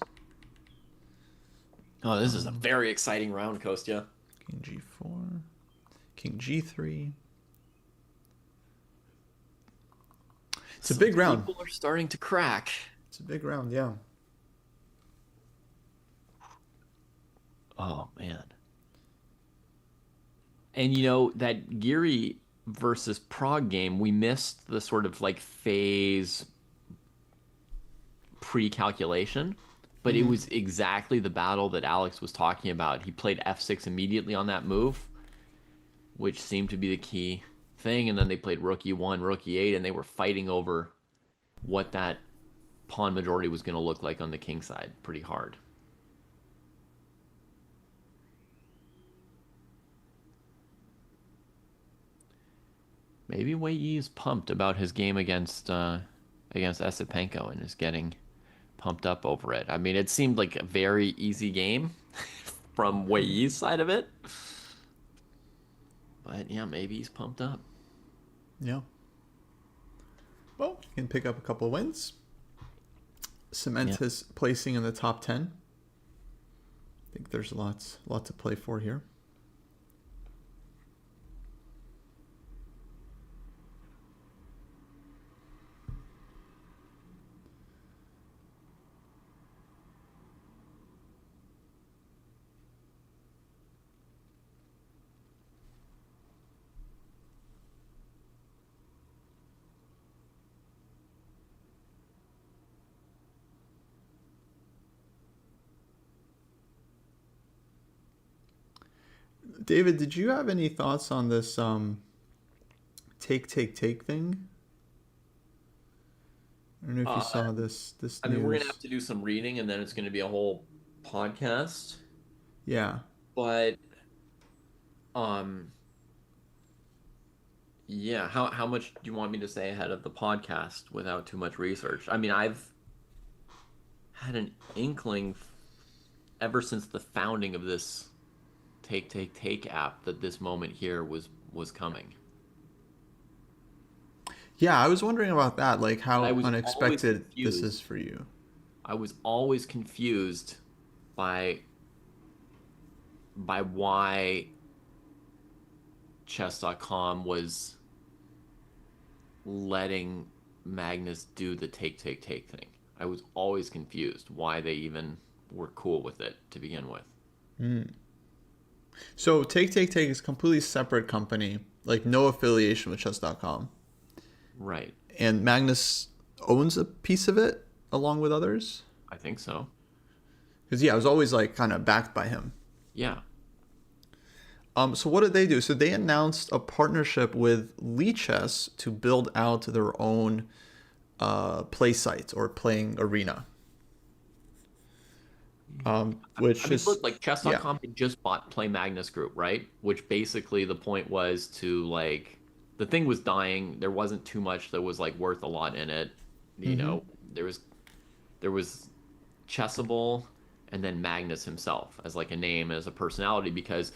Oh, this is a very exciting round, Kostya. King g4, king g3. It's a big round. People are starting to crack. It's a big round, yeah. Oh man. And you know, that Geary versus Prague game, we missed the sort of like phase pre-calculation, but it was exactly the battle that Alex was talking about. He played f6 immediately on that move, which seemed to be the key thing, and then they played rook e1, rook e8, and they were fighting over what that pawn majority was going to look like on the king side pretty hard. Maybe Wei Yi is pumped about his game against Esopenko and is getting pumped up over it. I mean, it seemed like a very easy game from Wei Yi's side of it. But yeah, maybe he's pumped up. Yeah. Well, he can pick up a couple of wins. Cement his placing in the top 10. I think there's lots to play for here. David, did you have any thoughts on this take thing? I don't know if you saw this I mean, we're news. gonna have to do some reading, and then it's gonna be a whole podcast. Yeah. But, yeah. How much do you want me to say ahead of the podcast without too much research? I mean, I've had an inkling ever since the founding of this take app that this moment here was coming. Yeah, I was wondering about that, like how I was always unexpected this confused. is for you. I was always confused by why chess.com was letting Magnus do the take thing. I was always confused why they even were cool with it to begin with. So take is a completely separate company, like no affiliation with chess.com. Right. And Magnus owns a piece of it along with others? I think so. Because yeah, it was always like kind of backed by him. Yeah. So what did they do? So they announced a partnership with Lichess to build out their own play site or playing arena. Which I mean, is look, like chess.com had just bought Play Magnus Group, right? Which basically the point was to like the thing was dying. There wasn't too much that was like worth a lot in it. You know, there was Chessable and then Magnus himself as like a name, as a personality, because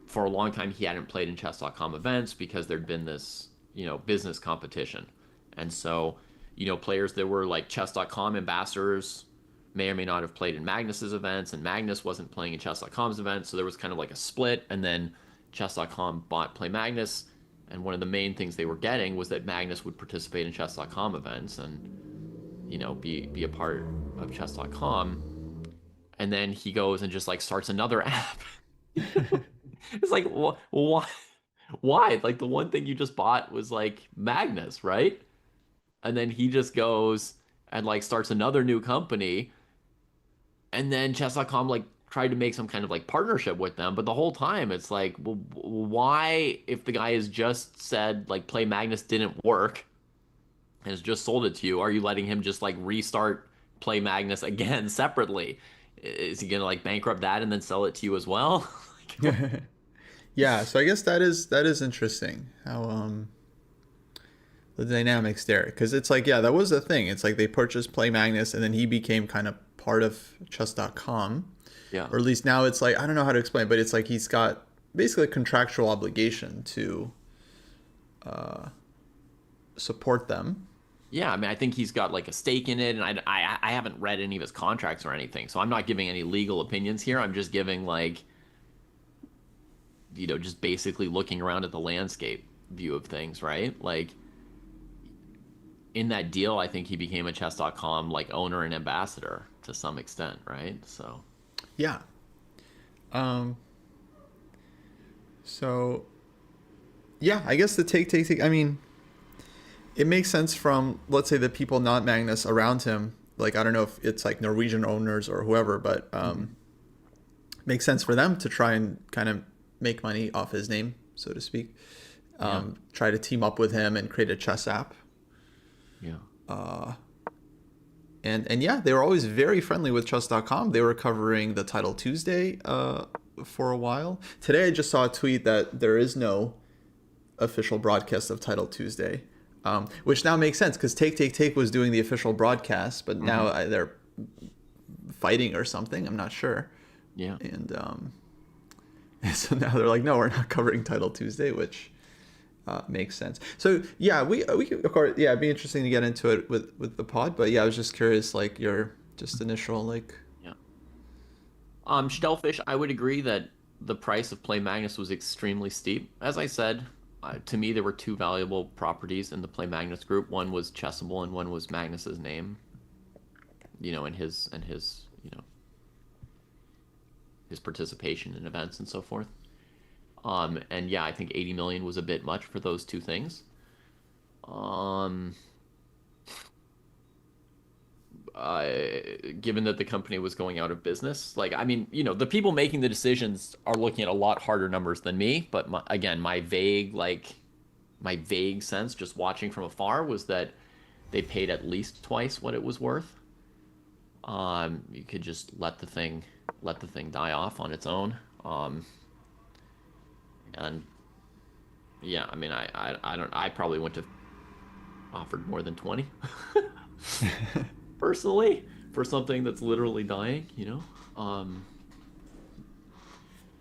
for a long time he hadn't played in chess.com events because there'd been this, you know, business competition. And so, you know, players that were like chess.com ambassadors may or may not have played in Magnus's events, and Magnus wasn't playing in chess.com's events, so there was kind of like a split, and then chess.com bought Play Magnus, and one of the main things they were getting was that Magnus would participate in chess.com events and, you know, be a part of chess.com. And then he goes and just like starts another app. It's like, why? Like the one thing you just bought was like Magnus, right? And then he just goes and like starts another new company. And then chess.com like tried to make some kind of like partnership with them, but the whole time it's like, well, why, if the guy has just said like Play Magnus didn't work and has just sold it to you, are you letting him just like restart Play Magnus again separately? Is he gonna like bankrupt that and then sell it to you as well? Yeah, so I guess that is interesting how the dynamics there, because it's like, yeah, that was the thing. It's like they purchased Play Magnus and then he became kind of part of chess.com. Yeah. Or at least now it's like, I don't know how to explain, but it's like he's got basically a contractual obligation to support them. Yeah, I mean, I think he's got like a stake in it, and I haven't read any of his contracts or anything, so I'm not giving any legal opinions here. I'm just giving like, you know, just basically looking around at the landscape view of things, right? Like, in that deal, I think he became a chess.com like owner and ambassador to some extent, right? So Yeah. Um. So yeah, I guess the take. I mean, it makes sense from, let's say, the people not Magnus around him. Like, I don't know if it's like Norwegian owners or whoever, but makes sense for them to try and kind of make money off his name, so to speak. yeah, Try to team up with him and create a chess app. yeah, And yeah, they were always very friendly with chess.com. They were covering the Title Tuesday for a while. Today I just saw a tweet that there is no official broadcast of Title Tuesday, which now makes sense because Take was doing the official broadcast, but now they're fighting or something. I'm not sure. yeah. And so now they're like, no, we're not covering Title Tuesday, which makes sense. So yeah, we could, of course, yeah, it'd be interesting to get into it with the pod. But yeah, I was just curious, like your just initial like. Yeah. Shellfish, I would agree that the price of Play Magnus was extremely steep. As I said, to me, there were two valuable properties in the Play Magnus group. One was Chessable, and one was Magnus's name. You know, and his you know his participation in events and so forth. And yeah, I think 80 million was a bit much for those two things. Given that the company was going out of business, like, I mean, you know, the people making the decisions are looking at a lot harder numbers than me. But again, my vague sense, just watching from afar, was that they paid at least twice what it was worth. You could just let the thing die off on its own. And yeah, I mean, I probably wouldn't have offered more than 20 personally for something that's literally dying, you know?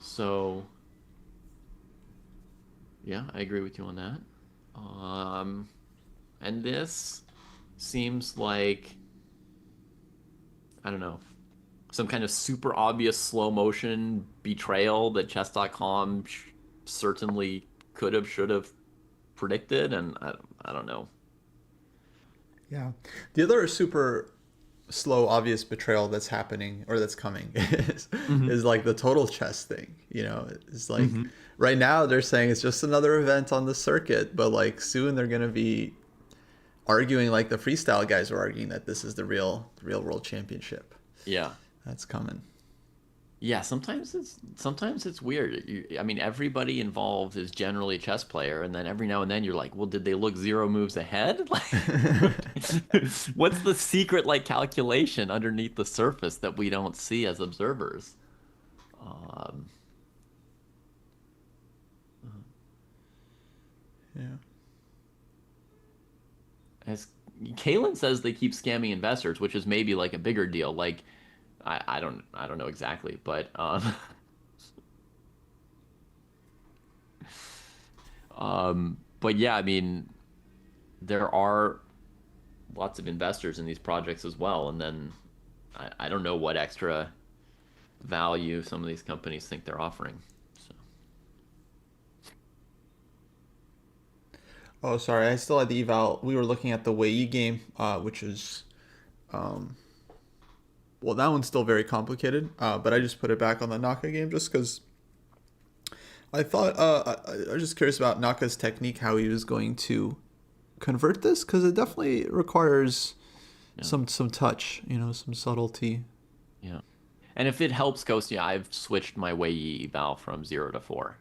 So yeah, I agree with you on that. And this seems like, I don't know, some kind of super obvious slow motion betrayal that chess.com certainly could have, should have predicted, and I don't know. Yeah. The other super slow, obvious betrayal that's happening or that's coming is like the total chess thing. You know, it's like right now they're saying it's just another event on the circuit, but like soon they're going to be arguing like the freestyle guys are arguing that this is the real world championship. Yeah. That's coming. Yeah, sometimes it's weird. I mean, everybody involved is generally a chess player, and then every now and then you're like, well, did they look 0 moves ahead? Like, what's the secret like calculation underneath the surface that we don't see as observers? Yeah. As Kalen says, they keep scamming investors, which is maybe like a bigger deal. Like, I don't know exactly, but but yeah, I mean, there are lots of investors in these projects as well, and then I don't know what extra value some of these companies think they're offering. So. Oh, sorry. I still had the eval. We were looking at the Wei game, which is, well, that one's still very complicated. But I just put it back on the Naka game just because I thought I was just curious about Naka's technique, how he was going to convert this, because it definitely requires some touch, you know, some subtlety. Yeah. And if it helps, Kostya, I've switched my Wei eval from 0 to 4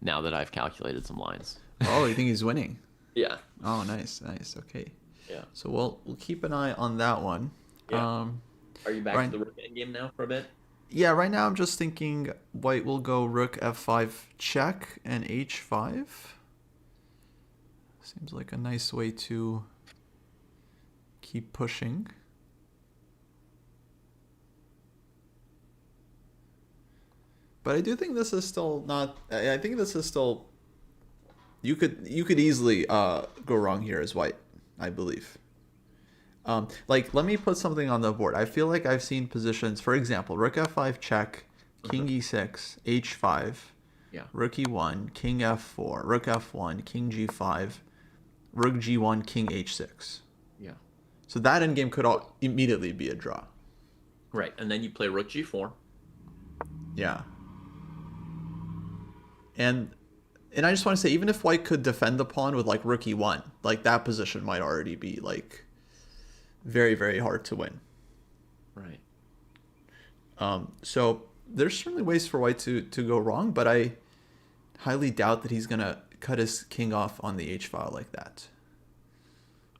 now that I've calculated some lines. Oh, you think he's winning? Yeah. Oh, nice. Okay. Yeah. So we'll keep an eye on that one. Yeah. Are you back right, to the rook endgame now for a bit? Yeah, right now I'm just thinking white will go rook f5 check and h5. Seems like a nice way to keep pushing. But I do think this is still not. I think this is still. You could easily go wrong here as white, I believe. Like, let me put something on the board. I feel like I've seen positions, for example, rook f5 check, king e6, h5, Yeah. rook e1, king f4, rook f1, king g5, rook g1, king h6. Yeah. So that endgame could all immediately be a draw. Right, and then you play rook g4. Yeah. And I just want to say, even if white could defend the pawn with like rook e1, like that position might already be like very, very hard to win. Right. So there's certainly ways for white to go wrong, but I highly doubt that he's gonna cut his king off on the h file like that.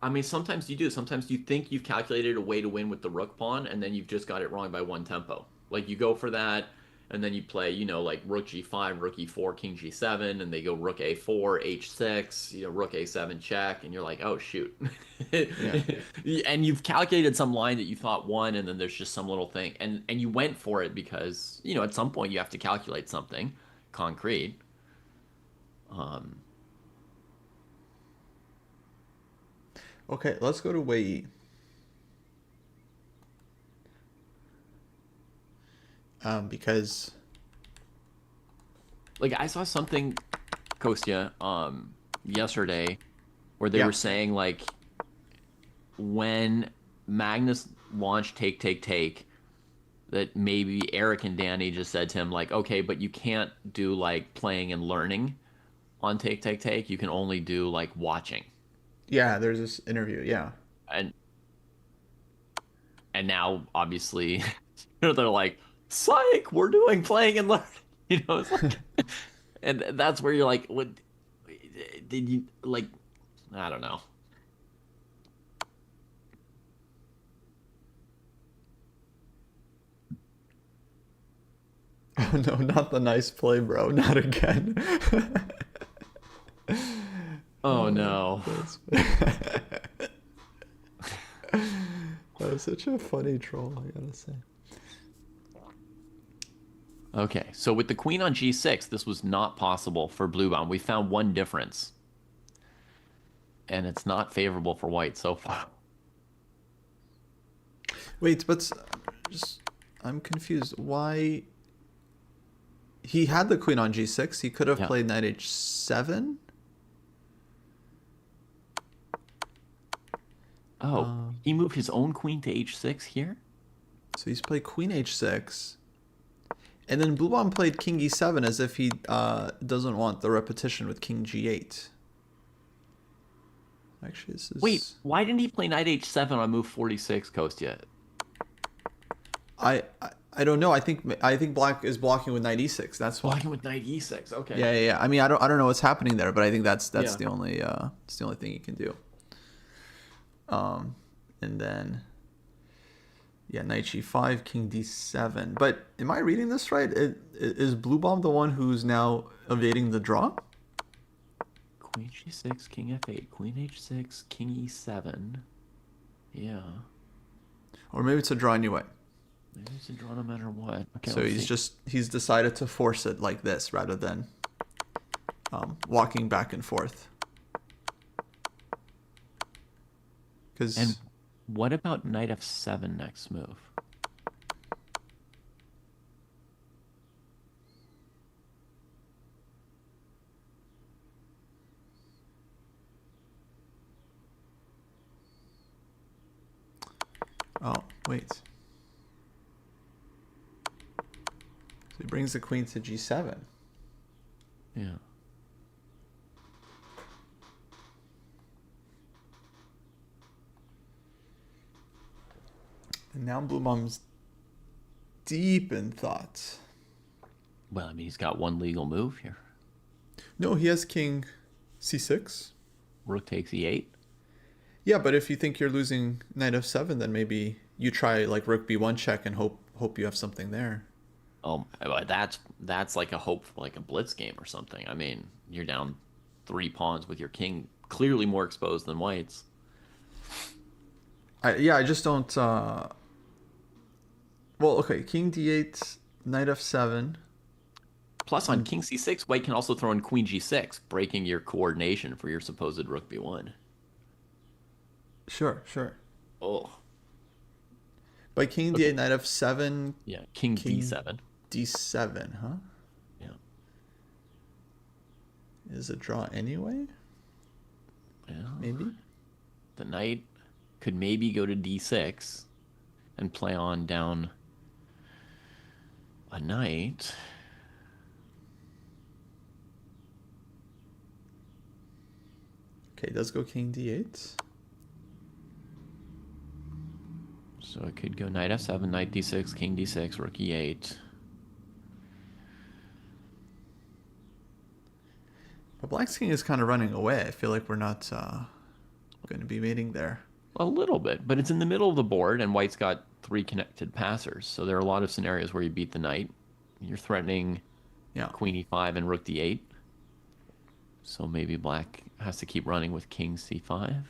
I mean, sometimes you do. Sometimes you think you've calculated a way to win with the rook pawn, and then you've just got it wrong by one tempo. Like you go for that, and then you play, you know, like rook g5, rook e4, king g7, and they go rook a4, h6, you know, rook a7 check, and you're like, oh shoot. Yeah. And you've calculated some line that you thought won, and then there's just some little thing, and you went for it because, you know, at some point you have to calculate something concrete. Okay, let's go to Wei Yi. Because Like I saw something, Kostya, yesterday, where they Yeah. were saying like when Magnus launched Take, that maybe Eric and Danny just said to him like, okay, but you can't do like playing and learning on Take. You can only do like watching. yeah, there's this interview. Yeah. And now obviously, you know, they're like, psych, we're doing playing and learning. You know, it's like, and that's where you're like, what did you like? I don't know. Oh no, not the nice play, bro. Not again. Oh no. That was such a funny troll, I gotta say. Okay, so with the queen on g6, this was not possible for blue bound. We found one difference, and it's not favorable for white so far. Wait, but I'm confused. Why? He had the queen on g6. He could have Yeah. played knight h7. Oh, he moved his own queen to h6 here? So he's played queen h6. And then Bluebon played king e7 as if he doesn't want the repetition with king g8. Actually, this is... Wait, why didn't he play knight h7 on move 46, Kostya? I don't know. I think black is blocking with knight e6. That's why. Blocking with knight e6. Okay. Yeah. I mean, I don't know what's happening there, but I think that's Yeah. the only thing he can do. And then knight g5, king d7. But am I reading this right? Is Blue Bomb the one who's now evading the draw? Queen g6, king f8, queen h6, king e7. Yeah. Or maybe it's a draw anyway. Maybe it's a draw no matter what. Okay, So let's see. he's decided to force it like this rather than walking back and forth. And Because what about knight f7 next move? oh wait, so he brings the queen to g7. Yeah. And now Blue Bomb's deep in thought. Well, I mean, he's got one legal move here. No, he has king c6. Rook takes e8. Yeah, but if you think you're losing knight f7, then maybe you try like rook b1 check and hope you have something there. Oh, but that's like a hope for like a blitz game or something. I mean, you're down 3 pawns with your king clearly more exposed than white's. I just don't. Well, okay, king d8, knight f7. Plus, on king c6, white can also throw in queen g6, breaking your coordination for your supposed rook b1. Sure. Oh, But king d8, knight f7, yeah, king King- d7. d7, huh? Yeah, Is a draw anyway? Well, maybe. the knight could maybe go to d6 and play on down a knight. Okay, it does go king d8. So it could go knight f7, knight d6, king d6, rook e8. But black's king is kind of running away. I feel like we're not going to be mating there. A little bit, but it's in the middle of the board, and white's got 3 connected passers. So there are a lot of scenarios where you beat the knight. You're threatening Yeah. queen e5 and rook d8. So maybe black has to keep running with king c5.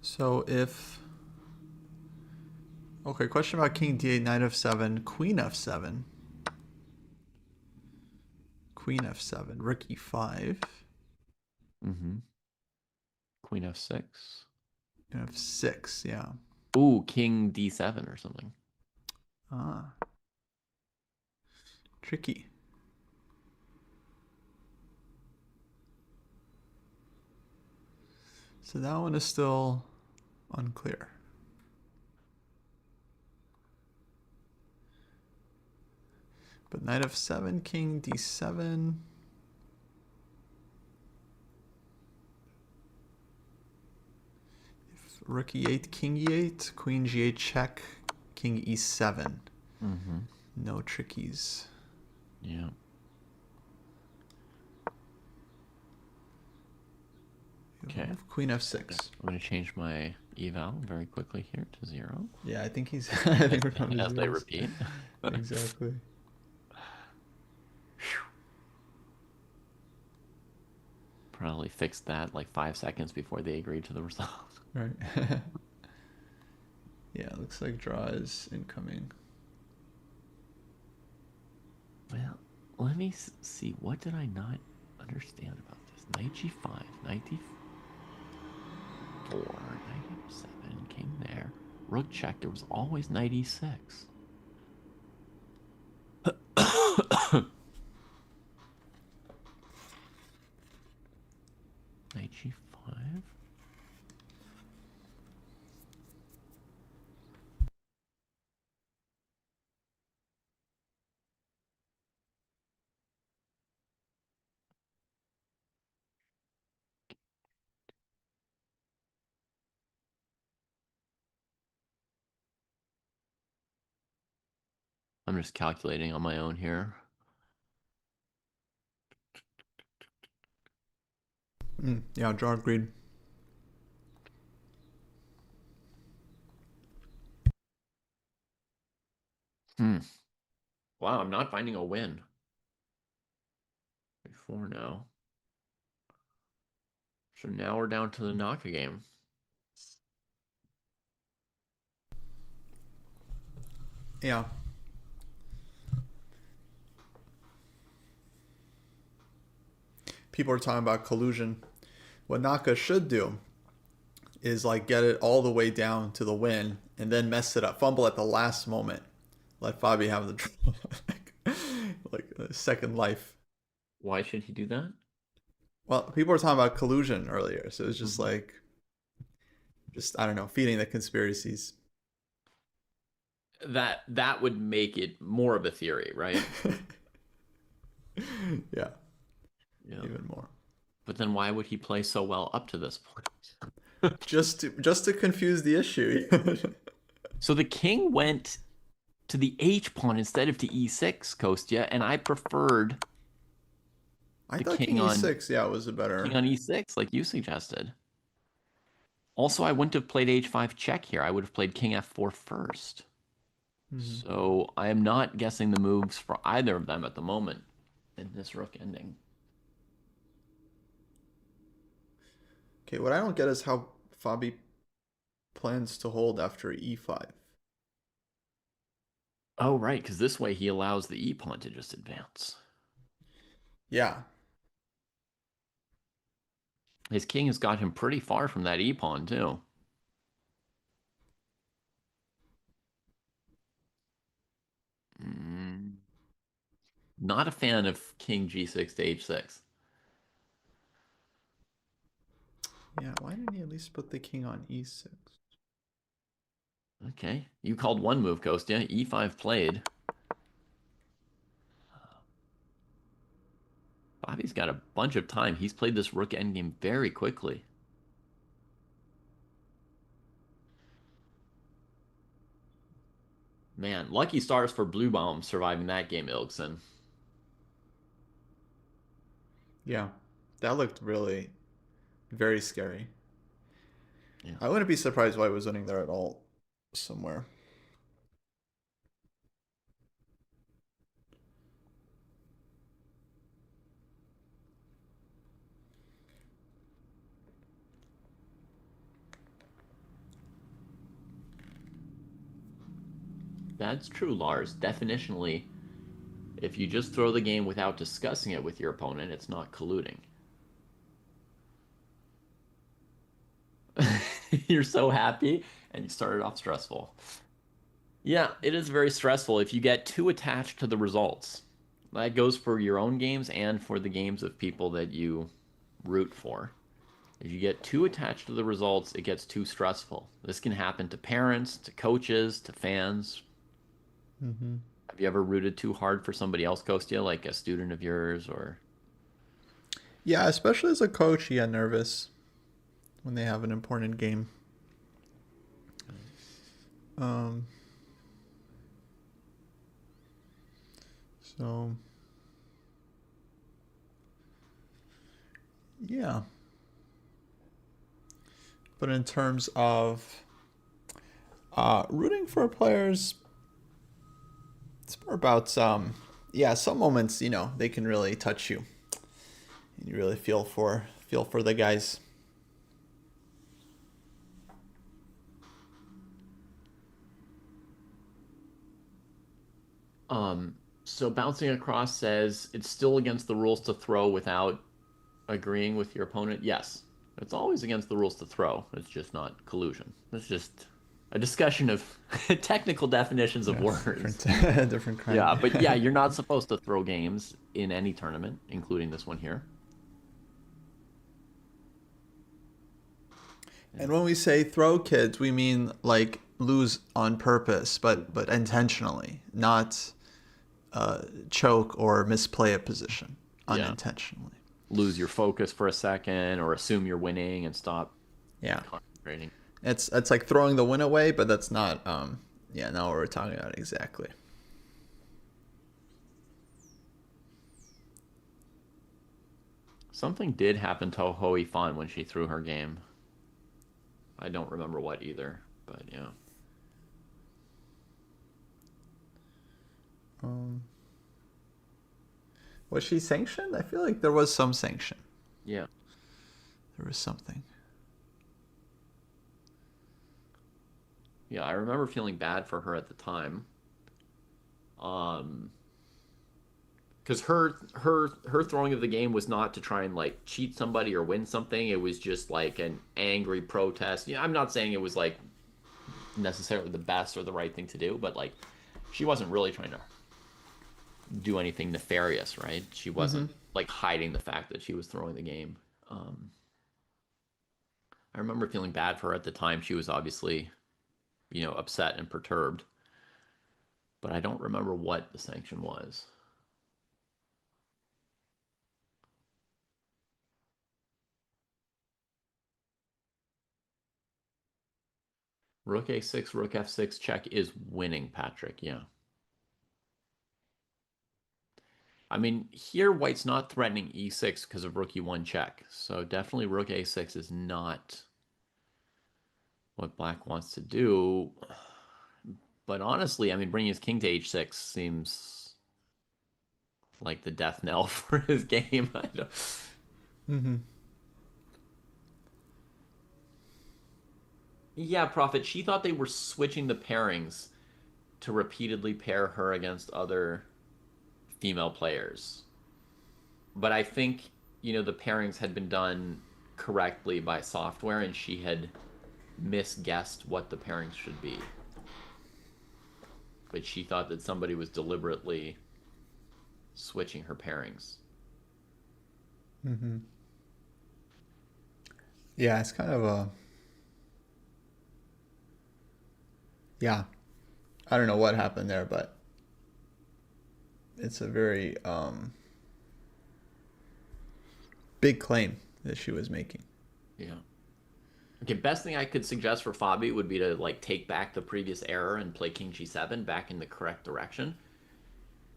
So if... Okay, question about king d8, knight f7, queen f7. Queen f7, rook e5. Mm-hmm. Queen f6. f6, yeah. Ooh, king d7 or something. Ah. Tricky. So that one is still unclear. But knight f7, king d7. If rook e8, king e8, queen g8 check, king e7. Mm-hmm. No trickies. Yeah. Okay. Queen f6. I'm going to change my eval very quickly here to 0. Yeah, I think he's. I think we're going to As they repeat. Exactly. Probably fixed that like 5 seconds before they agreed to the result. Right. Yeah, looks like draw is incoming. Well, let me see. What did I not understand about this? Knight g5, knight d4, knight e7, king there. Rook check. There was always knight e6. Knight g5. I'm just calculating on my own here. Yeah, draw agreed. Wow, I'm not finding a win. Before now. So now we're down to the Naka game. Yeah. People are talking about collusion. What Naka should do is like get it all the way down to the win and then mess it up, fumble at the last moment, let Fabi have the draw, like a second life. Why should he do that? Well, people were talking about collusion earlier, so it's just like, just I don't know, feeding the conspiracies. That would make it more of a theory, right? Yeah, Yeah. even more. But then why would he play so well up to this point? Just to confuse the issue. So the king went to the H pawn instead of to E6, Kostya, and I preferred I the thought king king on e6, yeah, was a better. king on E6, like you suggested. Also, I wouldn't have played H5 check here. I would have played king F4 first. So I am not guessing the moves for either of them at the moment in this rook ending. Okay, what I don't get is how Fabi plans to hold after e5. Oh, right, because this way he allows the E pawn to just advance. Yeah. His king has got him pretty far from that E pawn, too. Not a fan of king G6 to H6. Yeah, why didn't he at least put the king on e6? Okay, you called one move, Kostya. E5 played. Bobby's got a bunch of time. He's played this rook endgame very quickly. Man, lucky stars for Blue Bomb surviving that game, Ilkson. Yeah, that looked really very scary. Yeah. I wouldn't be surprised why he was winning there at all somewhere. That's true, Lars. Definitionally, if you just throw the game without discussing it with your opponent, it's not colluding. You're so happy, and you started off stressful. Yeah, it is very stressful if you get too attached to the results. That goes for your own games and for the games of people that you root for. If you get too attached to the results, it gets too stressful. This can happen to parents, to coaches, to fans. Mm-hmm. Have you ever rooted too hard for somebody else, Kostya, like a student of yours or Yeah, especially as a coach, you get nervous when they have an important game. Um, so, yeah. But in terms of rooting for players, it's more about yeah, some moments, they can really touch you. And you really feel for the guys. so bouncing across says it's still against the rules to throw without agreeing with your opponent. Yes. It's always against the rules to throw. It's just not collusion. It's just a discussion of technical definitions of Yes, words. different Yeah, kind. but yeah, you're not supposed to throw games in any tournament, including this one here. And when we say throw kids, we mean like lose on purpose, but intentionally, not choke or misplay a position Yeah. unintentionally. Lose your focus for a second or assume you're winning and stop Yeah, concentrating. it's like throwing the win away, but that's not yeah, not what we're talking about exactly. Something did happen to Hoi Fan when she threw her game. I don't remember what either, but yeah. Um, was she sanctioned? I feel like there was some sanction. Yeah. There was something. Yeah, I remember feeling bad for her at the time. Um, because her throwing of the game was not to try and like cheat somebody or win something. It was just like an angry protest. Yeah, I'm not saying it was like necessarily the best or the right thing to do, but like she wasn't really trying to do anything nefarious, right? She wasn't like hiding the fact that she was throwing the game. Um, I remember feeling bad for her at the time. She was obviously, upset and perturbed, but I don't remember what the sanction was. Rook a6, rook f6 check is winning, Patrick. Yeah. I mean, here white's not threatening e6 because of rook e1 check. So definitely rook a6 is not what black wants to do. But honestly, I mean, bringing his king to h6 seems like the death knell for his game. I don't... Mm-hmm. Yeah, Prophet, she thought they were switching the pairings to repeatedly pair her against other female players. But I think, the pairings had been done correctly by software and she had misguessed what the pairings should be. But she thought that somebody was deliberately switching her pairings. Mm-hmm. Yeah, it's kind of a yeah. I don't know what happened there, but it's a very big claim that she was making. Yeah. Okay, best thing I could suggest for Fabi would be to like take back the previous error and play King G7 back in the correct direction.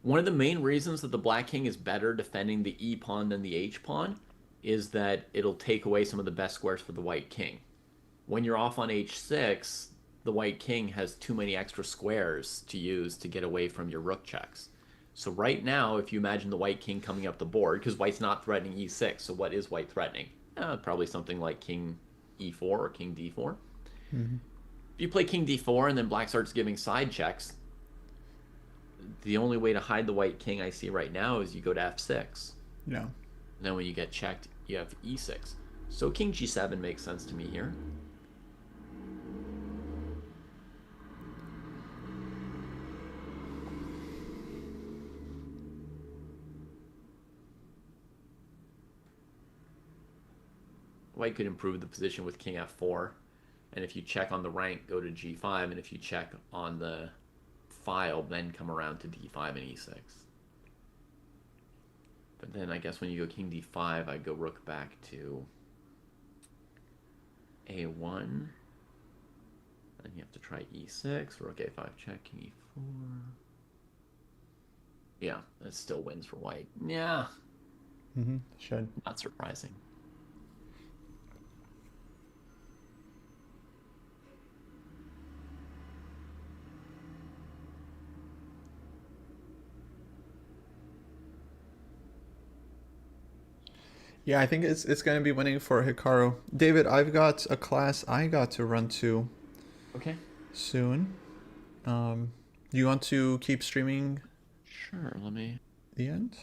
One of the main reasons that the Black King is better defending the E pawn than the H pawn is that it'll take away some of the best squares for the White King. When you're off on H6, the White King has too many extra squares to use to get away from your rook checks. So right now, if you imagine the White King coming up the board, because White's not threatening E6, so what is White threatening? Probably something like King E4 or King D4. Mm-hmm. If you play King D4 and then Black starts giving side checks, the only way to hide the White King I see right now is you go to F6. Yeah. And then when you get checked, you have E6. So King G7 makes sense to me here. White could improve the position with King F4. And if you check on the rank, go to G5. And if you check on the file, then come around to D5 and E6. But then I guess when you go King D5, I go rook back to A1. Then you have to try E6, rook A5 check, King E4. Yeah, that still wins for White. Yeah. Mm-hmm. Should. Not surprising. Yeah, I think it's going to be winning for Hikaru. David, I've got a class I got to run to Okay. soon. Do you want to keep streaming Sure, let me the end?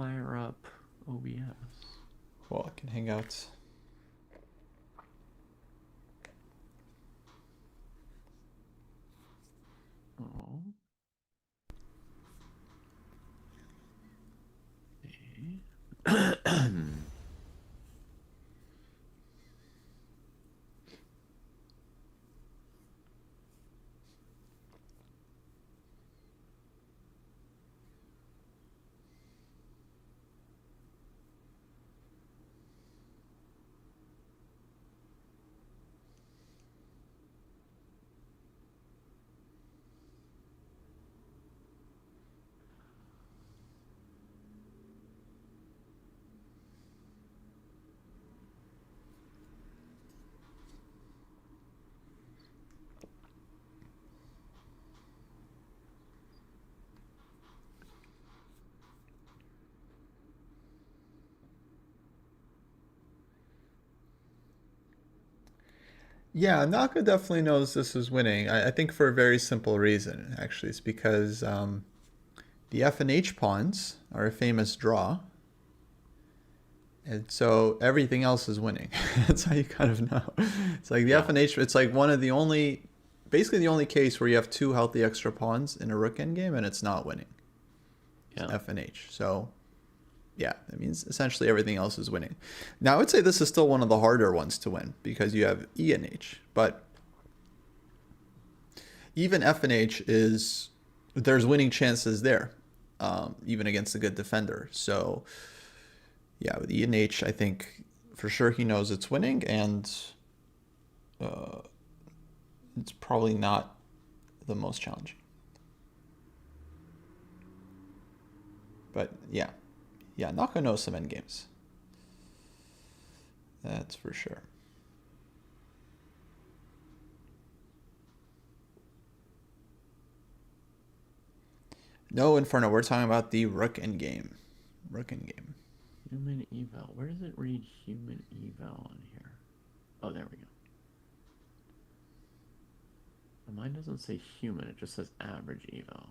fire up OBS. Well, I can hang out. Oh. Okay. Yeah, Naka definitely knows this is winning. I think for a very simple reason, actually. It's because the F and H pawns are a famous draw. And so everything else is winning. That's how you kind of know. It's like the F and H, it's like one of the only, basically the only case where you have two healthy extra pawns in a rook endgame and it's not winning. Yeah. F and H. So yeah, that means essentially everything else is winning. Now I would say this is still one of the harder ones to win because you have E and H, but even F and H is, there's winning chances there, even against a good defender. So yeah, with E and H, I think for sure he knows it's winning, and it's probably not the most challenging. But yeah, Naka knows some endgames. That's for sure. No, Inferno, we're talking about the rook endgame. Rook endgame. Human eval. Where does it read human eval on here? Oh, there we go. Mine doesn't say human, it just says average eval.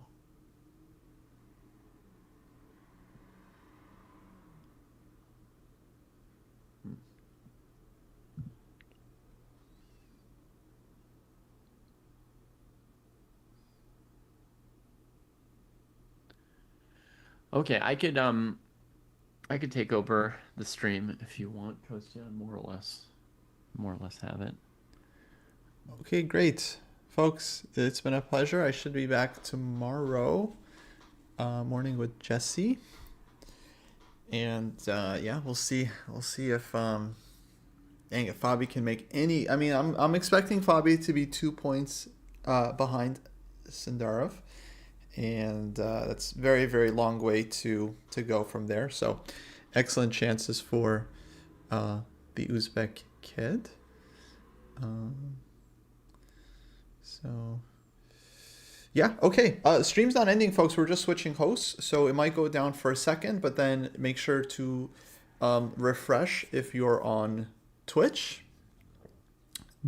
Okay, I could I could take over the stream if you want, Kostya, more or less have it. Okay, great. Folks, it's been a pleasure. I should be back tomorrow morning with Jesse. And yeah, we'll see if if Fabi can make any. I mean, I'm expecting Fabi to be 2 points behind Sundarov, and that's very very long way to go from there. So, excellent chances for the Uzbek kid. So yeah, okay. Stream's not ending, folks. We're just switching hosts, so it might go down for a second, but then make sure to refresh if you're on Twitch,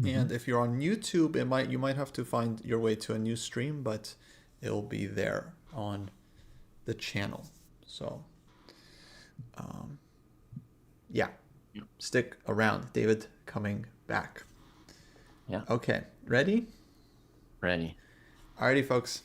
and if you're on YouTube, you might have to find your way to a new stream, but it'll be there on the channel. So, yeah, Yep. Stick around. David coming back. Yeah. Okay, ready? Ready. Alrighty, folks.